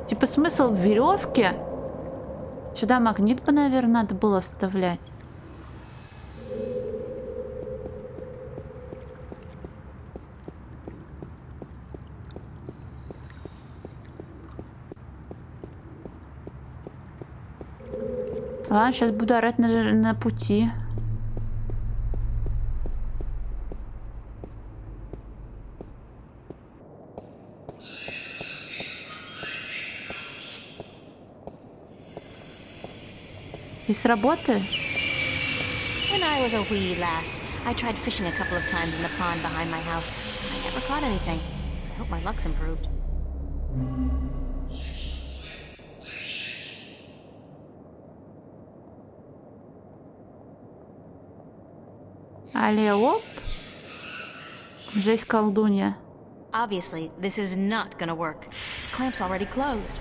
Типа смысл в веревке Сюда магнит бы, наверное, надо было вставлять. Ладно, сейчас буду орать на пути. Ты сработает? When I was a wee lass, I tried fishing a couple of times in the pond behind my house. I never caught anything. I hope my luck's improved. Але оп. Жесть колдунья. Obviously, this is not gonna work. Clamp's already closed.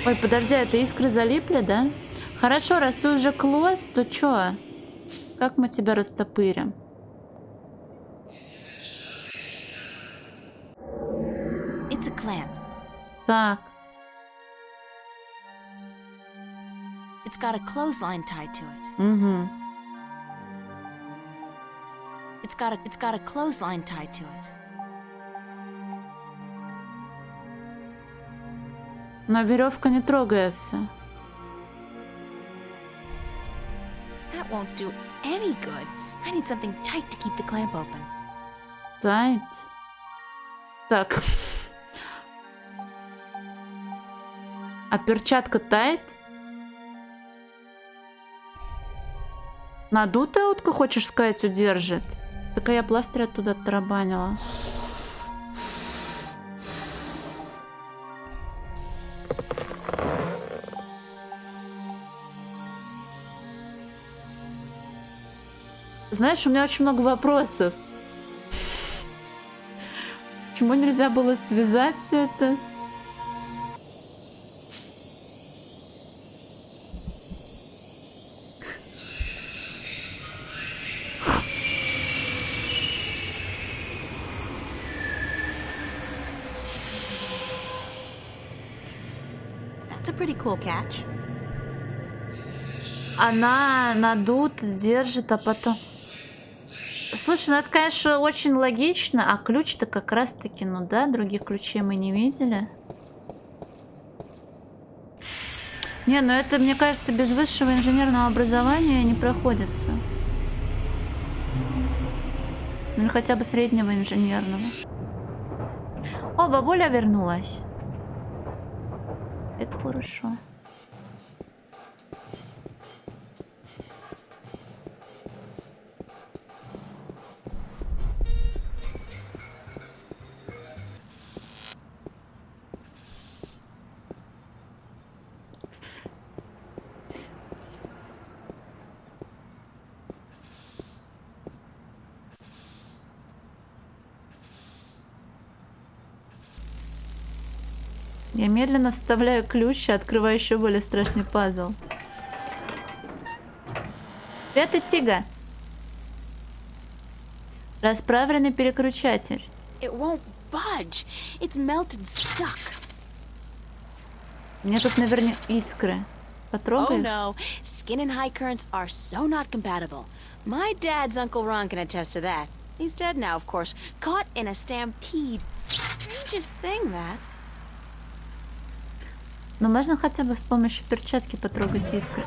Ой, подожди, это искры залипли, да? Хорошо, раз ты уже клоз, то чё? Как мы тебя растопырим? It's a clamp. Так. It's got a clothesline tied to it. Угу. It's got a clothesline tied to it. Но веревка не трогается. That won't do any good. I need something tight to keep the clamp open. Тайт. Так. А перчатка тайт? Надутая утка, хочешь сказать, удержит? Так я пластырь оттуда оттарабанила. Знаешь, у меня очень много вопросов. Почему нельзя было связать все это? That's a pretty cool catch. Она надута, держит, а потом... Слушай, ну это, конечно, очень логично, а ключ-то как раз-таки, ну да, других ключей мы не видели. Не, ну это, мне кажется, без высшего инженерного образования не проходится. Ну или хотя бы среднего инженерного. О, бабуля вернулась. Это хорошо. Я медленно вставляю ключ и открываю еще более страшный пазл. Привет, Тига. Расправленный переключатель. It won't budge. It's melted stuck. Мне тут наверняка искры. Потрогай. Oh no, skin and high currents are so not compatible. My dad's Uncle Ron can attest to that. He's dead now, of course. Caught in a stampede. Strangest thing, that. Но можно хотя бы с помощью перчатки потрогать искры.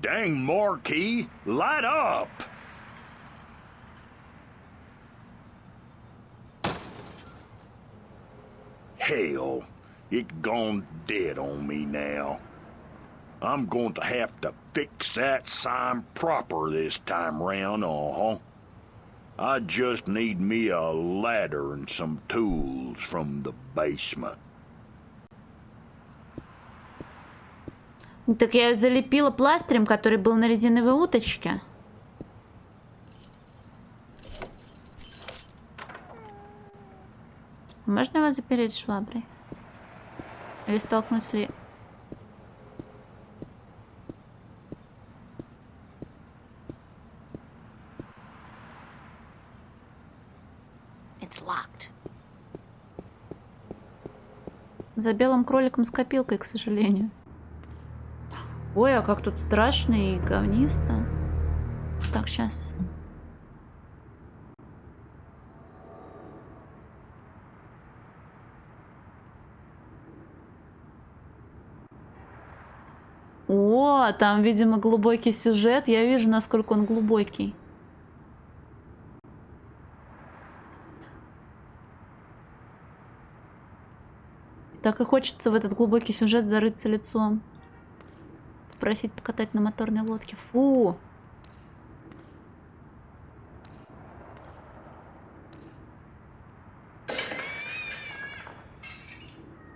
Dang marquee, light up! Hell, it gone dead on me now. I'm going to have to fix that sign proper this time round, I just need me a ladder and some tools from the basement. Так я ее залепила пластырем, который был на резиновой уточке. Можно его запереть шваброй? Или столкнуть с Ли. It's locked. За белым кроликом с копилкой, к сожалению. Ой, а как тут страшно и говнисто. Так, сейчас. О, там, видимо, глубокий сюжет. Я вижу, насколько он глубокий. Так и хочется в этот глубокий сюжет зарыться лицом. Просить покатать на моторной лодке. Фу!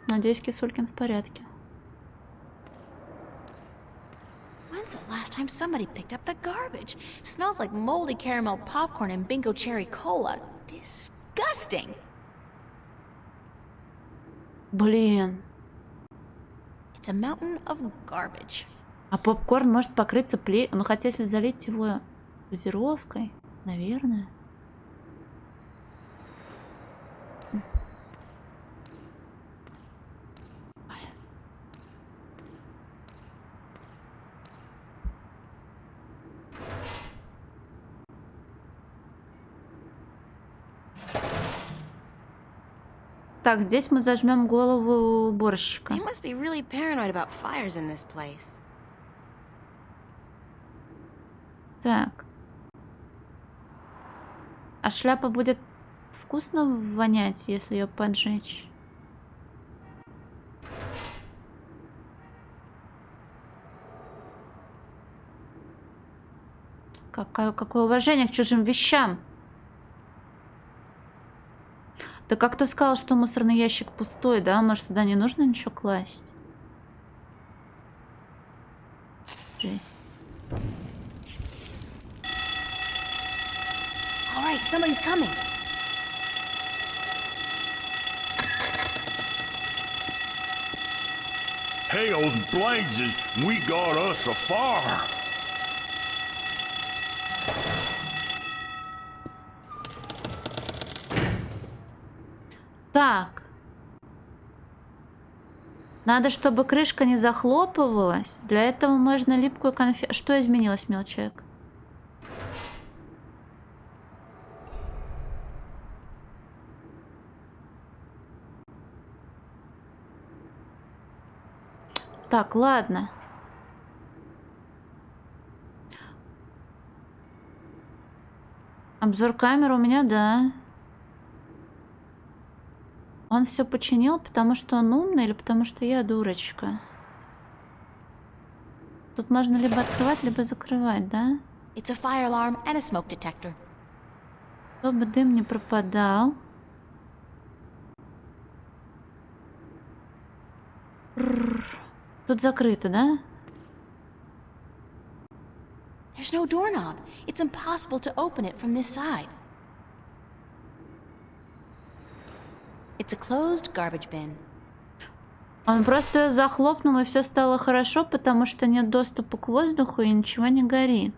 Надеюсь, Кисулькин в порядке. When's the last time somebody picked up the garbage? Smells like moldy caramel popcorn and bingo cherry cola. Disgusting. Блин. It's a mountain of garbage. А попкорн может покрыться Ну, хотя если залить его газировкой, наверное. Так, здесь мы зажмем голову уборщика. You must be really paranoid about fires in this place. Так. А шляпа будет вкусно вонять, если ее поджечь? Какое уважение к чужим вещам? Да как ты сказал, что мусорный ящик пустой, да? Может, туда не нужно ничего класть? Жесть. All right, somebody's coming. Hail blazes, we got us a fire. Так. Надо, чтобы крышка не захлопывалась. Для этого можно липкую конфету... Что изменилось, мелочек? Так, ладно. Обзор камеры у меня, да. Он все починил, потому что он умный или потому что я дурочка? Тут можно либо открывать, либо закрывать, да? It's a fire alarm and a smoke detector. Чтобы дым не пропадал. Тут закрыто, да? There's no doorknob. It's impossible to open it from this side. It's a closed garbage bin. Он просто ее захлопнул, и все стало хорошо, потому что нет доступа к воздуху и ничего не горит.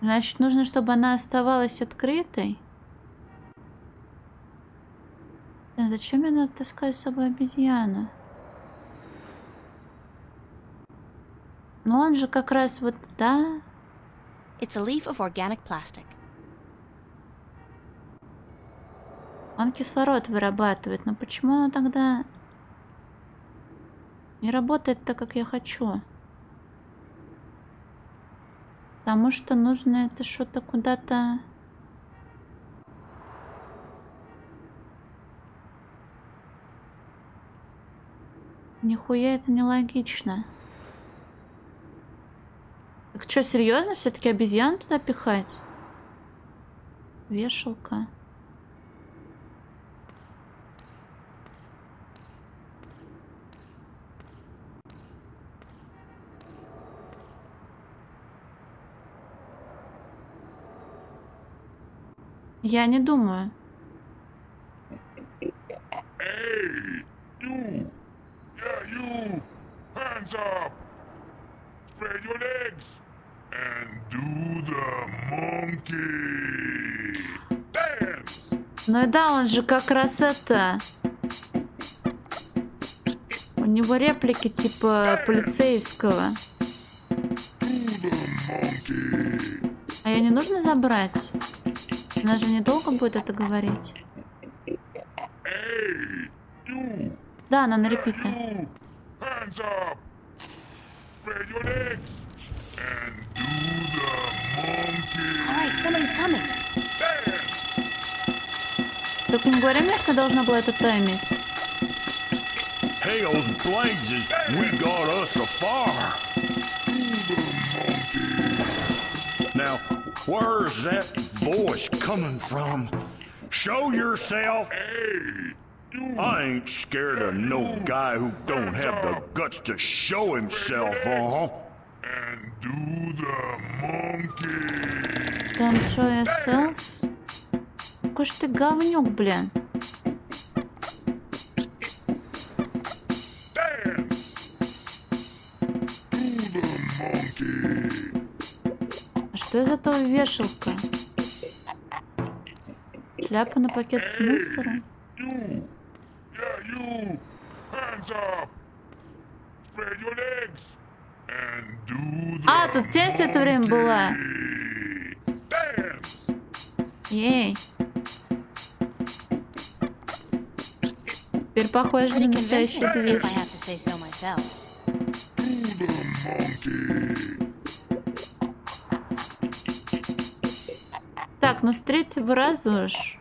Значит, нужно, чтобы она оставалась открытой. Да, зачем я таскаю с собой обезьяну? Ну он же как раз вот, да? It's a leaf of organic plastic. Он кислород вырабатывает, но почему оно тогда не работает так, как я хочу? Потому что нужно это что-то куда-то... Нихуя это нелогично. Так что, серьезно? Все-таки обезьян туда пихать? Вешалка. Я не думаю. Hey, Ну и да, он же как раз это... У него реплики типа полицейского. А ее не нужно забрать? Она же недолго будет это говорить. Да, она на репите. Только не говори мне, что должна была это таймить. Hails and blazes, we got us a fire. Now, where's that voice coming from? Show yourself. I ain't scared of no guy who don't have the guts to show himself, And do the monkey. Don't show yourself. Какой ж ты говнюк, блин. А что из этого вешалка? Шляпа на пакет с мусором? А, тут тень все это время была. Ей. Теперь похоже на настоящую дверь. Так, ну с третьего раза уж.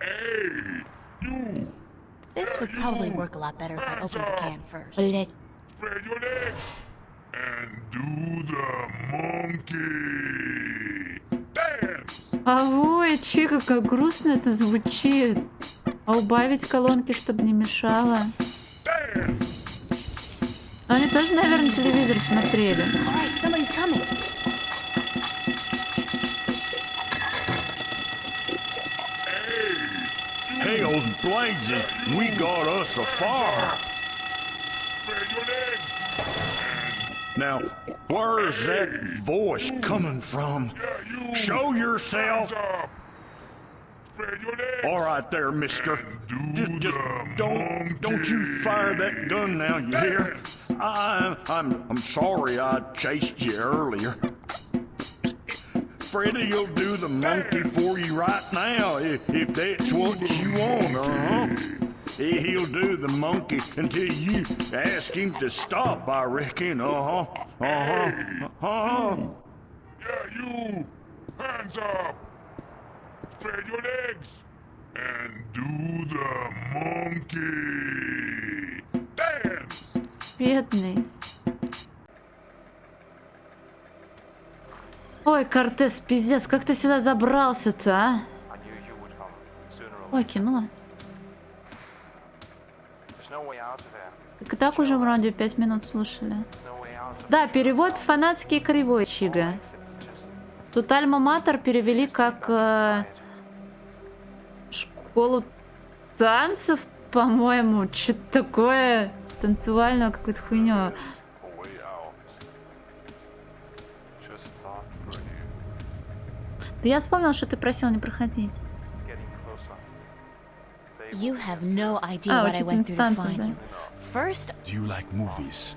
This would probably work a lot better if I opened the can first. Блять. А ой, чика, как грустно это звучит. А убавить колонки, чтобы не мешало. Они тоже, наверное, телевизор смотрели. Hails and blazes, we got us a fire. Now, where's that voice coming from? Show yourself. All right there, mister. Just don't you fire that gun now, you hear? I'm sorry I chased you earlier. Freddy'll do the monkey for you right now if that's what you want, He'll do the monkey until you ask him to stop, I reckon, Yeah, you! Hands up! Spread your legs! And do the monkey! Dance! Бедный. Ой, Кортес, пиздец, как ты сюда забрался-то, а? Ой, кино. Так и так уже вроде 5 минут слушали. Да, перевод фанатский и кривой, Чига. Тут Альма-Матер перевели как школу танцев, по-моему. Что-то такое. Танцевальную какую-то хуйню. Да я вспомнил, что ты просил не проходить. You have no idea what I went through to find you. First, Do you like movies?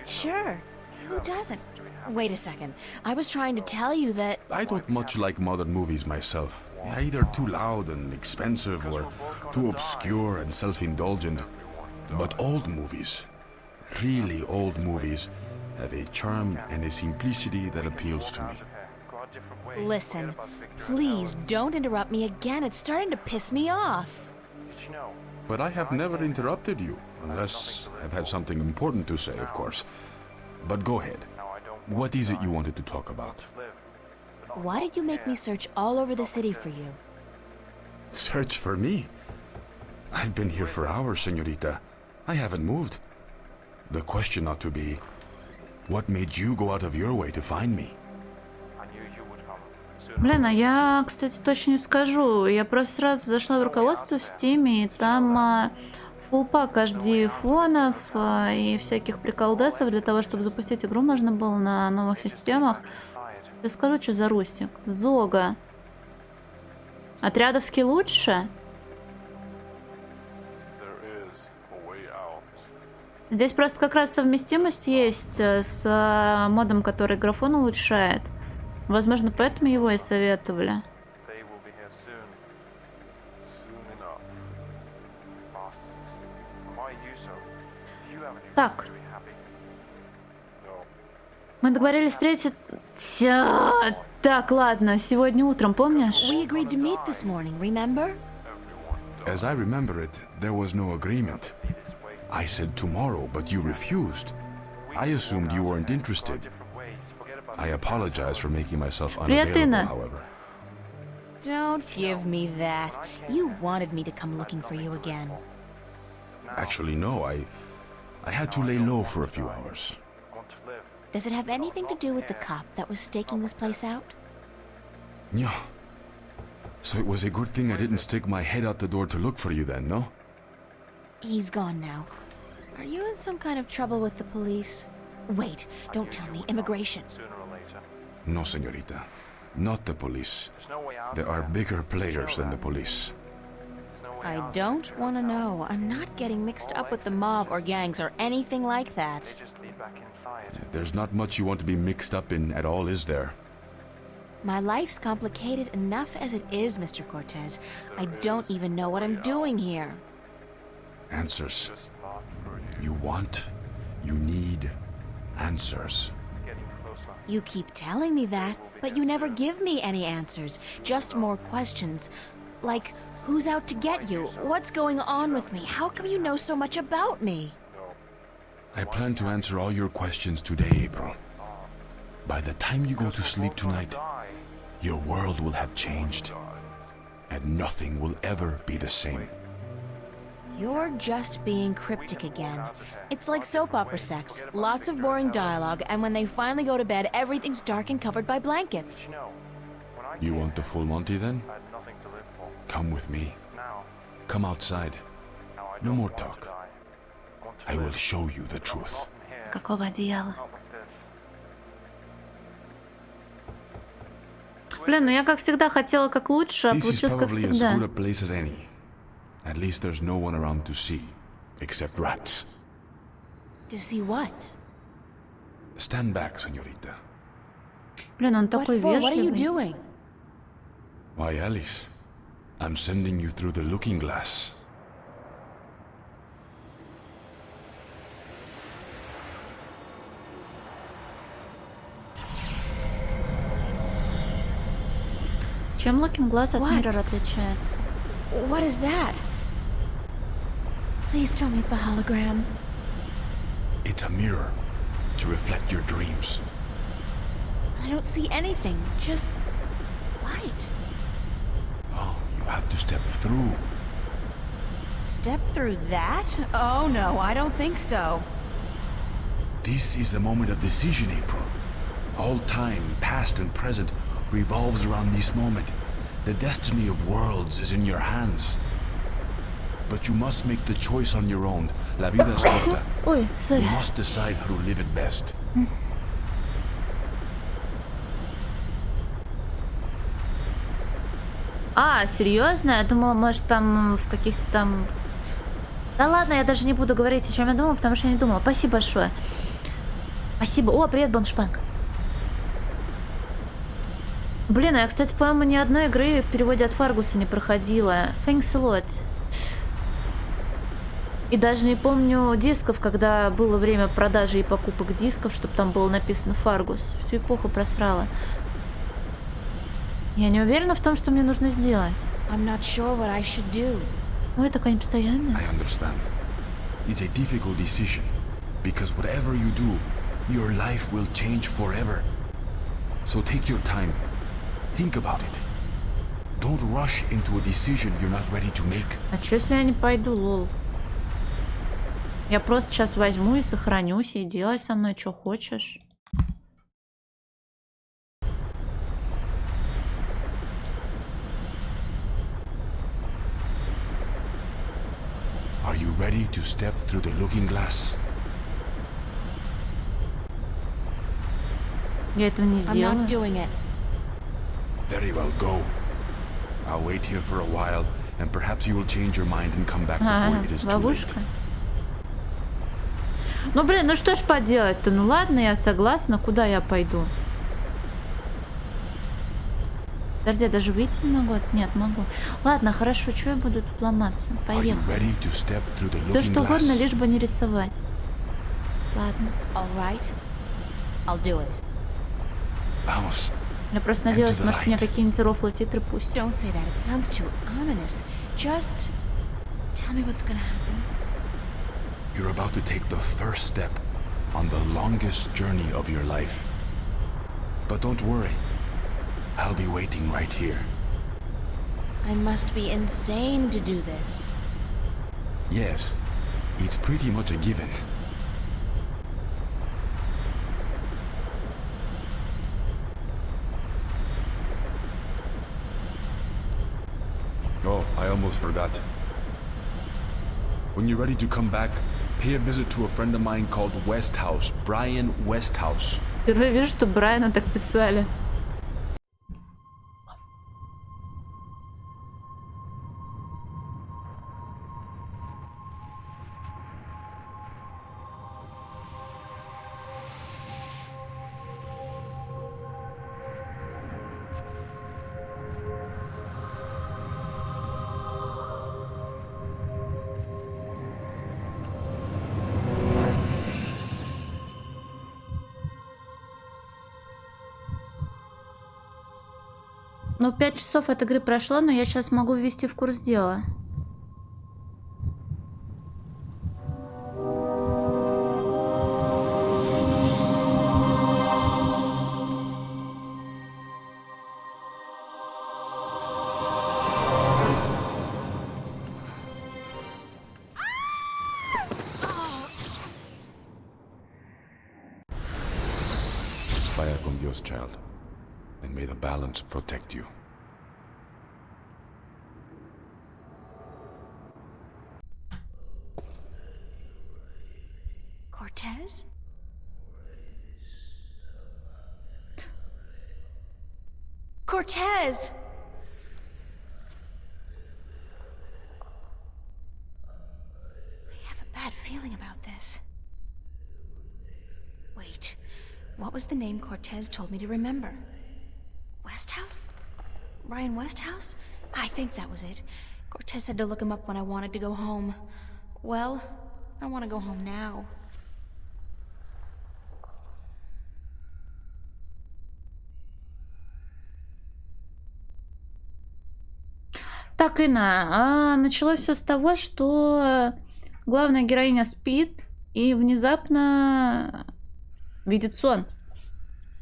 sure. Who doesn't? Wait a second. I was trying to tell you that. I don't much like modern movies myself. They're either too loud and expensive or too obscure and self-indulgent. But old movies, really old movies, have a charm and a simplicity that appeals to me. Listen, please don't interrupt me again. It's starting to piss me off. But I have never interrupted you, unless I've had something important to say, of course. But go ahead. What is it you wanted to talk about? Why did you make me search all over the city for you? Search for me? I've been here for hours, señorita. I haven't moved. The question ought to be, what made you go out of your way to find me? Блин, а я, кстати, точно не скажу. Я просто сразу зашла в руководство в Steam, и там фулпак HD фонов и всяких приколдесов для того, чтобы запустить игру можно было на новых системах. Я скажу, что за Рустик. Зога. Отрядовский лучше? Здесь просто как раз совместимость есть с модом, который графон улучшает. Возможно, поэтому его и советовали. Так. Мы договорились встретиться... Так, ладно, сегодня утром, помнишь? We agreed to meet this morning, remember? As I remember it, there was no agreement. I said tomorrow, but you refused. I assumed you weren't interested. I apologize for making myself unavailable, however. Don't give me that. You wanted me to come looking for you again. Actually, no, I had to lay low for a few hours. Does it have anything to do with the cop that was staking this place out? Yeah. So it was a good thing I didn't stick my head out the door to look for you then, no? He's gone now. Are you in some kind of trouble with the police? Wait, don't tell me. Immigration. No, señorita. Not the police. There are bigger players than the police. I don't want to know. I'm not getting mixed up with the mob or gangs or anything like that. There's not much you want to be mixed up in at all, is there? My life's complicated enough as it is, Mr. Cortez. I don't even know what I'm doing here. Answers. You want, you need answers. You keep telling me that, but you never give me any answers. Just more questions. Like, who's out to get you? What's going on with me? How come you know so much about me? I plan to answer all your questions today, April. By the time you go to sleep tonight, your world will have changed, and nothing will ever be the same. You're just being cryptic again. It's like soap opera sex. Lots of boring dialogue, and when they finally go to bed, everything's dark and covered by blankets. You want the full Monty then? Come with me. Come outside. No more talk. I will show you the truth. Какого одеяла? Блин, ну я как всегда хотела как лучше, а This is получилось как probably as всегда. good a place as any. At least there's no one around to see, except rats. To see what? Stand back, señorita. Блин, он What такой for? What are you вежливый. doing? Why, Alice? I'm sending you through the looking glass. Чем Looking Glass от What? Mirror отличается? What is that? Please tell me it's a hologram. It's a mirror to reflect your dreams. I don't see anything, just light. Oh, you have to step through. Step through that? Oh no, I don't think so. This is the moment of decision, April. All time, past and present, revolves around this moment. The destiny of worlds is in your hands. But you must make the choice on your own. La vida es corta. Ой, You сори. must decide how to live it best. А, серьезно? Я думала, может, там в каких-то там... Да ладно, я даже не буду говорить, о чем я думала, потому что я не думала. Спасибо большое. Спасибо. О, привет, Бомжпанк. Блин, я, кстати, по-моему, ни одной игры в переводе от Фаргуса не проходила. Thanks a lot. И даже не помню дисков, когда было время продажи и покупок дисков, чтобы там было написано Фаргус. Всю эпоху просрала. Я не уверена в том, что мне нужно сделать. I'm not sure what I should do. Ой, такое непостоянное. I understand. It's a difficult decision. Because whatever you do, your life will change forever. So take your time. Think about it. Don't rush into a decision you're not ready to make. А чё, если я не пойду, лол? Я просто сейчас возьму и сохранюсь, и делай со мной, что хочешь. Are you ready to step through the looking glass? Я этого не I'm сделаю. not doing it. Very well, go. I'll wait here for a while, and perhaps you will change your mind and come back before it is too late. Бабушка. Ну, блин, ну что ж поделать-то? Ну ладно, я согласна. Куда я пойду? Подожди, я даже выйти не могу? Нет, могу. Ладно, хорошо, что я буду тут ломаться? Are you Поехали. ready to step through the Все looking что угодно, glass? лишь бы не рисовать. Ладно. All right. I'll do it. Vamos. Я просто надеялась, может, мне какие-нибудь рофлы титры пустят. Don't say that. It sounds too ominous. Just tell me what's gonna happen. You're about to take the first step on the longest journey of your life. But don't worry. I'll be waiting right here. I must be insane to do this. Yes, it's pretty much a given. Oh, I almost forgot. When you're ready to come back, pay a visit to a friend of mine called Westhouse, Brian Westhouse. Впервые вижу, что Брайана так писали. Ну, 5 часов от игры прошло, но я сейчас могу ввести в курс дела. Vaya con Dios, child, and may the balance protect you. Cortez? Cortez! I have a bad feeling about this. Wait, what was the name Cortez told me to remember? Westhouse? Ryan Westhouse? I think that was it. Cortez said to look him up when I wanted to go home. Well, I want to go home now. Так, Инна, началось все с того, что главная героиня спит и внезапно видит сон.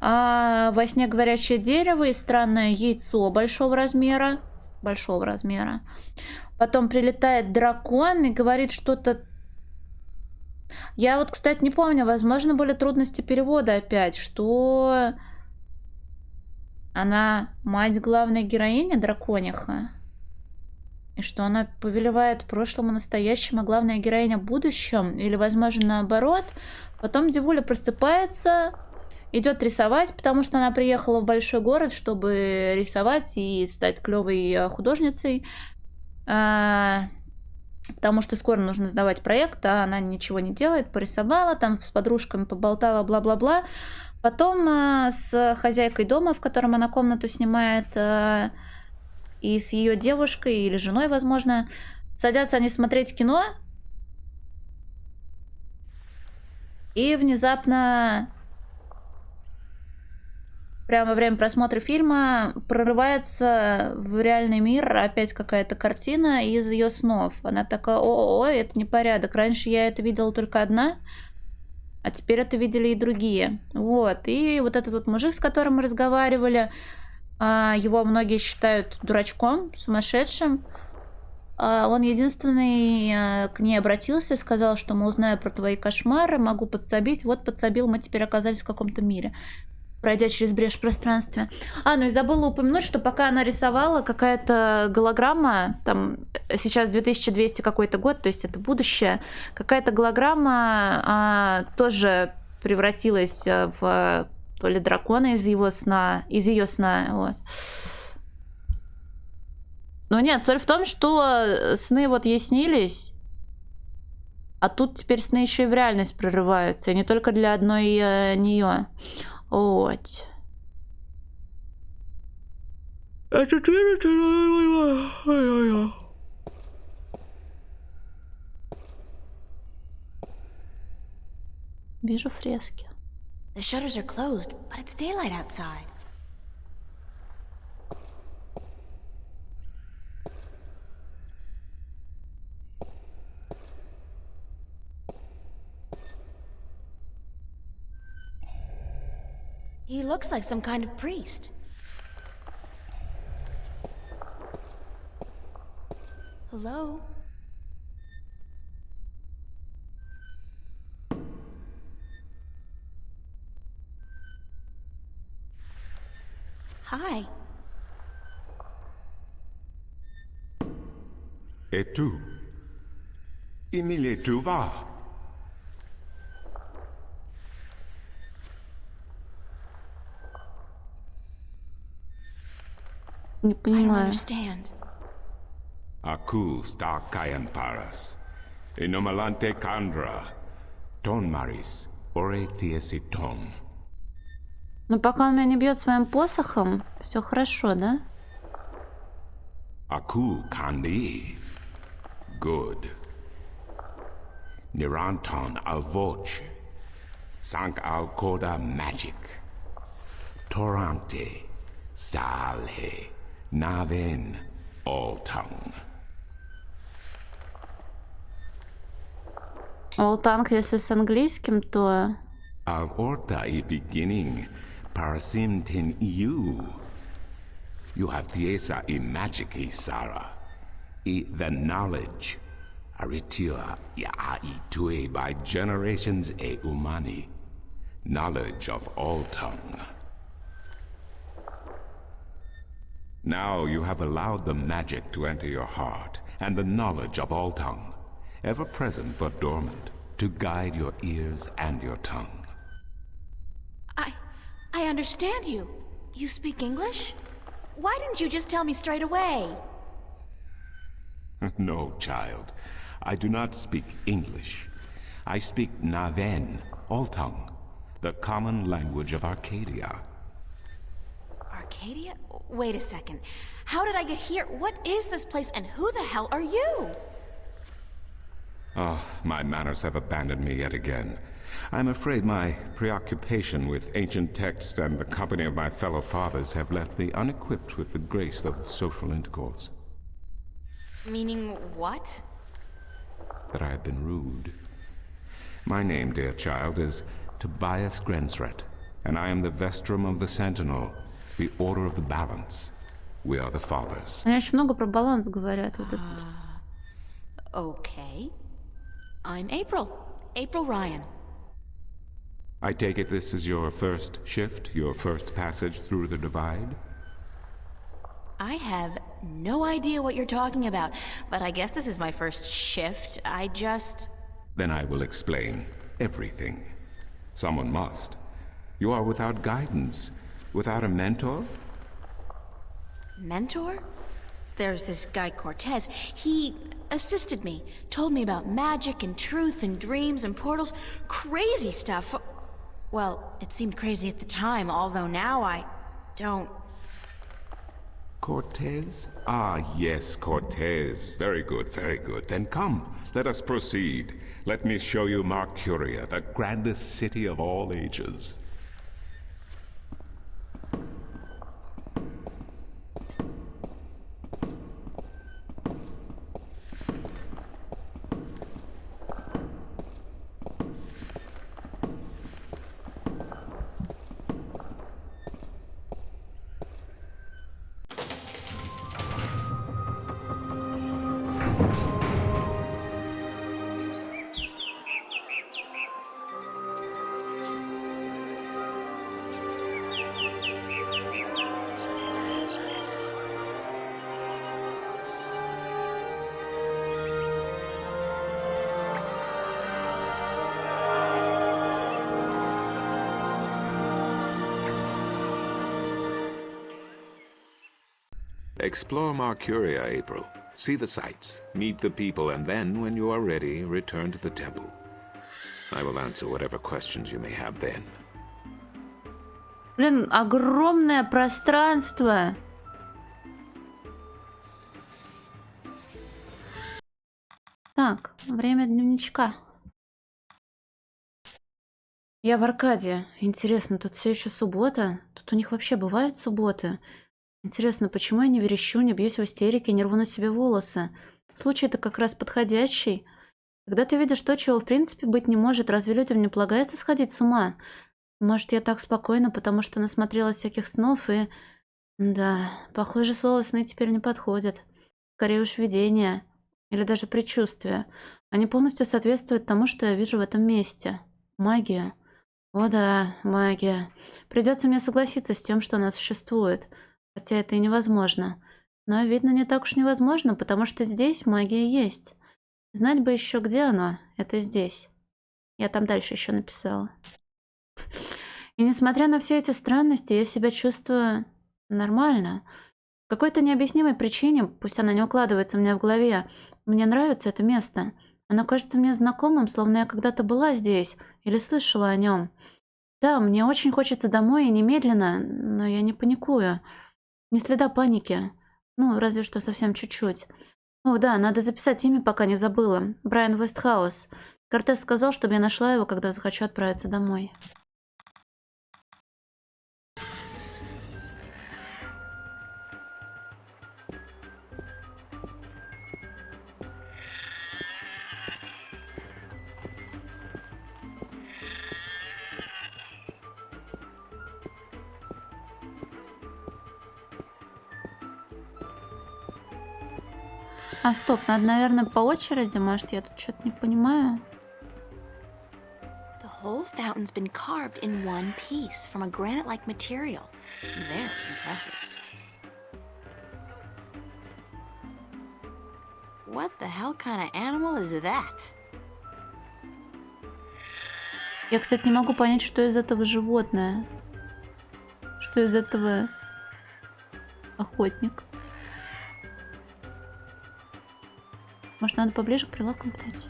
А во сне говорящее дерево и странное яйцо большого размера. Потом прилетает дракон и говорит что-то. Я вот, кстати, не помню, возможно, были трудности перевода опять, что она мать главной героини, дракониха. И что она повелевает прошлым и настоящим, а главная героиня будущем. Или, возможно, наоборот. Потом девуля просыпается, идет рисовать, потому что она приехала в большой город, чтобы рисовать и стать клевой художницей. Потому что скоро нужно сдавать проект, а она ничего не делает. Порисовала, там с подружками поболтала, бла-бла-бла. Потом с хозяйкой дома, в котором она комнату снимает, и с ее девушкой или женой, возможно, садятся они смотреть кино, и внезапно, прямо во время просмотра фильма, прорывается в реальный мир опять какая-то картина из ее снов. Она такая: ой, это непорядок. Раньше я это видела только одна, а теперь это видели и другие. Вот. И вот этот вот мужик, с которым мы разговаривали, его многие считают дурачком, сумасшедшим. Он единственный к ней обратился и сказал, что, мол, знаю про твои кошмары, могу подсобить. Вот подсобил, мы теперь оказались в каком-то мире, пройдя через брешь в пространстве. Ну и забыла упомянуть, что пока она рисовала, какая-то голограмма, там сейчас 2200 какой-то год, то есть это будущее, какая-то голограмма тоже превратилась в то ли дракона из его сна, из ее сна, вот. Но нет, соль в том, что сны вот ей снились, а тут теперь сны еще и в реальность прорываются, и не только для одной нее. Вот. Вижу фрески. The shutters are closed, but it's daylight outside. He looks like some kind of priest. Hello? Hi. Et tu? Emilie, tu vas? Не I don't понимаю. understand. Acus ta caen paras. Inomalante candra. Ton maris. Ore tiesi ton. Но пока он меня не бьет своим посохом, все хорошо, да? Aku kandi. Good. Niranton al voce. Sank al coda magic. Torante. Salhe. Naven. All tongue. Олтанг, если с английским, то... Al orta I beginning. Parasim tin you. You have thiesa I magic I Sarah. I the knowledge. Aritua ya I tue by generations e umani. Knowledge of all tongue. Now you have allowed the magic to enter your heart, and the knowledge of all tongue, ever present but dormant, to guide your ears and your tongue. I understand you. You speak English? Why didn't you just tell me straight away? No, child. I do not speak English. I speak Naven, all tongue, the common language of Arcadia. Arcadia? Wait a second. How did I get here? What is this place, and who the hell are you? Oh, my manners have abandoned me yet again. I'm afraid my preoccupation with ancient texts and the company of my fellow fathers have left me unequipped with the grace of social intercourse. Meaning what? That I have been rude. My name, dear child, is Tobias Grensret, and I am the Vestrum of the Sentinel, the Order of the Balance. We are the Fathers. Они очень много про баланс говорят. Вот это. Okay. I'm April. April Ryan. I take it this is your first shift, your first passage through the Divide? I have no idea what you're talking about, but I guess this is my first shift. Then I will explain everything. Someone must. You are without guidance, without a mentor? Mentor? There's this guy Cortez. He assisted me, told me about magic and truth and dreams and portals. Crazy stuff. Well, it seemed crazy at the time, although now I don't... Cortez? Ah, yes, Cortez. Very good, very good. Then come, let us proceed. Let me show you Marcuria, the grandest city of all ages. Explore Marcuria, April. See the sights, meet the people, and then, when you are ready, return to the temple. I will answer whatever questions you may have then. Блин, огромное пространство. Так, время дневничка. Я в Аркадии. Интересно, тут все еще суббота? Тут у них вообще бывают субботы? Интересно, почему я не верещу, не бьюсь в истерике, не рву на себе волосы? Случай-то как раз подходящий. Когда ты видишь то, чего в принципе быть не может, разве людям не полагается сходить с ума? Может, я так спокойна, потому что насмотрелась всяких снов и... Да, похоже, слово «сны» теперь не подходит. Скорее уж видение. Или даже предчувствие. Они полностью соответствуют тому, что я вижу в этом месте. Магия. О да, магия. Придется мне согласиться с тем, что она существует. Хотя это и невозможно. Но, видно, не так уж невозможно, потому что здесь магия есть. Знать бы еще, где она. Это здесь. Я там дальше еще написала. И несмотря на все эти странности, я себя чувствую нормально. По какой-то необъяснимой причине, пусть она не укладывается у меня в голове, мне нравится это место. Оно кажется мне знакомым, словно я когда-то была здесь или слышала о нем. Да, мне очень хочется домой и немедленно, но я не паникую. Ни следа паники. Ну, разве что совсем чуть-чуть. Ох, да, надо записать имя, пока не забыла. Брайан Вестхаус. Кортес сказал, чтобы я нашла его, когда захочу отправиться домой. А, стоп, надо, наверное, по очереди. Может, я тут что-то не понимаю. The whole fountain's been carved in one piece from a granite-like material. Very impressive. What the hell kind of animal is that? Я, кстати, не могу понять, что из этого животное. Что из этого охотник. Может, надо поближе к прилавкам подойти?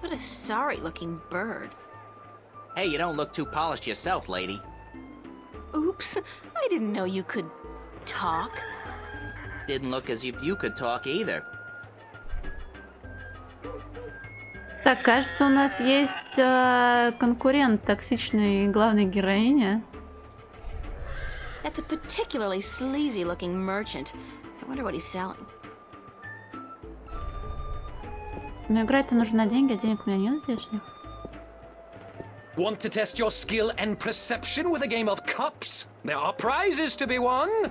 What a sorry-looking bird. Hey, you don't look too polished yourself, lady. Oops, I didn't know you could talk. Didn't look as if you could talk either. Так, кажется, у нас есть конкурент токсичной главной героини. That's a particularly sleazy-looking merchant. I wonder what he's selling. Но играть-то нужно на деньги, а денег у меня нет здешних. Want to test your skill and perception with a game of cups? There are prizes to be won.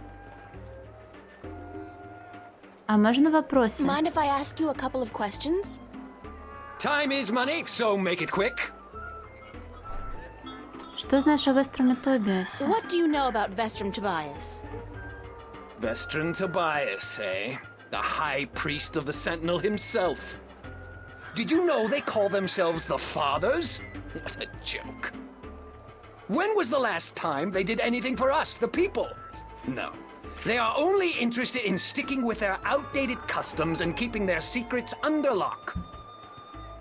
А можно вопросы? Mind if I ask you a couple of questions? Time is money, so make it quick. Что знаешь о Вестроме Тобиасе? What do you know about Vestrum Tobias? Vestron Tobias, eh? The high priest of the Sentinel himself. Did you know they call themselves the Fathers? What a joke. When was the last time they did anything for us, the people? No. They are only interested in sticking with their outdated customs and keeping their secrets under lock.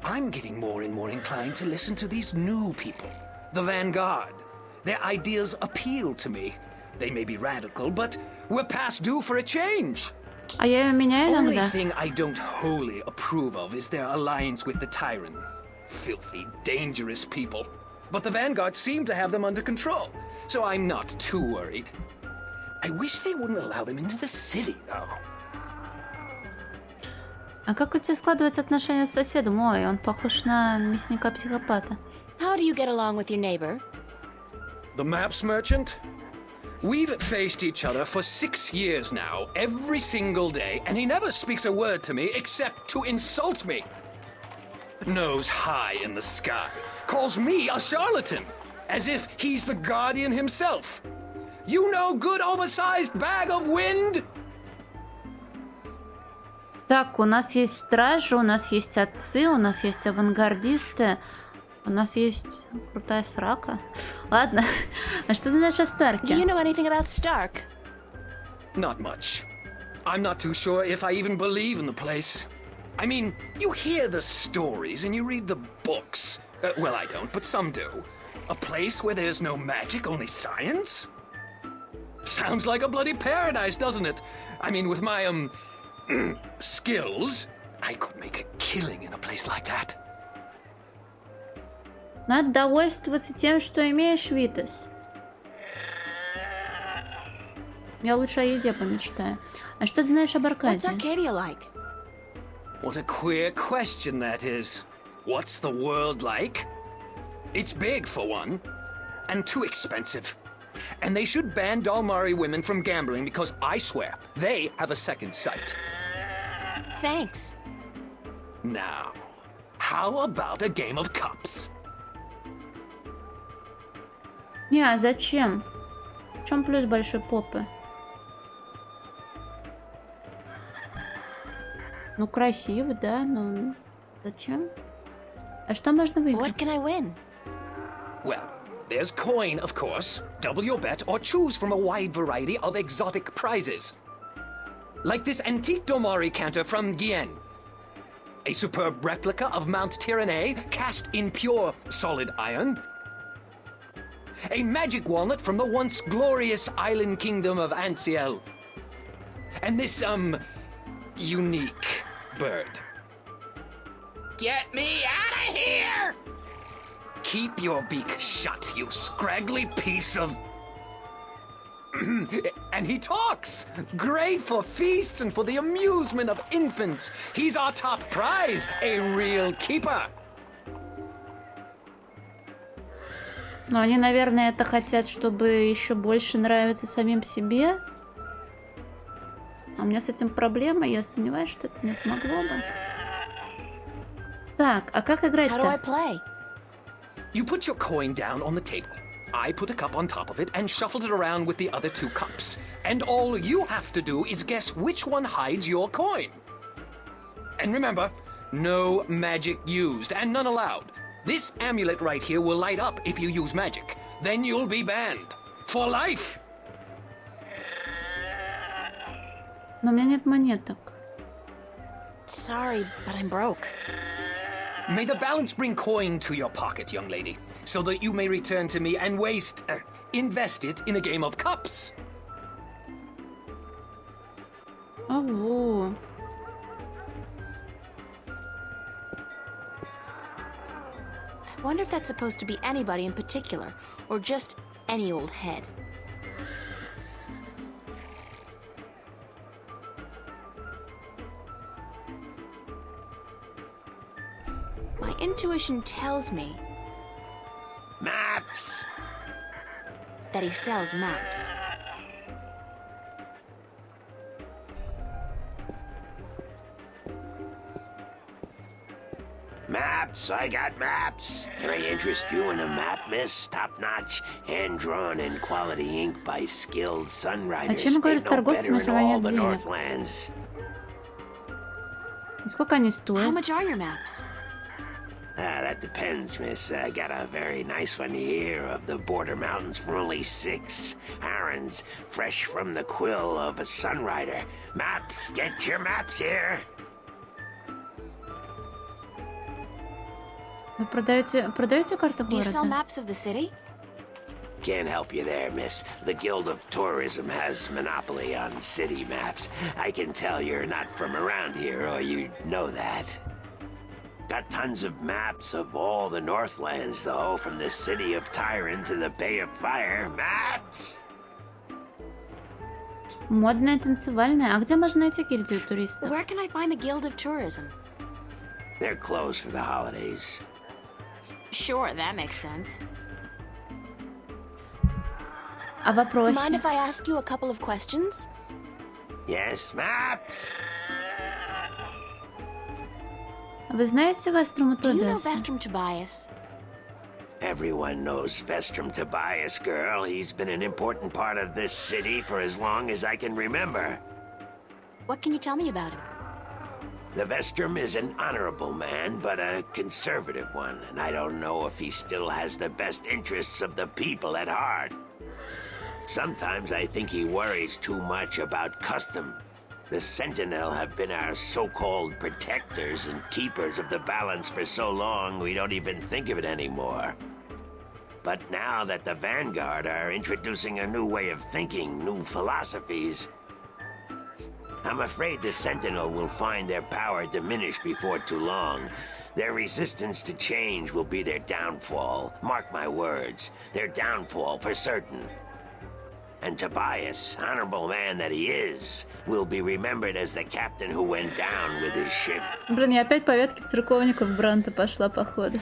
I'm getting more and more inclined to listen to these new people, the Vanguard. Their ideas appeal to me. They may be radical, but we're past due for a change. А я ее меняю Only иногда. thing I don't wholly approve of is their alliance with the Tyrant. Filthy, dangerous people. But the Vanguard seem to have them under control, so I'm not too worried. I wish they wouldn't allow them into the city, though. А как у тебя складываются отношения с соседом? Ой, он похож на мясника-психопата. How do you get along with your neighbor? The maps merchant? We've faced each other for 6 years now, every single day, and he never speaks a word to me except to insult me. nose high in the sky, calls me a charlatan, as if he's the guardian himself. You no good oversized bag of wind? Так, у нас есть стражи, у нас есть отцы, у нас есть авангардисты, у нас есть крутая срака. Ладно, а что ты знаешь о Старке? Do you know anything about Stark? Not much. I'm not too sure if I even believe in the place. I mean, you hear the stories and you read the books. Well, I don't, but some do. A place where there's no magic, only science? Sounds like a bloody paradise, doesn't it? I mean, with my, skills, I could make a killing in a place like that. Надо довольствоваться тем, что имеешь, Витас. Я лучше о еде помечтаю. А что ты знаешь об Аркадии? What's Arcadia like? What a queer question that is. What's the world like? It's big, for one, and too expensive. And they should ban Dalmari women from gambling because I swear, they have a second sight. Thanks. Now, how about a game of cups? Не, а зачем? В чем плюс большой попы? Ну, красиво, да, но зачем? А что можно выиграть? What can I win? Well, there's coin, of course. Double your bet or choose from a wide variety of exotic prizes. Like this antique Domari canter from Gien. A superb replica of Mount Tyranny cast in pure solid iron. A magic walnut from the once glorious island kingdom of Ansiel. And this, unique bird. Get me out of here! Keep your beak shut, you scraggly piece of... And he talks! Great for feasts and for the amusement of infants. He's our top prize, a real keeper. Но они, наверное, это хотят, чтобы еще больше нравиться самим себе. А у меня с этим проблема, я сомневаюсь, что это мне помогло бы. Так, а как играть-то? How do I play? You put your coin down on the table. I put a cup on top of it and shuffled it around with the other two cups. And all you have to do is guess which one hides your coin. And remember, no magic used and none allowed. This amulet right here will light up if you use magic. Then you'll be banned. For life! Но у меня нет монеток. Sorry, but I'm broke. May the balance bring coin to your pocket, young lady, so that you may return to me and invest it in a game of cups. Ого. I wonder if that's supposed to be anybody in particular, or just any old head. My intuition tells me... Maps! That he sells maps. Maps, I got maps. Can I interest you in a map, miss? Top-notch, hand-drawn in quality ink by skilled sunriders. Зачем говорю с Ain't no торговцами, better если in у меня all нет the денег? Northlands. Сколько они How стоят? much are your maps? That depends, miss. I got a very nice one here of the Border Mountains for only 6 Arons, fresh from the quill of a sunrider. Maps, get your maps here. Вы продаете карты Do you sell города? maps of the city? Can't help you there, miss. The Guild of Tourism has monopoly on city maps. I can tell you're not from around here, or you'd know that. Got tons of maps of all the Northlands, though, from the city of Tyron to the Bay of Fire. Maps! Модная, танцевальная. А где можно найти гильдию туристов? Where can I find the Guild of Tourism? They're closed for the holidays. Sure, that makes sense. А вопросы? Mind if I ask you a couple of questions? Yes, maps! Вы знаете Веструм и Do you know Тобиаса? Vestrum Tobias? Everyone knows Vestrum Tobias, girl. He's been an important part of this city for as long as I can remember. What can you tell me about him? The Vestrum is an honorable man, but a conservative one, and I don't know if he still has the best interests of the people at heart. Sometimes I think he worries too much about custom. The Sentinel have been our so-called protectors and keepers of the balance for so long we don't even think of it anymore. But now that the Vanguard are introducing a new way of thinking, new philosophies, I'm afraid the Sentinel will find their power diminish before too long. Their resistance to change will be their downfall. Mark my words, their downfall for certain. And Tobias, honorable man that he is, will be remembered as the captain who went down with his ship. Блин, я опять по ветке церковников Бранта пошла, походу.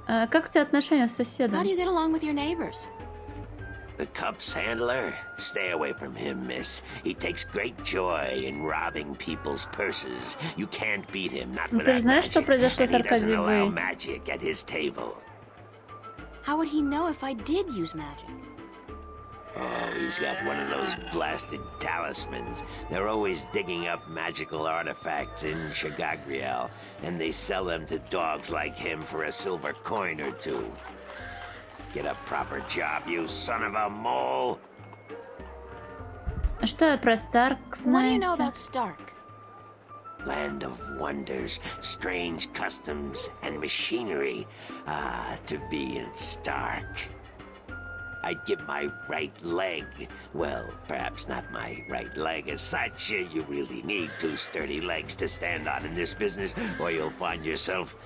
Как у тебя отношения с соседом? How do you get along with your neighbors? The Cup's handler? Stay away from him, miss. He takes great joy in robbing people's purses. You can't beat him, not Ну, ты without же знаешь, что magic. произошло And с he doesn't Аркадием allow Вэй? magic at his table. How would he know if I did use magic? Oh, he's got one of those blasted talismans. They're always digging up magical artifacts in Shagagriel, and they sell them to dogs like him for a silver coin or two. Get a proper job, you son of a mole! А что про Старк What do you know знаете? about Stark? Land of wonders, strange customs, and machinery. Ah, to be in Stark. I'd give my right leg. Well, perhaps not my right leg as such. You really need two sturdy legs to stand on in this business, or you'll find yourself...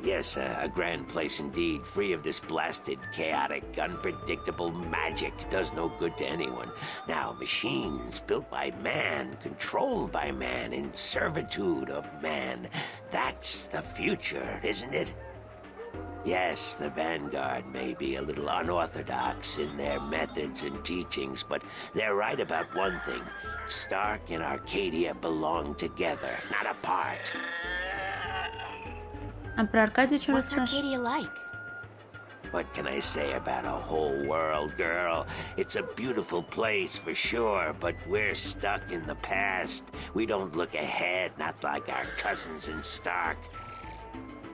yes, a grand place indeed, free of this blasted, chaotic, unpredictable magic. Does no good to anyone. Now, machines built by man, controlled by man, in servitude of man. That's the future, isn't it? Yes, the Vanguard may be a little unorthodox in their methods and teachings, but they're right about one thing. Stark and Arcadia belong together, not apart. А про Аркадия что What's расскажешь? Arcadia like? What can I say about a whole world, girl? It's a beautiful place for sure, but we're stuck in the past. We don't look ahead, not like our cousins in Stark.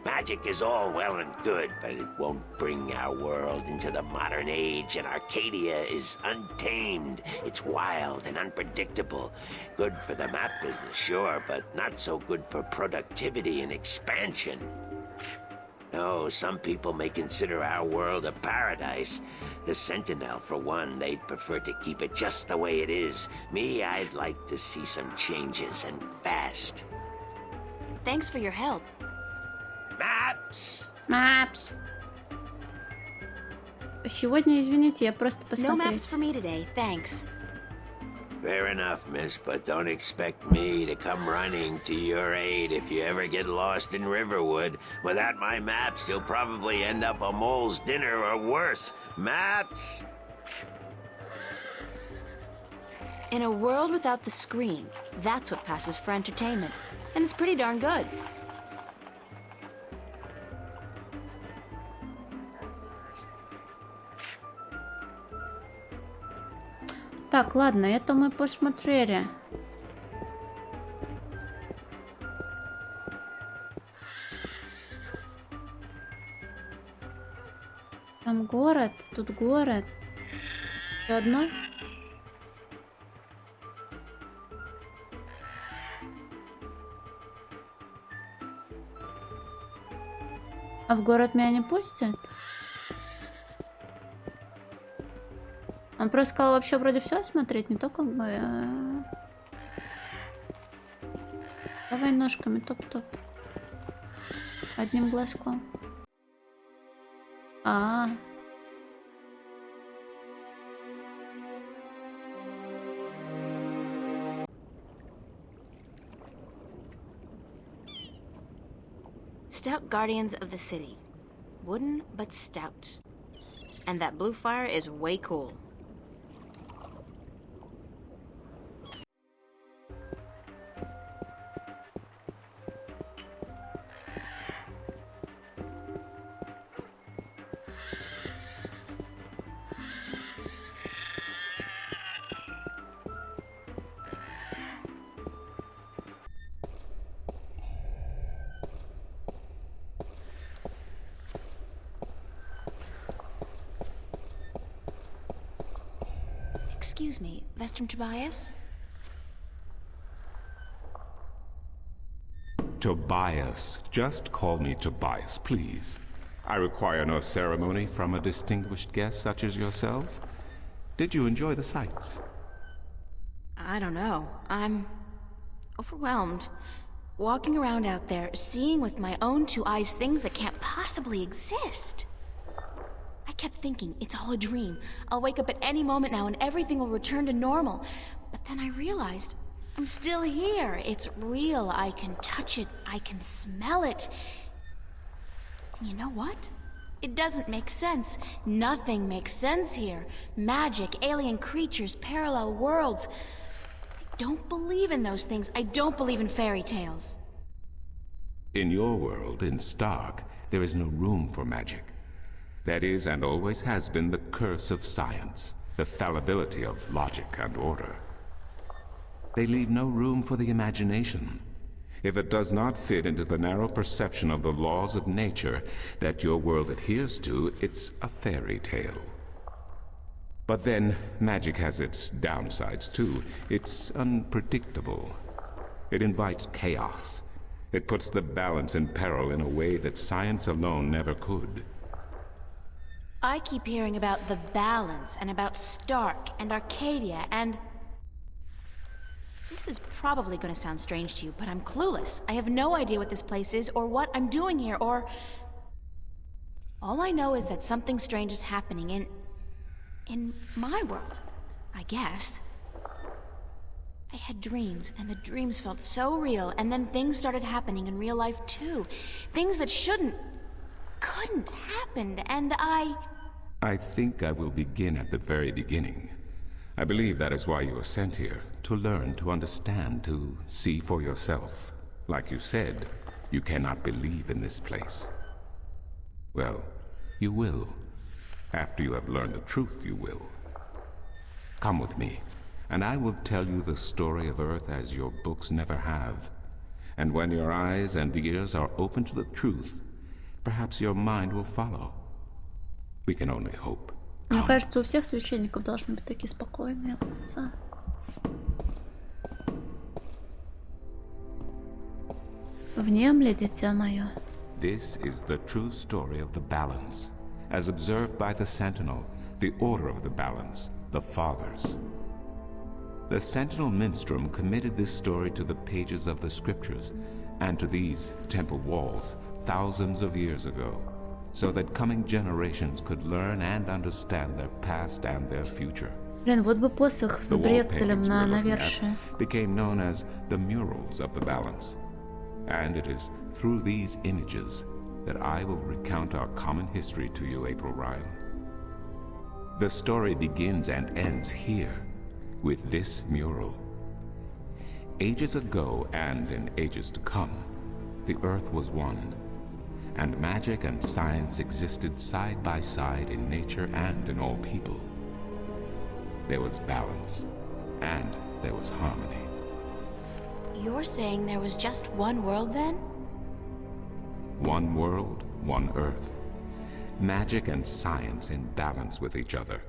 Magic is all well and good, but it won't bring our world into the modern age, and Arcadia is untamed. It's wild and unpredictable. Good for the map business, sure, but not so good for productivity and expansion. No, some people may consider our world a paradise. The Sentinel, for one, they'd prefer to keep it just the way it is. Me, I'd like to see some changes, and fast. Thanks for your help. Maps! Мапс. Сегодня, извините, я просто No maps посмотреть. for me today, thanks. Fair enough, miss, but don't expect me to come running to your aid if you ever get lost in Riverwood. Without my maps, you'll probably end up a mole's dinner or worse. Maps! In a world without the screen, that's what passes for entertainment. And it's pretty darn good. Так, ладно, это мы посмотрели. Там город, тут город. Еще одно? А в город меня не пустят? Он просто сказал вообще вроде все осмотреть, не то как бы... Давай ножками, топ-топ. Одним глазком. Stout guardians of the city. Wooden, but stout. And that blue fire is way cool. Excuse me, Vestrum Tobias? Tobias. Just call me Tobias, please. I require no ceremony from a distinguished guest such as yourself. Did you enjoy the sights? I don't know. I'm overwhelmed. Walking around out there, seeing with my own two eyes things that can't possibly exist. I kept thinking, it's all a dream. I'll wake up at any moment now and everything will return to normal. But then I realized, I'm still here. It's real. I can touch it. I can smell it. And you know what? It doesn't make sense. Nothing makes sense here. Magic, alien creatures, parallel worlds. I don't believe in those things. I don't believe in fairy tales. In your world, in Stark, there is no room for magic. That is, and always has been, the curse of science, the fallibility of logic and order. They leave no room for the imagination. If it does not fit into the narrow perception of the laws of nature that your world adheres to, it's a fairy tale. But then, magic has its downsides too. It's unpredictable. It invites chaos. It puts the balance in peril in a way that science alone never could. I keep hearing about the balance, and about Stark, and Arcadia, and... This is probably going to sound strange to you, but I'm clueless. I have no idea what this place is, or what I'm doing here, or... All I know is that something strange is happening in my world, I guess. I had dreams, and the dreams felt so real, and then things started happening in real life too. Things that couldn't happen, and I think I will begin at the very beginning. I believe that is why you were sent here, to learn, to understand, to see for yourself. Like you said, you cannot believe in this place. Well, you will. After you have learned the truth, you will. Come with me, and I will tell you the story of Earth as your books never have. And when your eyes and ears are open to the truth, perhaps your mind will follow. We can only hope. Мне кажется, у всех священников должны быть такие спокойные глаза. Внемли, дитя мое. This is the true story of the balance, as observed by the Sentinel, the Order of the Balance, the Fathers. The Sentinel Minstrom committed this story to the pages of the scriptures and to these temple walls thousands of years ago, so that coming generations could learn and understand their past and their future. Блин, вот бы посох с The wall брецелем paintings на we're looking навершие. at became known as the murals of the balance. And it is through these images that I will recount our common history to you, April Ryan. The story begins and ends here, with this mural. Ages ago, and in ages to come, the Earth was one, and magic and science existed side by side in nature and in all people. There was balance, and there was harmony. You're saying there was just one world then? One world, one Earth. Magic and science in balance with each other,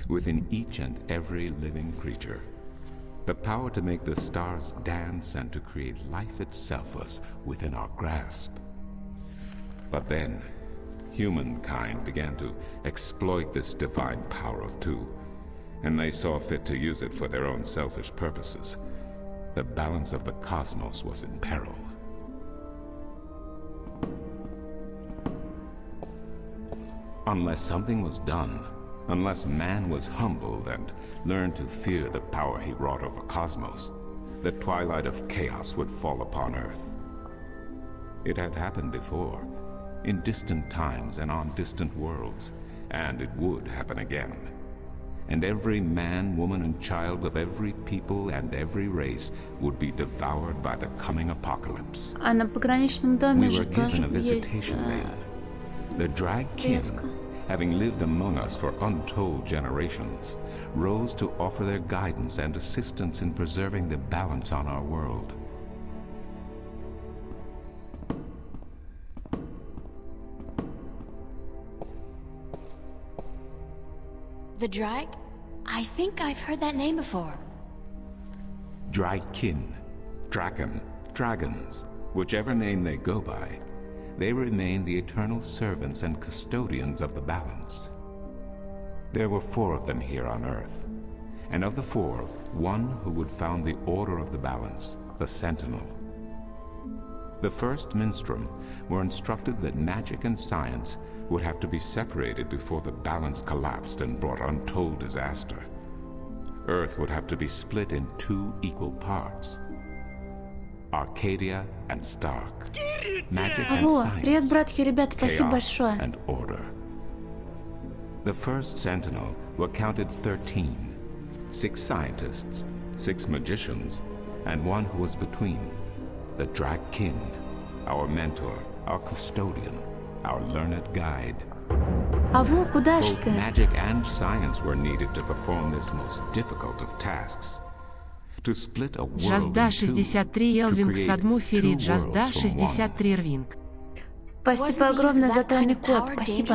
within each and every living creature. The power to make the stars dance and to create life itself was within our grasp. But then, humankind began to exploit this divine power of two, and they saw fit to use it for their own selfish purposes. The balance of the cosmos was in peril. Unless something was done, unless man was humbled and learned to fear the power he wrought over cosmos, the twilight of chaos would fall upon Earth. It had happened before, in distant times and on distant worlds, and it would happen again. And every man, woman, and child of every people and every race would be devoured by the coming apocalypse. А на пограничном доме We же were given a тоже есть visitation then. The Drag King, having lived among us for untold generations, rose to offer their guidance and assistance in preserving the balance on our world. The drag? I think I've heard that name before. Drykin, Draken, Dragons, whichever name they go by, they remain the eternal servants and custodians of the balance. There were 4 of them here on Earth, and of the 4, one who would found the Order of the Balance, the Sentinel. The first Minstrum were instructed that magic and science would have to be separated before the balance collapsed and brought untold disaster. Earth would have to be split in 2 equal parts. Arcadia and Stark. Magic and Алло, science. привет, братья, ребята, спасибо Chaos большое. and order. The first Sentinel were counted 13. 6 scientists, 6 magicians, and one who was between. The Drakkin, our mentor, our custodian, our learned guide. Аву, куда ж Both ты? magic and science were needed to perform this most difficult of tasks. To split a world Жазда in 63 two, to Элвинг create Садму 2 Ферид Жазда worlds from one. 63 Ирвинг. Спасибо огромное за тайный код. Спасибо.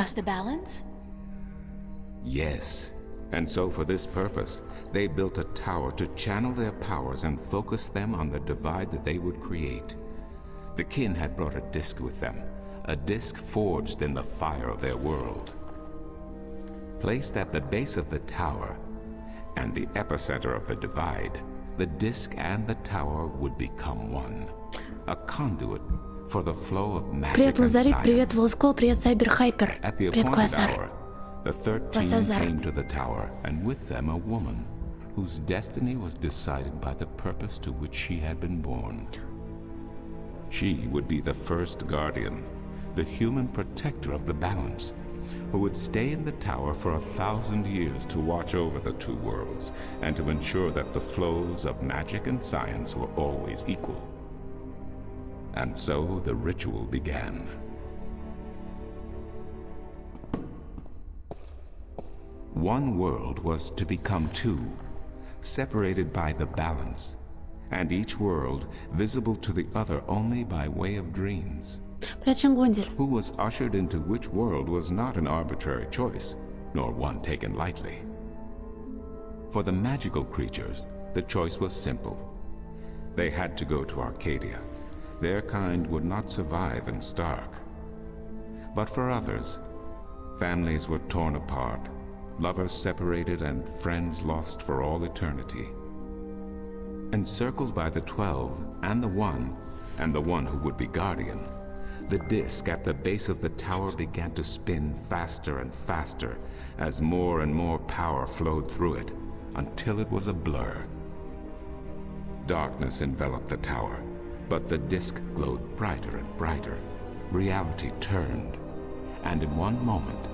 Yes, and so for this purpose, they built a tower to channel their powers and focus them on the divide that they would create. The kin had brought a disc with them, a disc forged in the fire of their world. Placed at the base of the tower and the epicenter of the divide, the disc and the tower would become one, a conduit for the flow of magic Привет, and Лазарик, привет, science. Волскол, привет, Сайбер Хайпер. At the Привет, appointed Квазар. hour, the 13 Квазазар. came to the tower, and with them a woman, whose destiny was decided by the purpose to which she had been born. She would be the first guardian, the human protector of the balance, who would stay in the tower for 1,000 years to watch over the 2 worlds, and to ensure that the flows of magic and science were always equal. And so the ritual began. One world was to become 2, separated by the balance, and each world visible to the other only by way of dreams. Who was ushered into which world was not an arbitrary choice, nor one taken lightly. For the magical creatures, the choice was simple. They had to go to Arcadia. Their kind would not survive in Stark. But for others, families were torn apart, lovers separated, and friends lost for all eternity. Encircled by the 12 and the one who would be guardian, the disc at the base of the tower began to spin faster and faster as more and more power flowed through it, until it was a blur. Darkness enveloped the tower, but the disc glowed brighter and brighter. Reality turned, and in one moment,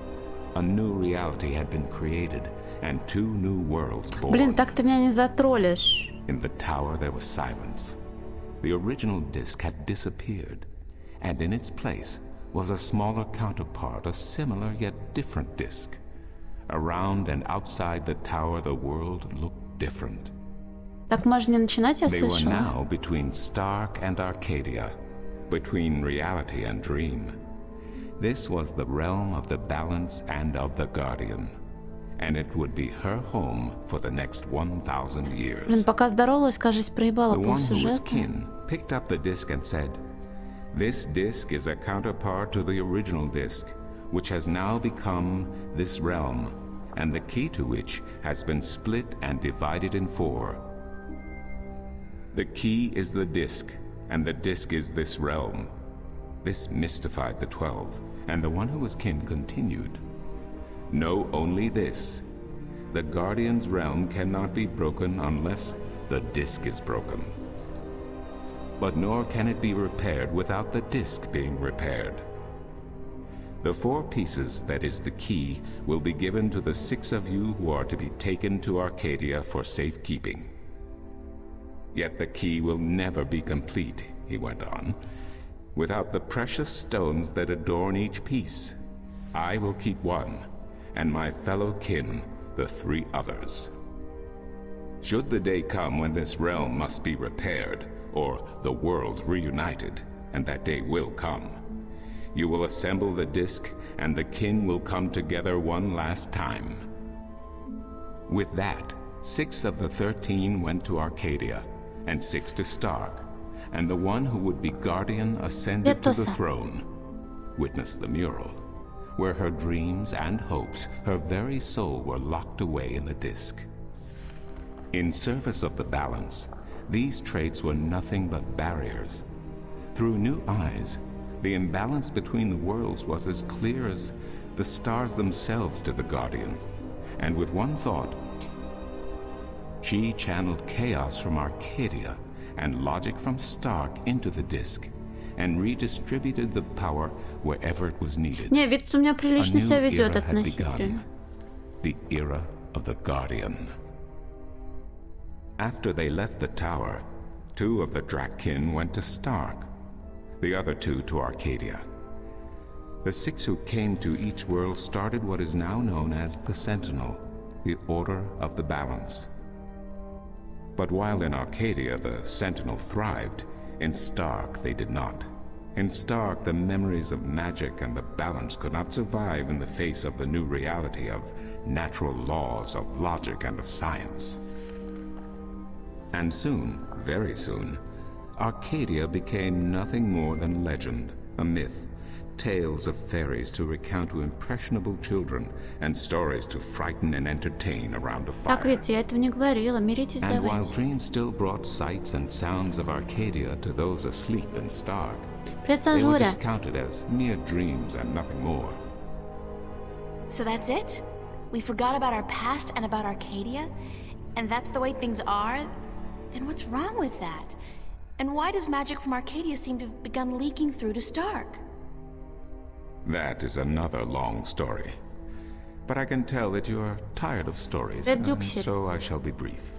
a new reality had been created and 2 new worlds born. Блин, так ты меня не затроллишь. In the tower there was silence. The original disc had disappeared, and in its place was a smaller counterpart, a similar yet different disc. Around and outside the tower the world looked different. Так можно не начинать, я They were слышала? now between Stark and Arcadia, between reality and dream. This was the realm of the balance and of the guardian, and it would be her home for the next 1,000 years. Блин, пока здоровалась, кажется, проебала The one who was полсюжета. kin picked up the disc and said, "This disc is a counterpart to the original disc, which has now become this realm, and the key to which has been split and divided in 4. The key is the disc, and the disc is this realm." This mystified the 12, and the one who was kin continued, "Know only this. The Guardian's realm cannot be broken unless the disc is broken. But nor can it be repaired without the disc being repaired. The 4 pieces, that is the key, will be given to the 6 of you who are to be taken to Arcadia for safekeeping. Yet the key will never be complete," he went on, "without the precious stones that adorn each piece. I will keep 1, and my fellow kin the 3 others. Should the day come when this realm must be repaired, or the worlds reunited, and that day will come, you will assemble the disc, and the kin will come together one last time. With that, 6 of the 13 went to Arcadia, and 6 to Stark, and the one who would be guardian ascended to the throne. Witness the mural, where her dreams and hopes, her very soul, were locked away in the disc. In service of the balance, these traits were nothing but barriers. Through new eyes, the imbalance between the worlds was as clear as the stars themselves to the Guardian. And with one thought, she channeled chaos from Arcadia and logic from Stark into the disc, and redistributed the power wherever it was needed. Не, Витц у меня прилично себя ведет относительно. The era of the Guardian. After they left the tower, 2 of the Drakkin went to Stark, the other 2 to Arcadia. The 6 who came to each world started what is now known as the Sentinel, the Order of the Balance. But while in Arcadia the Sentinel thrived, in Stark they did not. In Stark, the memories of magic and the balance could not survive in the face of the new reality of natural laws, of logic, and of science. And soon, very soon, Arcadia became nothing more than legend, a myth, tales of fairies to recount to impressionable children, and stories to frighten and entertain around a fire. Так ведь я этого не говорила, миритесь And while давайте. dreams still brought sights and sounds of Arcadia to those asleep in Stark, Привет, they were Санжуря. discounted as mere dreams and nothing more. So that's it? We forgot about our past and about Arcadia? And that's the way things are? Then what's wrong with that? And why does magic from Arcadia seem to have begun leaking through to Stark? That is another long story. But I can tell that you are tired of stories, Red and Duxer. so I shall be brief.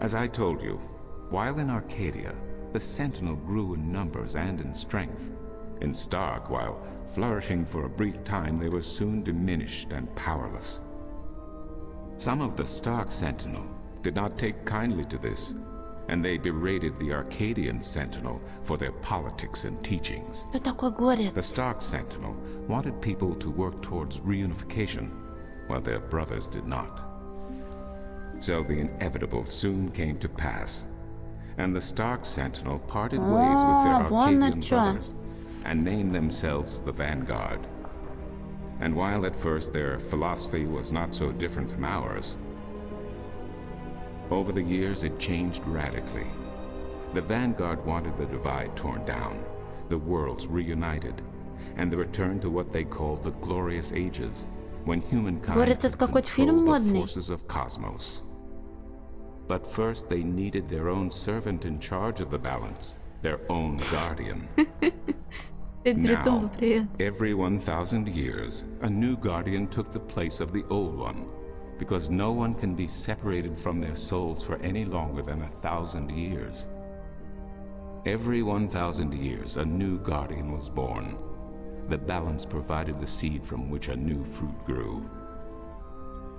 As I told you, while in Arcadia, the Sentinel grew in numbers and in strength. In Stark, while flourishing for a brief time, they were soon diminished and powerless. Some of the Stark Sentinel did not take kindly to this, and they berated the Arcadian Sentinel for their politics and teachings. Кто такой горец? The Stark Sentinel wanted people to work towards reunification, while their brothers did not. So the inevitable soon came to pass, and the Stark Sentinel parted ways with their вон Arcadian чё. brothers, and named themselves the Vanguard. And while at first their philosophy was not so different from ours, over the years it changed radically. The Vanguard wanted the divide torn down, the worlds reunited, and the return to what they called the Glorious Ages, when humankind Говорится, это could какой-то фильм control the модный. forces of cosmos. But first they needed their own servant in charge of the balance, their own guardian. Now, every 1,000 years, a new guardian took the place of the old one, because no one can be separated from their souls for any longer than 1,000 years. Every 1,000 years, a new guardian was born. The balance provided the seed from which a new fruit grew.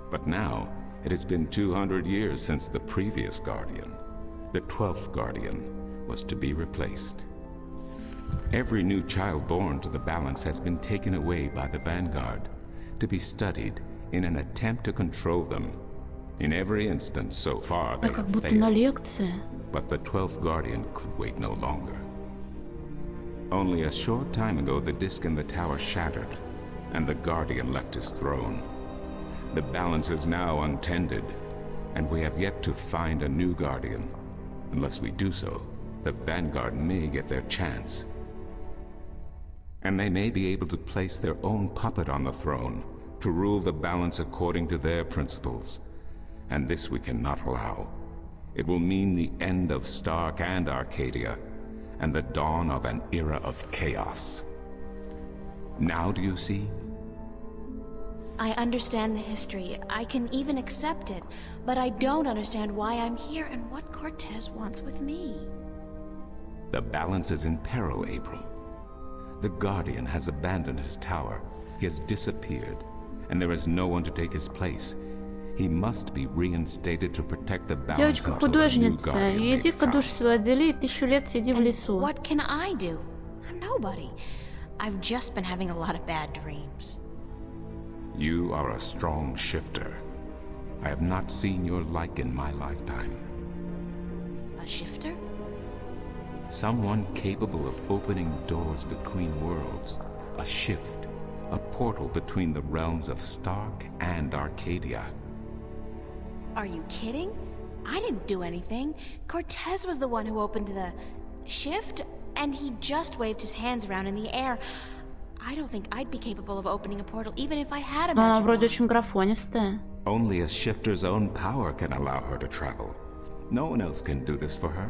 But now, it has been 200 years since the previous guardian, the 12th guardian, was to be replaced. Every new child born to the balance has been taken away by the Vanguard, to be studied in an attempt to control them. In every instance so far, they Как have будто на failed. лекции. But the 12th Guardian could wait no longer. Only a short time ago, the disc in the tower shattered, and the Guardian left his throne. The balance is now untended, and we have yet to find a new Guardian. Unless we do so, the Vanguard may get their chance. And they may be able to place their own puppet on the throne, to rule the balance according to their principles. And this we cannot allow. It will mean the end of Stark and Arcadia, and the dawn of an era of chaos. Now do you see? I understand the history. I can even accept it. But I don't understand why I'm here and what Cortez wants with me. The balance is in peril, April. The Guardian has abandoned his tower. He has disappeared, and there is no one to take his place. He must be reinstated to protect the balance Девочка until a new художница, Guardian may be иди-ка душ свой отдели и 1000 лет сиди в лесу. What can I do? I'm nobody. I've just been having a lot of bad dreams. You are a strong shifter. I have not seen your like in my lifetime. A shifter? Someone capable of opening doors between worlds. A shift. A portal between the realms of Stark and Arcadia. Are you kidding? I didn't do anything. Cortez was the one who opened the shift, and he just waved his hands around in the air. I don't think I'd be capable of opening a portal even if I had a Она magic вроде wand. очень графонистая. Only a shifter's own power can allow her to travel. No one else can do this for her.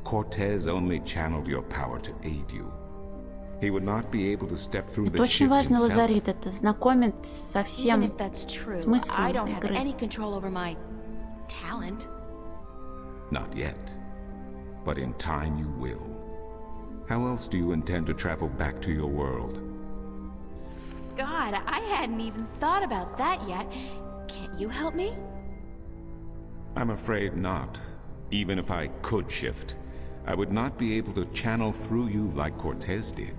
Cortez only channeled your power to aid you. He would not be able to step through Это the очень shift важный himself. лазарит. Это знакомит со Even всем if that's true, I смыслом don't have игры. any control over my talent. Not yet. But in time you will. How else do you intend to travel back to your world? God, I hadn't even thought about that yet. Can't you help me? I'm afraid not. Even if I could shift, I would not be able to channel through you like Cortez did.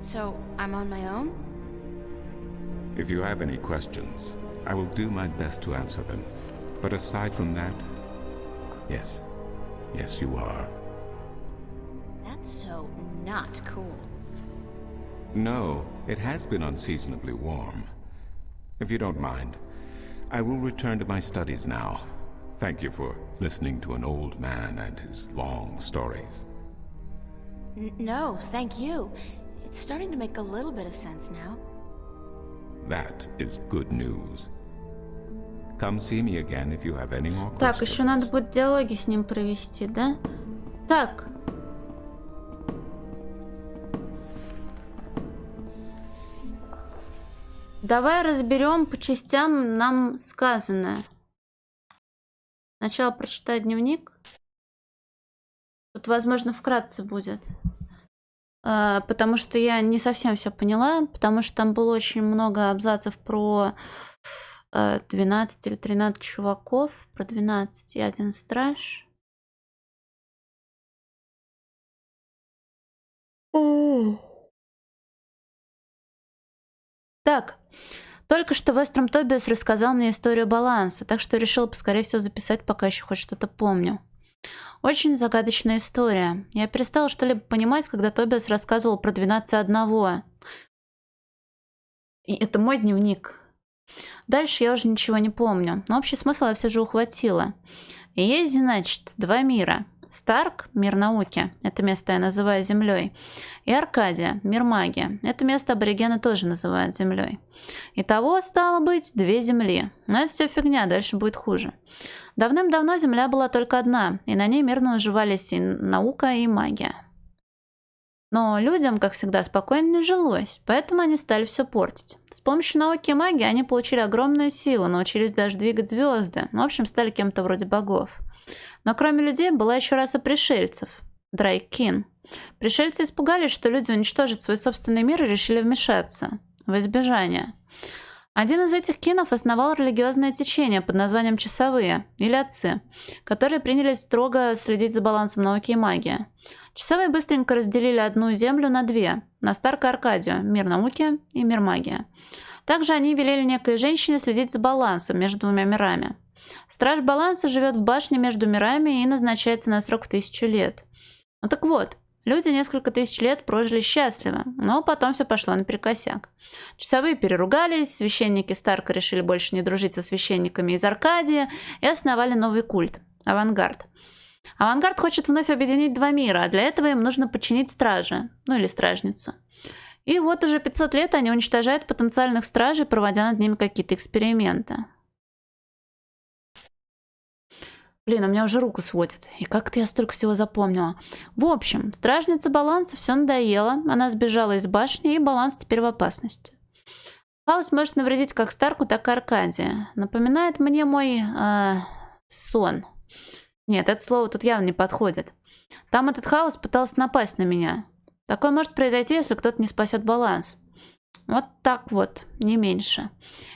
So, I'm on my own? If you have any questions, I will do my best to answer them. But aside from that, yes. Yes, you are. That's so not cool. No, it has been unseasonably warm. If you don't mind, I will return to my studies now. Thank you for listening to an old man and his long stories. No, thank you. It's starting to make a little bit of sense now. That is good news. Come see me again if you have any more Так, questions. еще надо будет диалоги с ним провести, да? Так. Давай разберем по частям нам сказанное. Сначала прочитать дневник. Тут, возможно, вкратце будет. Потому что я не совсем все поняла, потому что там было очень много абзацев про 12 или 13 чуваков, про 12 и один страж. Так, только что Вестром Тобиас рассказал мне историю баланса, так что решила поскорее все записать, пока еще хоть что-то помню. Очень загадочная история. Я перестала что-либо понимать, когда Тобиас рассказывал про 12-1. И это мой дневник. Дальше я уже ничего не помню, но общий смысл я все же ухватила. И есть, значит, два мира. Старк – мир науки, это место я называю Землей, и Аркадия – мир магии, это место аборигены тоже называют Землей. Итого, стало быть, две Земли. Но это все фигня, дальше будет хуже. Давным-давно Земля была только одна, и на ней мирно уживались и наука, и магия. Но людям, как всегда, спокойно не жилось, поэтому они стали все портить. С помощью науки и магии они получили огромную силу, научились даже двигать звезды, в общем, стали кем-то вроде богов. Но кроме людей была еще раса пришельцев – Драйкин. Пришельцы испугались, что люди уничтожат свой собственный мир и решили вмешаться в избежание. Один из этих кинов основал религиозное течение под названием Часовые, или Отцы, которые принялись строго следить за балансом науки и магии. Часовые быстренько разделили одну землю на две – на Старк и Аркадию – мир науки и мир магии. Также они велели некой женщине следить за балансом между двумя мирами. Страж баланса живет в башне между мирами и назначается на срок в 1000 лет. Ну так вот, люди несколько тысяч лет прожили счастливо, но потом все пошло наперекосяк. Часовые переругались, священники Старка решили больше не дружить со священниками из Аркадии и основали новый культ – Авангард. Авангард хочет вновь объединить два мира, а для этого им нужно подчинить стража, ну или стражницу. И вот уже 500 лет они уничтожают потенциальных стражей, проводя над ними какие-то эксперименты. Блин, у меня уже руку сводит. И как-то я столько всего запомнила. В общем, стражнице баланса все надоело. Она сбежала из башни, и баланс теперь в опасности. Хаос может навредить как Старку, так и Аркадии. Напоминает мне мой сон. Нет, это слово тут явно не подходит. Там этот хаос пытался напасть на меня. Такое может произойти, если кто-то не спасет баланс. Вот так вот, не меньше.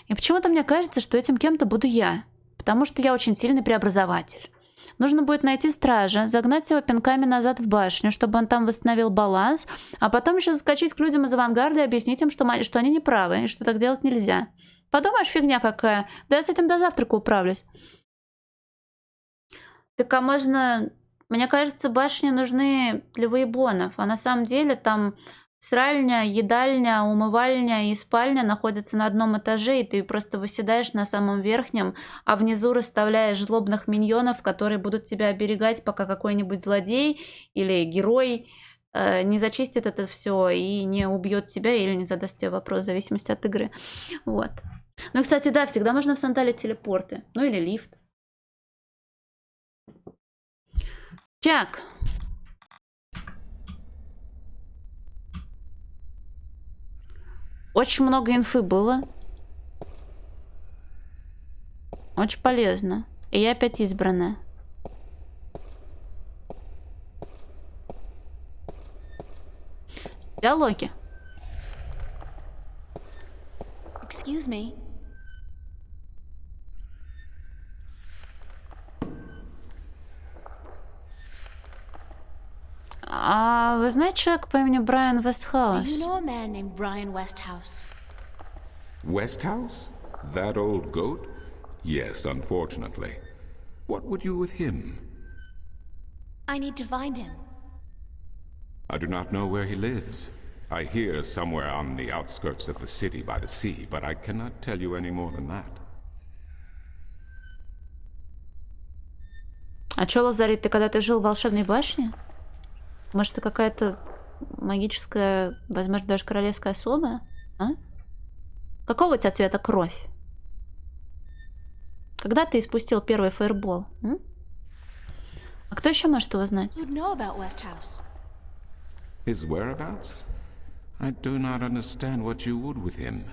И почему-то мне кажется, что этим кем-то буду я. Потому что я очень сильный преобразователь. Нужно будет найти стража, загнать его пинками назад в башню, чтобы он там восстановил баланс, а потом еще заскочить к людям из авангарда и объяснить им, что они неправы, и что так делать нельзя. Подумаешь, фигня какая. Да я с этим до завтрака управлюсь. Так а можно... Мне кажется, башне нужны для воебонов, а на самом деле там сральня, едальня, умывальня и спальня находятся на одном этаже, и ты просто выседаешь на самом верхнем, а внизу расставляешь злобных миньонов, которые будут тебя оберегать, пока какой-нибудь злодей или герой не зачистит это все и не убьет тебя или не задаст тебе вопрос, в зависимости от игры. Вот. Ну и, кстати, да, всегда можно в Сантале телепорты. Ну или лифт. Так. Очень много инфы было. Очень полезно. И я опять избранная. Диалоги. Excuse me. А вы знаете человека по имени Брайан Вестхаус? Do you know a man named Brian Westhouse? Westhouse? That old goat? Yes, unfortunately. What would you with him? I need to find him. I do not know where he lives. I hear somewhere on the outskirts of the city by the sea, but I cannot tell you any more than that. А чё, Лазарит, ты когда-то жил в волшебной башне? Может, это какая-то магическая, возможно, даже королевская особа? А? Какого у тебя цвета кровь? Когда ты испустил первый фаербол? А кто еще может его знать? Who'd know about Westhouse? His whereabouts? I do not understand what you would with him.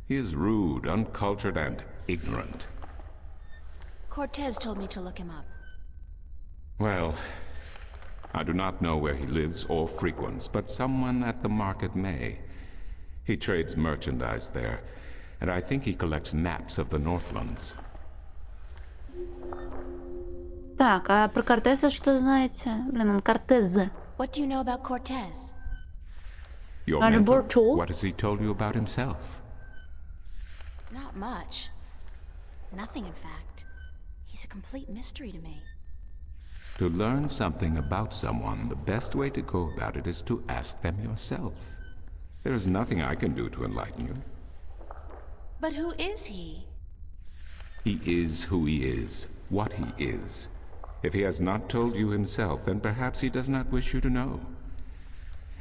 He is rude, uncultured, and ignorant. Cortez told me to look him up. Well, I do not know where he lives or frequents, but someone at the market may. He trades merchandise there, and I think he collects maps of the Northlands. Так, а про Кортеса что знаете? Блин, он Кортез. What do you know about Cortez? Your mentor, what has he told you about himself? Not much. Nothing, in fact. He's a complete mystery to me. To learn something about someone, the best way to go about it is to ask them yourself. There is nothing I can do to enlighten you. But who is he? He is who he is, what he is. If he has not told you himself, then perhaps he does not wish you to know.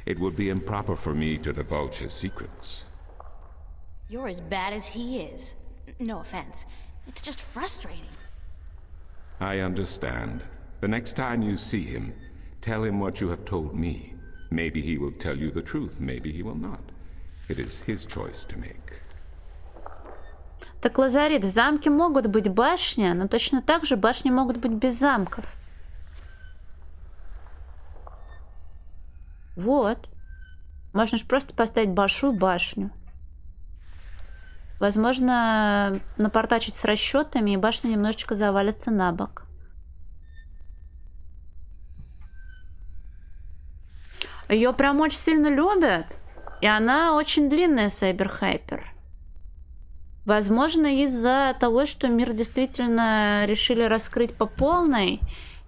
It would be improper for me to divulge his secrets. You're as bad as he is. No offense. It's just frustrating. I understand. The next time you see him, tell him what you have told me. Maybe he will tell you the truth, maybe he will not. It is his choice to make. Так, Лазарит, в замке могут быть башни, но точно так же башни могут быть без замков. Вот. Можно же просто поставить большую башню. Возможно, напортачить с расчетами, и башня немножечко завалится на бок. Ее прям очень сильно любят. И она очень длинная, Сайберхайпер. Возможно, из-за того, что мир действительно решили раскрыть по полной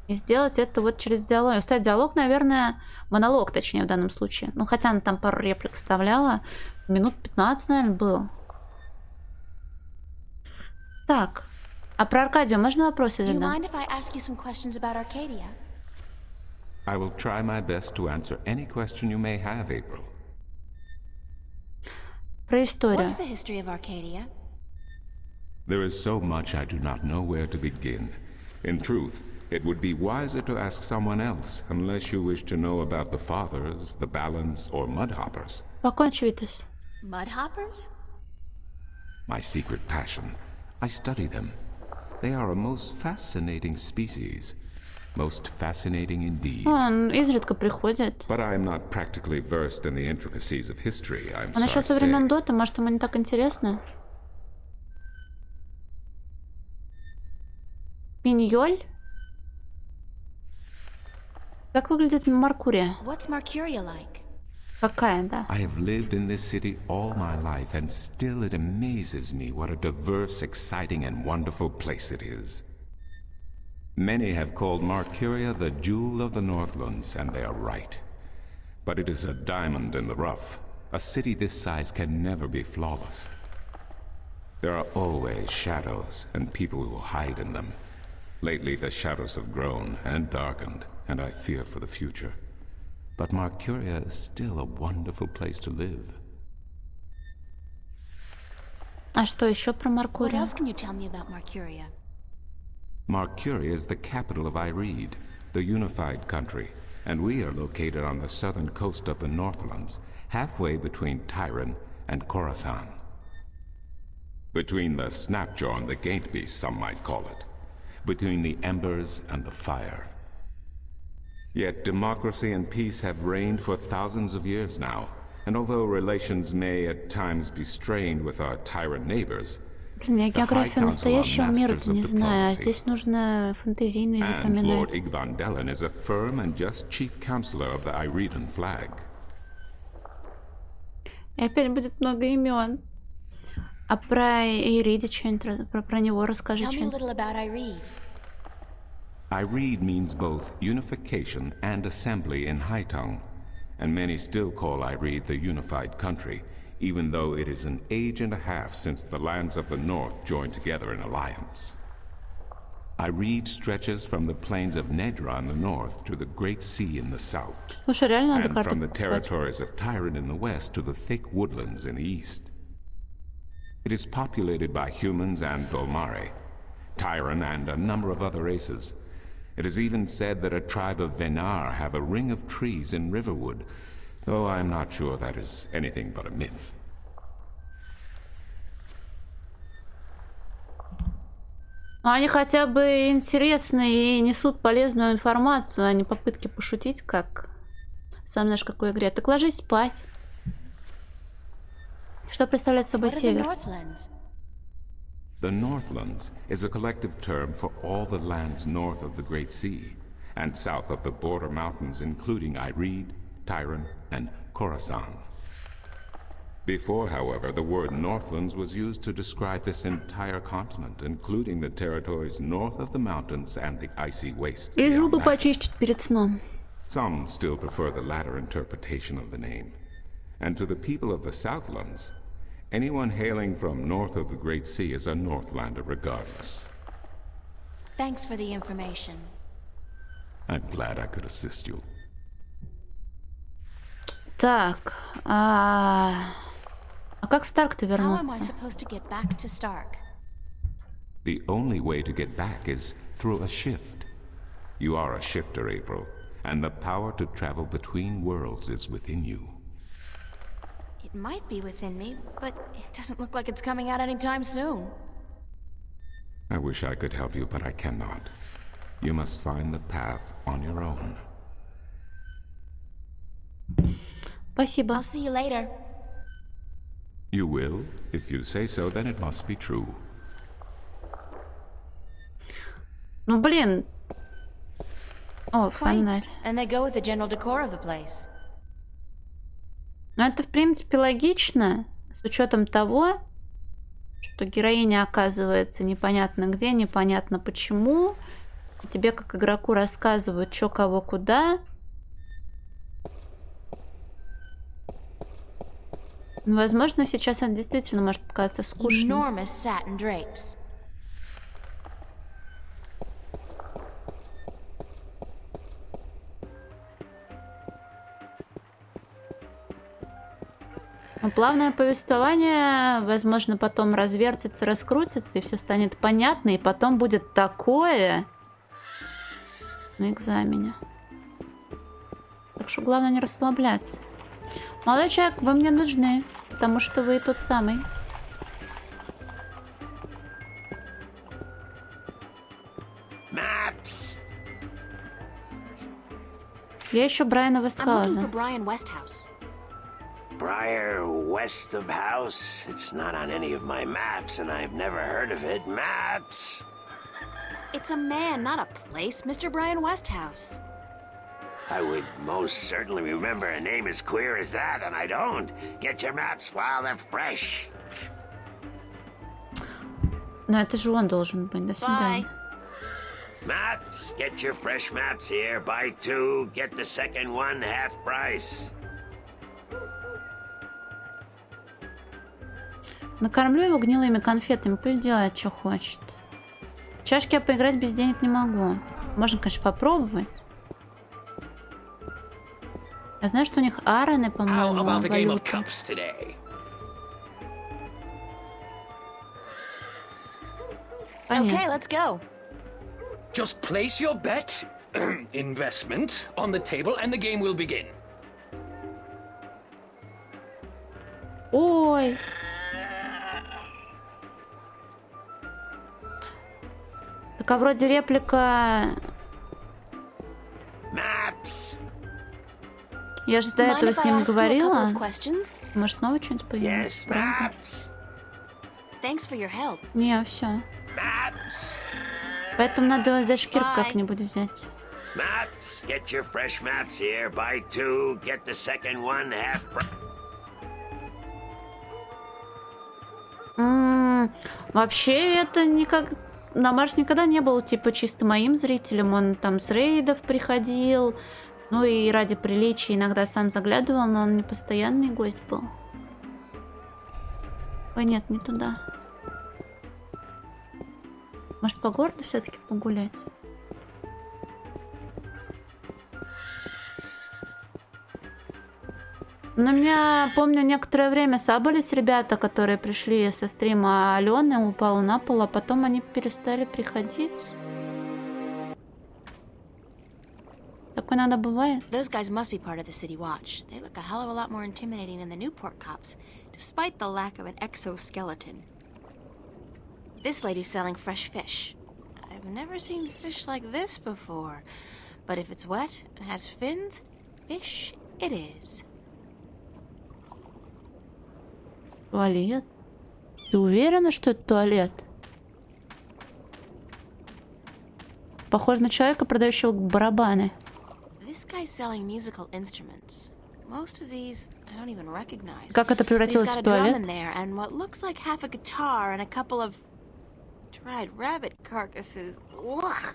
и сделать это вот через диалог. Кстати, диалог, наверное, монолог, точнее, в данном случае. Ну, хотя она там пару реплик вставляла. Минут 15, наверное, был. Так. А про Аркадию можно вопросы задать? I will try my best to answer any question you may have, April. Про историю. What's the history of Arcadia? There is so much I do not know where to begin. In truth, it would be wiser to ask someone else, unless you wish to know about the Fathers, the Balance, or Mudhoppers. Покончи, Mudhoppers? My secret passion. I study them. They are a most fascinating species. Most fascinating indeed. Он изредка приходит. But I am not practically versed in the intricacies of history, I'm Он еще sorry со to say. времен Дота, может, ему не так интересно. Миньоль? Как выглядит Маркурия? What's Marcuria like? Какая, да? I have lived in this city all my life, and still it amazes me what a diverse, exciting, and wonderful place it is. Many have called Marcuria the jewel of the Northlands, and they are right. But it is a diamond in the rough. A city this size can never be flawless. There are always shadows and people who hide in them. Lately, the shadows have grown and darkened, and I fear for the future. But Marcuria is still a wonderful place to live. А что еще про What Маркурию? else can you tell me about Marcuria? Marcuria is the capital of Ireed, the unified country, and we are located on the southern coast of the Northlands, halfway between Tyrone and Khorasan. Between the Snapjaw and the Gaintbeast, some might call it. Between the embers and the fire. Yet democracy and peace have reigned for thousands of years now, and although relations may at times be strained with our tyrant neighbors, Блин, я the High географию Council are настоящего мира masters of не знаю, а diplomacy, здесь нужно фэнтезийно and Lord запоминать. Igvandelen is a firm and just chief counselor of the Iredan flag. И опять будет много имен. А про Ириде что-нибудь, про него расскажи Tell me a что-нибудь. little about Irene. Ireed means both unification and assembly in High Tongue, and many still call Ireed the unified country, even though it is an age and a half since the lands of the north joined together in alliance. Ireed stretches from the plains of Nedra in the north to the Great Sea in the south, Слушай, реально надо and карту from the покупать. territories of Tyrone in the west to the thick woodlands in the east. It is populated by humans and Dolmare, Tyrone and a number of other races. It is even said that a tribe of Venar have a ring of trees in Riverwood, though I am not sure that is anything but a myth. Они хотя бы интересны и несут полезную информацию, а не попытки пошутить, как сам знаешь, в какой игре. Так ложись спать. Что представляет собой What are the север? Northlands? The Northlands is a collective term for all the lands north of the Great Sea and south of the border mountains, including Ireed, Tyrone, and Khorasan. Before, however, the word Northlands was used to describe this entire continent, including the territories north of the mountains and the icy wastes И beyond зубы that. почистить перед сном. Some still prefer the latter interpretation of the name. And to the people of the Southlands, anyone hailing from north of the Great Sea is a Northlander regardless. Thanks for the information. I'm glad I could assist you. Так, а как в Старк-то How am I вернуться? supposed to get back to Stark? The only way to get back is through a shift. You are a shifter, April, and the power to travel between worlds is within you. It might be within me, but it doesn't look like it's coming out anytime soon. I wish I could help you, but I cannot. You must find the path on your own. Спасибо. I'll see you later. You will? If you say so, then it must be true. Ну, блин. О, Quaint. фонарь. And they go with the general decor of the place. Ну, это, в принципе, логично, с учетом того, что героиня оказывается непонятно где, непонятно почему. И тебе, как игроку, рассказывают, что, кого, куда. Ну, возможно, сейчас это действительно может показаться скучным. Enormous satin drapes. Но плавное повествование, возможно, потом развертится, раскрутится, и все станет понятно, и потом будет такое на экзамене. Так что главное не расслабляться. Молодой человек, вы мне нужны, потому что вы тот самый. Maps! Я ищу Брайана I'm looking Вестхауза. for Brian Westhouse. Briar west of house? It's not on any of my maps, and I've never heard of it. Maps! It's a man, not a place, Mr. Brian Westhouse. I would most certainly remember a name as queer as that, and I don't. Get your maps while they're fresh. Но это же он должен быть. До свидания. Maps, get your fresh maps here. Buy 2, get the second one half price. Накормлю его гнилыми конфетами, пусть делает, что хочет. В чашки я поиграть без денег не могу. Можно, конечно, попробовать. Я знаю, что у них арены, по-моему, валюта. Okay, let's go. Just place your bet, investment, on the table and the game will begin. Ой. Так, а вроде реплика... Maps. Я же до этого с ним говорила. Может, снова что-нибудь появилось? Yes, Правда? maps. Thanks for your help. Не, все. Maps. Поэтому надо его за шкирку как-нибудь взять. Maps, get your fresh maps here. Buy 2, get the second one half price. Вообще, это никак... На Марс никогда не был, типа, чисто моим зрителем. Он там с рейдов приходил. Ну и ради приличия иногда сам заглядывал, но он не постоянный гость был. Ой, нет, не туда. Может, по городу все-таки погулять? Но меня, помню, некоторое время сабались ребята, которые пришли со стрима Алены, упала на пол, а потом они перестали приходить. Такое иногда бывает. Those guys must be part of the City Watch. They look a hell of a lot more intimidating than the Newport cops, despite the lack of an exoskeleton. This lady's selling fresh fish. I've never seen fish like this before. But if it's wet and has fins, fish it is. Туалет? Ты уверена, что это туалет? Похоже на человека, продающего барабаны. This guy's selling musical instruments. Most of these I don't even recognize. Как это превратилось в туалет? He's got a drum in there and what looks like half a guitar and a couple of dried rabbit carcasses. Ugh.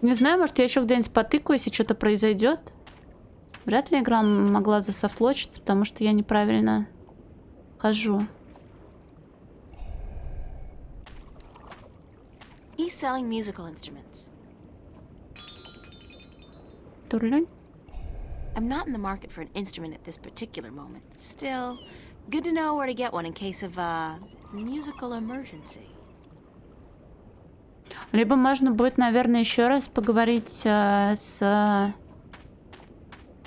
Не знаю, может, я еще где-нибудь потыкаюсь и что-то произойдет. Вряд ли игра могла засофтлочиться, потому что я неправильно хожу. He's selling musical instruments. Турлюнь. I'm not in the market for an instrument at this particular moment. Still, good to know where to get one in case of a musical emergency. Либо можно будет, наверное, еще раз поговорить с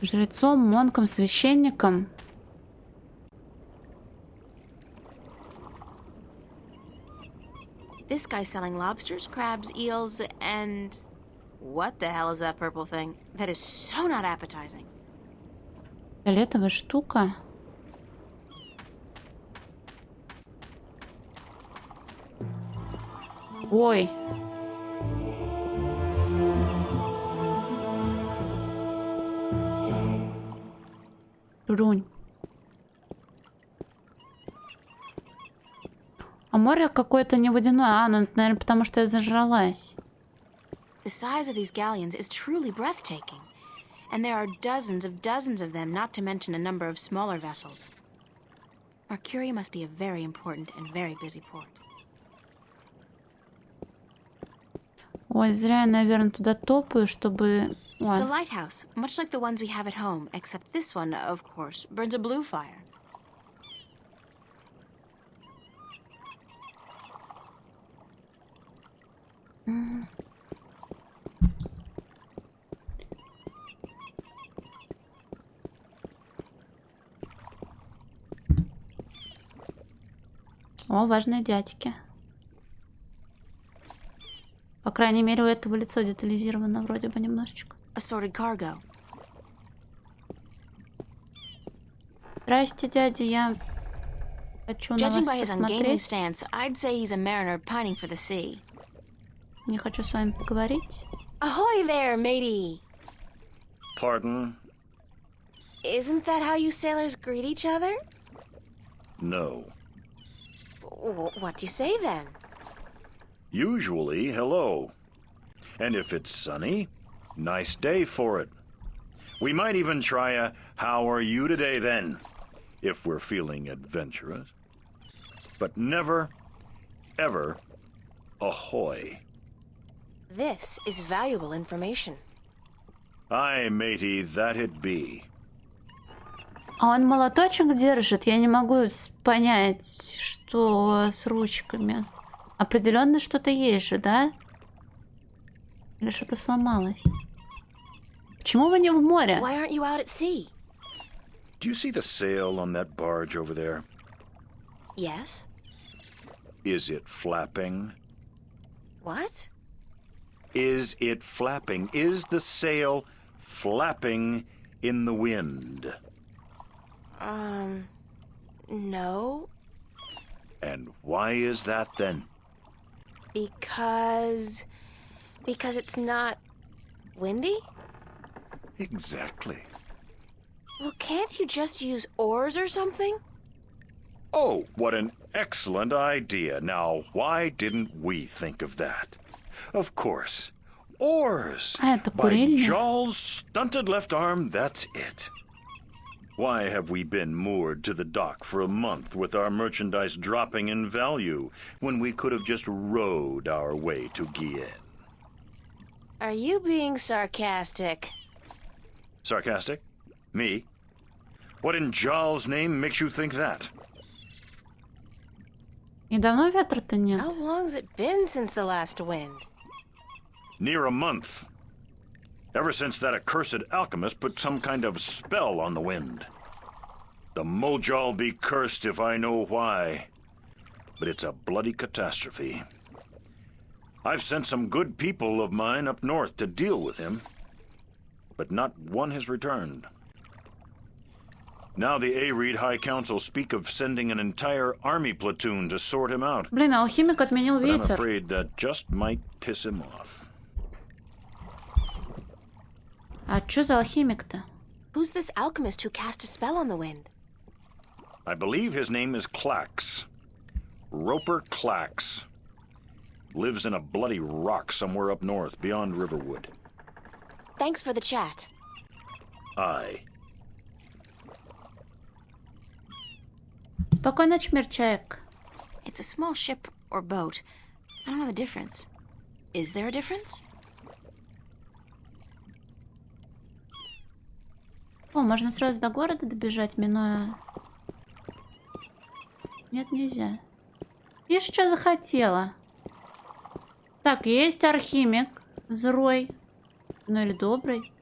жрецом, монком, священником. This guy's selling lobsters, crabs, eels, and... What the hell is that purple thing? That is so not appetizing. Фиолетовая штука. Ой. Рунь. А море какое-то не водяное. Ну, это, наверное, потому что я зажралась. The size of these galleons is truly breathtaking. And there are dozens of them, not to mention a number of smaller vessels. Mercuria must be a very important and very busy port. Ой, зря я, наверное, туда топаю, чтобы... It's a lighthouse, much like the ones we have at home, except this one, of course, burns a blue fire. О, важные дядьки. По крайней мере, у этого лицо детализировано вроде бы немножечко. Assorted cargo. Здрасте, дядя, я хочу на вас Judging by his ungainly посмотреть. stance, I'd say he's a mariner pining for the sea. Не хочу с вами поговорить. Ahoy there, matey! Pardon? Isn't that how you sailors greet each other? No. What do you say then? Usually, hello. And if it's sunny, nice day for it. We might even try a how are you today then, if we're feeling adventurous. But never, ever, ahoy. This is valuable information. Aye, matey, that it be. А он молоточек держит. Я не могу понять, что с ручками. Определенно что-то есть же, да? Или что-то сломалось? Почему вы не в море? Why aren't you out at sea? Do you see the sail on that barge over there? Yes. Is it flapping? What? Is it flapping? Is the sail flapping in the wind? No. And why is that then? Because it's not windy? Exactly. Well, can't you just use oars or something? Oh, what an excellent idea. Now, why didn't we think of that? Of course. Oars! А это By курильня? Jaw's stunted left arm, that's it. Why have we been moored to the dock for a month with our merchandise dropping in value when we could have just rowed our way to Guienne? Are you being sarcastic? Sarcastic? Me? What in Jaw's name makes you think that? И давно ветра-то нет. How long's it been since the last wind? Near a month. Ever since that accursed alchemist put some kind of spell on the wind. The Mojal be cursed if I know why. But it's a bloody catastrophe. I've sent some good people of mine up north to deal with him, but not one has returned. Now the Areed High Council speak of sending an entire army platoon to sort him out. Блин, алхимик отменил But I'm ветер. afraid that just might piss him off. А чё за алхимик-то? Who's this alchemist who cast a spell on the wind? I believe his name is Clax. Roper Clax. Lives in a bloody rock somewhere up north, beyond Riverwood. Thanks for the chat. Aye. Спокойной ночи, Мерчаек. It's a small ship or boat. I don't know the difference. Is there a difference? О, можно сразу до города добежать, минуя... Нет, нельзя. Видишь, что захотела? Так, есть алхимик. Злой. Ну или добрый.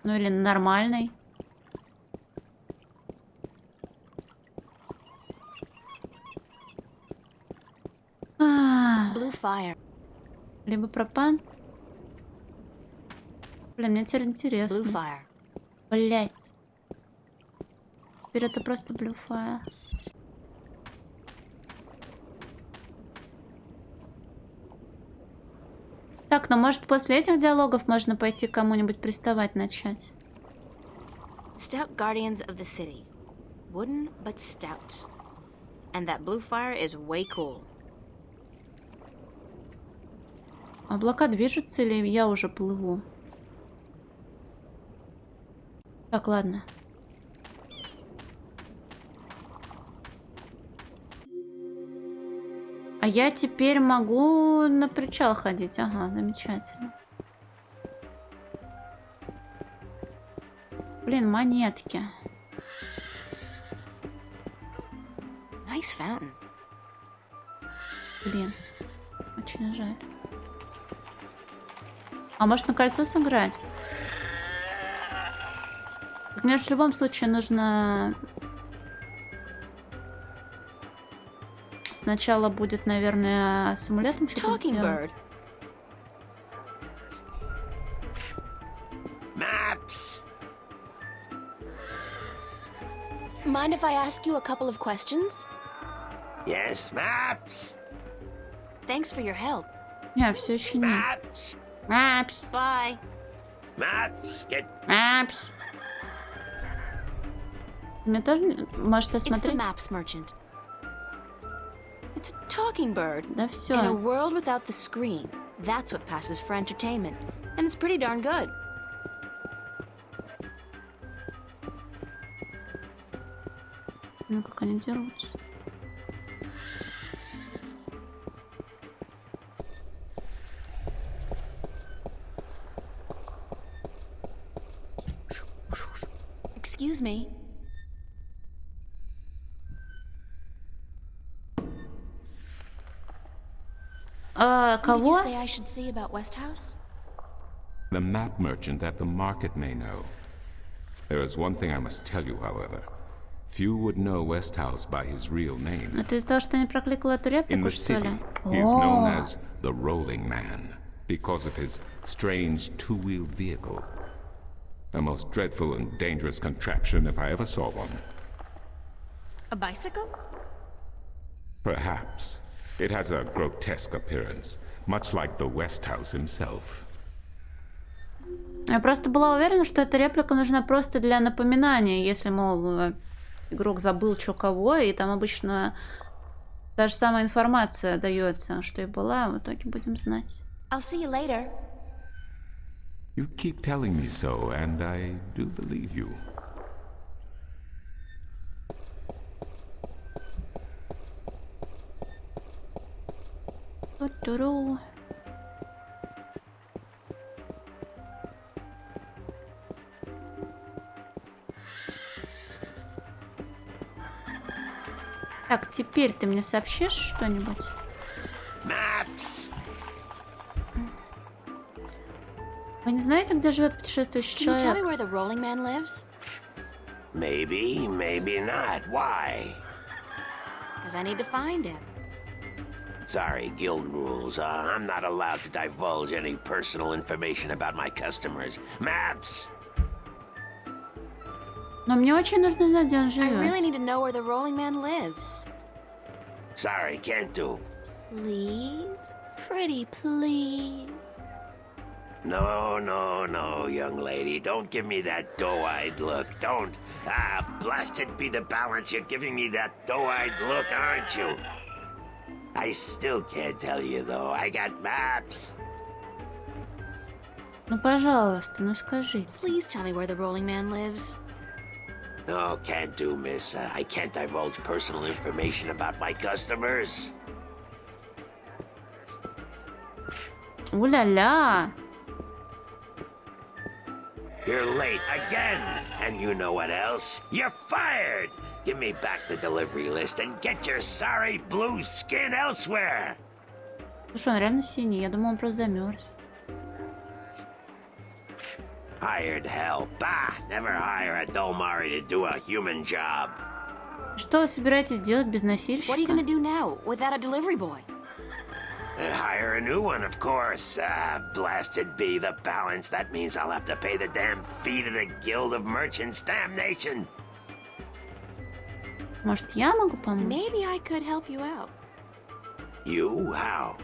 Ну или нормальный. Blue fire. Либо пропан. Блин, мне теперь интересно. Blue fire. Блять. Теперь это просто Blue Fire. Так, ну может после этих диалогов можно пойти к кому-нибудь приставать начать. Stout guardians of the city. Wooden, but stout. And that blue fire is way cool. Облака движутся или я уже плыву? Так, ладно. А я теперь могу на причал ходить. Ага, замечательно. Блин, монетки. Nice fountain. Блин, очень жаль. А может на кольцо сыграть? Мне в любом случае нужно... Сначала будет, наверное, с амулетом что-то сделать. Maps! Mind if I ask you a couple of questions? Yes, Maps? Thanks for your help. Не, все еще нет. Maps! Мапс. Bye. Maps! Get... Мапс. Мне тоже может It's the осмотреть? maps merchant. It's a talking bird. Да In a все. world without the screen, that's what passes for entertainment. And it's pretty darn good. Ну как они дерутся. Excuse me. А, Who did you кого? say I should see about Westhouse? The map merchant at the market may know. There is one thing I must tell you, however. Few would know Westhouse by his real name. Это из-за того, что не прокликал эту In реплику, the что ли? city, he is known О, as the Rolling Man because of his strange two-wheeled vehicle. A most dreadful and dangerous contraption if I ever saw one. A bicycle? Perhaps. It has a grotesque appearance, much like the Westhouse himself. Я просто была уверена, что эта реплика нужна просто для напоминания, если, мол, игрок забыл, что кого, и там обычно та же самая информация дается, что и была, в итоге будем знать. I'll see you later. You keep telling me so, and I do believe you. Ту-туру. Так, теперь ты мне сообщишь что-нибудь? Maps! Вы не знаете, где живет путешествующий Can you tell me человек? where the Rolling Man lives? Maybe, maybe not. Why? Because I need to find him. Sorry, guild rules. I'm not allowed to divulge any personal information about my customers. Maps! Но мне очень нужно знать, где он I живет. really need to know where the Rolling Man lives. Sorry, can't do. Please? Pretty please? No, no, no, young lady. Don't give me that doe-eyed look. Don't. Ah, blasted be the balance. You're giving me that doe-eyed look, aren't you? I still can't tell you, though. I got maps. Ну, пожалуйста, ну скажите. Please tell me where the Rolling Man lives. No, can't do, miss. I can't divulge personal information about my customers. У-ля-ля. You're late again. And you know what else? You're fired. Give me back the delivery list and get your sorry blue skin elsewhere. Слушай, он реально синий. Я думал, он просто замерз. Hired hell. Bah, never hire a Dolmari to do a human job. Что вы собираетесь делать без носильщика? What are you gonna do now without a delivery boy? Hire a new one, of course. Blasted be the balance. That means I'll have to pay the damn fee to the Guild of Merchants. Damnation. Может, я могу помочь? Maybe I could help you out. You? How?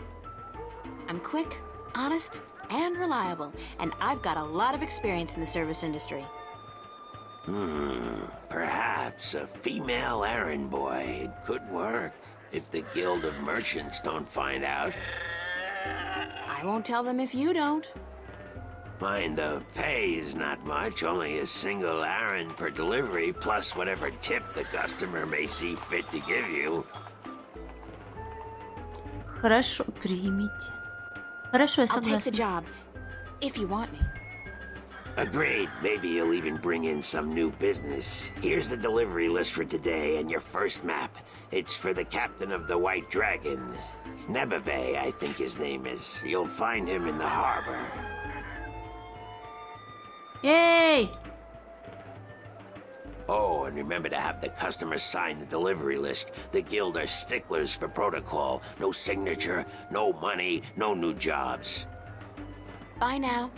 I'm quick, honest, and reliable, and I've got a lot of experience in the service industry. Perhaps a female errand boy. It could work. If the Guild of Merchants don't find out. I won't tell them if you don't. Mind, the pay is not much, only a single errand per delivery, plus whatever tip the customer may see fit to give you. Хорошо, примите. Хорошо, я I'll take the согласна. job, if you want me. Agreed. Maybe you'll even bring in some new business. Here's the delivery list for today and your first map. It's for the captain of the White Dragon. Nebeve, I think his name is. You'll find him in the harbor. Эй! Oh, and remember to have the customer sign the delivery list. The guild are sticklers for protocol. No signature, no money, no new jobs. Bye now.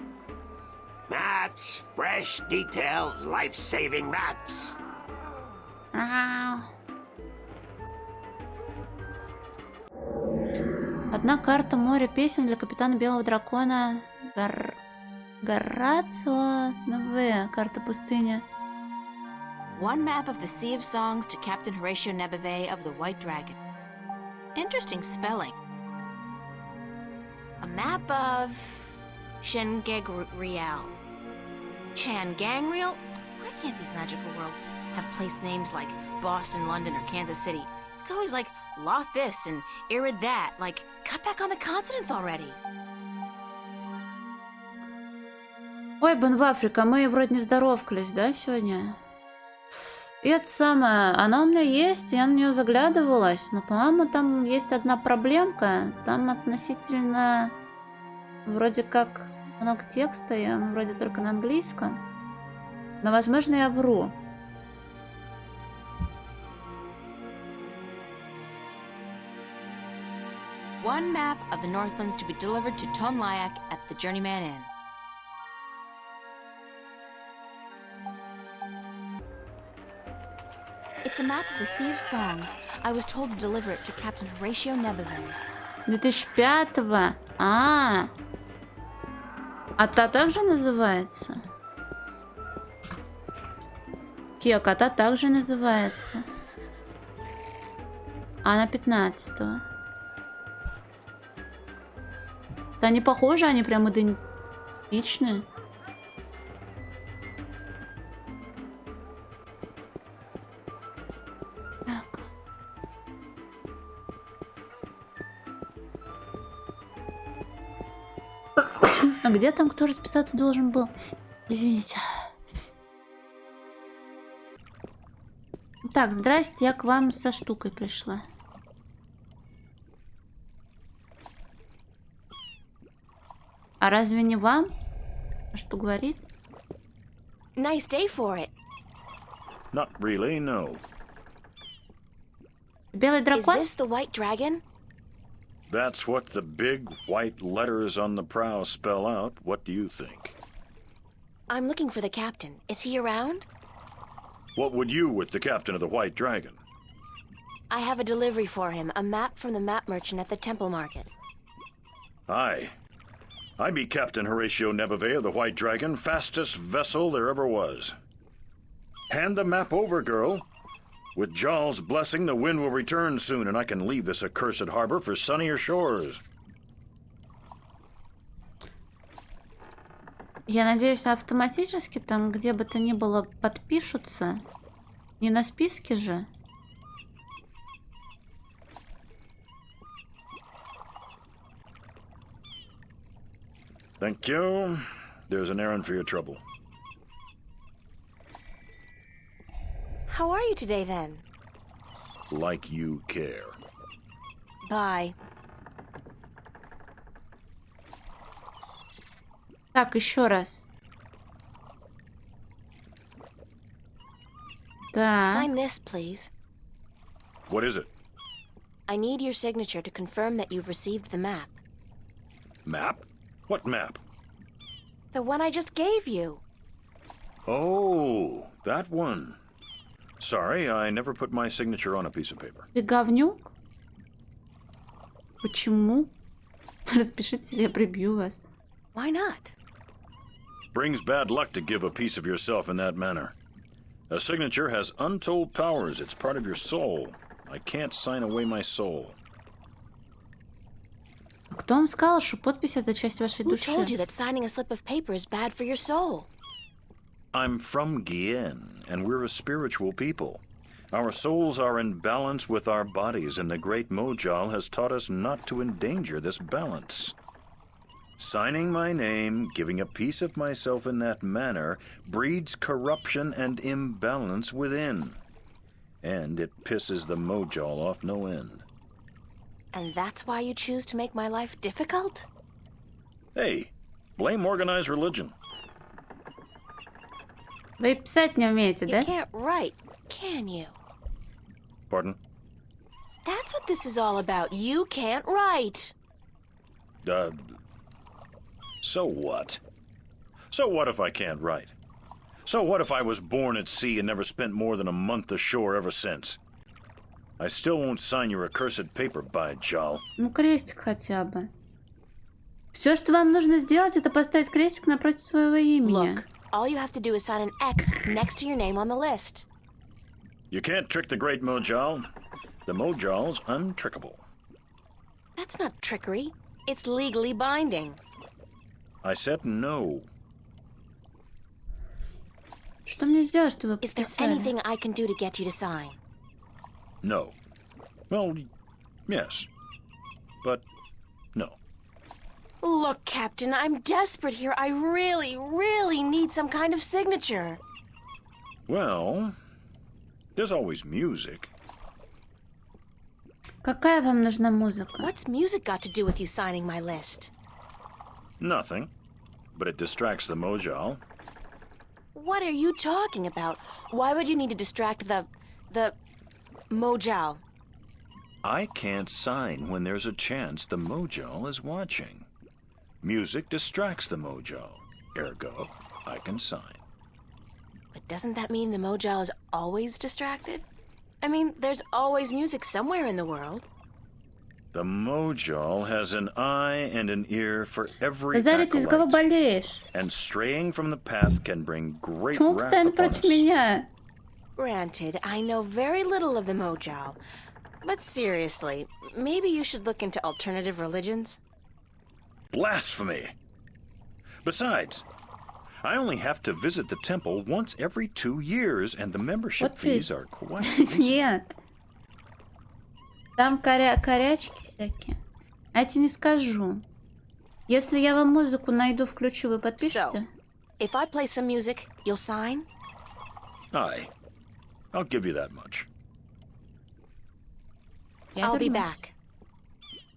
Maps, fresh, detailed, life-saving maps. Ау. Одна карта моря песен для капитана Белого Дракона Горацио Нове. Карта пустыни. One map of the Sea of Songs to Captain Horatio Nebeve of the White Dragon. Interesting spelling. A map of Shangangrial. Changangrial? Why can't these magical worlds have place names like Boston, London, or Kansas City? It's always like Loth this and Irid that. Like, cut back on the consonants already. Ой, Бен Африка, мы вроде не здоровкались, да, сегодня? И это самое, она у меня есть, я на нее заглядывалась, но, по-моему, там есть одна проблемка, там относительно вроде как много текста, и он вроде только на английском, но, возможно, я вру. One map of the Northlands to be delivered to Tonlayak at the Journeyman Inn. It's a map of the Sea of Songs. I was told to deliver it to Captain Horatio Nebeve. 2005-го? А та также называется? Кека, та также называется. А на 15-го? Да, они похожи, они прям идентичны. А где там кто расписаться должен был? Извините. Так, здрасте, я к вам со штукой пришла. А разве не вам? Что говорит? Nice day for it. Not really, no. Белый дракон? Is this the White Dragon? That's what the big white letters on the prow spell out. What do you think? I'm looking for the captain. Is he around? What would you with the captain of the White Dragon? I have a delivery for him, a map from the map merchant at the Temple Market. Aye. I be Captain Horatio Nebeve of the White Dragon, fastest vessel there ever was. Hand the map over, girl. With Jarl's blessing, the wind will return soon, and I can leave this accursed harbor for sunnier shores. Я надеюсь, автоматически там, где бы то ни было, подпишутся. Не на списке же. Thank you. There's an errand for your trouble. How are you today, then? Like you care. Bye. Так, еще раз. Да. Sign this, please. What is it? I need your signature to confirm that you've received the map. Map? What map? The one I just gave you. Oh, that one. Sorry, I never put my signature on a piece of paper. Ты говнюк? Почему? Распишите, или я прибью вас. Why not? Brings bad luck to give a piece of yourself in that manner. A signature has untold powers. It's part of your soul. I can't sign away my soul. Кто вам сказал, что подпись — это часть вашей Who души? told you that signing a slip of paper is bad for your soul? I'm from Gien, and we're a spiritual people. Our souls are in balance with our bodies, and the great Mojal has taught us not to endanger this balance. Signing my name, giving a piece of myself in that manner, breeds corruption and imbalance within. And it pisses the Mojal off no end. And that's why you choose to make my life difficult? Hey, blame organized religion. Вы писать не умеете, You да? can't write, can you? Pardon? That's what this is all about. You can't write. So what? So what if I can't write? So what if I was born at sea and never spent more than a month ashore ever since? I still won't sign your accursed paper, by Jal. Ну, крестик хотя бы. Все, что вам нужно сделать, это поставить крестик напротив своего имени. Look, all you have to do is sign an X next to your name on the list. You can't trick the great Mojal. The Mojal's untrickable. That's not trickery. It's legally binding. I said no. Что мне сделать, чтобы Is there подписали? anything I can do to get you to sign? No. Well, yes. But no. Look, Captain, I'm desperate here. I really, really need some kind of signature. Well, there's always music. Какая вам нужна музыка? What's music got to do with you signing my list? Nothing. But it distracts the Mojal. What are you talking about? Why would you need to distract the Mojal? I can't sign when there's a chance the Mojal is watching. Music distracts the Mojal. Ergo, I can sign. But doesn't that mean the Mojal is always distracted? I mean, there's always music somewhere in the world. The Mojal has an eye and an ear for every Назаре, ты из кого acolyte, болеешь? and straying from the path can bring great Почему wrath постоянно upon против us. меня? Granted, I know very little of the Mojal. But seriously, maybe you should look into alternative religions? Blasphemy! Besides, I only have to visit the temple once every 2 years, and the membership fees are quite reasonable. Нет. Там корячки всякие. А я тебе не скажу. Если я вам музыку найду, включу, вы подпишите? So, if I play some music, you'll sign? Aye. I'll give you that much. I'll be вернусь. back.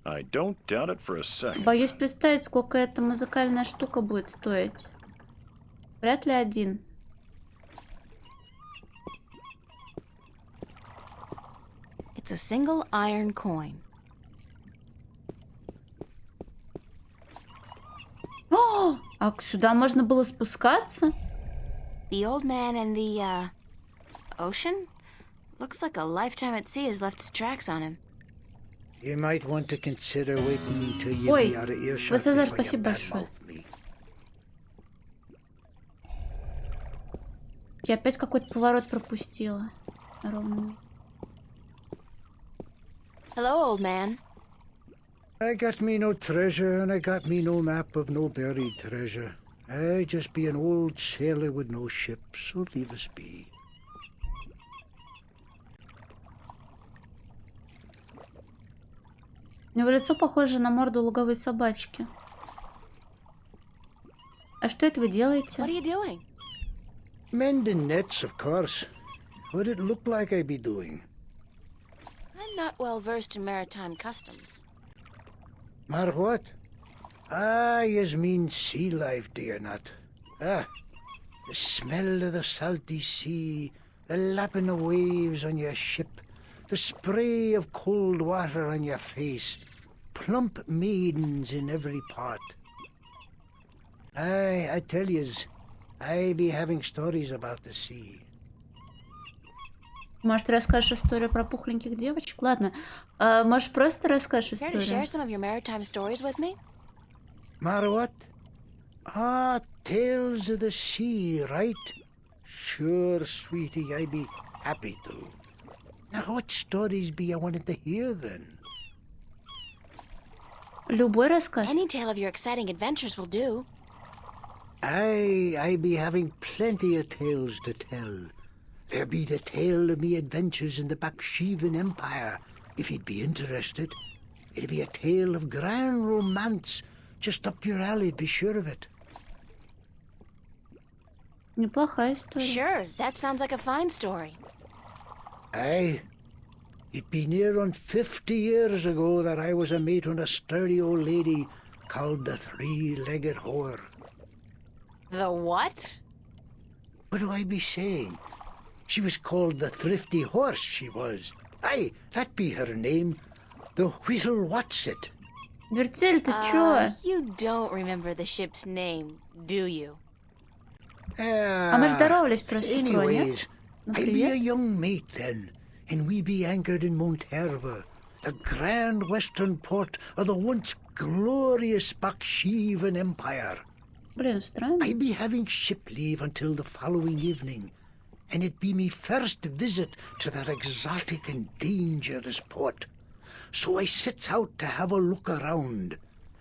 I don't doubt it for a second. Боюсь представить, сколько эта музыкальная штука будет стоить. Вряд ли один. It's a single iron coin. О, а сюда можно было спускаться? The old man and the, ocean? Looks like a lifetime at sea has left his tracks on him. You might want to consider waiting until you Ой, be out of earshot Васазар, before you спасибо большое. badmouth me. Я опять какой-то поворот пропустила. Ровно. Hello, old man. I got me no treasure, and I got me no map of no buried treasure. I just be an old sailor with no ship, so leave us be. У него лицо похоже на морду луговой собачки. А что это вы делаете? What are you doing? Mending nets, of course. What it look like I be doing? I'm not well versed in maritime customs. Mar what? Ah, yous mean sea life, do you not? Ah, the smell of the salty sea, the lapping of waves on your ship, the spray of cold water on your face, plump maidens in every part. Aye, I tell yous, I be having stories about the sea. Может, расскажешь историю про пухленьких девочек? Ладно. Может, просто расскажешь Care to share историю? some of your maritime stories with me? Mar what? Ah, tales of the sea, right? Sure, sweetie, I be happy to. Now, what stories be you wanted to hear then? Любой рассказ. Any tale of your exciting adventures will do. I be having plenty of tales to tell. There be the tale of me adventures in the Baksheevan Empire, if you'd be interested. It'd be a tale of grand romance, just up your alley, be sure of it. Неплохая история. Sure, that sounds like a fine story. Aye. It be near on 50 years ago that I was a mate on a sturdy old lady called the Three-Legged Whore. The what? What do I be saying? She was called the Thrifty Horse, she was. Aye, that be her name. The Whistle Whatsit. Вертель, ты чё? You don't remember the ship's name, do you? А мы здоровались просто, про, нет? Anyways, Ну, I be a привет. young mate then. and we be anchored in Monterba, the grand western port of the once glorious Bakshivan Empire. Блин, странно. I be having ship leave until the following evening, and it be me first visit to that exotic and dangerous port. So I sets out to have a look around.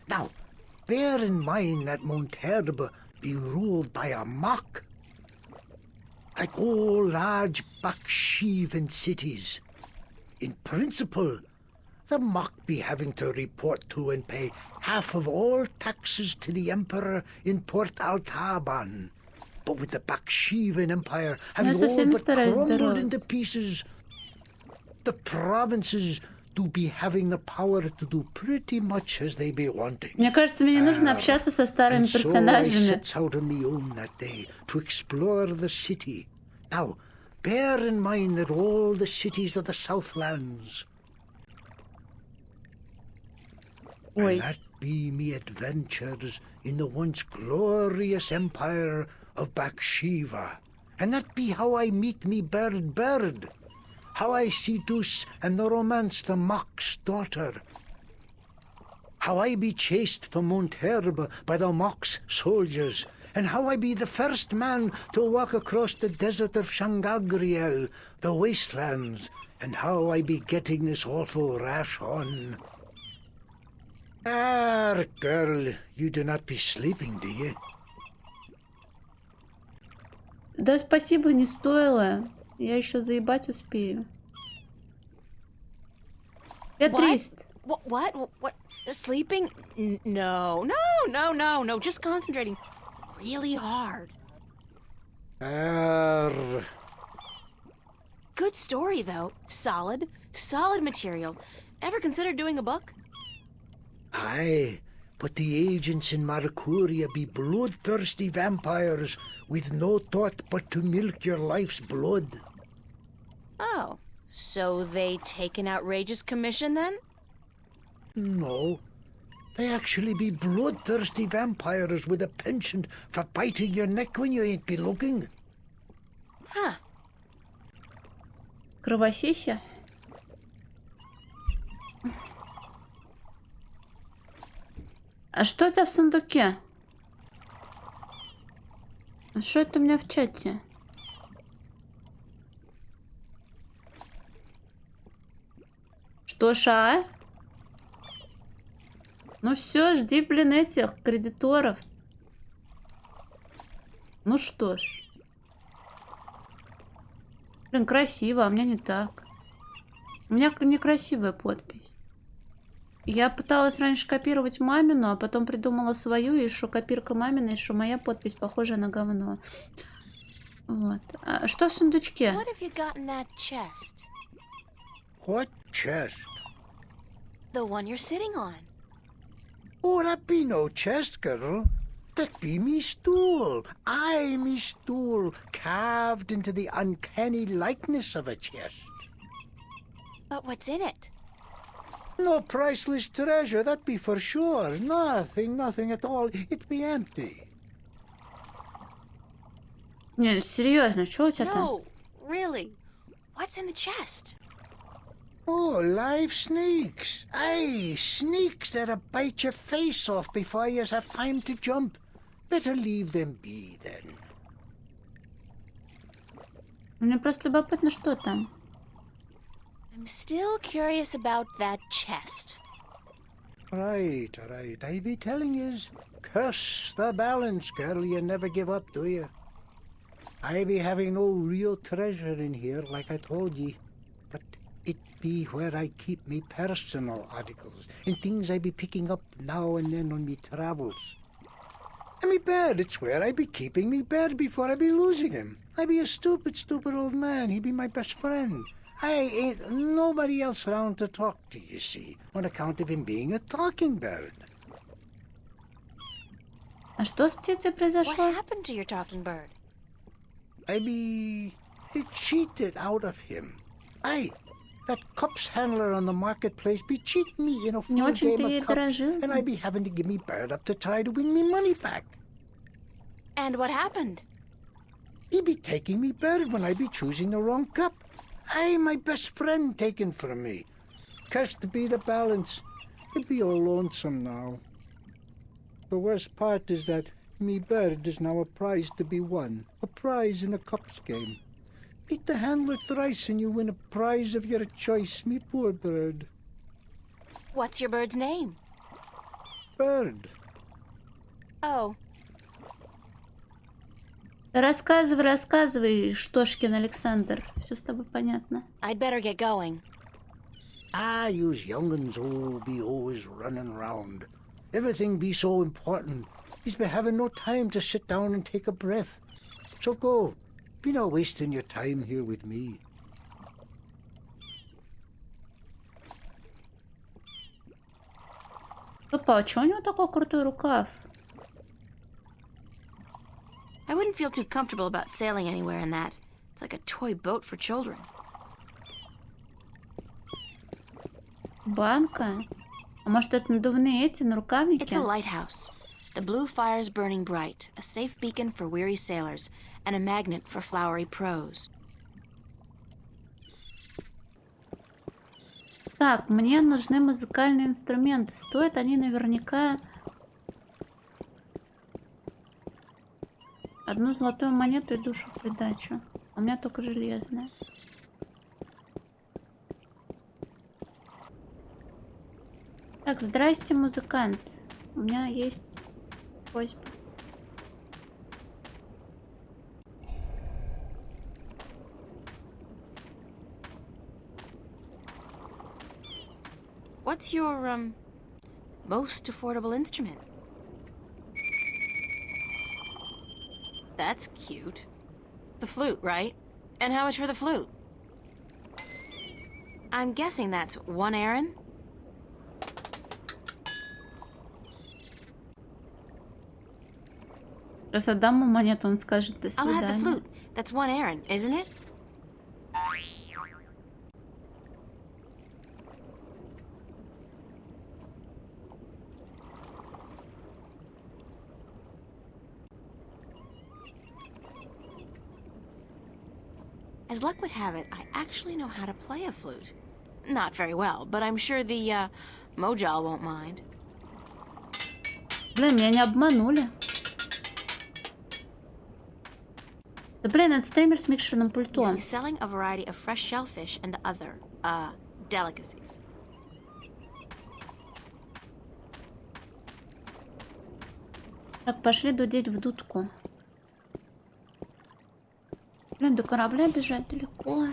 Now, bear in mind that Monterba be ruled by a Mock. Like all large Bakshivan cities. In principle, the Mock be having to report to and pay half of all taxes to the Emperor in Port Altaban. But with the Bakshivan Empire having all but crumbled into pieces, the provinces do be having the power to do pretty much as they be wanting. Мне кажется, мне не нужно общаться со старыми персонажами. So I sets out on me own that day to explore the city. Now, bear in mind that all the cities of the Southlands, and that be me adventures in the once glorious empire of Bakshiva, and that be how I meet me bird, how I seduce and romance the Mock's daughter, how I be chased from Monterba by the Mock's soldiers, and how I be the first man to walk across the desert of Shangagriel, the wastelands, and how I be getting this awful rash on. Ah, girl, you do not be sleeping, do you? Да спасибо, не стоило. Я еще заебать успею. Beatrice. What? Sleeping? No. Just concentrating really hard. Good story, though. Solid material. Ever considered doing a book? Aye, but the agents in Marcuria be bloodthirsty vampires with no thought but to milk your life's blood. Oh, so they take an outrageous commission then? No, they actually be bloodthirsty vampires with a penchant for biting your neck when you ain't be looking. Huh. Кровосися. А что это в сундуке? А что это у меня в чате? Что, Ша? Ну все, жди, блин, этих кредиторов. Ну что ж. Блин, красиво, а у меня не так. У меня некрасивая подпись. Я пыталась раньше копировать мамину, а потом придумала свою, и что копирка мамина, и что моя подпись похожа на говно. Вот. А что в сундучке? What have you got in that chest? What chest? The one you're sitting on. Oh, that be no chest, girl. That be me stool. Aye, me stool, carved into the uncanny likeness of a chest. But what's in it? No priceless treasure, that be for sure. Nothing at all. It be empty. Не, серьезно, что у тебя там? No, really. What's in the chest? Oh, live snakes. Aye, snakes that'll bite your face off before you have time to jump. Better leave them be, then. Мне просто любопытно, что там. I'm still curious about that chest. Right. I be telling yous, curse the balance, girl. You never give up, do you? I be having no real treasure in here, like I told ye. But it be where I keep me personal articles and things I be picking up now and then on me travels. And me bed, it's where I be keeping me bed before I be losing him. I be a stupid old man. He be my best friend. I ain't nobody else around to talk to, you see, on account of him being a talking bird. А что с птицей произошло? What happened to your talking bird? I be cheated out of him. Aye, that cups handler on the marketplace be cheating me in a full game of cups, and I be having to give me bird up to try to win me money back. And what happened? He be taking me bird when I be choosing the wrong cup. my best friend taken from me. Cursed to be the balance. He'd be all lonesome now. The worst part is that me bird is now a prize to be won. A prize in a cups game. Beat the handler thrice and you win a prize of your choice, me poor bird. What's your bird's name? Bird. Oh. Рассказывай, рассказывай, Штошкин Александр. Все с тобой понятно. I'd better get going. Ah, yous young'uns be always running round. Everything be so important. Yous be having no time to sit down and take a breath. So go. Be not wasting your time here with me. Опа, а чё у него такой крутой рукав? I wouldn't feel too comfortable about sailing anywhere in that. It's like a toy boat for children. Банка? А может, это надувные эти нарукавники? It's a lighthouse. The blue fire's burning bright, a safe beacon for weary sailors, and a magnet for flowery prose. Так, мне нужны музыкальные инструменты. Стоят они наверняка... Одну золотую монету и душу в придачу. А у меня только железная. Так, здрасте, музыкант. У меня есть просьба. What's your, most affordable instrument? That's cute. The flute, right? And how much for the flute? I'm guessing that's 1 Aaron? Раз отдам ему монету, он скажет до I'll have the свидания. flute. That's 1 Aaron, isn't it? As luck would have it, I actually know how to play a flute. Not very well, but I'm sure the, Mojal won't mind. Блин, меня не обманули. Да блин, это стример с микшерным пультом. He's selling a variety of fresh shellfish and other, delicacies. Так, пошли дудеть в дудку. Блин, до корабля бежать далеко.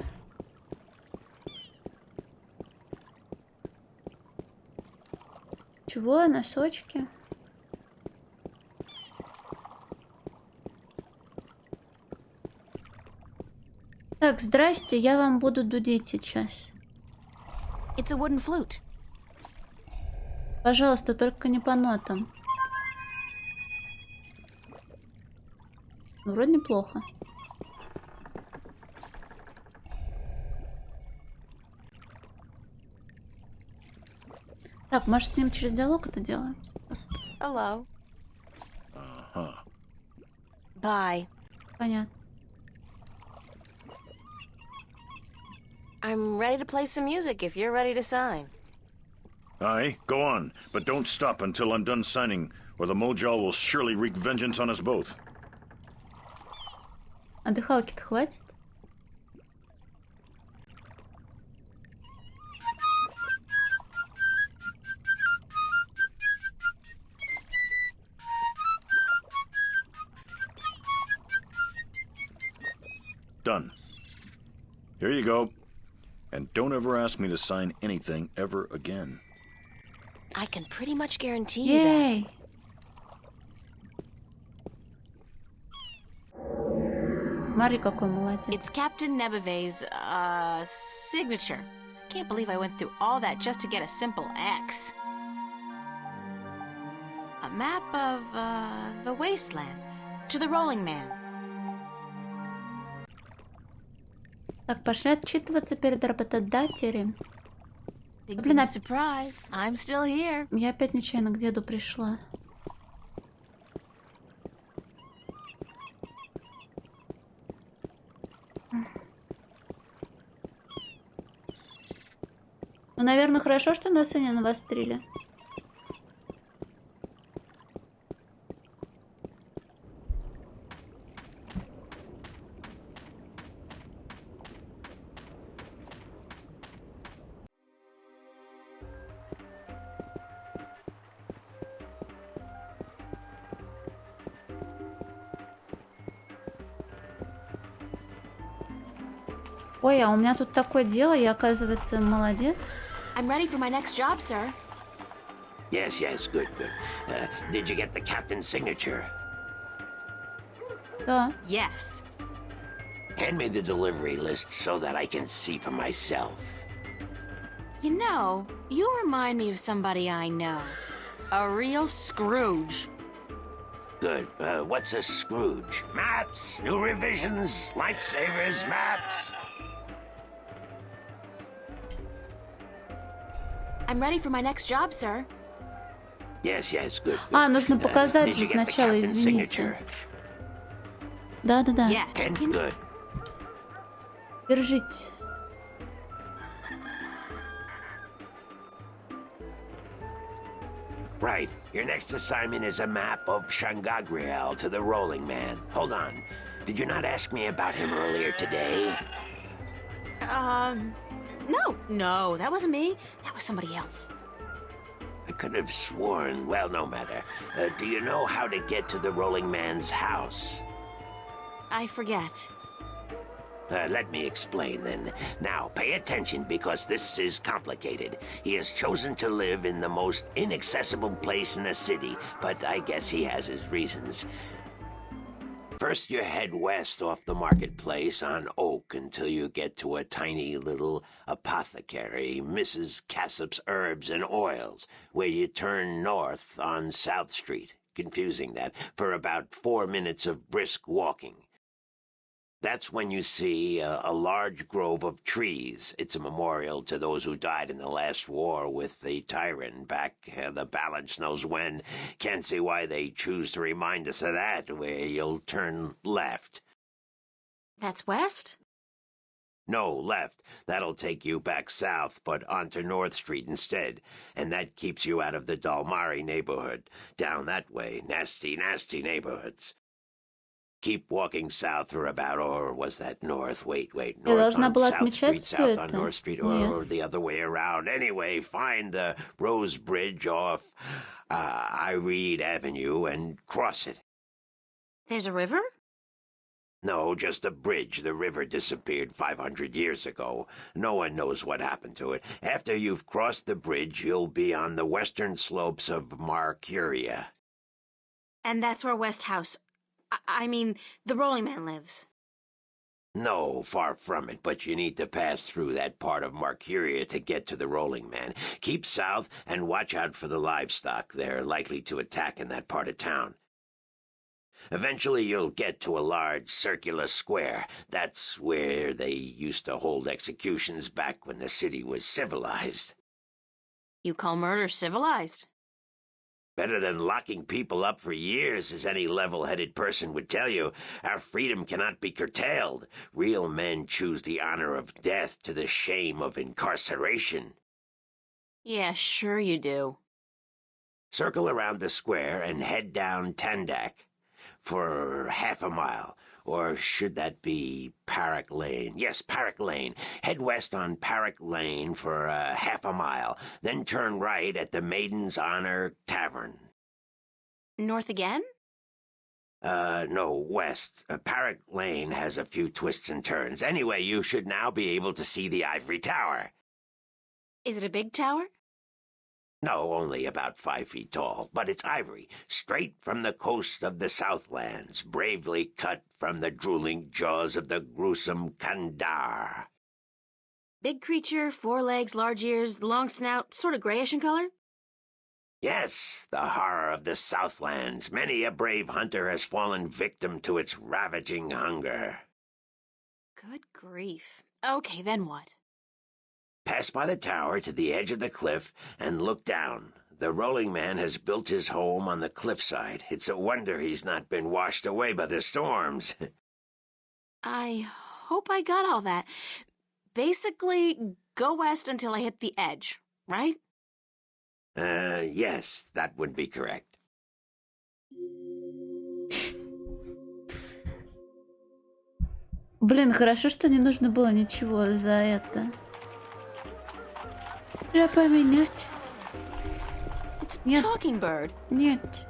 Чего? Носочки? Так, здрасте, я вам буду дудеть сейчас. It's a wooden flute. Пожалуйста, только не по нотам. Ну, вроде неплохо. Так, может, с ним через диалог это делать? Просто. Hello. Uh-huh. Bye. Понятно. I'm ready to play some music if you're ready to sign. Aye, go on, but don't stop until I'm done signing, or the Mojal will surely wreak vengeance on us both. А дыхалки-то хватит? Done. Here you go. And don't ever ask me to sign anything ever again. I can pretty much guarantee you Yay! Смотри, какой молодец. It's Captain Nebeve's, signature. Can't believe I went through all that just to get a simple X. A map of, the wasteland. To the Rolling Man. Так, пошли отчитываться перед работодателем. Big Блин, surprise. I'm still here. Я опять нечаянно к деду пришла. Ну, наверное, хорошо, что нас и не навострили. Ой, а у меня тут такое дело, я, оказывается, молодец. I'm ready for my next job, sir. Yes, yes, good, good. Did you get the captain's signature? Да. Yes. Hand me the delivery list so that I can see for myself. You know, you remind me of somebody I know. A real Scrooge. Good. What's a Scrooge? Maps? New revisions? Lifesavers? Maps? I'm ready for my next job, sir. Yes, yes, good, good. А, нужно показать Did же you get the сначала, captain's извините. signature? Да-да-да. And good. Держите. Right. Your next assignment is a map of Shangagriel to the Rolling Man. Hold on. Did you not ask me about him earlier today? No, that wasn't me. That was somebody else. I could have sworn. Well, no matter. Do you know how to get to the Rolling Man's house? I forget. Let me explain then. Now, pay attention because this is complicated. He has chosen to live in the most inaccessible place in the city, but I guess he has his reasons. First, you head west off the marketplace on Oak until you get to a tiny little apothecary, Mrs. Cassop's Herbs and Oils, where you turn north on South Street. Confusing that, for about 4 minutes of brisk walking. That's when you see a large grove of trees. It's a memorial to those who died in the last war with the Tyrant back the balance knows when. Can't see why they choose to remind us of that, where you'll turn left. That's west? No, left. That'll take you back south, but onto North Street instead. And that keeps you out of the Dalmari neighborhood. Down that way, nasty, nasty neighborhoods. Keep walking south for about, or was that north? Wait, Я north должна on была South отмечать Street, все south on это. North Street, Нет. or the other way around. Anyway, find the Rose Bridge off Iread Avenue and cross it. There's a river? No, just a bridge. The river disappeared 500 years ago. No one knows what happened to it. After you've crossed the bridge, you'll be on the western slopes of Marcuria. And that's where West House... I mean, the Rolling Man lives. No, far from it, but you need to pass through that part of Marcuria to get to the Rolling Man. Keep south and watch out for the livestock. They're likely to attack in that part of town. Eventually you'll get to a large circular square. That's where they used to hold executions back when the city was civilized. You call murder civilized? Better than locking people up for years, as any level-headed person would tell you. Our freedom cannot be curtailed. Real men choose the honor of death to the shame of incarceration. Yeah, sure you do. Circle around the square and head down Tandak for half a mile. Or should that be Parrock Lane? Yes, Parrock Lane. Head west on Parrock Lane for half a mile. Then turn right at the Maiden's Honor Tavern. North again? No, west. Parrock Lane has a few twists and turns. Anyway, you should now be able to see the Ivory Tower. Is it a big tower? No, only about 5 feet tall, but it's ivory, straight from the coast of the Southlands, bravely cut from the drooling jaws of the gruesome Kandar. Big creature, 4 legs, large ears, long snout, sort of grayish in color? Yes, the horror of the Southlands. Many a brave hunter has fallen victim to its ravaging hunger. Good grief. Okay, then what? Pass by the tower to the edge of the cliff and look down. The Rolling Man has built his home on the cliffside. It's a wonder he's not been washed away by the storms. I hope I got all that. Basically, go west until I hit the edge, right? Yes, that would be correct. Блин, хорошо, что не нужно было ничего за это. Уже поменять. Нет. Нет.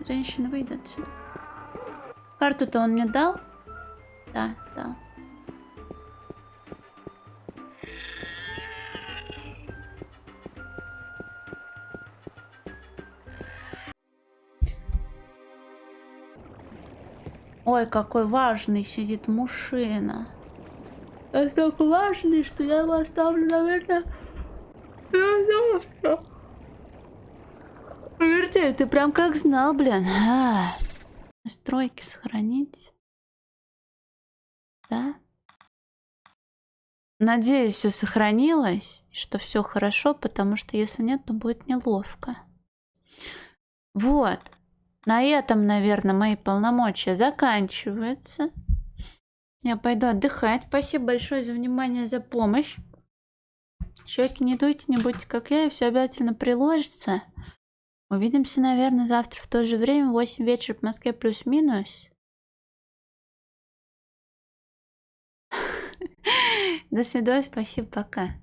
Женщина, выйди отсюда. Карту-то он мне дал? Да, дал. Ой, какой важный сидит мужчина. Настолько важный, что я его оставлю, наверное, на завтра. Вертель, ты прям как знал, блин. Настройки сохранить. Да? Надеюсь, все сохранилось, и что все хорошо, потому что если нет, то будет неловко. Вот. На этом, наверное, мои полномочия заканчиваются. Я пойду отдыхать. Спасибо большое за внимание, за помощь. Щеки не дуйте, не будьте как я, и все обязательно приложится. Увидимся, наверное, завтра в то же время, 8 вечера в Москве плюс-минус. До свидания, спасибо, пока.